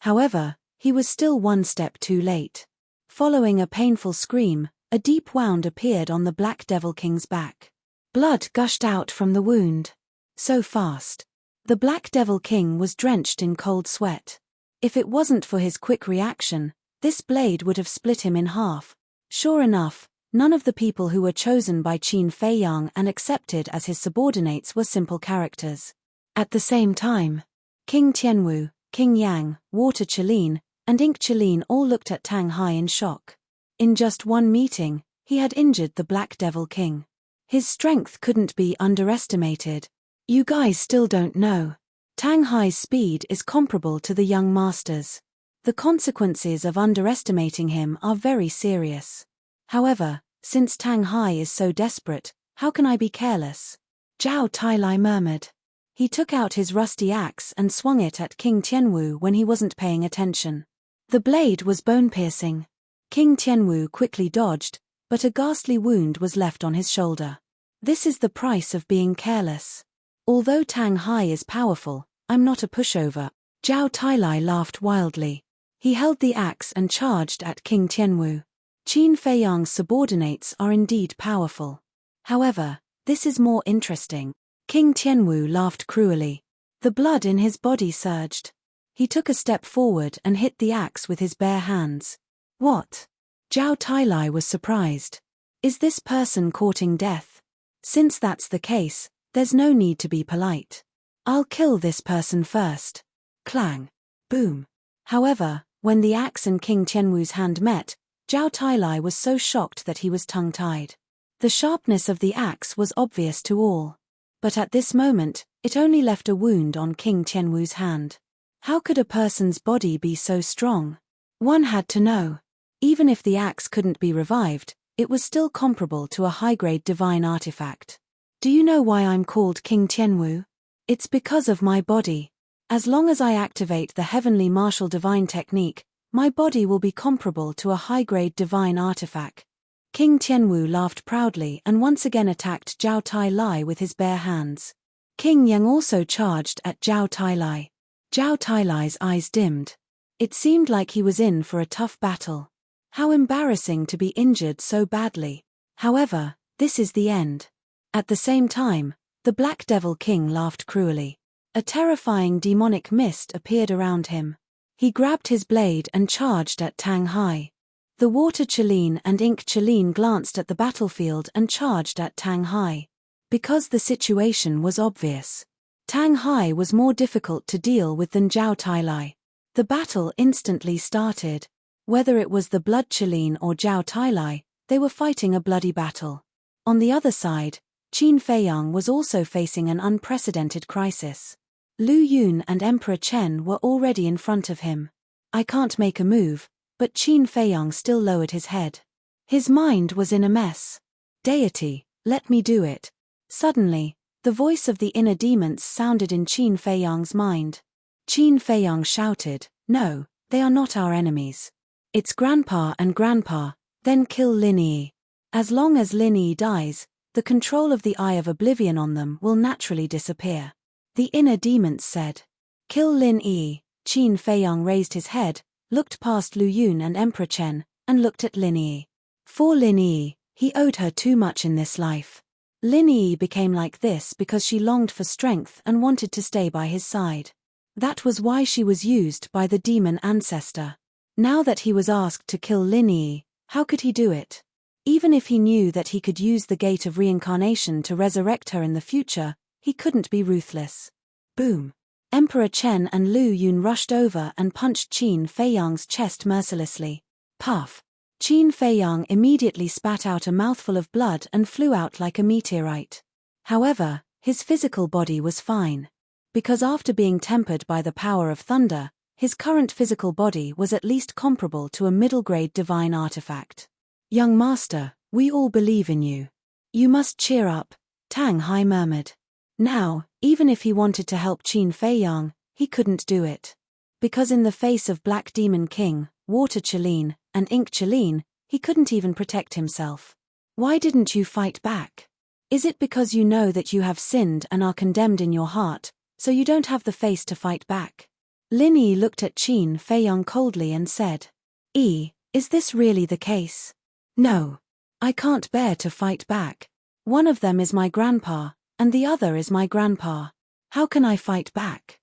However, he was still one step too late. Following a painful scream, a deep wound appeared on the Black Devil King's back. Blood gushed out from the wound. So fast. The Black Devil King was drenched in cold sweat. If it wasn't for his quick reaction, this blade would have split him in half. Sure enough, none of the people who were chosen by Qin Feiyang and accepted as his subordinates were simple characters. At the same time, King Tianwu, King Yang, Water Qilin, and Ink Qilin all looked at Tang Hai in shock. In just one meeting, he had injured the Black Devil King. His strength couldn't be underestimated. You guys still don't know. Tang Hai's speed is comparable to the young master's. The consequences of underestimating him are very serious. However, since Tang Hai is so desperate, how can I be careless? Zhao Tailai murmured. He took out his rusty axe and swung it at King Tianwu when he wasn't paying attention. The blade was bone-piercing. King Tianwu quickly dodged, but a ghastly wound was left on his shoulder. This is the price of being careless. Although Tang Hai is powerful, I'm not a pushover. Zhao Tailai laughed wildly. He held the axe and charged at King Tianwu. Qin Feiyang's subordinates are indeed powerful. However, this is more interesting. King Tianwu laughed cruelly. The blood in his body surged. He took a step forward and hit the axe with his bare hands. What? Zhao Tailai was surprised. Is this person courting death? Since that's the case, there's no need to be polite. I'll kill this person first. Clang. Boom. However, when the axe and King Tianwu's hand met, Zhao Tailai was so shocked that he was tongue-tied. The sharpness of the axe was obvious to all. But at this moment, it only left a wound on King Tianwu's hand. How could a person's body be so strong? One had to know. Even if the axe couldn't be revived, it was still comparable to a high-grade divine artifact. Do you know why I'm called King Tianwu? It's because of my body. As long as I activate the heavenly martial divine technique, my body will be comparable to a high-grade divine artifact. King Tianwu laughed proudly and once again attacked Zhao Tailai with his bare hands. King Yang also charged at Zhao Tailai. Zhao Tailai's eyes dimmed. It seemed like he was in for a tough battle. How embarrassing to be injured so badly. However, this is the end. At the same time, the Black Devil King laughed cruelly. A terrifying demonic mist appeared around him. He grabbed his blade and charged at Tang Hai. The Water Chelin and Ink Chelin glanced at the battlefield and charged at Tang Hai. Because the situation was obvious. Tang Hai was more difficult to deal with than Zhao Tailai. The battle instantly started. Whether it was the Blood Chelin or Zhao Tailai, they were fighting a bloody battle. On the other side, Qin Feiyang was also facing an unprecedented crisis. Lu Yun and Emperor Chen were already in front of him. I can't make a move, but Qin Feiyang still lowered his head. His mind was in a mess. Deity, let me do it. Suddenly, the voice of the inner demons sounded in Qin Feiyang's mind. Qin Feiyang shouted, "No, they are not our enemies. It's Grandpa and Grandpa, then kill Lin Yi. As long as Lin Yi dies, the control of the Eye of Oblivion on them will naturally disappear." The inner demons said. Kill Lin Yi. Qin Feiyang raised his head, looked past Lu Yun and Emperor Chen, and looked at Lin Yi. For Lin Yi, he owed her too much in this life. Lin Yi became like this because she longed for strength and wanted to stay by his side. That was why she was used by the demon ancestor. Now that he was asked to kill Lin Yi, how could he do it? Even if he knew that he could use the gate of reincarnation to resurrect her in the future, he couldn't be ruthless. Boom. Emperor Chen and Lu Yun rushed over and punched Qin Feiyang's chest mercilessly. Puff. Qin Feiyang immediately spat out a mouthful of blood and flew out like a meteorite. However, his physical body was fine. Because after being tempered by the power of thunder, his current physical body was at least comparable to a middle-grade divine artifact. Young master, we all believe in you. You must cheer up, Tang Hai murmured. Now, even if he wanted to help Qin Feiyang, he couldn't do it. Because in the face of Black Demon King, Water Chelin, and Ink Chelin, he couldn't even protect himself. Why didn't you fight back? Is it because you know that you have sinned and are condemned in your heart, so you don't have the face to fight back? Lin Yi looked at Qin Feiyang coldly and said, Is this really the case? No. I can't bear to fight back. One of them is my grandpa, and the other is my grandpa. How can I fight back?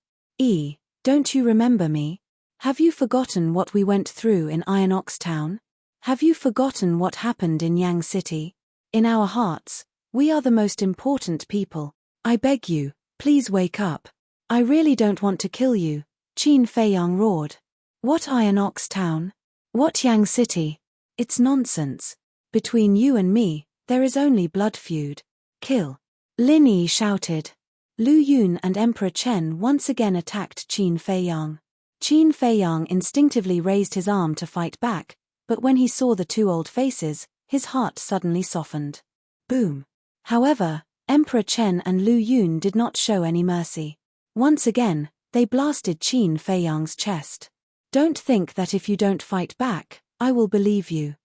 Don't you remember me? Have you forgotten what we went through in Iron Ox Town? Have you forgotten what happened in Yang City? In our hearts, we are the most important people. I beg you, please wake up. I really don't want to kill you, Qin Feiyang roared. What Iron Ox Town? What Yang City? It's nonsense. Between you and me, there is only blood feud. Kill. Lin Yi shouted. Lu Yun and Emperor Chen once again attacked Qin Feiyang. Qin Feiyang instinctively raised his arm to fight back, but when he saw the two old faces, his heart suddenly softened. Boom. However, Emperor Chen and Lu Yun did not show any mercy. Once again, they blasted Qin Feiyang's chest. Don't think that if you don't fight back, I will believe you.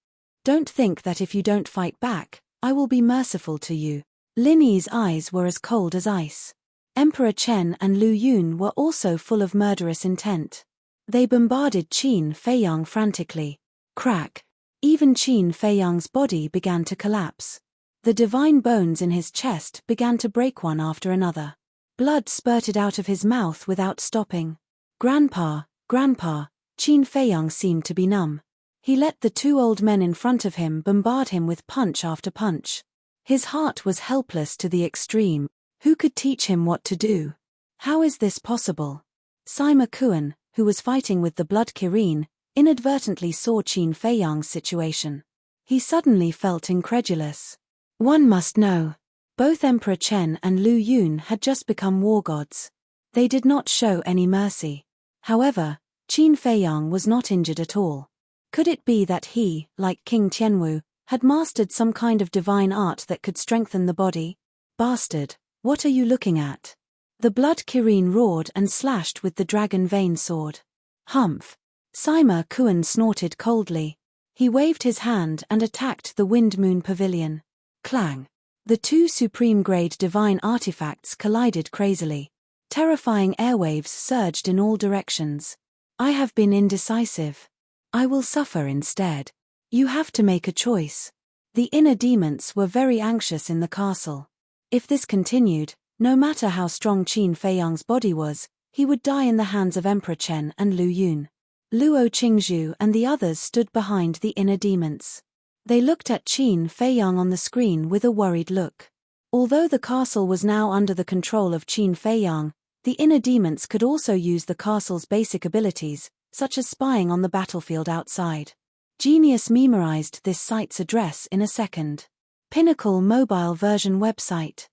Don't think that if you don't fight back, I will be merciful to you. Lin Yi's eyes were as cold as ice. Emperor Chen and Lu Yun were also full of murderous intent. They bombarded Qin Feiyang frantically. Crack. Even Qin Feiyang's body began to collapse. The divine bones in his chest began to break one after another. Blood spurted out of his mouth without stopping. Grandpa, Grandpa, Qin Feiyang seemed to be numb. He let the two old men in front of him bombard him with punch after punch. His heart was helpless to the extreme. Who could teach him what to do? How is this possible? Sima Kuan, who was fighting with the blood Kirin, inadvertently saw Qin Feiyang's situation. He suddenly felt incredulous. One must know. Both Emperor Chen and Lu Yun had just become war gods. They did not show any mercy. However, Qin Feiyang was not injured at all. Could it be that he, like King Tianwu, had mastered some kind of divine art that could strengthen the body? Bastard, what are you looking at? The blood Kirin roared and slashed with the dragon vein sword. Humph! Sima Kuan snorted coldly. He waved his hand and attacked the Wind Moon Pavilion. Clang! The two supreme-grade divine artifacts collided crazily. Terrifying airwaves surged in all directions. I have been indecisive. I will suffer instead. You have to make a choice. The inner demons were very anxious in the castle. If this continued, no matter how strong Qin Feiyang's body was, he would die in the hands of Emperor Chen and Lu Yun. Luo Qingzhu and the others stood behind the inner demons. They looked at Qin Feiyang on the screen with a worried look. Although the castle was now under the control of Qin Feiyang, the inner demons could also use the castle's basic abilities, such as spying on the battlefield outside. Genius memorized this site's address in a second. Pinnacle mobile version website.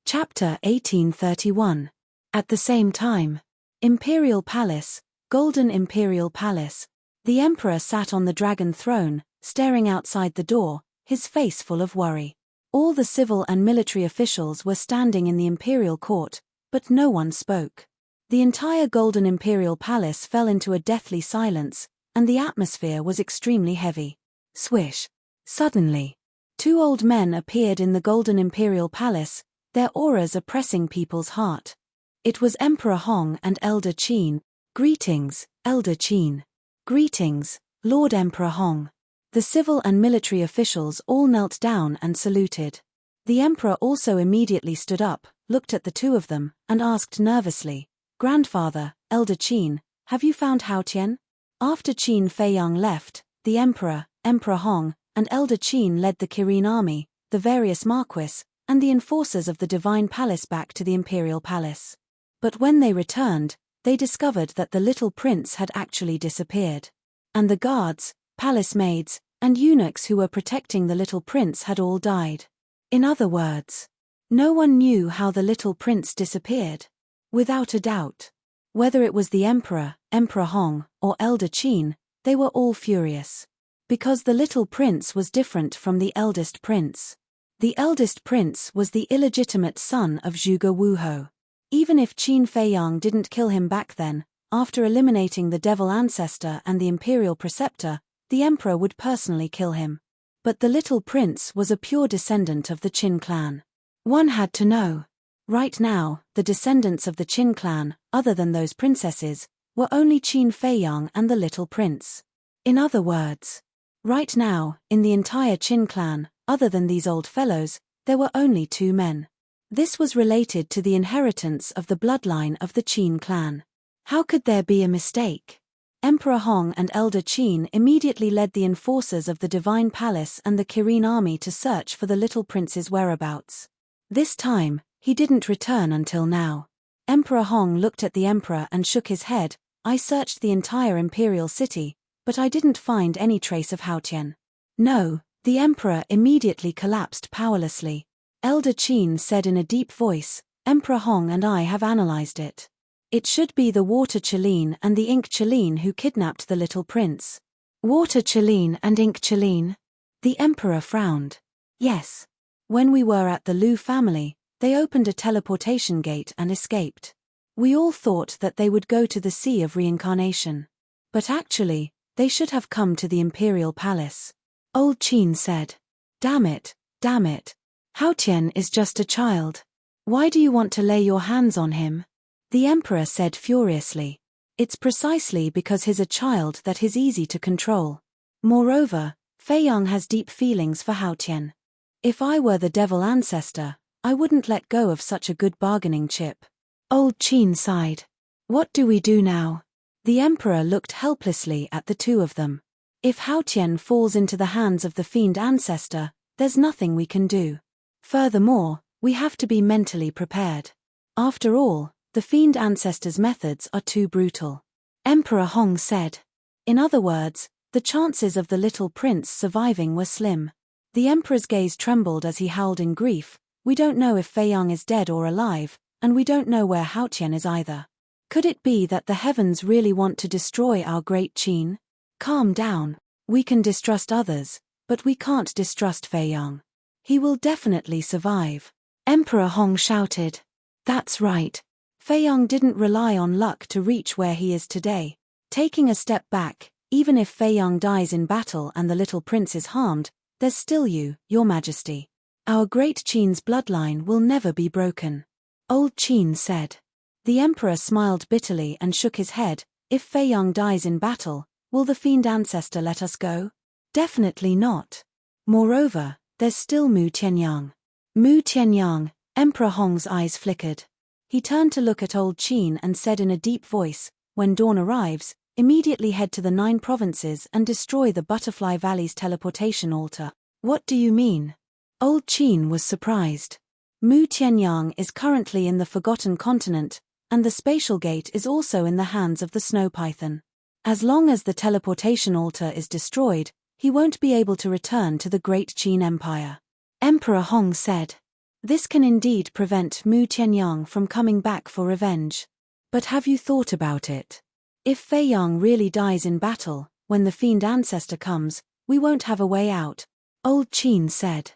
Chapter 1831. At the same time. Imperial Palace, Golden Imperial Palace. The Emperor sat on the dragon throne, staring outside the door, his face full of worry. All the civil and military officials were standing in the imperial court, but no one spoke. The entire Golden Imperial Palace fell into a deathly silence, and the atmosphere was extremely heavy. Swish! Suddenly, two old men appeared in the Golden Imperial Palace, their auras oppressing people's heart. It was Emperor Hong and Elder Qin. Greetings, Elder Qin. Greetings, Lord Emperor Hong. The civil and military officials all knelt down and saluted. The Emperor also immediately stood up, looked at the two of them, and asked nervously, Grandfather, Elder Qin, have you found Hao Tian? After Qin Feiyang left, the Emperor, Emperor Hong, and Elder Qin led the Kirin army, the various marquis, and the enforcers of the Divine Palace back to the Imperial Palace. But when they returned, they discovered that the little prince had actually disappeared. And the guards, palace maids, and eunuchs who were protecting the little prince had all died. In other words, no one knew how the little prince disappeared. Without a doubt. Whether it was the Emperor, Emperor Hong, or Elder Qin, they were all furious. Because the little prince was different from the eldest prince. The eldest prince was the illegitimate son of Zhuge Wuhou. Even if Qin Feiyang didn't kill him back then, after eliminating the devil ancestor and the imperial preceptor, the emperor would personally kill him. But the little prince was a pure descendant of the Qin clan. One had to know. Right now, the descendants of the Qin clan, other than those princesses, were only Qin Feiyang and the little prince. In other words, right now, in the entire Qin clan, other than these old fellows, there were only two men. This was related to the inheritance of the bloodline of the Qin clan. How could there be a mistake? Emperor Hong and Elder Qin immediately led the enforcers of the Divine Palace and the Kirin army to search for the little prince's whereabouts. This time, he didn't return until now. Emperor Hong looked at the emperor and shook his head. I searched the entire imperial city, but I didn't find any trace of Hao Tian. No, the emperor immediately collapsed powerlessly. Elder Qin said in a deep voice, Emperor Hong and I have analyzed it. It should be the Water Chelin and the Ink Chelin who kidnapped the little prince. Water Chelin and Ink Chelin? The emperor frowned. Yes. When we were at the Lu family, they opened a teleportation gate and escaped. We all thought that they would go to the Sea of Reincarnation. But actually, they should have come to the Imperial Palace. Old Qin said. Damn it, damn it. Hao Tian is just a child. Why do you want to lay your hands on him? The emperor said furiously. It's precisely because he's a child that he's easy to control. Moreover, Feiyang has deep feelings for Hao Tian. If I were the devil ancestor, I wouldn't let go of such a good bargaining chip. Old Qin sighed. What do we do now? The emperor looked helplessly at the two of them. If Haotian falls into the hands of the fiend ancestor, there's nothing we can do. Furthermore, we have to be mentally prepared. After all, the fiend ancestor's methods are too brutal. Emperor Hong said. In other words, the chances of the little prince surviving were slim. The emperor's gaze trembled as he howled in grief. We don't know if Fei Yong is dead or alive, and we don't know where Haotian is either. Could it be that the heavens really want to destroy our great Qin? Calm down. We can distrust others, but we can't distrust Fei Yong. He will definitely survive. Emperor Hong shouted. That's right. Fei Yong didn't rely on luck to reach where he is today. Taking a step back, even if Fei Yong dies in battle and the little prince is harmed, there's still you, your majesty. Our great Qin's bloodline will never be broken. Old Qin said. The emperor smiled bitterly and shook his head. If Fei Yong dies in battle, will the fiend ancestor let us go? Definitely not. Moreover, there's still Mu Tianyang. Mu Tianyang, Emperor Hong's eyes flickered. He turned to look at old Qin and said in a deep voice, when dawn arrives, immediately head to the 9 provinces and destroy the Butterfly Valley's teleportation altar. What do you mean? Old Qin was surprised. Mu Tianyang is currently in the Forgotten Continent, and the spatial gate is also in the hands of the Snow Python. As long as the teleportation altar is destroyed, he won't be able to return to the Great Qin Empire. Emperor Hong said. This can indeed prevent Mu Tianyang from coming back for revenge. But have you thought about it? If Fei Yong really dies in battle, when the fiend ancestor comes, we won't have a way out. Old Qin said.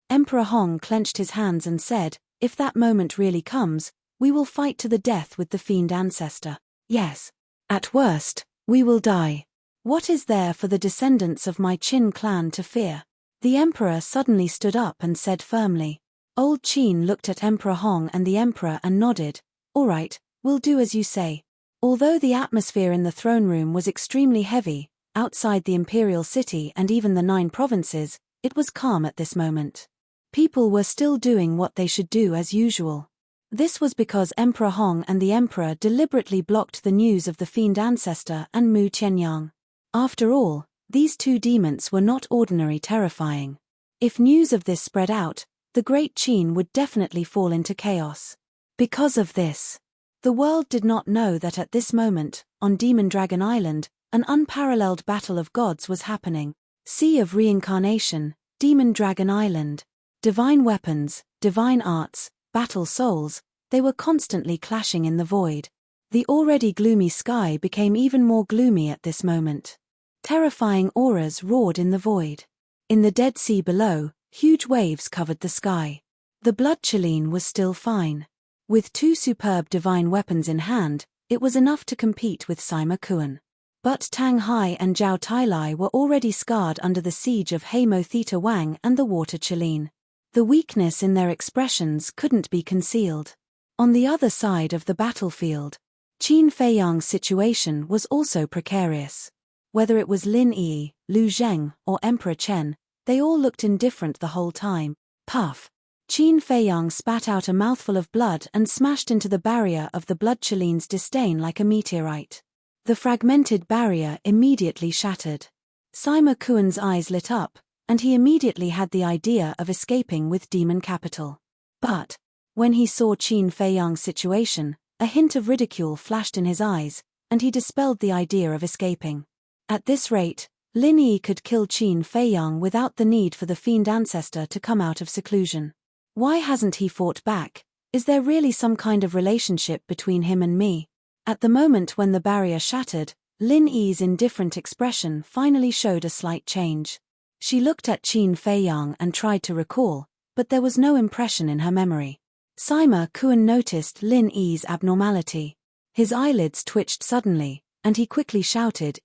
Emperor Hong clenched his hands and said, if that moment really comes, we will fight to the death with the fiend ancestor. Yes. At worst, we will die. What is there for the descendants of my Qin clan to fear? The emperor suddenly stood up and said firmly. Old Qin looked at Emperor Hong and the emperor and nodded. All right, we'll do as you say. Although the atmosphere in the throne room was extremely heavy, outside the imperial city and even the 9 provinces, it was calm at this moment. People were still doing what they should do as usual. This was because Emperor Hong and the emperor deliberately blocked the news of the fiend ancestor and Mu Tianyang. After all, these 2 demons were not ordinary terrifying. If news of this spread out, the Great Qin would definitely fall into chaos. Because of this, the world did not know that at this moment, on Demon Dragon Island, an unparalleled battle of gods was happening. Sea of Reincarnation, Demon Dragon Island. Divine weapons, divine arts, battle souls, they were constantly clashing in the void. The already gloomy sky became even more gloomy at this moment. Terrifying auras roared in the void. In the Dead Sea below, huge waves covered the sky. The Blood Chelene was still fine. With 2 superb divine weapons in hand, it was enough to compete with Sima Kuan. But Tang Hai and Zhao Tailai were already scarred under the siege of Heimo Theta Wang and the Water Chelene. The weakness in their expressions couldn't be concealed. On the other side of the battlefield, Qin Fei Yong's situation was also precarious. Whether it was Lin Yi, Lu Zheng, or Emperor Chen, they all looked indifferent the whole time. Puff. Qin Fei Yong spat out a mouthful of blood and smashed into the barrier of the Blood Chelene's disdain like a meteorite. The fragmented barrier immediately shattered. Sima Kuan's eyes lit up, and he immediately had the idea of escaping with Demon Capital. But, when he saw Qin Fei Yong's situation, a hint of ridicule flashed in his eyes, and he dispelled the idea of escaping. At this rate, Lin Yi could kill Qin Fei Yong without the need for the fiend ancestor to come out of seclusion. Why hasn't he fought back? Is there really some kind of relationship between him and me? At the moment when the barrier shattered, Lin Yi's indifferent expression finally showed a slight change. She looked at Qin Fei Yong and tried to recall, but there was no impression in her memory. Sima Kuan noticed Lin Yi's abnormality. His eyelids twitched suddenly, and he quickly shouted,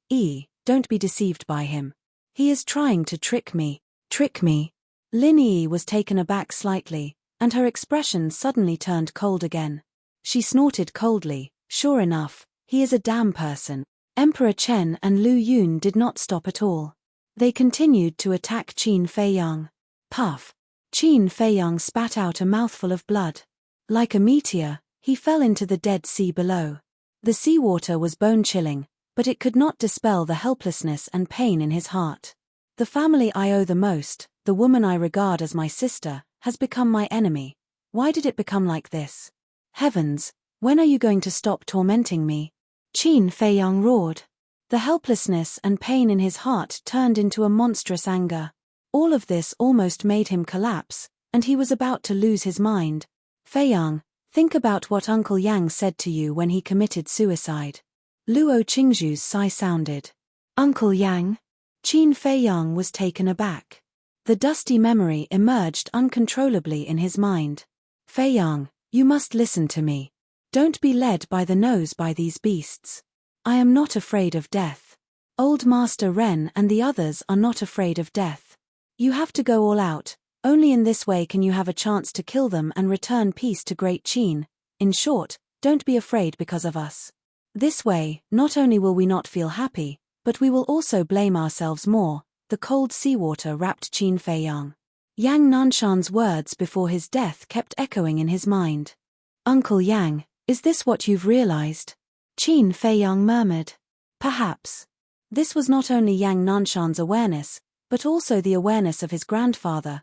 don't be deceived by him. He is trying to trick me. Trick me? Lin Yi was taken aback slightly, and her expression suddenly turned cold again. She snorted coldly, sure enough, he is a damn person. Emperor Chen and Lu Yun did not stop at all. They continued to attack Qin Fei Yong. Puff. Qin Fei Yong spat out a mouthful of blood. Like a meteor, he fell into the Dead Sea below. The seawater was bone-chilling, but it could not dispel the helplessness and pain in his heart. The family I owe the most, the woman I regard as my sister, has become my enemy. Why did it become like this? Heavens, when are you going to stop tormenting me? Qin Feiyang roared. The helplessness and pain in his heart turned into a monstrous anger. All of this almost made him collapse, and he was about to lose his mind. Feiyang, think about what Uncle Yang said to you when he committed suicide. Luo Qingzhu's sigh sounded. Uncle Yang? Qin Feiyang was taken aback. The dusty memory emerged uncontrollably in his mind. Feiyang, you must listen to me. Don't be led by the nose by these beasts. I am not afraid of death. Old Master Ren and the others are not afraid of death. You have to go all out. Only in this way can you have a chance to kill them and return peace to Great Qin. In short, don't be afraid because of us. This way, not only will we not feel happy, but we will also blame ourselves more. The cold seawater wrapped Qin Feiyang. Yang Nanshan's words before his death kept echoing in his mind. Uncle Yang, is this what you've realized? Qin Feiyang murmured. Perhaps. This was not only Yang Nanshan's awareness, but also the awareness of his grandfather,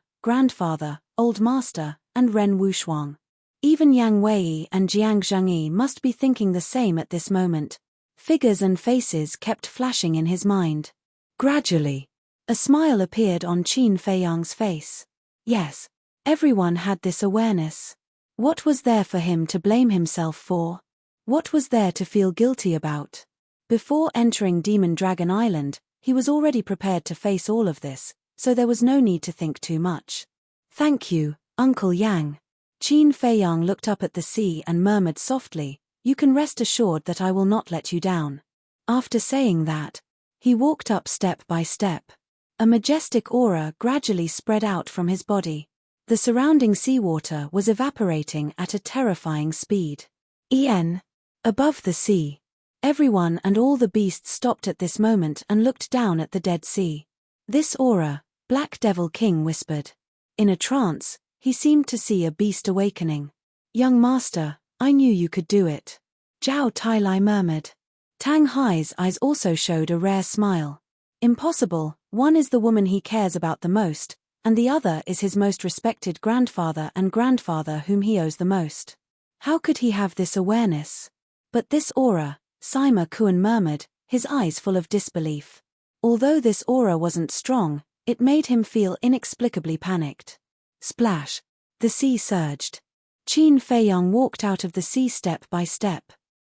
Old Master, and Ren Wushuang. Even Yang Wei and Jiang Zhengyi must be thinking the same at this moment. Figures and faces kept flashing in his mind. Gradually, a smile appeared on Qin Feiyang's face. Yes, everyone had this awareness. What was there for him to blame himself for? What was there to feel guilty about? Before entering Demon Dragon Island, he was already prepared to face all of this, so there was no need to think too much. Thank you, Uncle Yang. Qin Feiyang looked up at the sea and murmured softly, you can rest assured that I will not let you down. After saying that, he walked up step by step. A majestic aura gradually spread out from his body. The surrounding seawater was evaporating at a terrifying speed. Above the sea. Everyone and all the beasts stopped at this moment and looked down at the Dead Sea. This aura, Black Devil King whispered. In a trance, he seemed to see a beast awakening. Young master, I knew you could do it. Zhao Tailai murmured. Tang Hai's eyes also showed a rare smile. Impossible, one is the woman he cares about the most, and the other is his most respected grandfather and grandfather whom he owes the most. How could he have this awareness? But this aura, Sima Kuan murmured, his eyes full of disbelief. Although this aura wasn't strong, it made him feel inexplicably panicked. Splash! The sea surged. Qin Feiyang walked out of the sea step by step.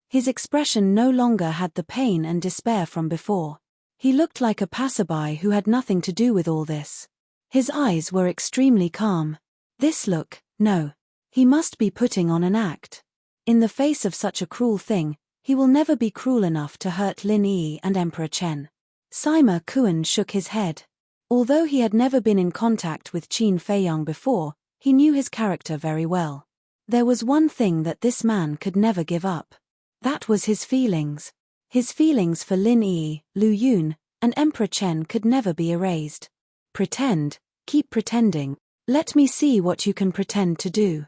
His expression no longer had the pain and despair from before. He looked like a passerby who had nothing to do with all this. His eyes were extremely calm. This look, no. He must be putting on an act. In the face of such a cruel thing, he will never be cruel enough to hurt Lin Yi and Emperor Chen. Sima Kuan shook his head. Although he had never been in contact with Qin Feiyang before, he knew his character very well. There was one thing that this man could never give up. That was his feelings. His feelings for Lin Yi, Lu Yun, and Emperor Chen could never be erased. Pretend, keep pretending. Let me see what you can pretend to do.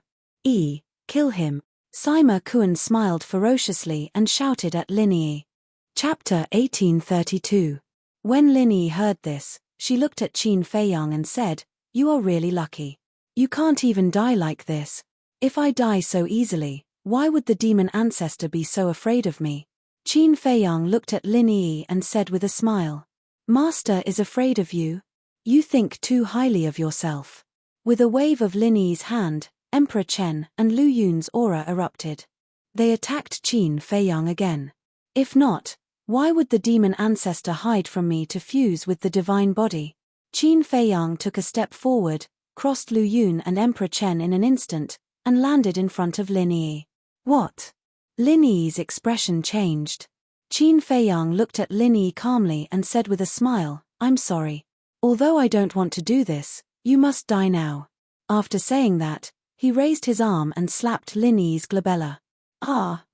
Kill him. Sima Kuan smiled ferociously and shouted at Lin Yi. Chapter 1832. When Lin Yi heard this, she looked at Qin Feiyang and said, You are really lucky. You can't even die like this. If I die so easily, why would the demon ancestor be so afraid of me? Qin Feiyang looked at Lin Yi and said with a smile. Master is afraid of you? You think too highly of yourself. With a wave of Lin Yi's hand, Emperor Chen and Lu Yun's aura erupted. They attacked Qin Feiyang again. If not, why would the demon ancestor hide from me to fuse with the divine body? Qin Feiyang took a step forward, crossed Lu Yun and Emperor Chen in an instant, and landed in front of Lin Yi. What? Lin Yi's expression changed. Qin Feiyang looked at Lin Yi calmly and said with a smile, I'm sorry. Although I don't want to do this, you must die now. After saying that, he raised his arm and slapped Lin Yi's glabella.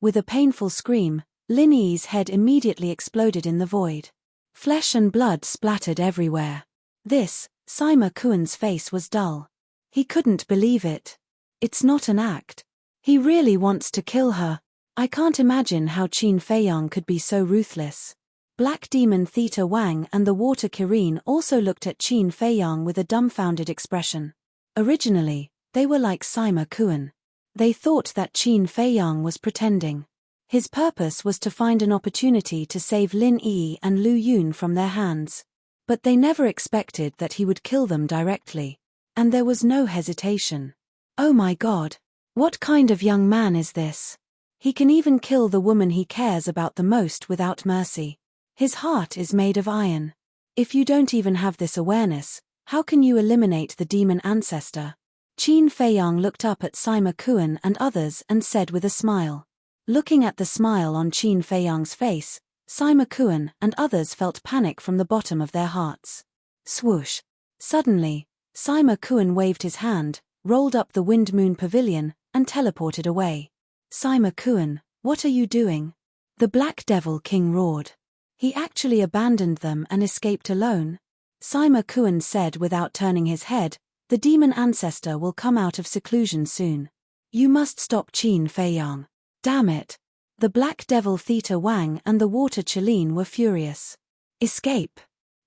With a painful scream, Lin Yi's head immediately exploded in the void. Flesh and blood splattered everywhere. Sima Kuan's face was dull. He couldn't believe it. It's not an act. He really wants to kill her. I can't imagine how Qin Feiyang could be so ruthless. Black Demon Theta Wang and the Water Kirin also looked at Qin Feiyang with a dumbfounded expression. Originally, they were like Sima Kuan. They thought that Qin Feiyang was pretending. His purpose was to find an opportunity to save Lin Yi and Lu Yun from their hands. But they never expected that he would kill them directly. And there was no hesitation. Oh my God! What kind of young man is this? He can even kill the woman he cares about the most without mercy. His heart is made of iron. If you don't even have this awareness, how can you eliminate the demon ancestor? Qin Feiyang looked up at Sima Kuan and others and said with a smile. Looking at the smile on Qin Feiyang's face, Sima Kuan and others felt panic from the bottom of their hearts. Swoosh! Suddenly, Sima Kuan waved his hand, rolled up the Wind Moon Pavilion, and teleported away. Sima Kuan, what are you doing? The Black Devil King roared. He actually abandoned them and escaped alone. Sima Kuan said without turning his head, the demon ancestor will come out of seclusion soon. You must stop Qin Feiyang. Damn it. The Black Devil Theta Wang and the Water Qilin were furious. Escape.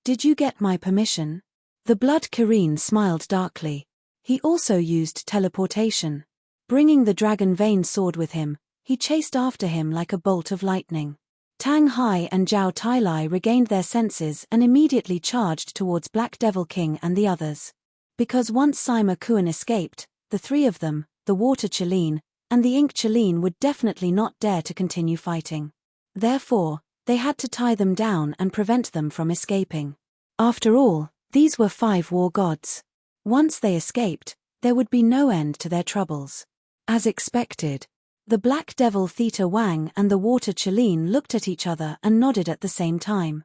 Did you get my permission? The Blood Kirin smiled darkly. He also used teleportation. Bringing the Dragon Vein sword with him, he chased after him like a bolt of lightning. Tang Hai and Zhao Tailai regained their senses and immediately charged towards Black Devil King and the others. Because once Sima Kuan escaped, the three of them, the Water Qilin, and the Ink Qilin would definitely not dare to continue fighting. Therefore, they had to tie them down and prevent them from escaping. After all, these were 5 war gods. Once they escaped, there would be no end to their troubles. As expected, the Black Devil Theta Wang and the Water Qilin looked at each other and nodded at the same time.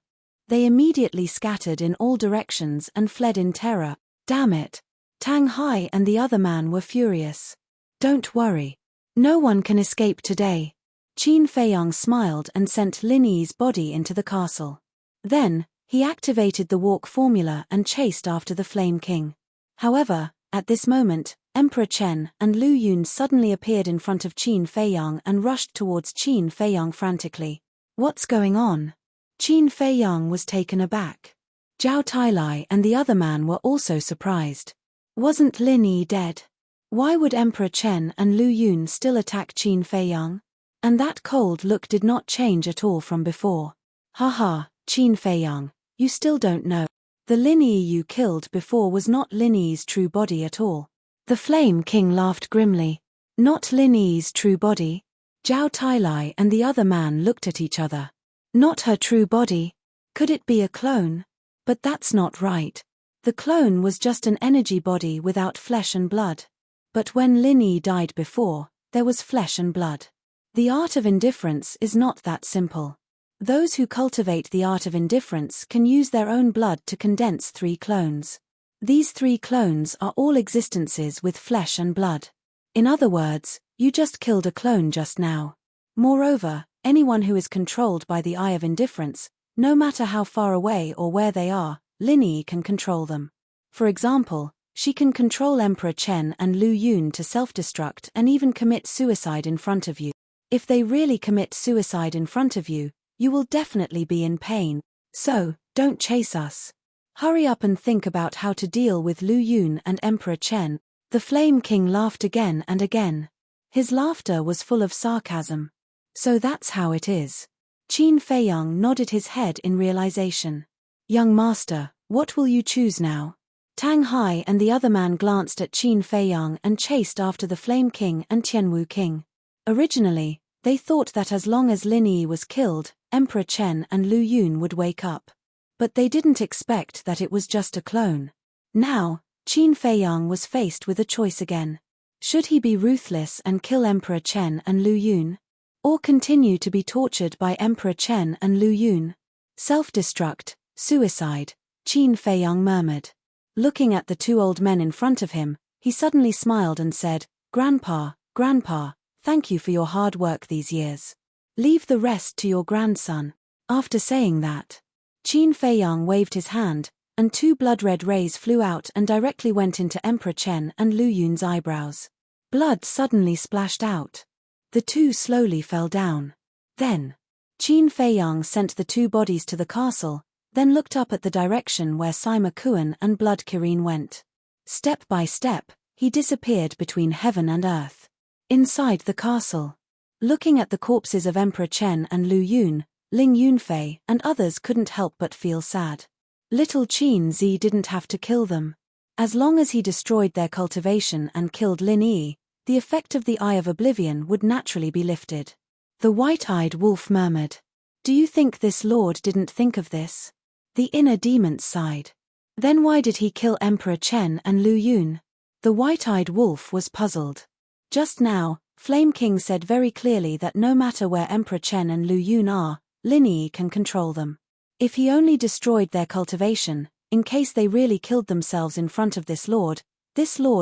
They immediately scattered in all directions and fled in terror. Damn it! Tang Hai and the other man were furious. Don't worry. No one can escape today. Qin Feiyang smiled and sent Lin Yi's body into the castle. Then, he activated the walk formula and chased after the Flame King. However, at this moment, Emperor Chen and Lu Yun suddenly appeared in front of Qin Feiyang and rushed towards Qin Feiyang frantically. What's going on? Qin Feiyang was taken aback. Zhao Tailai and the other man were also surprised. Wasn't Lin Yi dead? Why would Emperor Chen and Lu Yun still attack Qin Feiyang? And that cold look did not change at all from before. Haha, Qin Feiyang, you still don't know. The Lin Yi you killed before was not Lin Yi's true body at all. The Flame King laughed grimly. Not Lin Yi's true body? Zhao Tailai and the other man looked at each other. Not her true body? Could it be a clone? But that's not right. The clone was just an energy body without flesh and blood. But when Lin Yi died before, there was flesh and blood. The art of indifference is not that simple. Those who cultivate the art of indifference can use their own blood to condense 3 clones. These 3 clones are all existences with flesh and blood. In other words, you just killed a clone just now. Moreover, anyone who is controlled by the eye of indifference, no matter how far away or where they are, Lin Yi can control them. For example, she can control Emperor Chen and Lu Yun to self-destruct and even commit suicide in front of you. If they really commit suicide in front of you, you will definitely be in pain. So, don't chase us. Hurry up and think about how to deal with Lu Yun and Emperor Chen. The Flame King laughed again and again. His laughter was full of sarcasm. So that's how it is. Qin Feiyang nodded his head in realization. Young master, what will you choose now? Tang Hai and the other man glanced at Qin Feiyang and chased after the Flame King and Tianwu King. Originally, they thought that as long as Lin Yi was killed, Emperor Chen and Lu Yun would wake up. But they didn't expect that it was just a clone. Now, Qin Feiyang was faced with a choice again. Should he be ruthless and kill Emperor Chen and Lu Yun? Or continue to be tortured by Emperor Chen and Lu Yun? Self-destruct, suicide, Qin Feiyang murmured. Looking at the 2 old men in front of him, he suddenly smiled and said, Grandpa, thank you for your hard work these years. Leave the rest to your grandson. After saying that, Qin Feiyang waved his hand, and 2 blood-red rays flew out and directly went into Emperor Chen and Lu Yun's eyebrows. Blood suddenly splashed out. The 2 slowly fell down. Then, Qin Feiyang sent the two bodies to the castle, then looked up at the direction where Sima Kuan and Blood Kirin went. Step by step, he disappeared between heaven and earth. Inside the castle, looking at the corpses of Emperor Chen and Lu Yun, Ling Yunfei and others couldn't help but feel sad. Little Qin Zi didn't have to kill them. As long as he destroyed their cultivation and killed Lin Yi, the effect of the Eye of Oblivion would naturally be lifted. The white-eyed wolf murmured. Do you think this lord didn't think of this? The inner demons sighed. Then why did he kill Emperor Chen and Lu Yun? The white-eyed wolf was puzzled. Just now, Flame King said very clearly that no matter where Emperor Chen and Lu Yun are, Lin Yi can control them. If he only destroyed their cultivation, in case they really killed themselves in front of this lord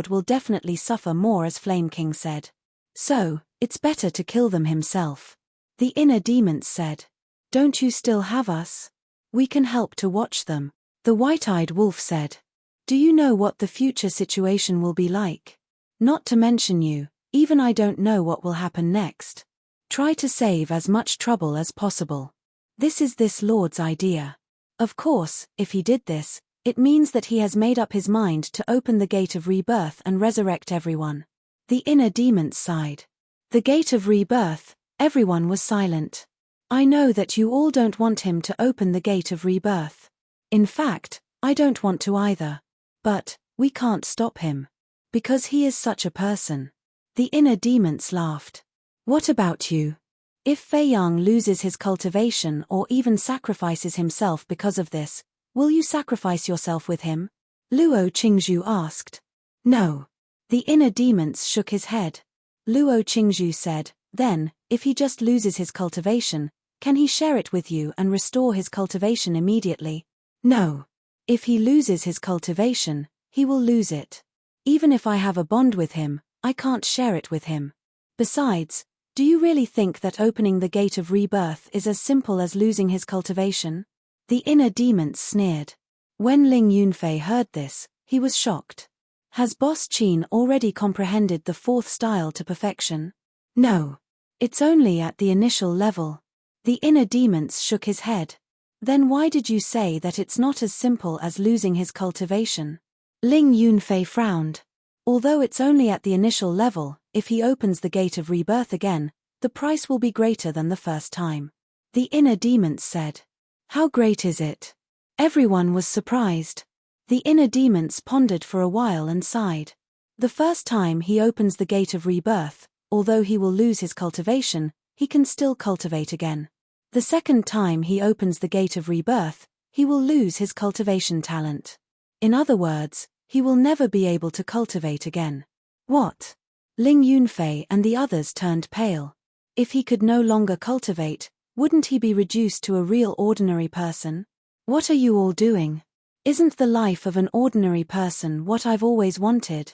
will definitely suffer more, as Flame King said. So, it's better to kill them himself. The inner demons said. Don't you still have us? We can help to watch them. The white-eyed wolf said. Do you know what the future situation will be like? Not to mention you, even I don't know what will happen next. Try to save as much trouble as possible. This is this lord's idea. Of course, if he did this, it means that he has made up his mind to open the gate of rebirth and resurrect everyone. The inner demons sighed. The gate of rebirth, everyone was silent. I know that you all don't want him to open the gate of rebirth. In fact, I don't want to either. But, we can't stop him. Because he is such a person. The inner demons laughed. What about you? If Feiyang loses his cultivation or even sacrifices himself because of this, will you sacrifice yourself with him? Luo Qingzhu asked. No. The inner demons shook his head. Luo Qingzhu said, then, if he just loses his cultivation, can he share it with you and restore his cultivation immediately? No. If he loses his cultivation, he will lose it. Even if I have a bond with him, I can't share it with him. Besides, do you really think that opening the gate of rebirth is as simple as losing his cultivation? The inner demons sneered. When Ling Yunfei heard this, he was shocked. Has Boss Qin already comprehended the fourth style to perfection? No. It's only at the initial level. The inner demons shook his head. Then why did you say that it's not as simple as losing his cultivation? Ling Yunfei frowned. Although it's only at the initial level, if he opens the gate of rebirth again, the price will be greater than the first time. The inner demons said. How great is it? Everyone was surprised. The inner demons pondered for a while and sighed. The first time he opens the gate of rebirth, although he will lose his cultivation, he can still cultivate again. The second time he opens the gate of rebirth, he will lose his cultivation talent. In other words, he will never be able to cultivate again. What? Ling Yunfei and the others turned pale. If he could no longer cultivate, wouldn't he be reduced to a real ordinary person? What are you all doing? Isn't the life of an ordinary person what I've always wanted?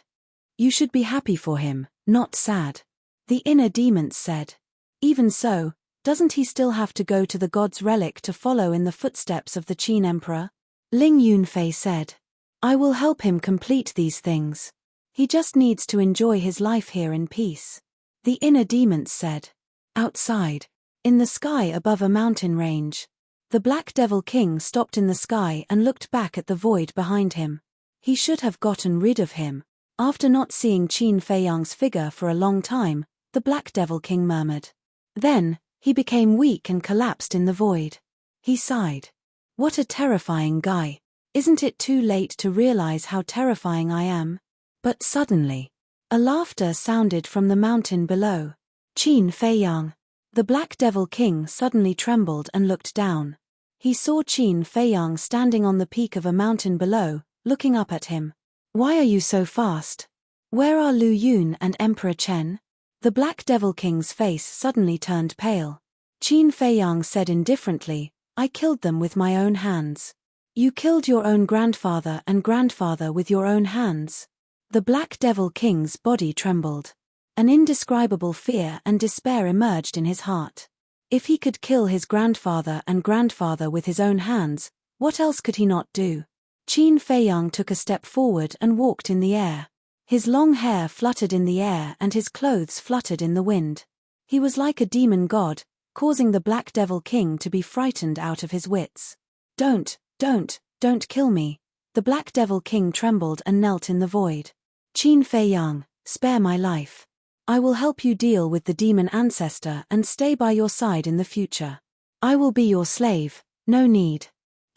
You should be happy for him, not sad. The inner demons said. Even so, doesn't he still have to go to the god's relic to follow in the footsteps of the Qin Emperor? Ling Yunfei said. I will help him complete these things. He just needs to enjoy his life here in peace. The inner demons said. Outside, in the sky above a mountain range, the Black Devil King stopped in the sky and looked back at the void behind him. He should have gotten rid of him. After not seeing Qin Feiyang's figure for a long time, the Black Devil King murmured. Then, he became weak and collapsed in the void. He sighed. What a terrifying guy. Isn't it too late to realize how terrifying I am? But suddenly, a laughter sounded from the mountain below. Qin Feiyang. The Black Devil King suddenly trembled and looked down. He saw Qin Feiyang standing on the peak of a mountain below, looking up at him. Why are you so fast? Where are Lu Yun and Emperor Chen? The Black Devil King's face suddenly turned pale. Qin Feiyang said indifferently, I killed them with my own hands. You killed your own grandfather and grandfather with your own hands. The Black Devil King's body trembled. An indescribable fear and despair emerged in his heart. If he could kill his grandfather and grandfather with his own hands, what else could he not do? Qin Feiyang took a step forward and walked in the air. His long hair fluttered in the air and his clothes fluttered in the wind. He was like a demon god, causing the Black Devil King to be frightened out of his wits. Don't kill me. The Black Devil King trembled and knelt in the void. Qin Fei Yang, spare my life. I will help you deal with the demon ancestor and stay by your side in the future. I will be your slave, no need.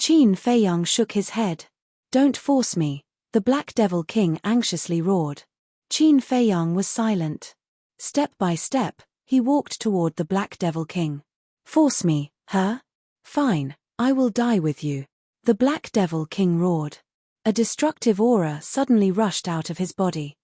Qin Fei Yang shook his head. Don't force me, the Black Devil King anxiously roared. Qin Fei Yang was silent. Step by step, he walked toward the Black Devil King. Force me, huh? Fine, I will die with you. The Black Devil King roared. A destructive aura suddenly rushed out of his body.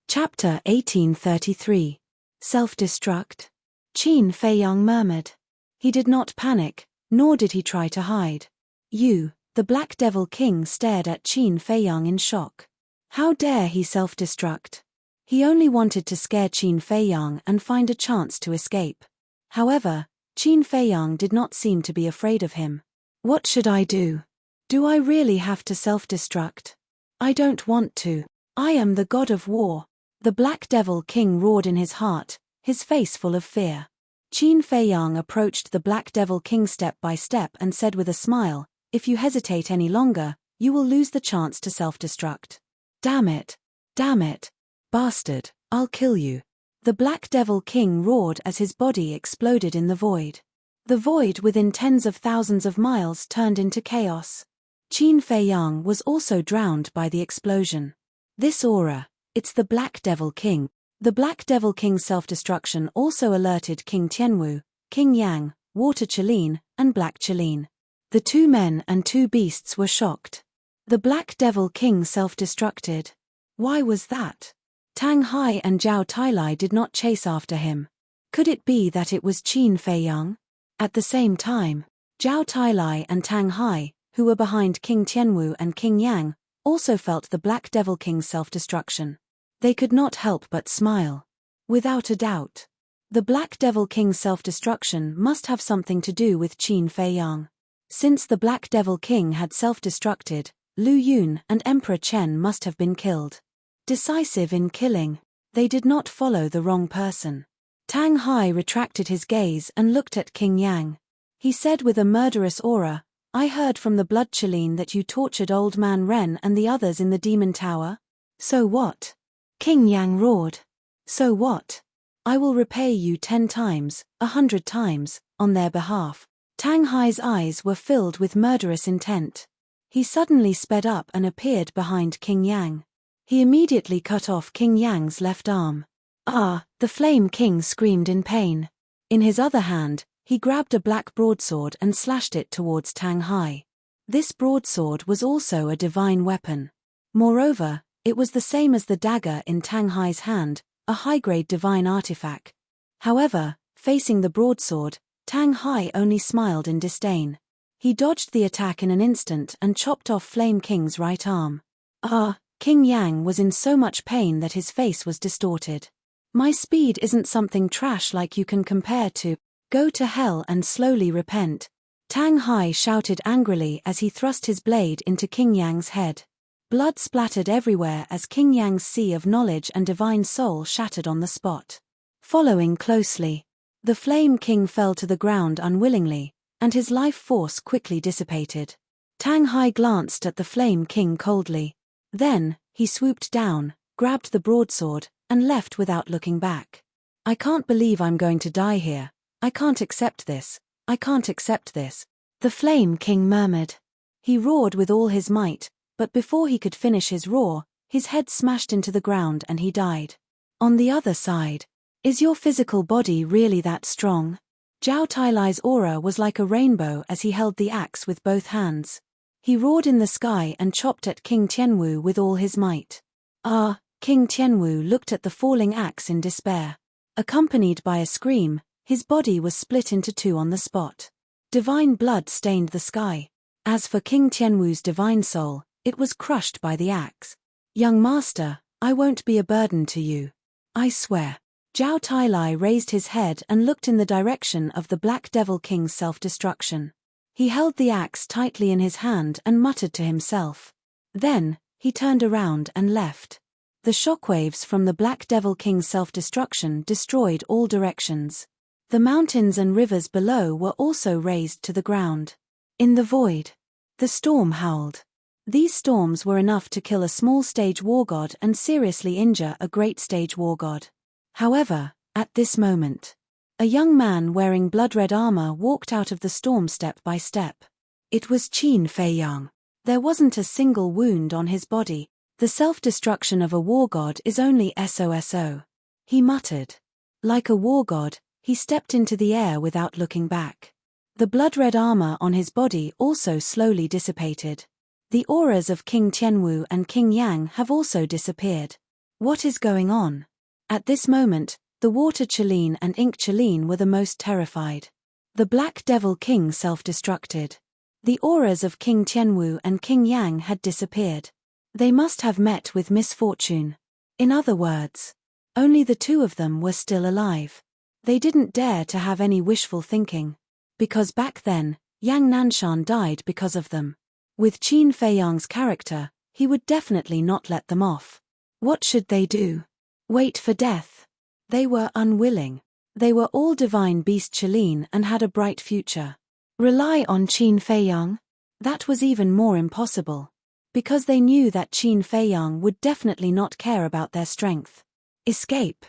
Chapter 1833. Self-destruct? Qin Fei Yang murmured. He did not panic, nor did he try to hide. You, the Black Devil King stared at Qin Fei Yang in shock. How dare he self-destruct? He only wanted to scare Qin Fei Yang and find a chance to escape. However, Qin Fei Yang did not seem to be afraid of him. What should I do? Do I really have to self-destruct? I don't want to. I am the god of war. The Black Devil King roared in his heart, his face full of fear. Qin Fei Yang approached the Black Devil King step by step and said with a smile, if you hesitate any longer, you will lose the chance to self-destruct. Damn it. Bastard, I'll kill you. The Black Devil King roared as his body exploded in the void. The void within tens of thousands of miles turned into chaos. Qin Fei Yang was also drowned by the explosion. This aura, it's the Black Devil King. The Black Devil King's self-destruction also alerted King Tianwu, King Yang, Water Cheline, and Black Cheline. The two men and two beasts were shocked. The Black Devil King self-destructed. Why was that? Tang Hai and Zhao Tailai did not chase after him. Could it be that it was Qin Fei Yang? At the same time, Zhao Tailai and Tang Hai, who were behind King Tianwu and King Yang, also felt the Black Devil King's self-destruction. They could not help but smile. Without a doubt, the Black Devil King's self-destruction must have something to do with Qin Fei Yang. Since the Black Devil King had self-destructed, Lu Yun and Emperor Chen must have been killed. Decisive in killing, they did not follow the wrong person. Tang Hai retracted his gaze and looked at King Yang. He said with a murderous aura, I heard from the Blood Cheline that you tortured Old Man Ren and the others in the Demon Tower. So what? King Yang roared. So what? I will repay you 10 times, 100 times, on their behalf. Tang Hai's eyes were filled with murderous intent. He suddenly sped up and appeared behind King Yang. He immediately cut off King Yang's left arm. Ah! The Flame King screamed in pain. In his other hand, he grabbed a black broadsword and slashed it towards Tang Hai. This broadsword was also a divine weapon. Moreover, it was the same as the dagger in Tang Hai's hand, a high-grade divine artifact. However, facing the broadsword, Tang Hai only smiled in disdain. He dodged the attack in an instant and chopped off Flame King's right arm. Ah! King Yang was in so much pain that his face was distorted. My speed isn't something trash like you can compare to. Go to hell and slowly repent. Tang Hai shouted angrily as he thrust his blade into King Yang's head. Blood splattered everywhere as King Yang's sea of knowledge and divine soul shattered on the spot. Following closely, the Flame King fell to the ground unwillingly, and his life force quickly dissipated. Tang Hai glanced at the Flame King coldly. Then, he swooped down, grabbed the broadsword, and left without looking back. I can't believe I'm going to die here. I can't accept this. I can't accept this. The Flame King murmured. He roared with all his might, but before he could finish his roar, his head smashed into the ground and he died. On the other side, is your physical body really that strong? Zhao Tailai's aura was like a rainbow as he held the axe with both hands. He roared in the sky and chopped at King Tianwu with all his might. Ah! King Tianwu looked at the falling axe in despair. Accompanied by a scream, his body was split into two on the spot. Divine blood stained the sky. As for King Tianwu's divine soul, it was crushed by the axe. Young master, I won't be a burden to you. I swear. Zhao Tailai raised his head and looked in the direction of the Black Devil King's self-destruction. He held the axe tightly in his hand and muttered to himself. Then, he turned around and left. The shockwaves from the Black Devil King's self-destruction destroyed all directions. The mountains and rivers below were also razed to the ground. In the void, the storm howled. These storms were enough to kill a small stage war god and seriously injure a great stage war god. However, at this moment, a young man wearing blood-red armor walked out of the storm step by step. It was Qin Feiyang. There wasn't a single wound on his body. The self-destruction of a war god is only SOSO. He muttered. Like a war god, he stepped into the air without looking back. The blood-red armor on his body also slowly dissipated. The auras of King Tianwu and King Yang have also disappeared. What is going on? At this moment, the Water Chelin and Ink Chelin were the most terrified. The Black Devil King self-destructed. The auras of King Tianwu and King Yang had disappeared. They must have met with misfortune. In other words, only the two of them were still alive. They didn't dare to have any wishful thinking. Because back then, Yang Nanshan died because of them. With Qin Feiyang's character, he would definitely not let them off. What should they do? Wait for death? They were unwilling. They were all divine beast Chelin and had a bright future. Rely on Qin Feiyang? That was even more impossible. Because they knew that Qin Feiyang would definitely not care about their strength. Escape.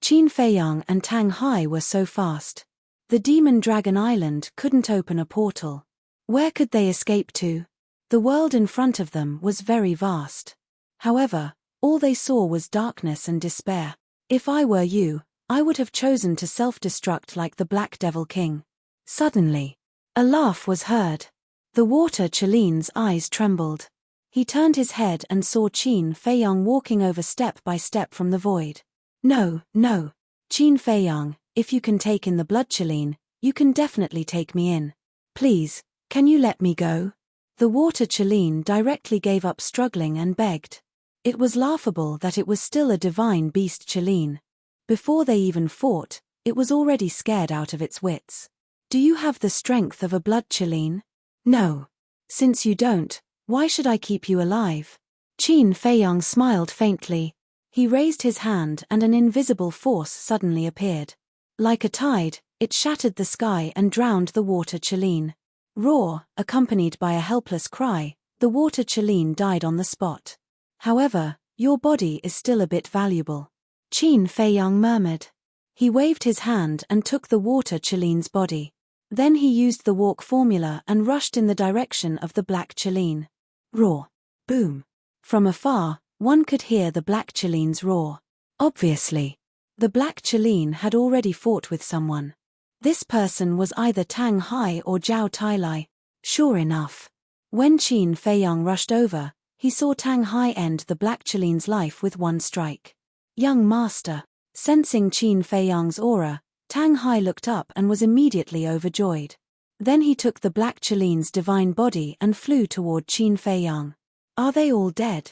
Qin Feiyang and Tang Hai were so fast. The Demon Dragon Island couldn't open a portal. Where could they escape to? The world in front of them was very vast. However, all they saw was darkness and despair. If I were you, I would have chosen to self-destruct like the Black Devil King. Suddenly, a laugh was heard. The Water Chelin's eyes trembled. He turned his head and saw Qin Feiyang walking over step by step from the void. No, no. Qin Feiyang, if you can take in the Blood Chelin, you can definitely take me in. Please, can you let me go? The Water Chelin directly gave up struggling and begged. It was laughable that it was still a divine beast Chelin. Before they even fought, it was already scared out of its wits. Do you have the strength of a Blood Chelin? No. Since you don't, why should I keep you alive? Qin Feiyang smiled faintly. He raised his hand and an invisible force suddenly appeared. Like a tide, it shattered the sky and drowned the Water Chelin. Roar, accompanied by a helpless cry, the Water Chelin died on the spot. However, your body is still a bit valuable. Qin Feiyang murmured. He waved his hand and took the Water Chelin's body. Then he used the walk formula and rushed in the direction of the Black Chelin. Roar. Boom. From afar, one could hear the Black Chelin's roar. Obviously, the Black Chelin had already fought with someone. This person was either Tang Hai or Zhao Tailai. Sure enough. When Qin Feiyang rushed over, he saw Tang Hai end the Black Chelin's life with one strike. Young master. Sensing Qin Feiyang's aura, Tang Hai looked up and was immediately overjoyed. Then he took the Black Chelin's divine body and flew toward Qin Feiyang. Are they all dead?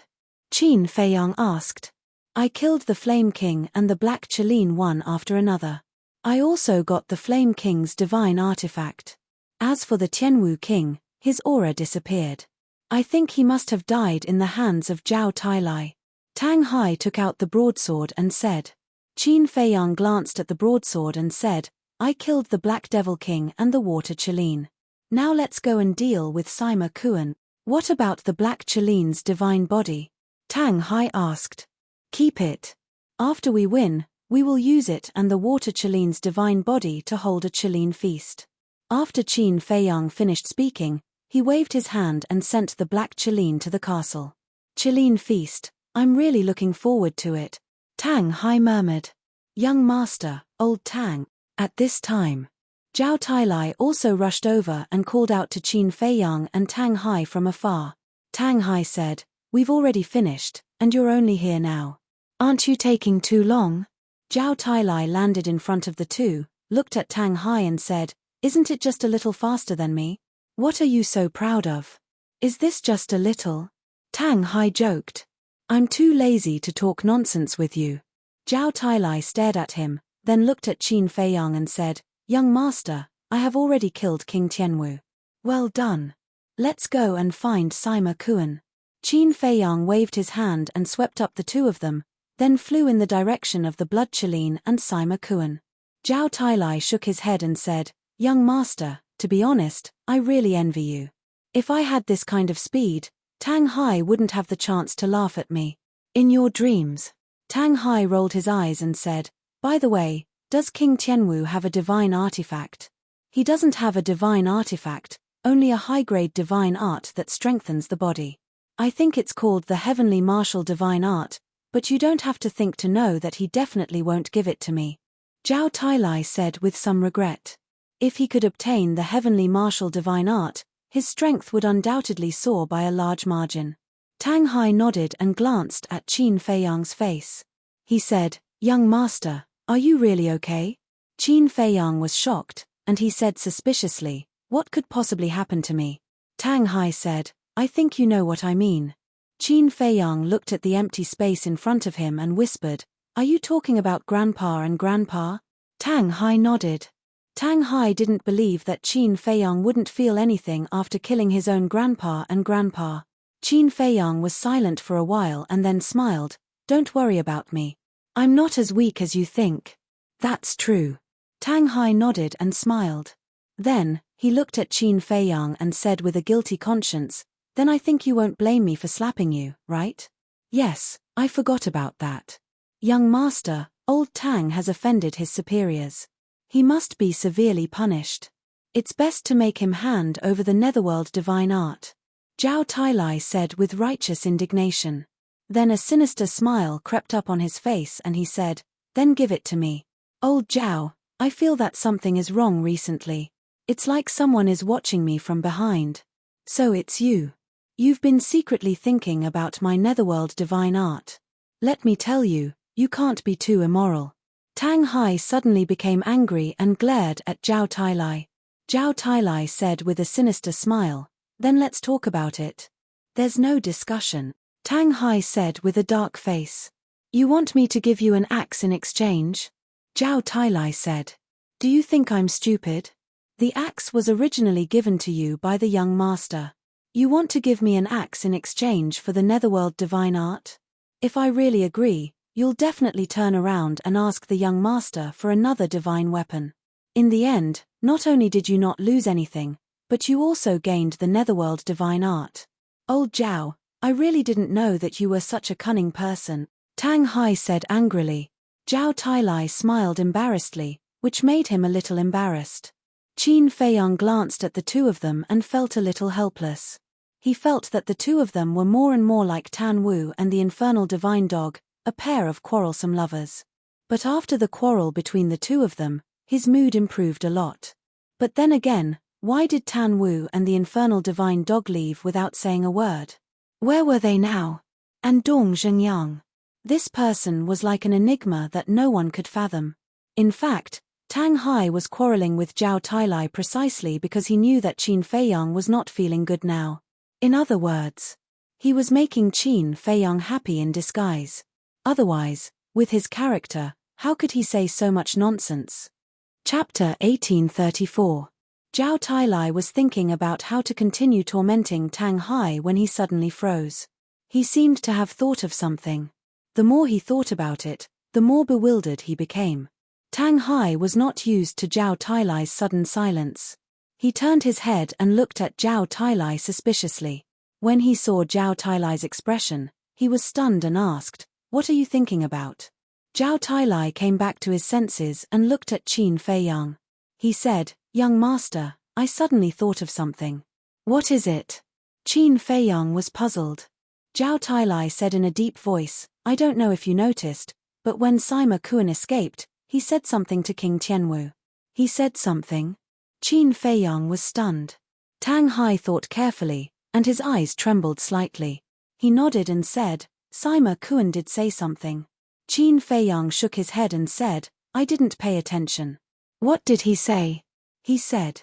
Qin Feiyang asked. I killed the Flame King and the Black Chelin one after another. I also got the Flame King's divine artifact. As for the Tianwu King, his aura disappeared. I think he must have died in the hands of Zhao Tailai. Tang Hai took out the broadsword and said. Qin Feiyang glanced at the broadsword and said, I killed the Black Devil King and the Water Chelin. Now let's go and deal with Sima Kuan. What about the Black Chelin's divine body? Tang Hai asked. Keep it. After we win, we will use it and the Water Chelin's divine body to hold a Chelin feast. After Qin Feiyang finished speaking, he waved his hand and sent the Black Chelin to the castle. Chelin feast, I'm really looking forward to it. Tang Hai murmured. Young master, old Tang. At this time, Zhao Tailai also rushed over and called out to Qin Feiyang and Tang Hai from afar. Tang Hai said, We've already finished, and you're only here now. Aren't you taking too long? Zhao Tailai landed in front of the two, looked at Tang Hai and said, Isn't it just a little faster than me? What are you so proud of? Is this just a little? Tang Hai joked. I'm too lazy to talk nonsense with you. Zhao Tailai stared at him, then looked at Qin Feiyang and said, Young master, I have already killed King Tianwu. Well done. Let's go and find Sima Kuan. Qin Feiyang waved his hand and swept up the two of them, then flew in the direction of the Blood Chelin and Sima Kuan. Zhao Tailai shook his head and said, "Young master, to be honest, I really envy you. If I had this kind of speed, Tang Hai wouldn't have the chance to laugh at me. In your dreams." Tang Hai rolled his eyes and said, "By the way, does King Tianwu have a divine artifact?" "He doesn't have a divine artifact, only a high-grade divine art that strengthens the body. I think it's called the Heavenly Martial Divine Art, but you don't have to think to know that he definitely won't give it to me," Zhao Tailai said with some regret. If he could obtain the Heavenly Martial Divine Art, his strength would undoubtedly soar by a large margin. Tang Hai nodded and glanced at Qin Feiyang's face. He said, "Young master, are you really okay?" Qin Feiyang was shocked, and he said suspiciously, "What could possibly happen to me?" Tang Hai said, "I think you know what I mean." Qin Feiyang looked at the empty space in front of him and whispered, "Are you talking about Grandpa and Grandpa?" Tang Hai nodded. Tang Hai didn't believe that Qin Feiyang wouldn't feel anything after killing his own grandpa and grandpa. Qin Feiyang was silent for a while and then smiled, "Don't worry about me. I'm not as weak as you think." "That's true." Tang Hai nodded and smiled. Then, he looked at Qin Feiyang and said with a guilty conscience, "Then I think you won't blame me for slapping you, right?" "Yes, I forgot about that. Young master, old Tang has offended his superiors. He must be severely punished. It's best to make him hand over the netherworld divine art," Zhao Tailai said with righteous indignation. Then a sinister smile crept up on his face and he said, "Then give it to me. Old Zhao, I feel that something is wrong recently. It's like someone is watching me from behind." "So it's you. You've been secretly thinking about my netherworld divine art. Let me tell you, you can't be too immoral." Tang Hai suddenly became angry and glared at Zhao Tailai. Zhao Tailai said with a sinister smile, "Then let's talk about it." "There's no discussion," Tang Hai said with a dark face. "You want me to give you an axe in exchange?" Zhao Tailai said. "Do you think I'm stupid? The axe was originally given to you by the young master. You want to give me an axe in exchange for the netherworld divine art? If I really agree, you'll definitely turn around and ask the young master for another divine weapon. In the end, not only did you not lose anything, but you also gained the netherworld divine art. Old Zhao, I really didn't know that you were such a cunning person," Tang Hai said angrily. Zhao Tailai smiled embarrassedly, which made him a little embarrassed. Qin Feiyang glanced at the two of them and felt a little helpless. He felt that the two of them were more and more like Tan Wu and the infernal divine dog, a pair of quarrelsome lovers. But after the quarrel between the two of them, his mood improved a lot. But then again, why did Tan Wu and the infernal divine dog leave without saying a word? Where were they now? And Dong Zhengyang? This person was like an enigma that no one could fathom. In fact, Tang Hai was quarreling with Zhao Tailai precisely because he knew that Qin Feiyang was not feeling good now. In other words, he was making Qin Feiyang happy in disguise. Otherwise, with his character, how could he say so much nonsense? Chapter 1834. Zhao Tailai was thinking about how to continue tormenting Tang Hai when he suddenly froze. He seemed to have thought of something. The more he thought about it, the more bewildered he became. Tang Hai was not used to Zhao Tailai's sudden silence. He turned his head and looked at Zhao Tailai suspiciously. When he saw Zhao Tailai's expression, he was stunned and asked, "What are you thinking about?" Zhao Tailai came back to his senses and looked at Qin Feiyang. He said, "Young master, I suddenly thought of something." "What is it?" Qin Feiyang was puzzled. Zhao Tailai said in a deep voice, "I don't know if you noticed, but when Sima Kuan escaped, he said something to King Tianwu." "He said something?" Qin Feiyang was stunned. Tang Hai thought carefully, and his eyes trembled slightly. He nodded and said, "Sima Kuan did say something." Qin Feiyang shook his head and said, "I didn't pay attention." "What did he say?" "He said,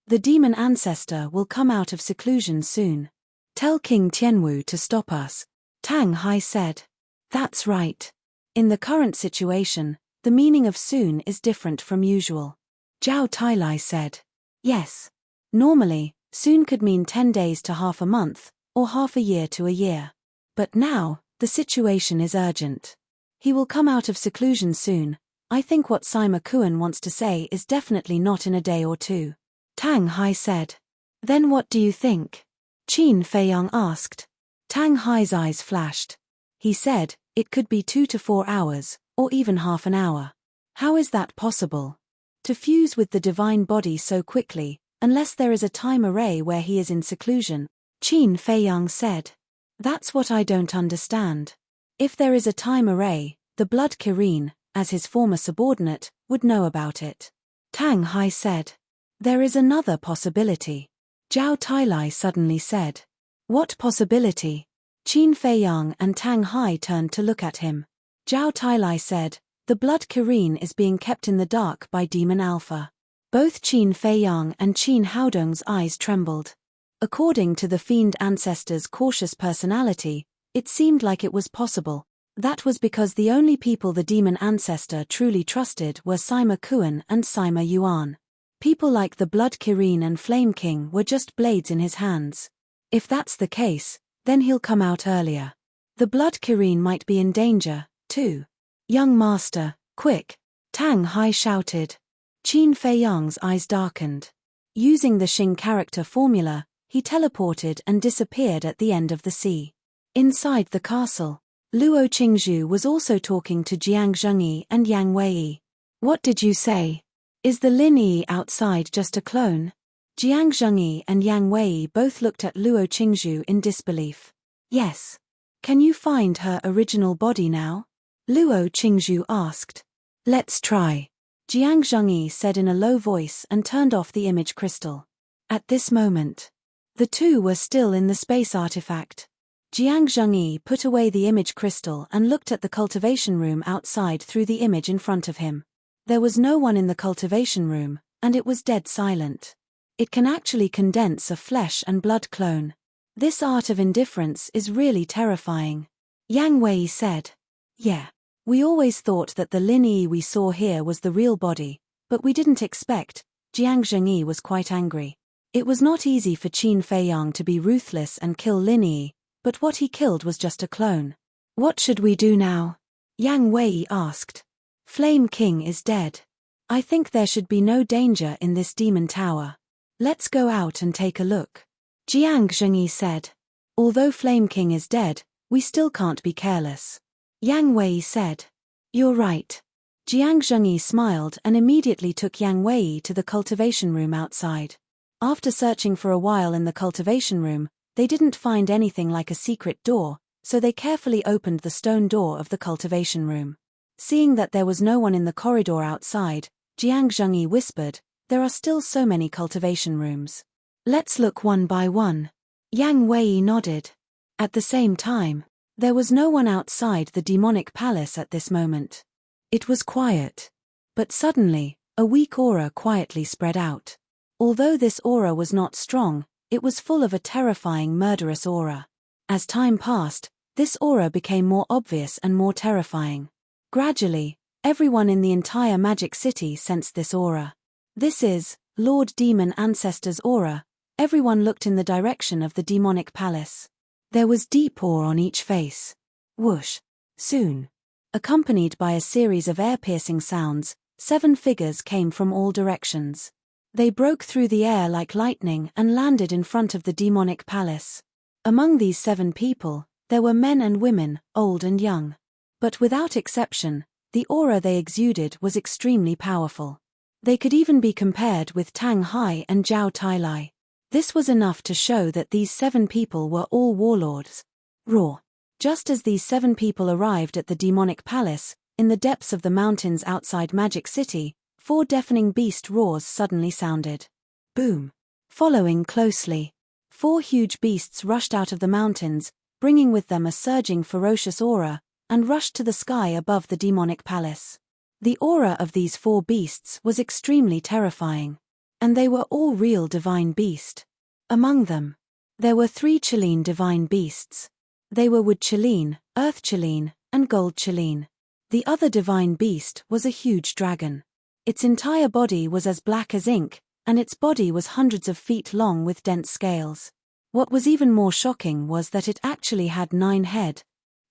the demon ancestor will come out of seclusion soon. Tell King Tianwu to stop us," Tang Hai said. "That's right. In the current situation, the meaning of soon is different from usual," Zhao Tailai said. "Yes. Normally, soon could mean 10 days to half a month, or half a year to a year. But now, the situation is urgent. He will come out of seclusion soon, I think what Sima Kuan wants to say is definitely not in a day or two. Tang Hai said. Then what do you think? Qin Feiyang asked. Tang Hai's eyes flashed. He said, it could be 2 to 4 hours, or even half an hour. How is that possible? To fuse with the divine body so quickly, unless there is a time array where he is in seclusion, Qin Feiyang said. That's what I don't understand. If there is a time array, the blood Kirin, as his former subordinate, would know about it. Tang Hai said. There is another possibility. Zhao Tailai suddenly said. What possibility? Qin Feiyang and Tang Hai turned to look at him. Zhao Tailai said, the blood Kirin is being kept in the dark by Demon Alpha. Both Qin Feiyang and Qin Haodong's eyes trembled. According to the fiend ancestor's cautious personality, it seemed like it was possible. That was because the only people the demon ancestor truly trusted were Sima Kuan and Sima Yuan. People like the Blood Kirin and Flame King were just blades in his hands. If that's the case, then he'll come out earlier. The Blood Kirin might be in danger, too. Young master, quick! Tang Hai shouted. Qin Feiyang's eyes darkened. Using the Xing character formula, he teleported and disappeared at the end of the sea. Inside the castle, Luo Qingzhu was also talking to Jiang Zhengyi and Yang Wei. What did you say? Is the Lin Yi outside just a clone? Jiang Zhengyi and Yang Wei both looked at Luo Qingzhu in disbelief. Yes. Can you find her original body now? Luo Qingzhu asked. Let's try. Jiang Zhengyi said in a low voice and turned off the image crystal. At this moment, the two were still in the space artifact. Jiang Zhengyi put away the image crystal and looked at the cultivation room outside through the image in front of him. There was no one in the cultivation room, and it was dead silent. It can actually condense a flesh and blood clone. This art of indifference is really terrifying. Yang Wei said. Yeah. We always thought that the Lin Yi we saw here was the real body, but we didn't expect. Jiang Zhengyi was quite angry. It was not easy for Qin Feiyang to be ruthless and kill Lin Yi, but what he killed was just a clone. What should we do now? Yang Wei asked. Flame King is dead. I think there should be no danger in this demon tower. Let's go out and take a look. Jiang Zhengyi said. Although Flame King is dead, we still can't be careless. Yang Wei said. You're right. Jiang Zhengyi smiled and immediately took Yang Wei to the cultivation room outside. After searching for a while in the cultivation room, they didn't find anything like a secret door, so they carefully opened the stone door of the cultivation room. Seeing that there was no one in the corridor outside, Jiang Zhengyi whispered, there are still so many cultivation rooms. Let's look one by one. Yang Wei nodded. At the same time, there was no one outside the demonic palace at this moment. It was quiet. But suddenly, a weak aura quietly spread out. Although this aura was not strong, it was full of a terrifying murderous aura. As time passed, this aura became more obvious and more terrifying. Gradually, everyone in the entire Magic City sensed this aura. This is Lord Demon Ancestor's aura. Everyone looked in the direction of the demonic palace. There was deep awe on each face. Whoosh. Soon. Accompanied by a series of air-piercing sounds, 7 figures came from all directions. They broke through the air like lightning and landed in front of the demonic palace. Among these 7 people, there were men and women, old and young. But without exception, the aura they exuded was extremely powerful. They could even be compared with Tang Hai and Zhao Tailai. This was enough to show that these 7 people were all warlords. Roar. Just as these 7 people arrived at the demonic palace, in the depths of the mountains outside Magic City, 4 deafening beast roars suddenly sounded. Boom. Following closely, 4 huge beasts rushed out of the mountains, bringing with them a surging ferocious aura, and rushed to the sky above the demonic palace. The aura of these 4 beasts was extremely terrifying. And they were all real divine beasts. Among them, there were 3 Cheline divine beasts. They were Wood Cheline, Earth Cheline, and Gold Cheline. The other divine beast was a huge dragon. Its entire body was as black as ink, and its body was hundreds of feet long with dense scales. What was even more shocking was that it actually had 9 heads.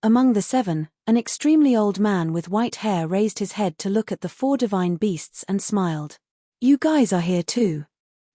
Among the 7, an extremely old man with white hair raised his head to look at the 4 divine beasts and smiled. "You guys are here too.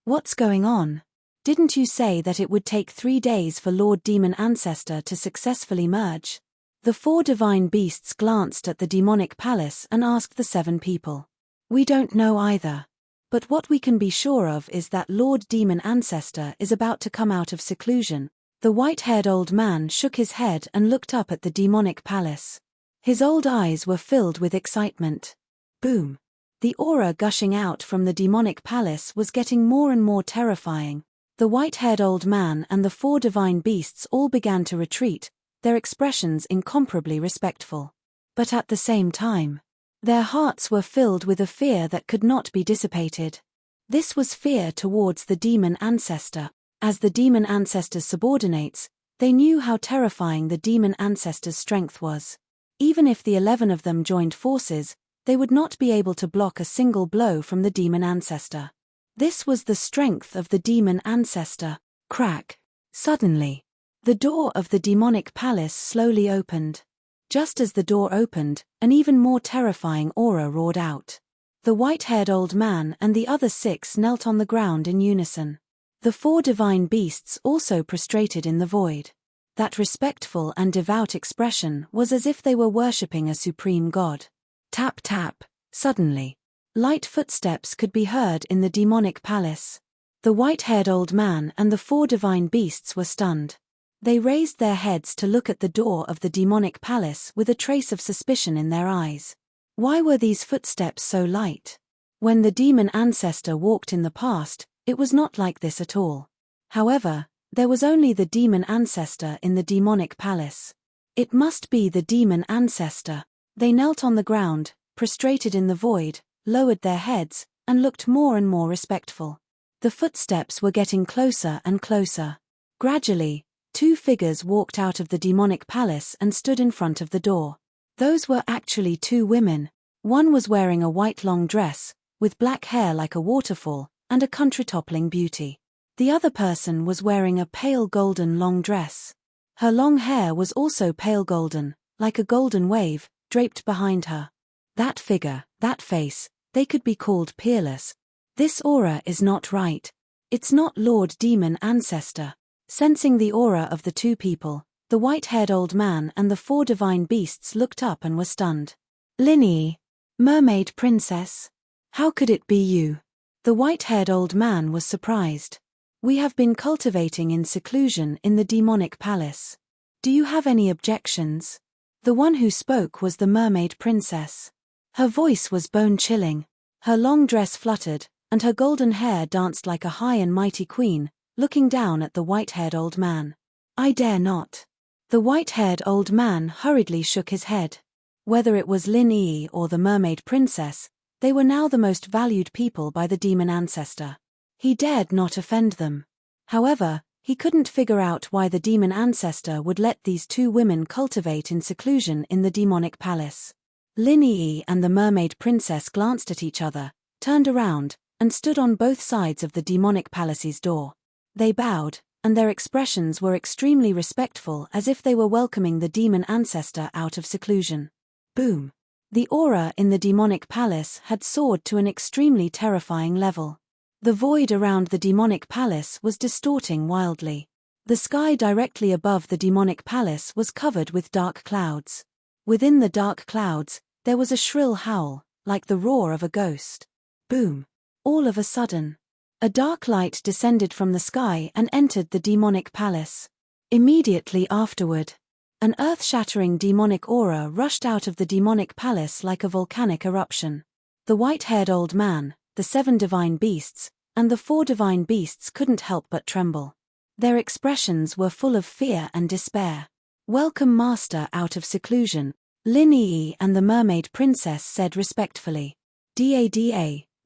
What's going on? Didn't you say that it would take 3 days for Lord Demon Ancestor to successfully merge?" The 4 divine beasts glanced at the demonic palace and asked the 7 people. "We don't know either. But what we can be sure of is that Lord Demon Ancestor is about to come out of seclusion." The white-haired old man shook his head and looked up at the demonic palace. His old eyes were filled with excitement. Boom! The aura gushing out from the demonic palace was getting more and more terrifying. The white-haired old man and the 4 divine beasts all began to retreat, their expressions incomparably respectful. But at the same time, their hearts were filled with a fear that could not be dissipated. This was fear towards the demon ancestor. As the demon ancestor's subordinates, they knew how terrifying the demon ancestor's strength was. Even if the 11 of them joined forces, they would not be able to block a single blow from the demon ancestor. This was the strength of the demon ancestor. Crack! Suddenly, the door of the demonic palace slowly opened. Just as the door opened, an even more terrifying aura roared out. The white-haired old man and the other 6 knelt on the ground in unison. The 4 divine beasts also prostrated in the void. That respectful and devout expression was as if they were worshipping a supreme god. Tap tap, suddenly. Light footsteps could be heard in the demonic palace. The white-haired old man and the 4 divine beasts were stunned. They raised their heads to look at the door of the demonic palace with a trace of suspicion in their eyes. Why were these footsteps so light? When the demon ancestor walked in the past, it was not like this at all. However, there was only the demon ancestor in the demonic palace. It must be the demon ancestor. They knelt on the ground, prostrated in the void, lowered their heads, and looked more and more respectful. The footsteps were getting closer and closer. Gradually, 2 figures walked out of the demonic palace and stood in front of the door. Those were actually 2 women. One was wearing a white long dress, with black hair like a waterfall, and a country-toppling beauty. The other person was wearing a pale golden long dress. Her long hair was also pale golden, like a golden wave, draped behind her. That figure, that face, they could be called peerless. This aura is not right. It's not Lord Demon Ancestor. Sensing the aura of the 2 people, the white-haired old man and the 4 divine beasts looked up and were stunned. "Linny, mermaid princess. How could it be you?" The white-haired old man was surprised. "We have been cultivating in seclusion in the demonic palace. Do you have any objections?" The one who spoke was the mermaid princess. Her voice was bone-chilling. Her long dress fluttered, and her golden hair danced like a high and mighty queen, looking down at the white-haired old man. "I dare not." The white-haired old man hurriedly shook his head. Whether it was Lin Yi or the mermaid princess, they were now the most valued people by the demon ancestor. He dared not offend them. However, he couldn't figure out why the demon ancestor would let these 2 women cultivate in seclusion in the demonic palace. Lin Yi and the mermaid princess glanced at each other, turned around, and stood on both sides of the demonic palace's door. They bowed, and their expressions were extremely respectful, as if they were welcoming the demon ancestor out of seclusion. Boom! The aura in the demonic palace had soared to an extremely terrifying level. The void around the demonic palace was distorting wildly. The sky directly above the demonic palace was covered with dark clouds. Within the dark clouds, there was a shrill howl, like the roar of a ghost. Boom! All of a sudden, a dark light descended from the sky and entered the demonic palace. Immediately afterward, an earth-shattering demonic aura rushed out of the demonic palace like a volcanic eruption. The white-haired old man, the 7 divine beasts, and the 4 divine beasts couldn't help but tremble. Their expressions were full of fear and despair. "Welcome, Master, out of seclusion," Lin Yi and the mermaid princess said respectfully. Da,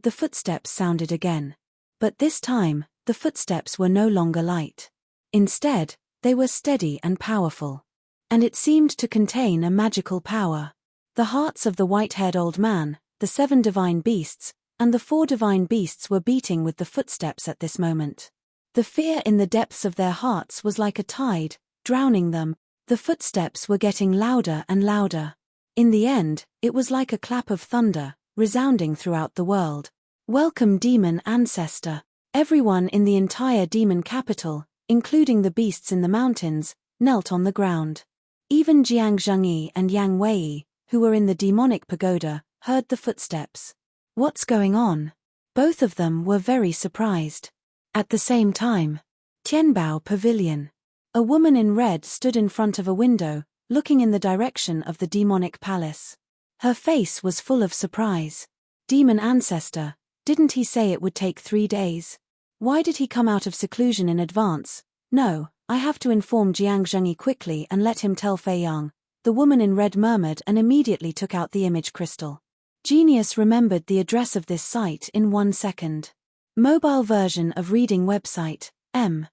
the footsteps sounded again. But this time, the footsteps were no longer light. Instead, they were steady and powerful. And it seemed to contain a magical power. The hearts of the white-haired old man, the 7 divine beasts, and the 4 divine beasts were beating with the footsteps at this moment. The fear in the depths of their hearts was like a tide, drowning them. The footsteps were getting louder and louder. In the end, it was like a clap of thunder, resounding throughout the world. Welcome, demon ancestor. Everyone in the entire demon capital, including the beasts in the mountains, knelt on the ground. Even Jiang Zhengyi and Yang Wei, who were in the demonic pagoda, heard the footsteps. What's going on? Both of them were very surprised. At the same time, Tianbao Pavilion. A woman in red stood in front of a window, looking in the direction of the demonic palace. Her face was full of surprise. Demon ancestor, didn't he say it would take 3 days? Why did he come out of seclusion in advance? No, I have to inform Jiang Zhengyi quickly and let him tell Fei Yang. The woman in red murmured and immediately took out the image crystal. Genius remembered the address of this site in 1 second. Mobile version of reading website, M.